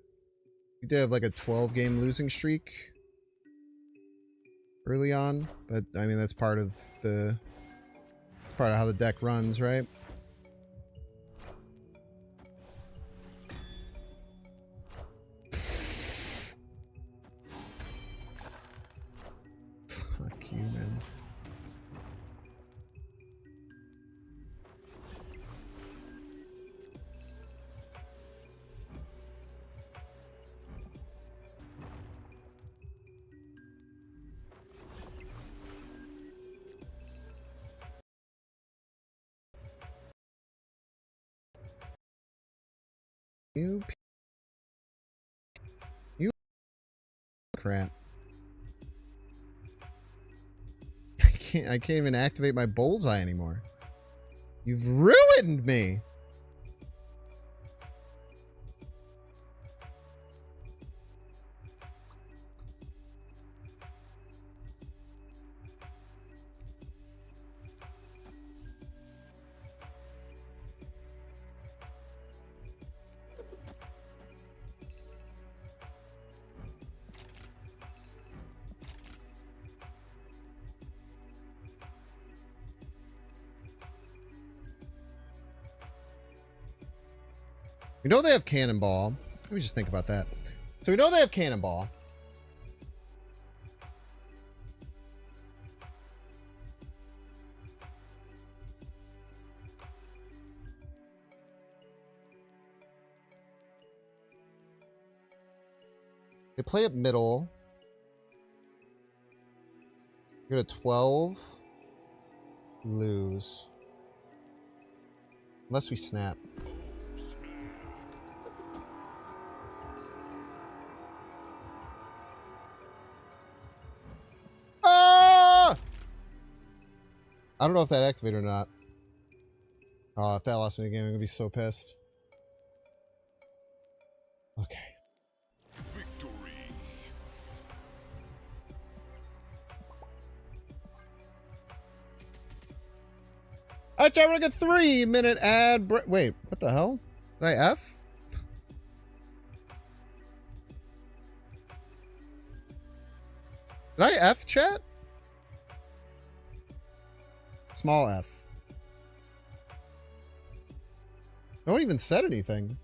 we did have like a 12-game losing streak early on. But I mean, that's part of how the deck runs, right? Fuck you, man. You crap. I can't even activate my bullseye anymore. You've ruined me. We know they have Cannonball. Let me just think about that. So we know they have Cannonball. They play up middle. Go to 12. Lose. Unless we snap. I don't know if that activated or not. Oh, if that lost me the game, I'm gonna be so pissed. Okay. Victory. Alright, chat, we're like a 3-minute ad break. Wait, what the hell? Did I F? Did I F, chat? Small F. No one even said anything.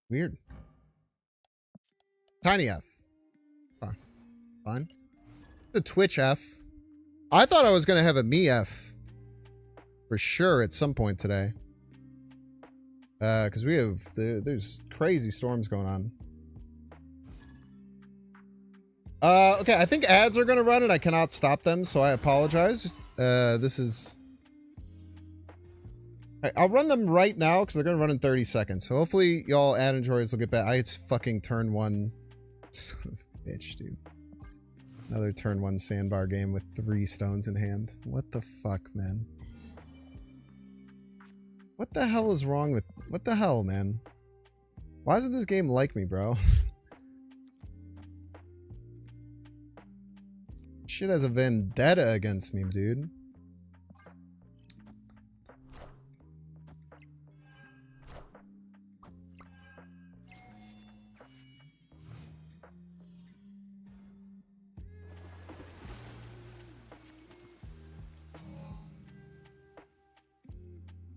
Weird. Tiny F. Fine. Fine. The Twitch F. I thought I was going to have a me F for sure at some point today. Because we have, there's crazy storms going on. Okay, I think ads are going to run and I cannot stop them, so I apologize. This is... I'll run them right now because they're going to run in 30 seconds. So hopefully y'all ad enjoyers will get back. It's fucking turn 1. Son of a bitch, dude. Another turn 1 sandbar game with 3 stones in hand. What the fuck, man? What the hell is wrong with... What the hell, man? Why doesn't this game like me, bro? Shit has a vendetta against me, dude.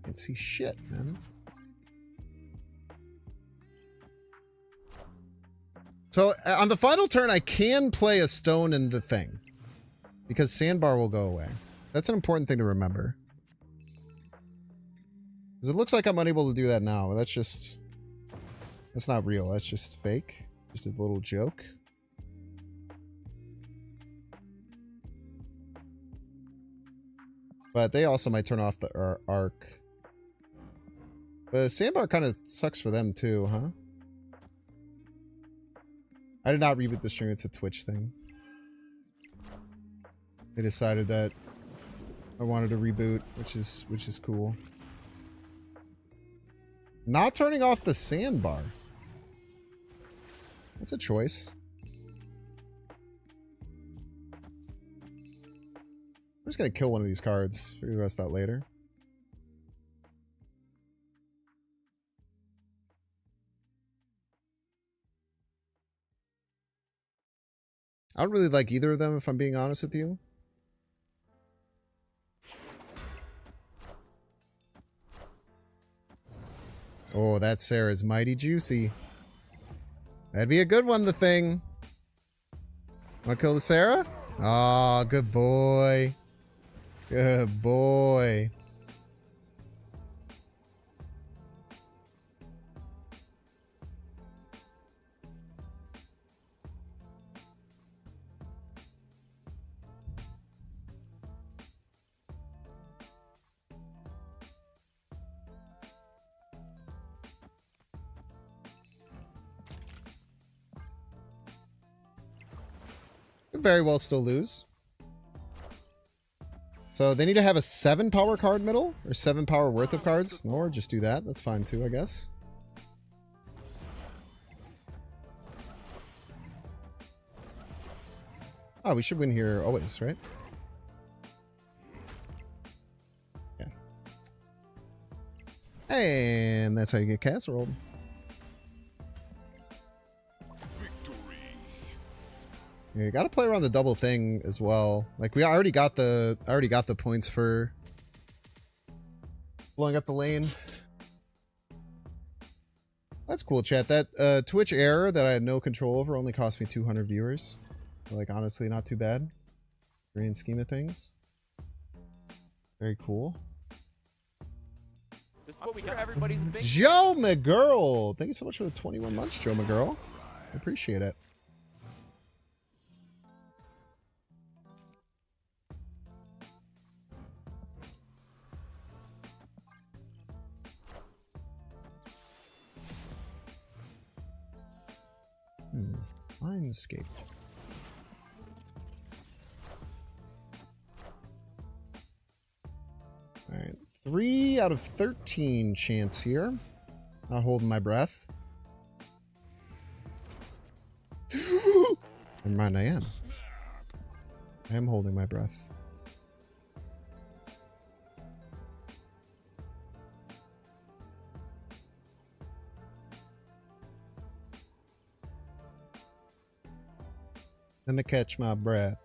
Can't see shit, man. So on the final turn, I can play a stone in the thing because sandbar will go away. That's an important thing to remember. Because it looks like I'm unable to do that now. That's just... That's not real. That's just fake. Just a little joke. But they also might turn off the arc. The sandbar kind of sucks for them too, huh? I did not reboot the stream. It's a Twitch thing. They decided that I wanted to reboot, which is cool. Not turning off the sandbar. That's a choice. I'm just gonna kill one of these cards. Figure the rest out later. I don't really like either of them, if I'm being honest with you. Oh, that Sarah's mighty juicy. That'd be a good one, the thing. Wanna kill the Sarah? Aw, good boy. Good boy. Could very well still lose. So they need to have a 7 power card middle or 7 power worth of cards. Or just do that. That's fine too, I guess. Oh, we should win here always, right? Yeah. And that's how you get casserole. Yeah, you gotta play around the double thing as well. Like I already got the points for blowing up the lane. That's cool, chat. That Twitch error that I had no control over only cost me 200 viewers. Like, honestly, not too bad. Grand scheme of things. Very cool. This is what we got. Everybody's big. Joe McGirl! Thank you so much for the 21 months, Joe McGirl. I appreciate it. Mindscape. Alright, 3 out of 13 chance here. Not holding my breath. Never mind, I am. I am holding my breath. Let me catch my breath.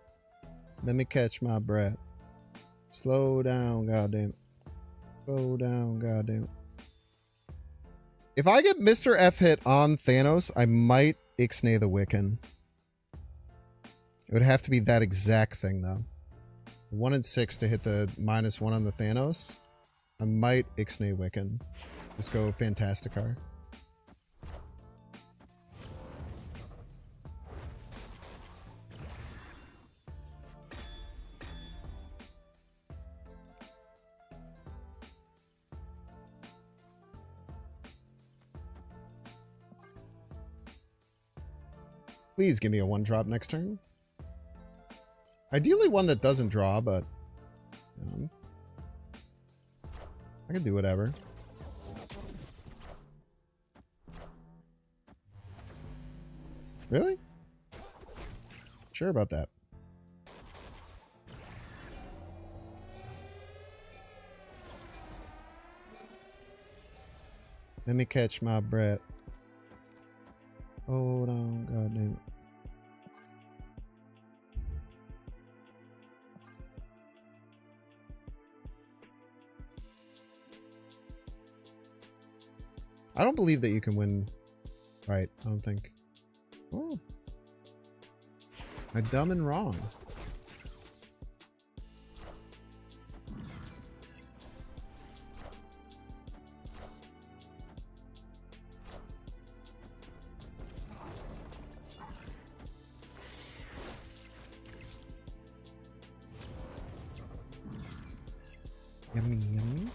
Let me catch my breath. Slow down, goddamn. Slow down, goddamn. If I get Mr. F hit on Thanos, I might Ixnay the Wiccan. It would have to be that exact thing, though. 1 in 6 to hit the -1 on the Thanos. I might Ixnay Wiccan. Just go Fantasticar. Please give me a 1-drop next turn. Ideally one that doesn't draw, but I can do whatever. Really? Sure about that. Let me catch my breath. Hold on, goddamn it. I don't believe that you can win. Right, I don't think. Oh. I'm dumb and wrong. Yummy, yummy.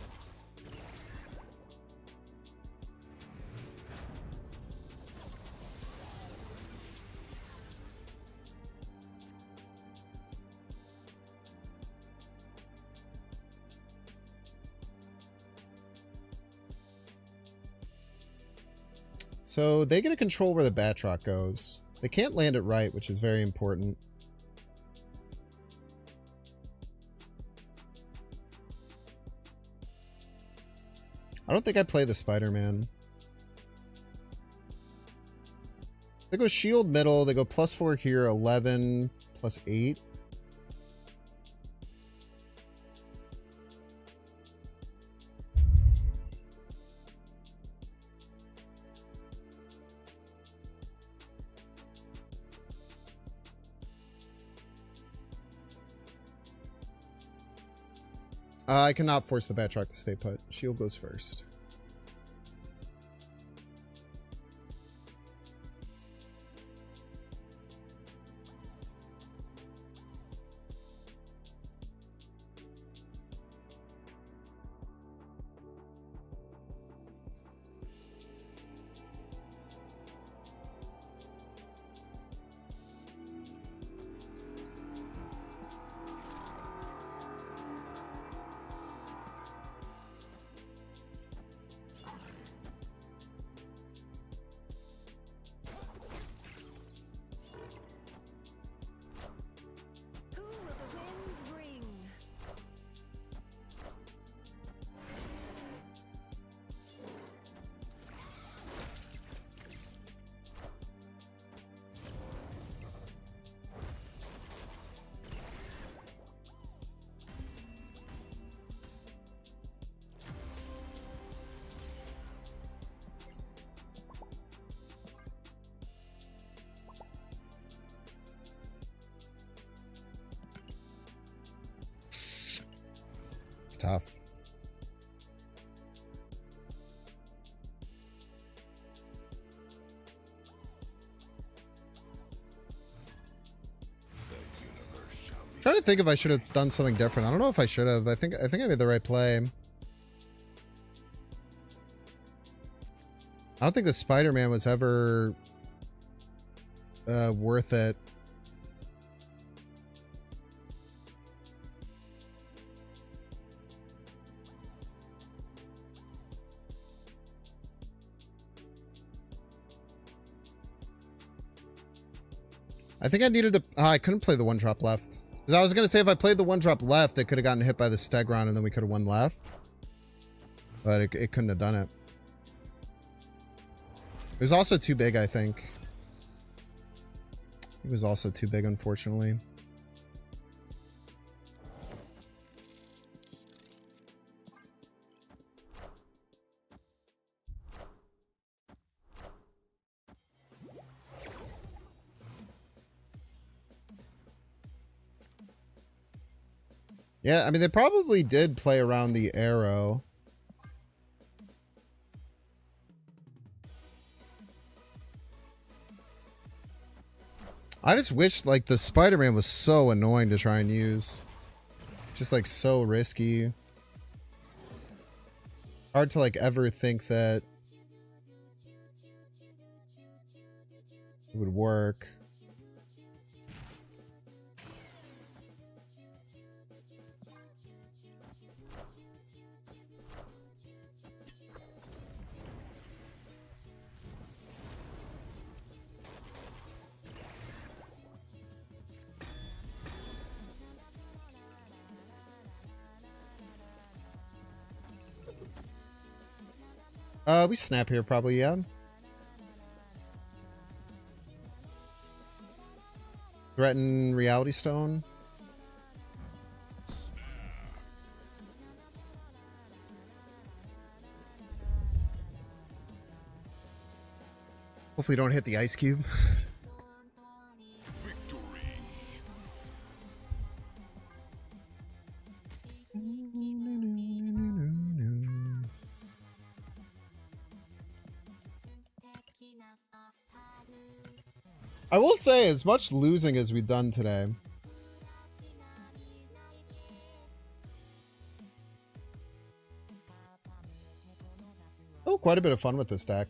So they get to control where the Batroc goes. They can't land it right, which is very important. I don't think I play the Spider-Man. They go shield middle. They go +4 here, 11, +8. I cannot force the Batroc to stay put. Shield goes first. Who will the winds bring? It's tough. Trying to think if I should have done something different. I don't know if I should have. I think I made the right play. I don't think the Spider-Man was ever worth it. I think I needed to... I couldn't play the one drop left. Because I was going to say if I played the one drop left, it could have gotten hit by the Stegron and then we could have won left. But it couldn't have done it. It was also too big, I think. It was also too big, unfortunately. Yeah, I mean, they probably did play around the arrow. I just wish, like, the Spider-Man was so annoying to try and use. Just, like, so risky. Hard to, like, ever think that it would work. We snap here probably, yeah. Threaten Reality Stone. Hopefully don't hit the ice cube. I will say, as much losing as we've done today, Oh, quite a bit of fun with this deck.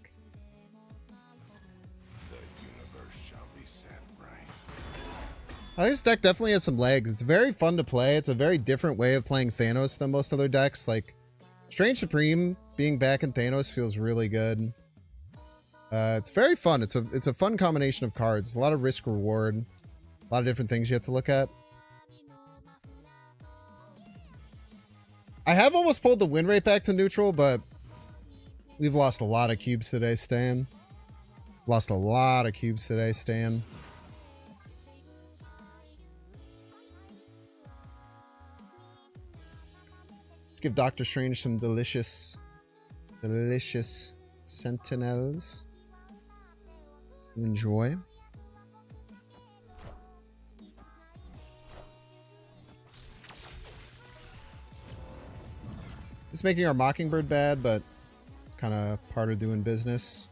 The universe shall be set right. This deck definitely has some legs. It's very fun to play. It's a very different way of playing Thanos than most other decks. Like, Strange Supreme being back in Thanos feels really good. It's very fun. It's a fun combination of cards. A lot of risk reward. A lot of different things you have to look at. I have almost pulled the win rate back to neutral, but we've lost a lot of cubes today, Stan. Lost a lot of cubes today, Stan. Let's give Doctor Strange some delicious sentinels to enjoy. It's making our Mockingbird bad, but it's kind of part of doing business.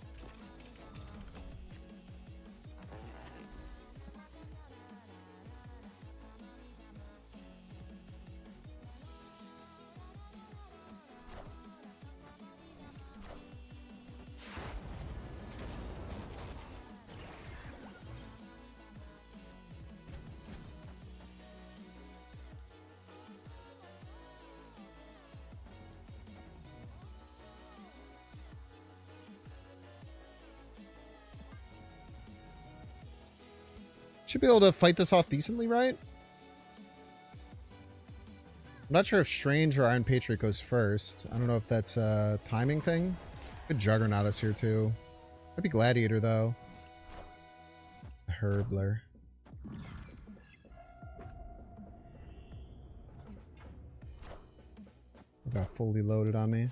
Should be able to fight this off decently, right? I'm not sure if Strange or Iron Patriot goes first. I don't know if that's a timing thing. Could Juggernaut us here too. Might be Gladiator though. Herbler. Got fully loaded on me.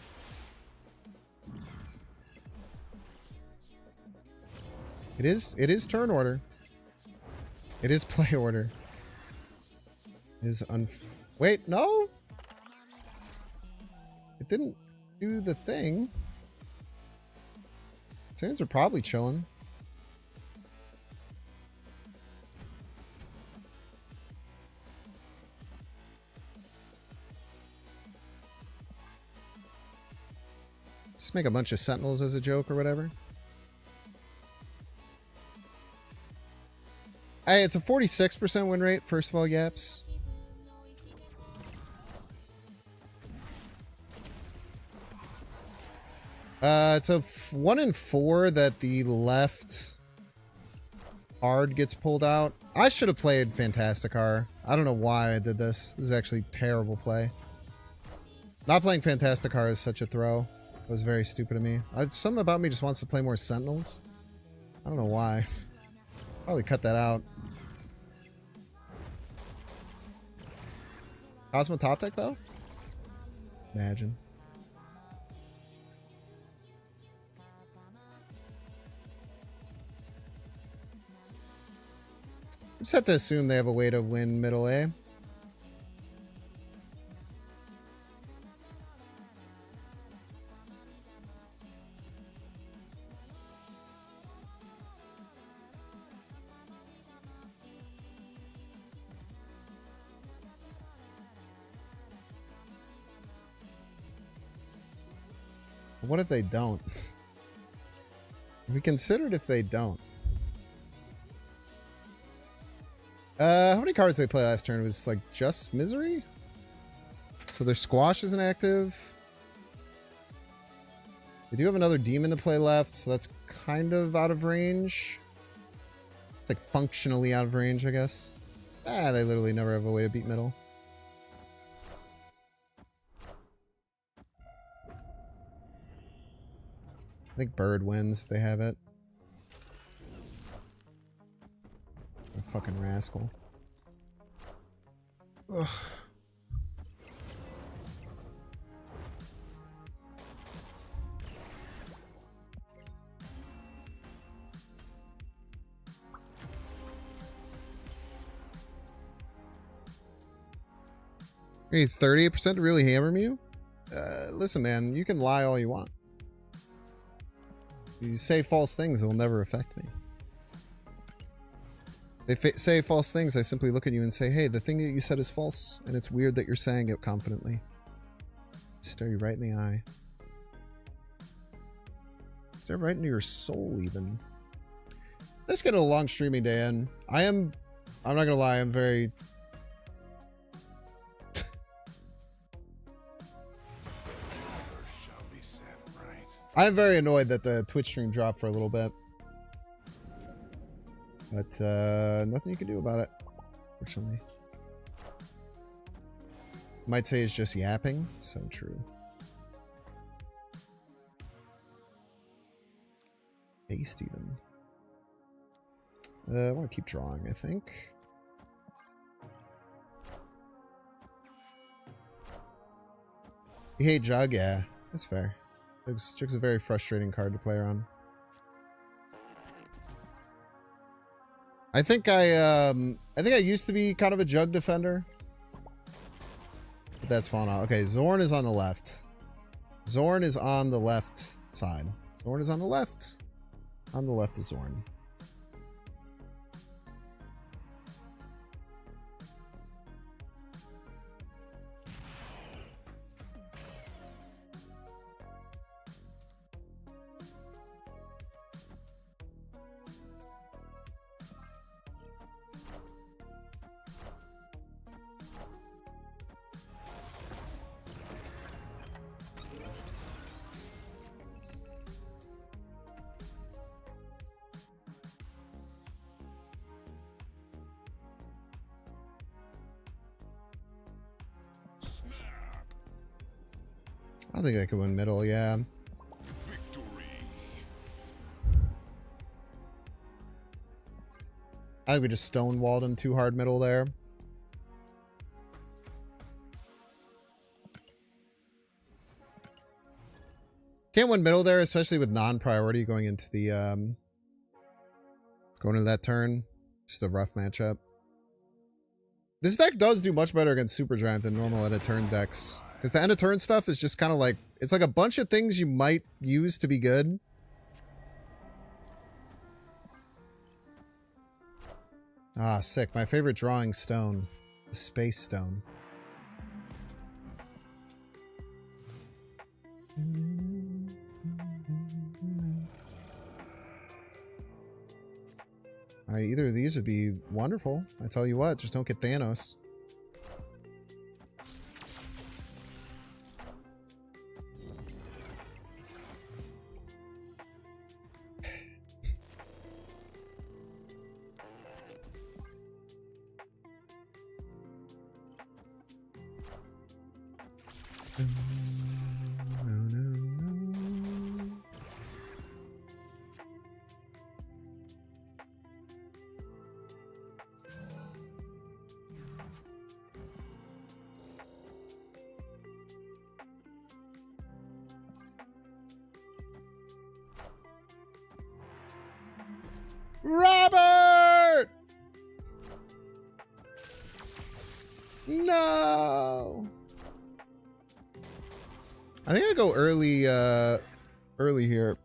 It is turn order. It is play order. It is wait, no? It didn't do the thing. Sands are probably chilling. Just make a bunch of sentinels as a joke or whatever. Hey, it's a 46% win rate, first of all, Yaps. It's a 1 in 4 that the left card gets pulled out. I should have played Fantasticar. I don't know why I did this. This is actually terrible play. Not playing Fantasticar is such a throw. It was very stupid of me. Something about me just wants to play more Sentinels. I don't know why. Probably cut that out. Cosmo top deck though? Imagine. Just have to assume they have a way to win middle A. What if they don't? We considered if they don't. How many cards did they play last turn? It was like just Misery? So their Squash isn't active. They do have another Demon to play left, so that's kind of out of range. It's like functionally out of range, I guess. They literally never have a way to beat middle. I think Bird wins if they have it. A fucking rascal. Ugh. It's 38% to really hammer you? Listen, man, you can lie all you want. You say false things, it will never affect me. They say false things, I simply look at you and say, hey, the thing that you said is false, and it's weird that you're saying it confidently. Stare you right in the eye. Stare right into your soul, even. Let's get a long streaming day in. I'm not gonna lie, I'm very... Shall be set right. I'm very annoyed that the Twitch stream dropped for a little bit. But, nothing you can do about it, fortunately. Might say it's just yapping. So true. Hey, Steven. I want to keep drawing, I think. You hate Jug? Yeah, that's fair. Jug's a very frustrating card to play around. I think I used to be kind of a Jug defender. But that's fallen out. Okay, Zorn is on the left. Zorn is on the left side. Zorn is on the left. On the left is Zorn. I don't think they could win middle, yeah. Victory. I think we just stonewalled him too hard middle there. Can't win middle there, especially with non-priority going into the going into that turn. Just a rough matchup. This deck does do much better against Supergiant than normal end of turn decks. Because the end of turn stuff is just kind of like, it's like a bunch of things you might use to be good. Ah, sick. My favorite drawing stone. The Space Stone. Alright, either of these would be wonderful. I tell you what, just don't get Thanos. Robert! No. I think I go early early here.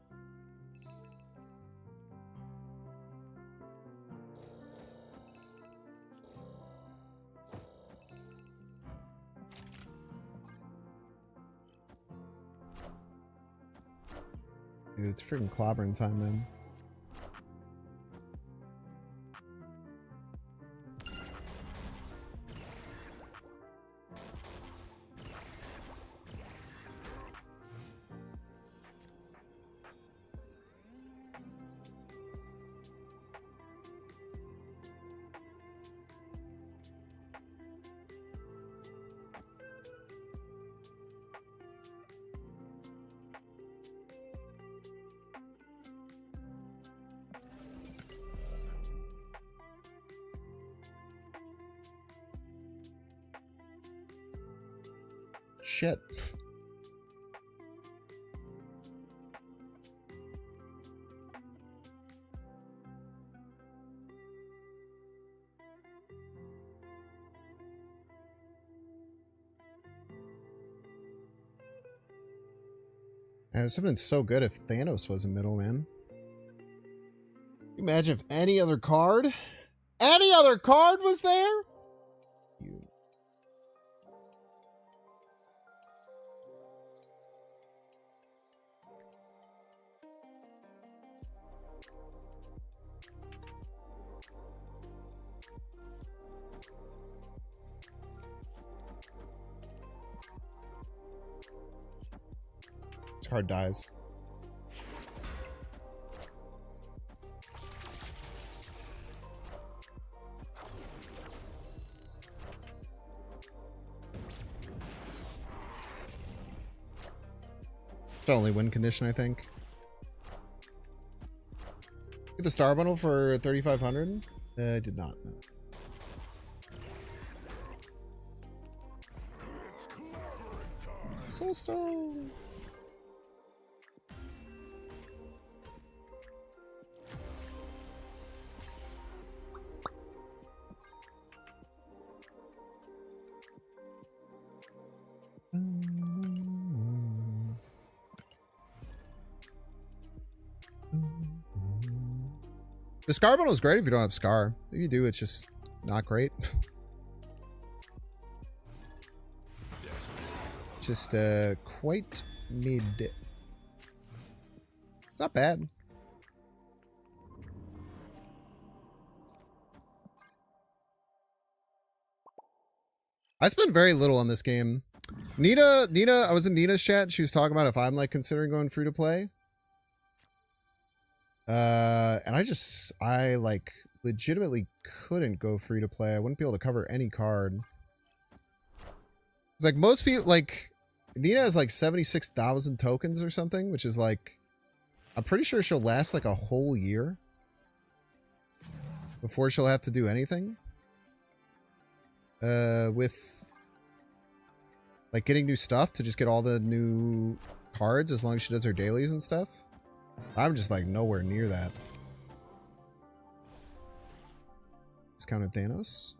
Dude, it's freaking clobbering time, man. Shit. Man, this would have been so good if Thanos was a middleman. Imagine if any other card was there? You. card dies. It's only win condition, I think. Get the star bundle for 3,500. I did not. No. Soulstone. The Scar bundle is great if you don't have Scar. If you do, it's just not great. Just quite mid. It's not bad. I spent very little on this game. Nina, I was in Nina's chat. She was talking about if I'm like considering going free to play. And I like legitimately couldn't go free to play. I wouldn't be able to cover any card. It's like most people, like Nina has like 76,000 tokens or something, which is like, I'm pretty sure she'll last like a whole year before she'll have to do anything. With like getting new stuff to just get all the new cards as long as she does her dailies and stuff. I'm just like nowhere near that. Discounted Thanos.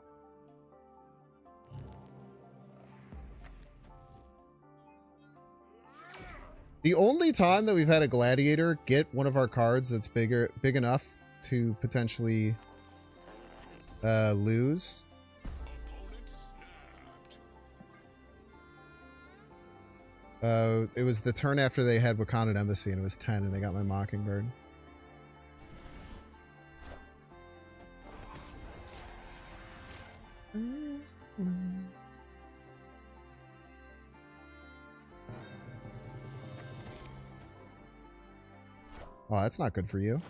The only time that we've had a gladiator get one of our cards that's big enough to potentially lose. It was the turn after they had Wakandan Embassy, and it was 10, and they got my Mockingbird. Oh, that's not good for you.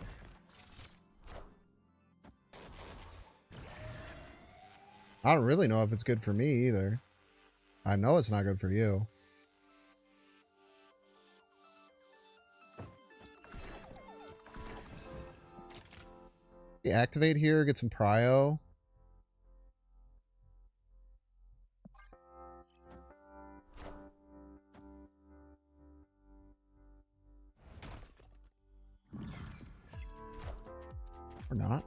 I don't really know if it's good for me either. I know it's not good for you. Activate here, get some prio. Or not.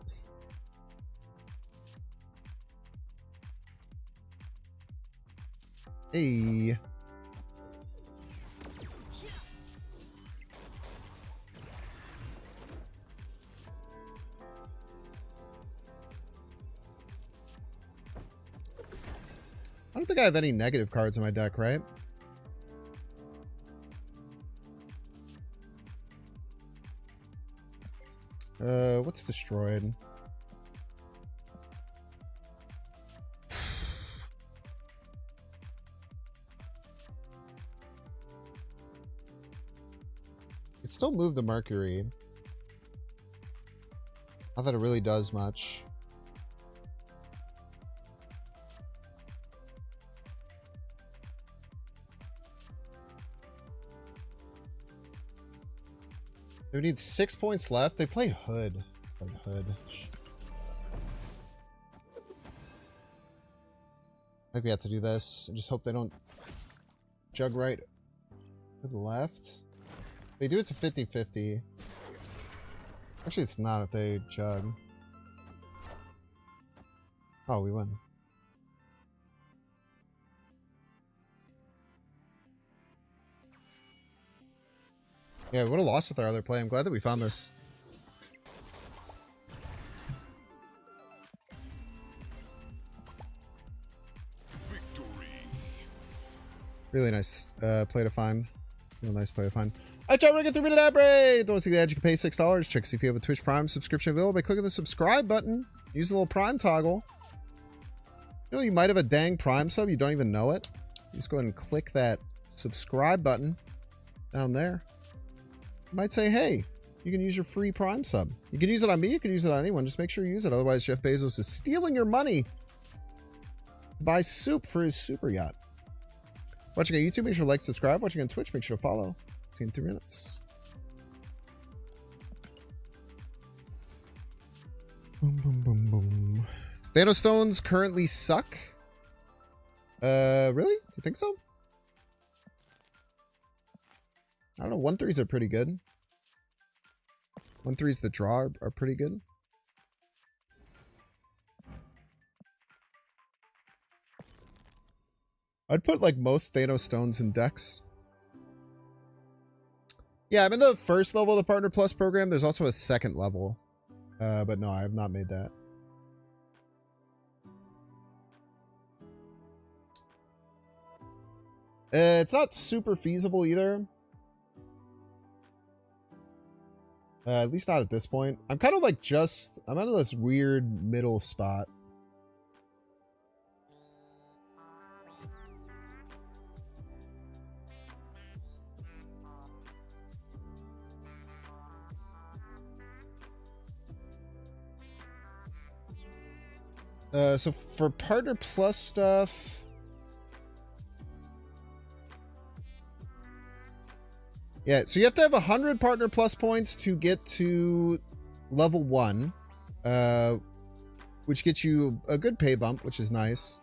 Hey. I don't think I have any negative cards in my deck, right? What's destroyed? It still moved the Mercury. Not that it really does much. They need 6 points left. They play Hood. Hood. I think we have to do this. I just hope they don't jug right to the left. If they do, it's a 50-50. Actually, it's not if they jug. Oh, we win. Yeah, we would have lost with our other play. I'm glad that we found this. Victory. Really nice play to find. Real nice play to find. Alright, chat, we're gonna get through that break. Don't want to see the ad, you can pay $6. Check see if you have a Twitch Prime subscription available by clicking the subscribe button. Use the little Prime toggle. You know, you might have a dang Prime sub, you don't even know it. You just go ahead and click that subscribe button. down there. Might say, hey, you can use your free Prime sub. You can use it on me, you can use it on anyone. Just make sure you use it. Otherwise, Jeff Bezos is stealing your money to buy soup for his super yacht. Watching on YouTube, make sure to like, subscribe. Watching on Twitch, make sure to follow. See you in 3 minutes. Boom, boom, boom, boom. Thanos stones currently suck. Really? You think so? I don't know. 1-3s are pretty good. 1-3s that draw are pretty good. I'd put like most Thanos stones in decks. Yeah, I'm in the first level of the Partner Plus program. There's also a second level. But no, I have not made that. It's not super feasible either. At least not at this point. I'm kind of like I'm out of this weird middle spot. So for Partner Plus stuff, yeah, so you have to have 100 Partner Plus points to get to level 1, which gets you a good pay bump, which is nice.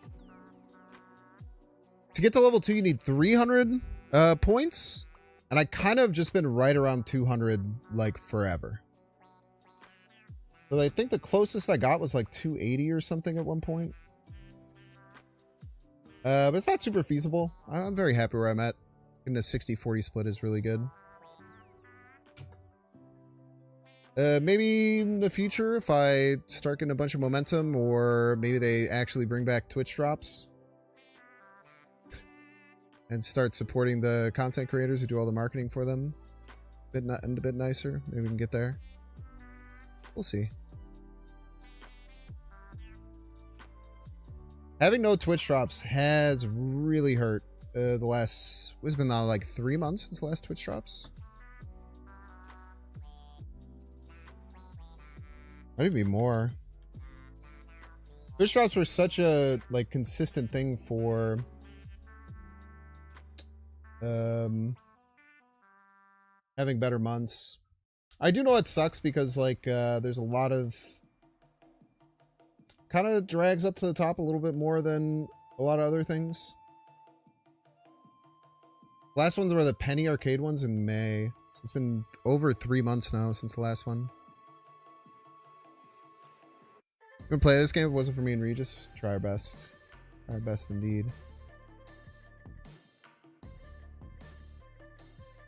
To get to level 2, you need 300 points, and I kind of just been right around 200 like forever. But I think the closest I got was like 280 or something at one point. But it's not super feasible. I'm very happy where I'm at. Getting a 60-40 split is really good. Maybe in the future, if I start getting a bunch of momentum, or maybe they actually bring back Twitch drops and start supporting the content creators who do all the marketing for them and a bit nicer. Maybe we can get there. We'll see. Having no Twitch drops has really hurt the last... It's been now like 3 months since the last Twitch drops. Might even be more. Twitch drops were such a like consistent thing for having better months. I do know it sucks because like there's a lot of... Kind of drags up to the top a little bit more than a lot of other things. Last ones were the Penny Arcade ones in May. So it's been over 3 months now since the last one. We're gonna play this game if it wasn't for me and Regis. Try our best. Our best indeed.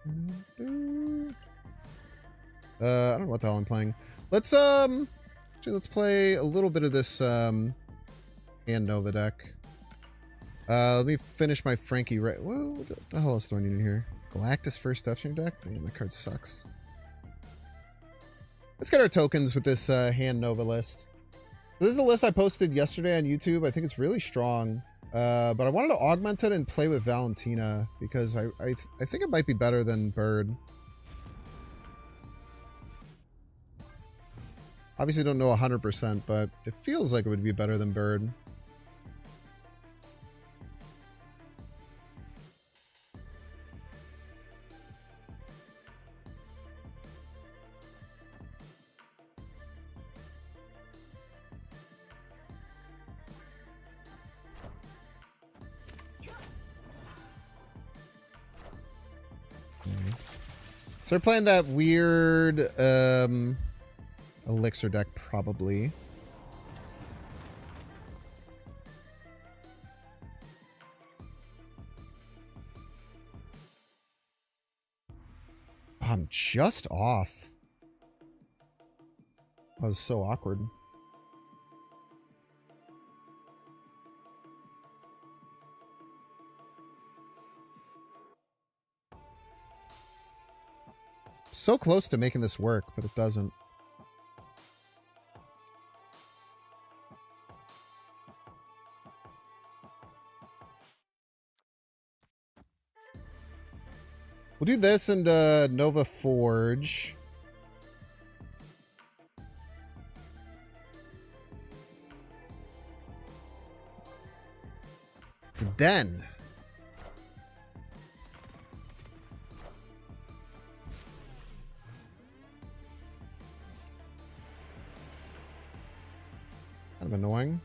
I don't know what the hell I'm playing. Let's let's play a little bit of this Hand Nova deck. Let me finish my Frankie. What the hell else do I need in here? Galactus First Steps in your deck? Damn, that card sucks. Let's get our tokens with this Hand Nova list. This is the list I posted yesterday on YouTube. I think it's really strong. But I wanted to augment it and play with Valentina because I think it might be better than Bird. Obviously don't know 100%, but it feels like it would be better than Bird. So we're playing that weird Elixir deck, probably. I'm just off. That was so awkward. So close to making this work, but it doesn't. We'll do this and Nova Forge. Den. Kind of annoying.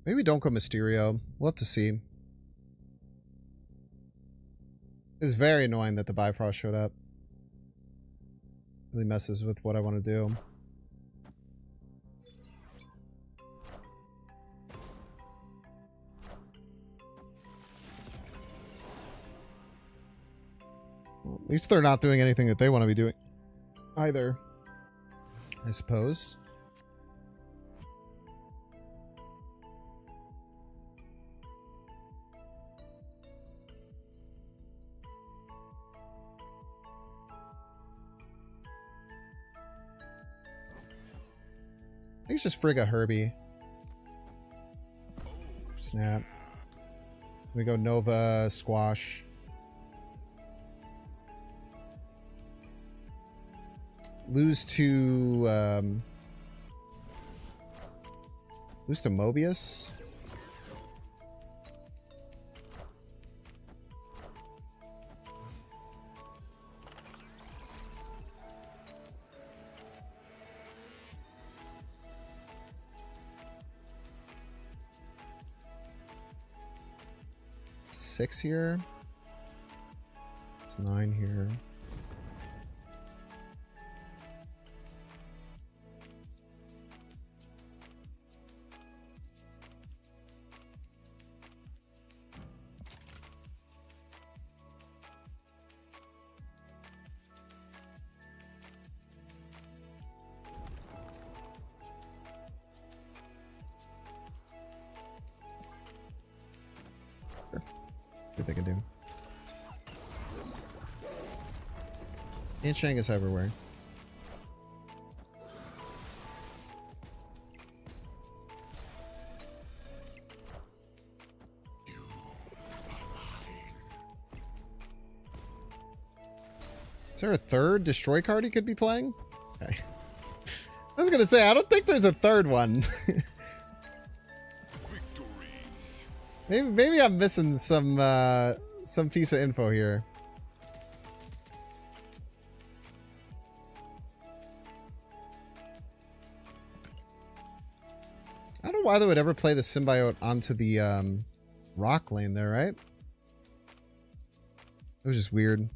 Maybe we don't go Mysterio. We'll have to see. It's very annoying that the Bifrost showed up. Really messes with what I want to do. Well, at least they're not doing anything that they want to be doing either, I suppose. I think it's just Frigga Herbie. Snap. We go Nova Squash. Lose to Mobius. Six here. It's 9 here. What they can do. And Shangus everywhere. Is there a third destroy card he could be playing? Okay. I was gonna say, I don't think there's a third one. Maybe I'm missing some piece of info here. I don't know why they would ever play the symbiote onto the rock lane there, right? It was just weird.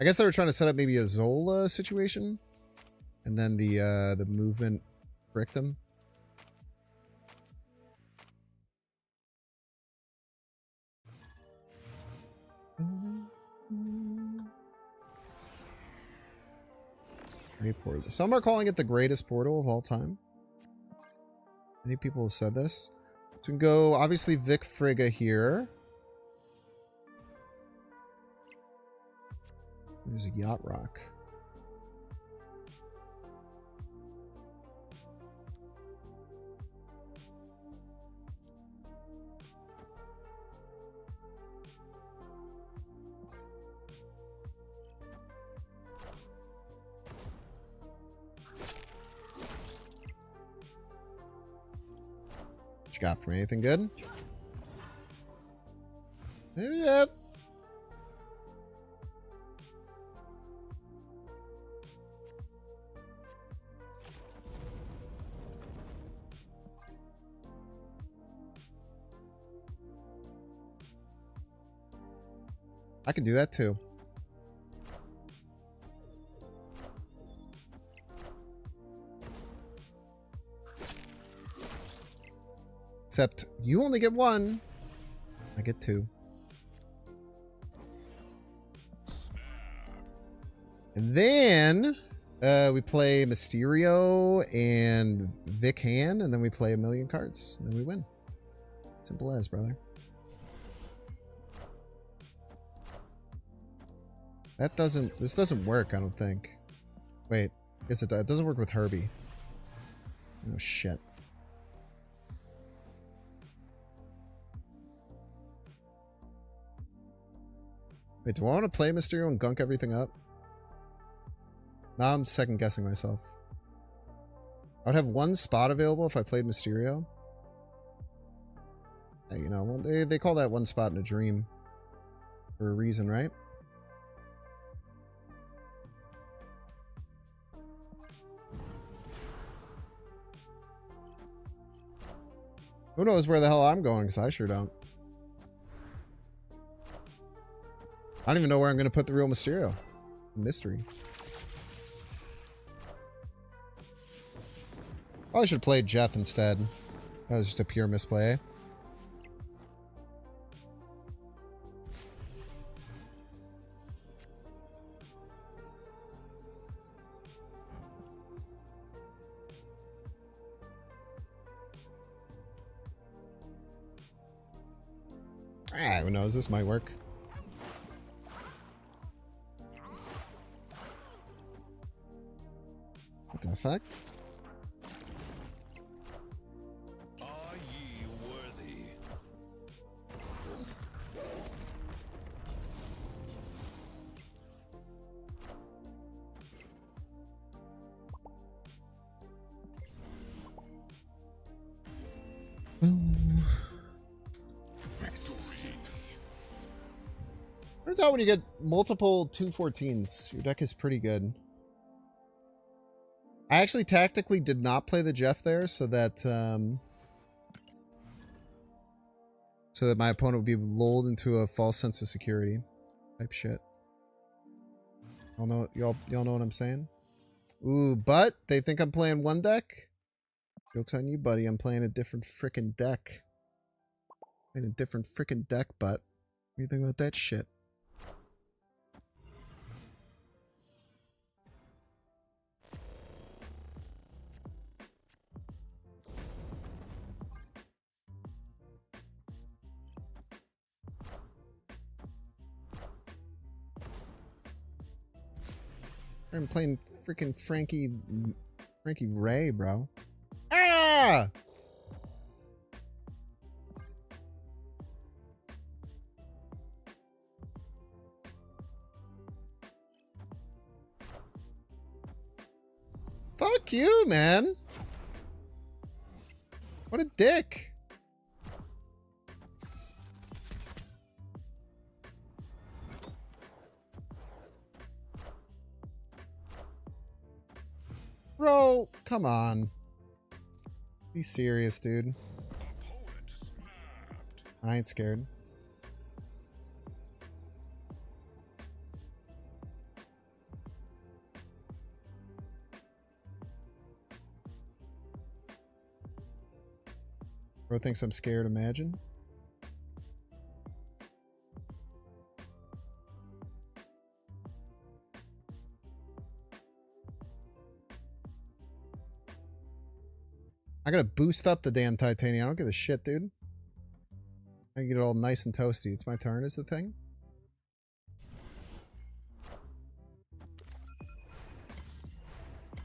I guess they were trying to set up maybe a Zola situation, and then the movement bricked them. Great portal. Some are calling it the greatest portal of all time. Many people have said this. So we can go, obviously, Vic Frigga here. There's a Yacht Rock. Got for me anything good? Yeah. I can do that too. Except you only get one. I get two. And then we play Mysterio and Vic hand, and then we play a million cards, and then we win. Simple as, brother. That doesn't... This doesn't work, I don't think. Wait. Yes, it does. It doesn't work with Herbie. Oh, shit. Wait, do I want to play Mysterio and gunk everything up? Now I'm second guessing myself. I would have one spot available if I played Mysterio. Hey, you know, well, they call that one spot in a dream. For a reason, right? Who knows where the hell I'm going, because I sure don't. I don't even know where I'm going to put the real Mysterio. Mystery. Probably should have played Jeff instead. That was just a pure misplay. Ah, who knows? This might work. What the fuck? Are ye worthy? Turns out when you get multiple 214s, your deck is pretty good. I actually tactically did not play the Jeff there so that my opponent would be lulled into a false sense of security type shit. Y'all know what I'm saying? Ooh, but they think I'm playing one deck? Joke's on you, buddy. I'm playing a different frickin' deck. Playing a different frickin' deck, but what do you think about that shit? I'm playing freaking Frankie Ray, bro. Ah! Fuck you, man. What a dick. Bro, come on. Be serious, dude. I ain't scared. Bro thinks I'm scared, imagine. I gotta boost up the damn titanium. I don't give a shit, dude. I get it all nice and toasty. It's my turn, is the thing.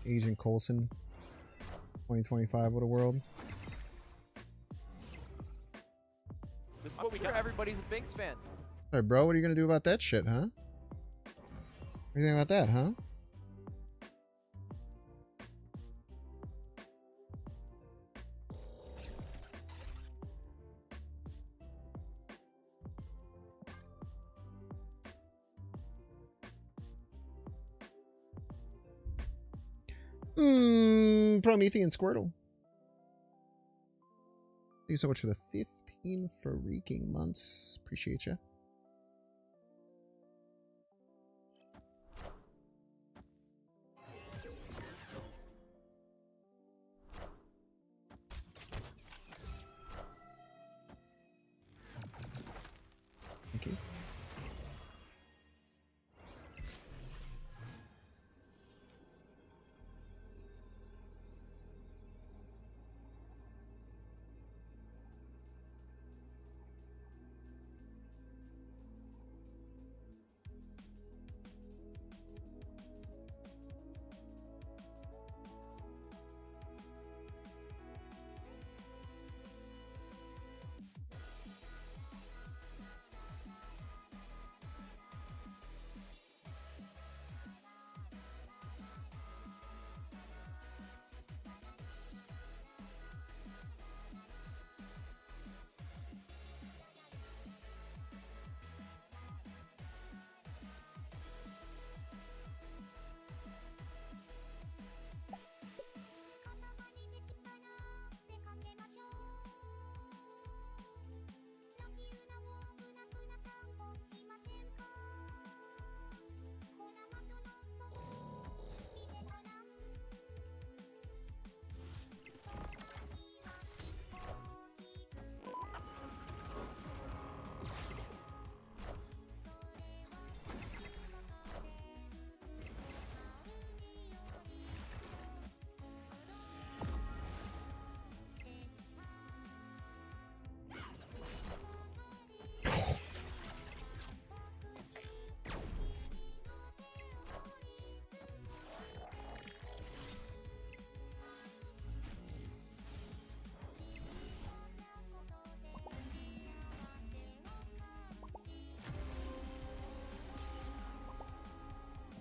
Agent Coulson. 2025, what a world. This is what we got. Everybody's a Binks fan. Alright, bro, what are you gonna do about that shit, huh? What do you think about that, huh? Promethean Squirtle. Thank you so much for the 15 freaking months. Appreciate ya. Thank you.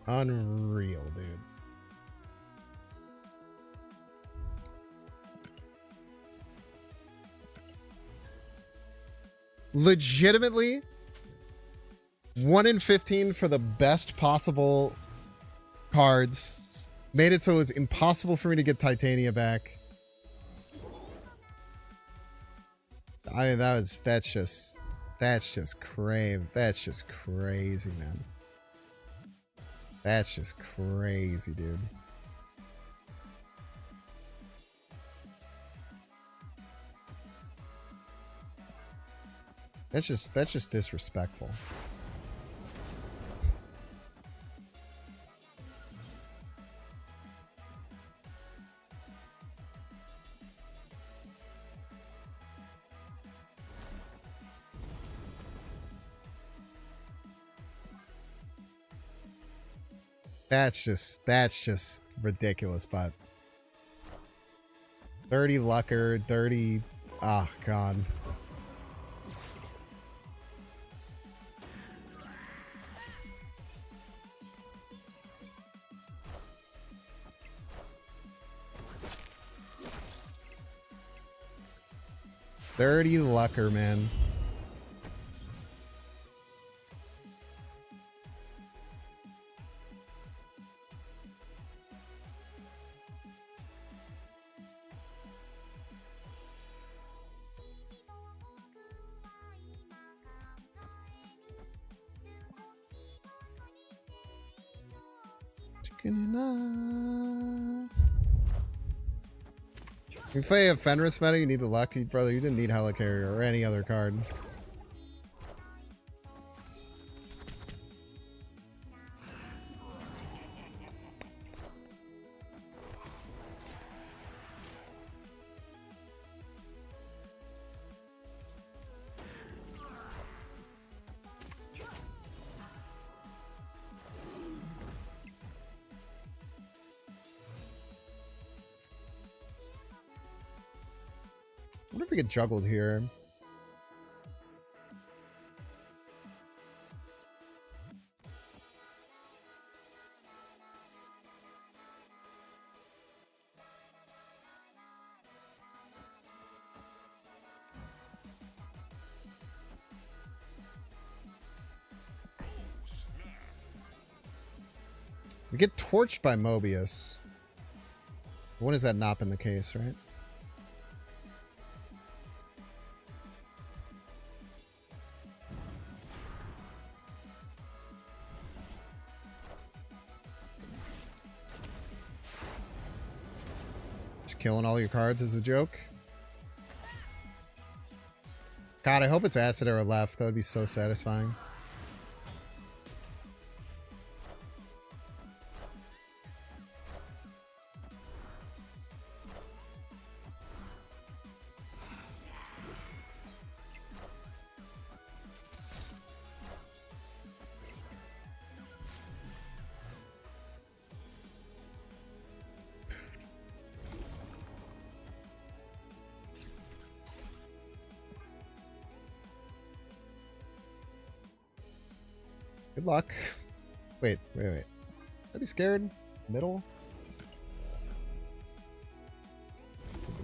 Unreal, dude. Legitimately 1 in 15 for the best possible cards. Made it so it was impossible for me to get Titania back. That's just crazy. That's just crazy, man. That's just crazy, dude. That's just disrespectful. That's just ridiculous, but 30 Lucker, 30. Oh god. Dirty Lucker, man. You play a Fenris meta, you need the luck. Brother, you didn't need Helicarrier or any other card. I wonder if we get juggled here. We get torched by Mobius. When has that not been the case, right? Killing all your cards is a joke. God, I hope it's Acid Arrow left. That would be so satisfying. Good luck. Wait. I'd be scared. Middle?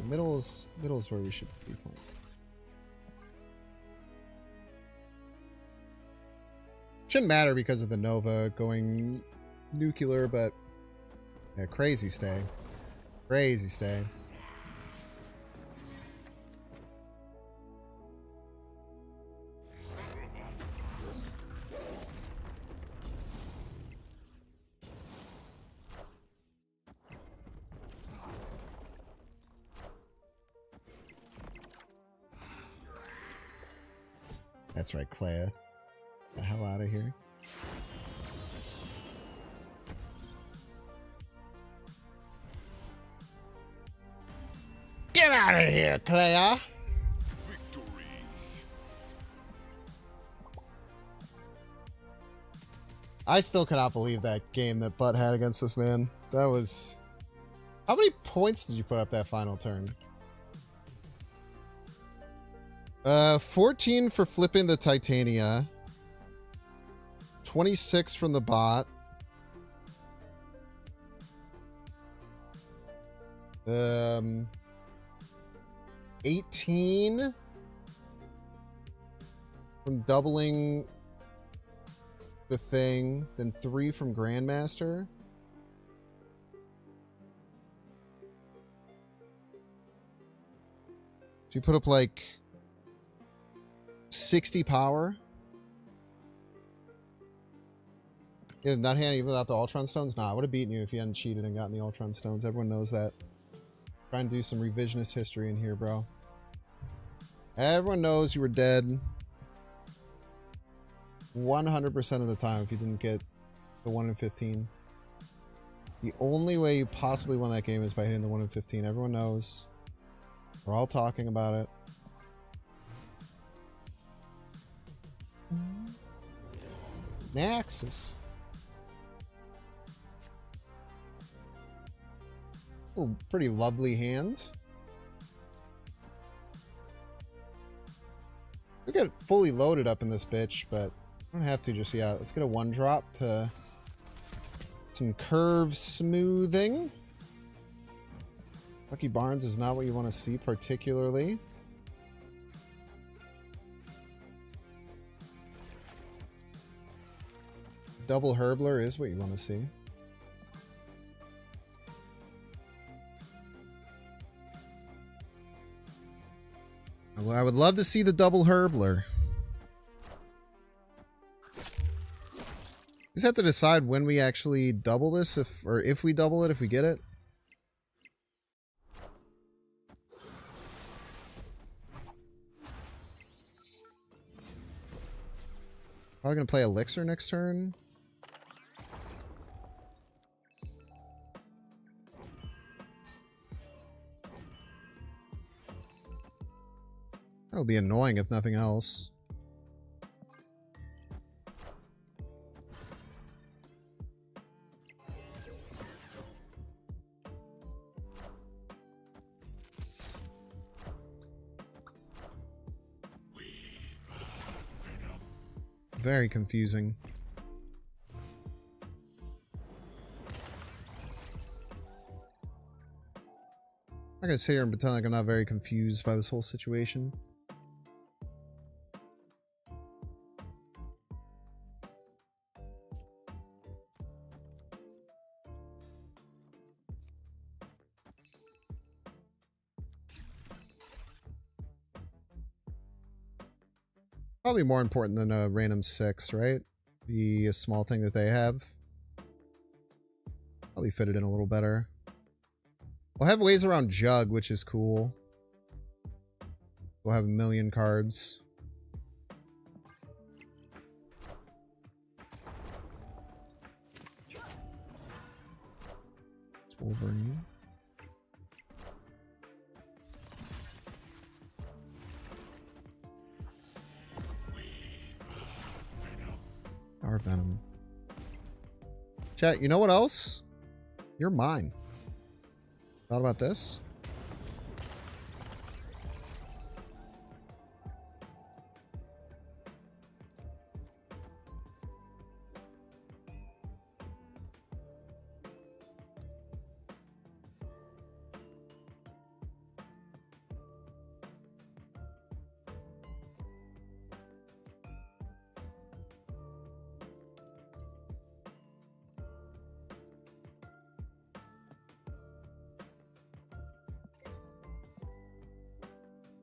Middle is where we should be playing. Shouldn't matter because of the Nova going nuclear, but yeah, crazy stay. Crazy stay. That's right, Clea. The hell out of here. Get out of here, Clea! Victory. I still cannot believe that game that Butt had against this man. That was... How many points did you put up that final turn? 14 for flipping the Titania. 26 from the bot. 18 from doubling the thing, then 3 from Grandmaster. So you put up like 60 power. Yeah, not hand even without the Ultron Stones? Nah, I would have beaten you if you hadn't cheated and gotten the Ultron Stones. Everyone knows that. Trying to do some revisionist history in here, bro. Everyone knows you were dead 100% of the time if you didn't get the 1 in 15. The only way you possibly won that game is by hitting the 1 in 15. Everyone knows. We're all talking about it. Naxxus. Oh, pretty lovely hands. We get fully loaded up in this bitch, but I don't have to just yet. Let's get a 1-drop to some curve smoothing. Lucky Barnes is not what you want to see particularly. Double Herbler is what you want to see. I would love to see the double Herbler. We just have to decide when we actually double this, if we double it, if we get it. Probably gonna play Elixir next turn. That'll be annoying if nothing else. Very confusing. I'm not gonna sit here and pretend like I'm not very confused by this whole situation. Probably more important than a random 6, right? Be a small thing that they have. Probably fit it in a little better. We'll have ways around Jug, which is cool. We'll have a million cards. It's Wolverine. Our Venom. Chat, you know what else? You're mine. Thought about this?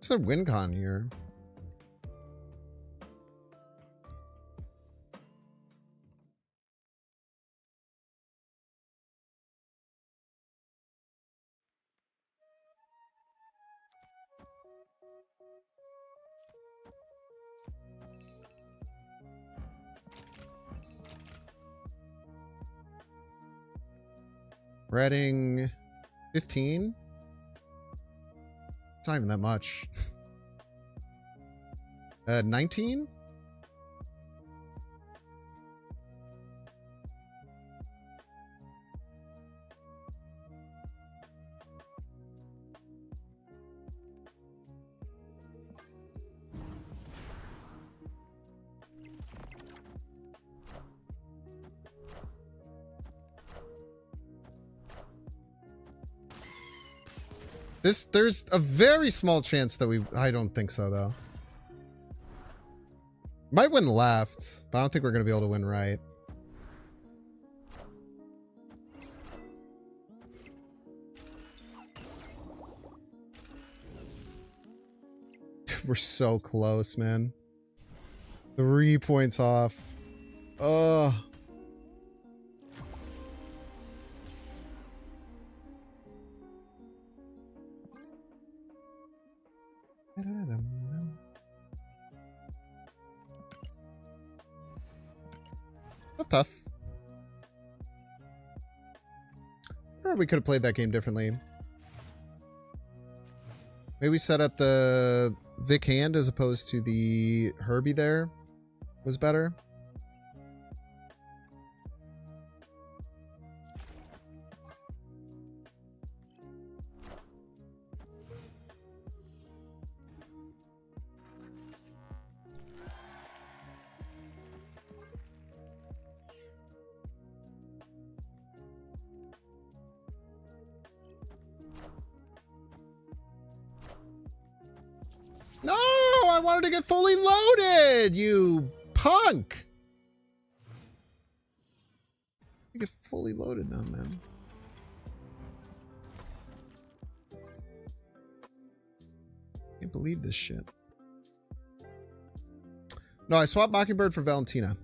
What's the win con here? Reading 15? It's not even that much. 19? There's a very small chance that I don't think so, though. Might win left, but I don't think we're going to be able to win right. We're so close, man. 3 points off. Oh. Not tough. Or we could have played that game differently. Maybe we set up the Vic hand as opposed to the Herbie there was better. No, I wanted to get fully loaded, you punk. I get fully loaded now, man. Can't believe this shit. No, I swapped Mockingbird for Valentina.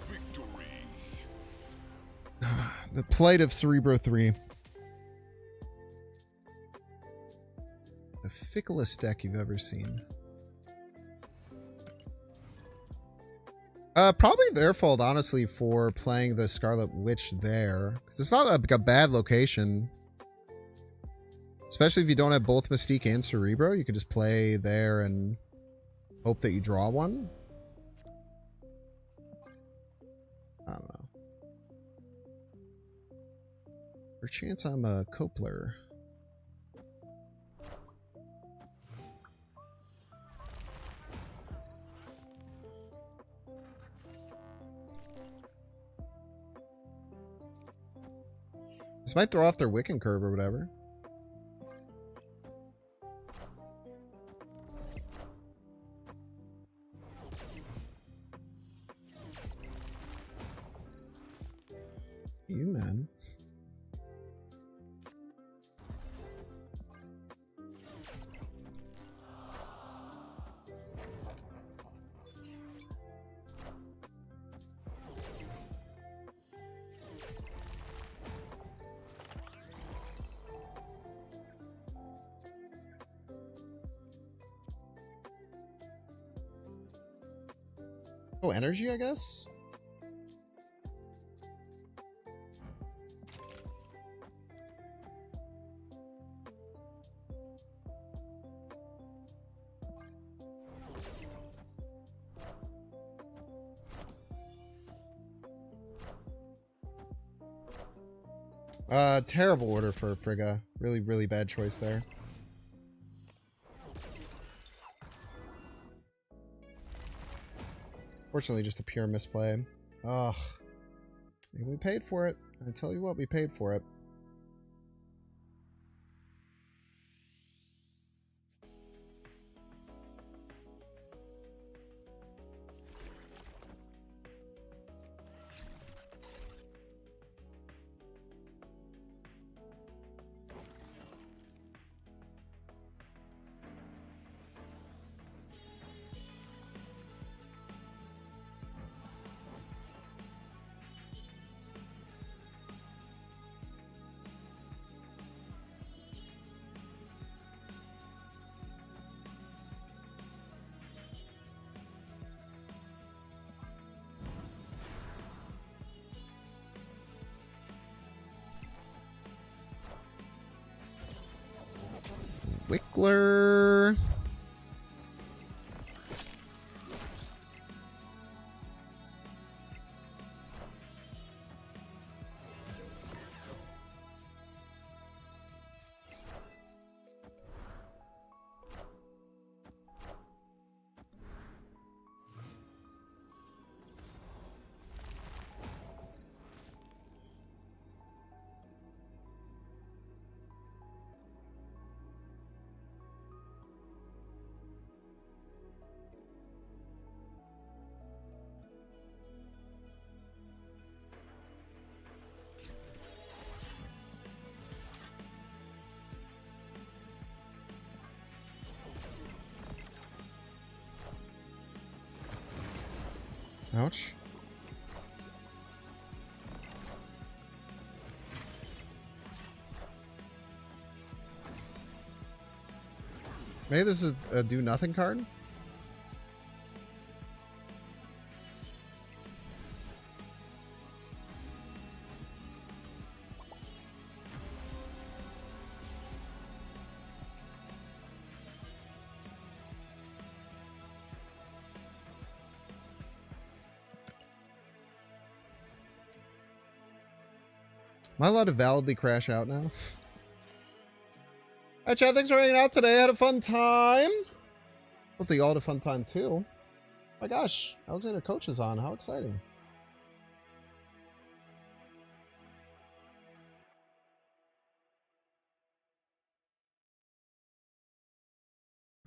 Victory. The plight of Cerebro 3. The ficklest deck you've ever seen. Probably their fault, honestly, for playing the Scarlet Witch there. Because it's not a bad location. Especially if you don't have both Mystique and Cerebro. You could just play there and hope that you draw one. I don't know. Perchance I'm a Coupler. This might throw off their Wiccan curve or whatever. You, man. Oh, energy, I guess? Terrible order for Frigga. Really, really bad choice there. Fortunately, just a pure misplay. Ugh. We paid for it. I tell you what, we paid for it. Wickler. Ouch. Maybe this is a do nothing card? Am I allowed to validly crash out now? Alright, chat, thanks for hanging out today. I had a fun time. Hope that you all had a fun time too. My gosh, Alexander Coach is on. How exciting.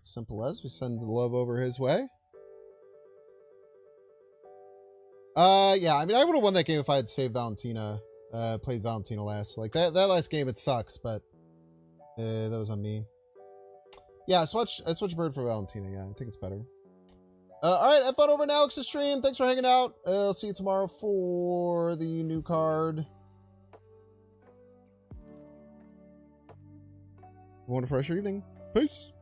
Simple as we send the love over his way. Yeah, I mean, I would have won that game if I had saved Valentina. Played Valentina last. Like, that last game, it sucks, but that was on me. Yeah, I switch Bird for Valentina. Yeah, I think it's better. Alright, have fun over in Alex's stream. Thanks for hanging out. I'll see you tomorrow for the new card. Wonderful rest of your evening. Peace.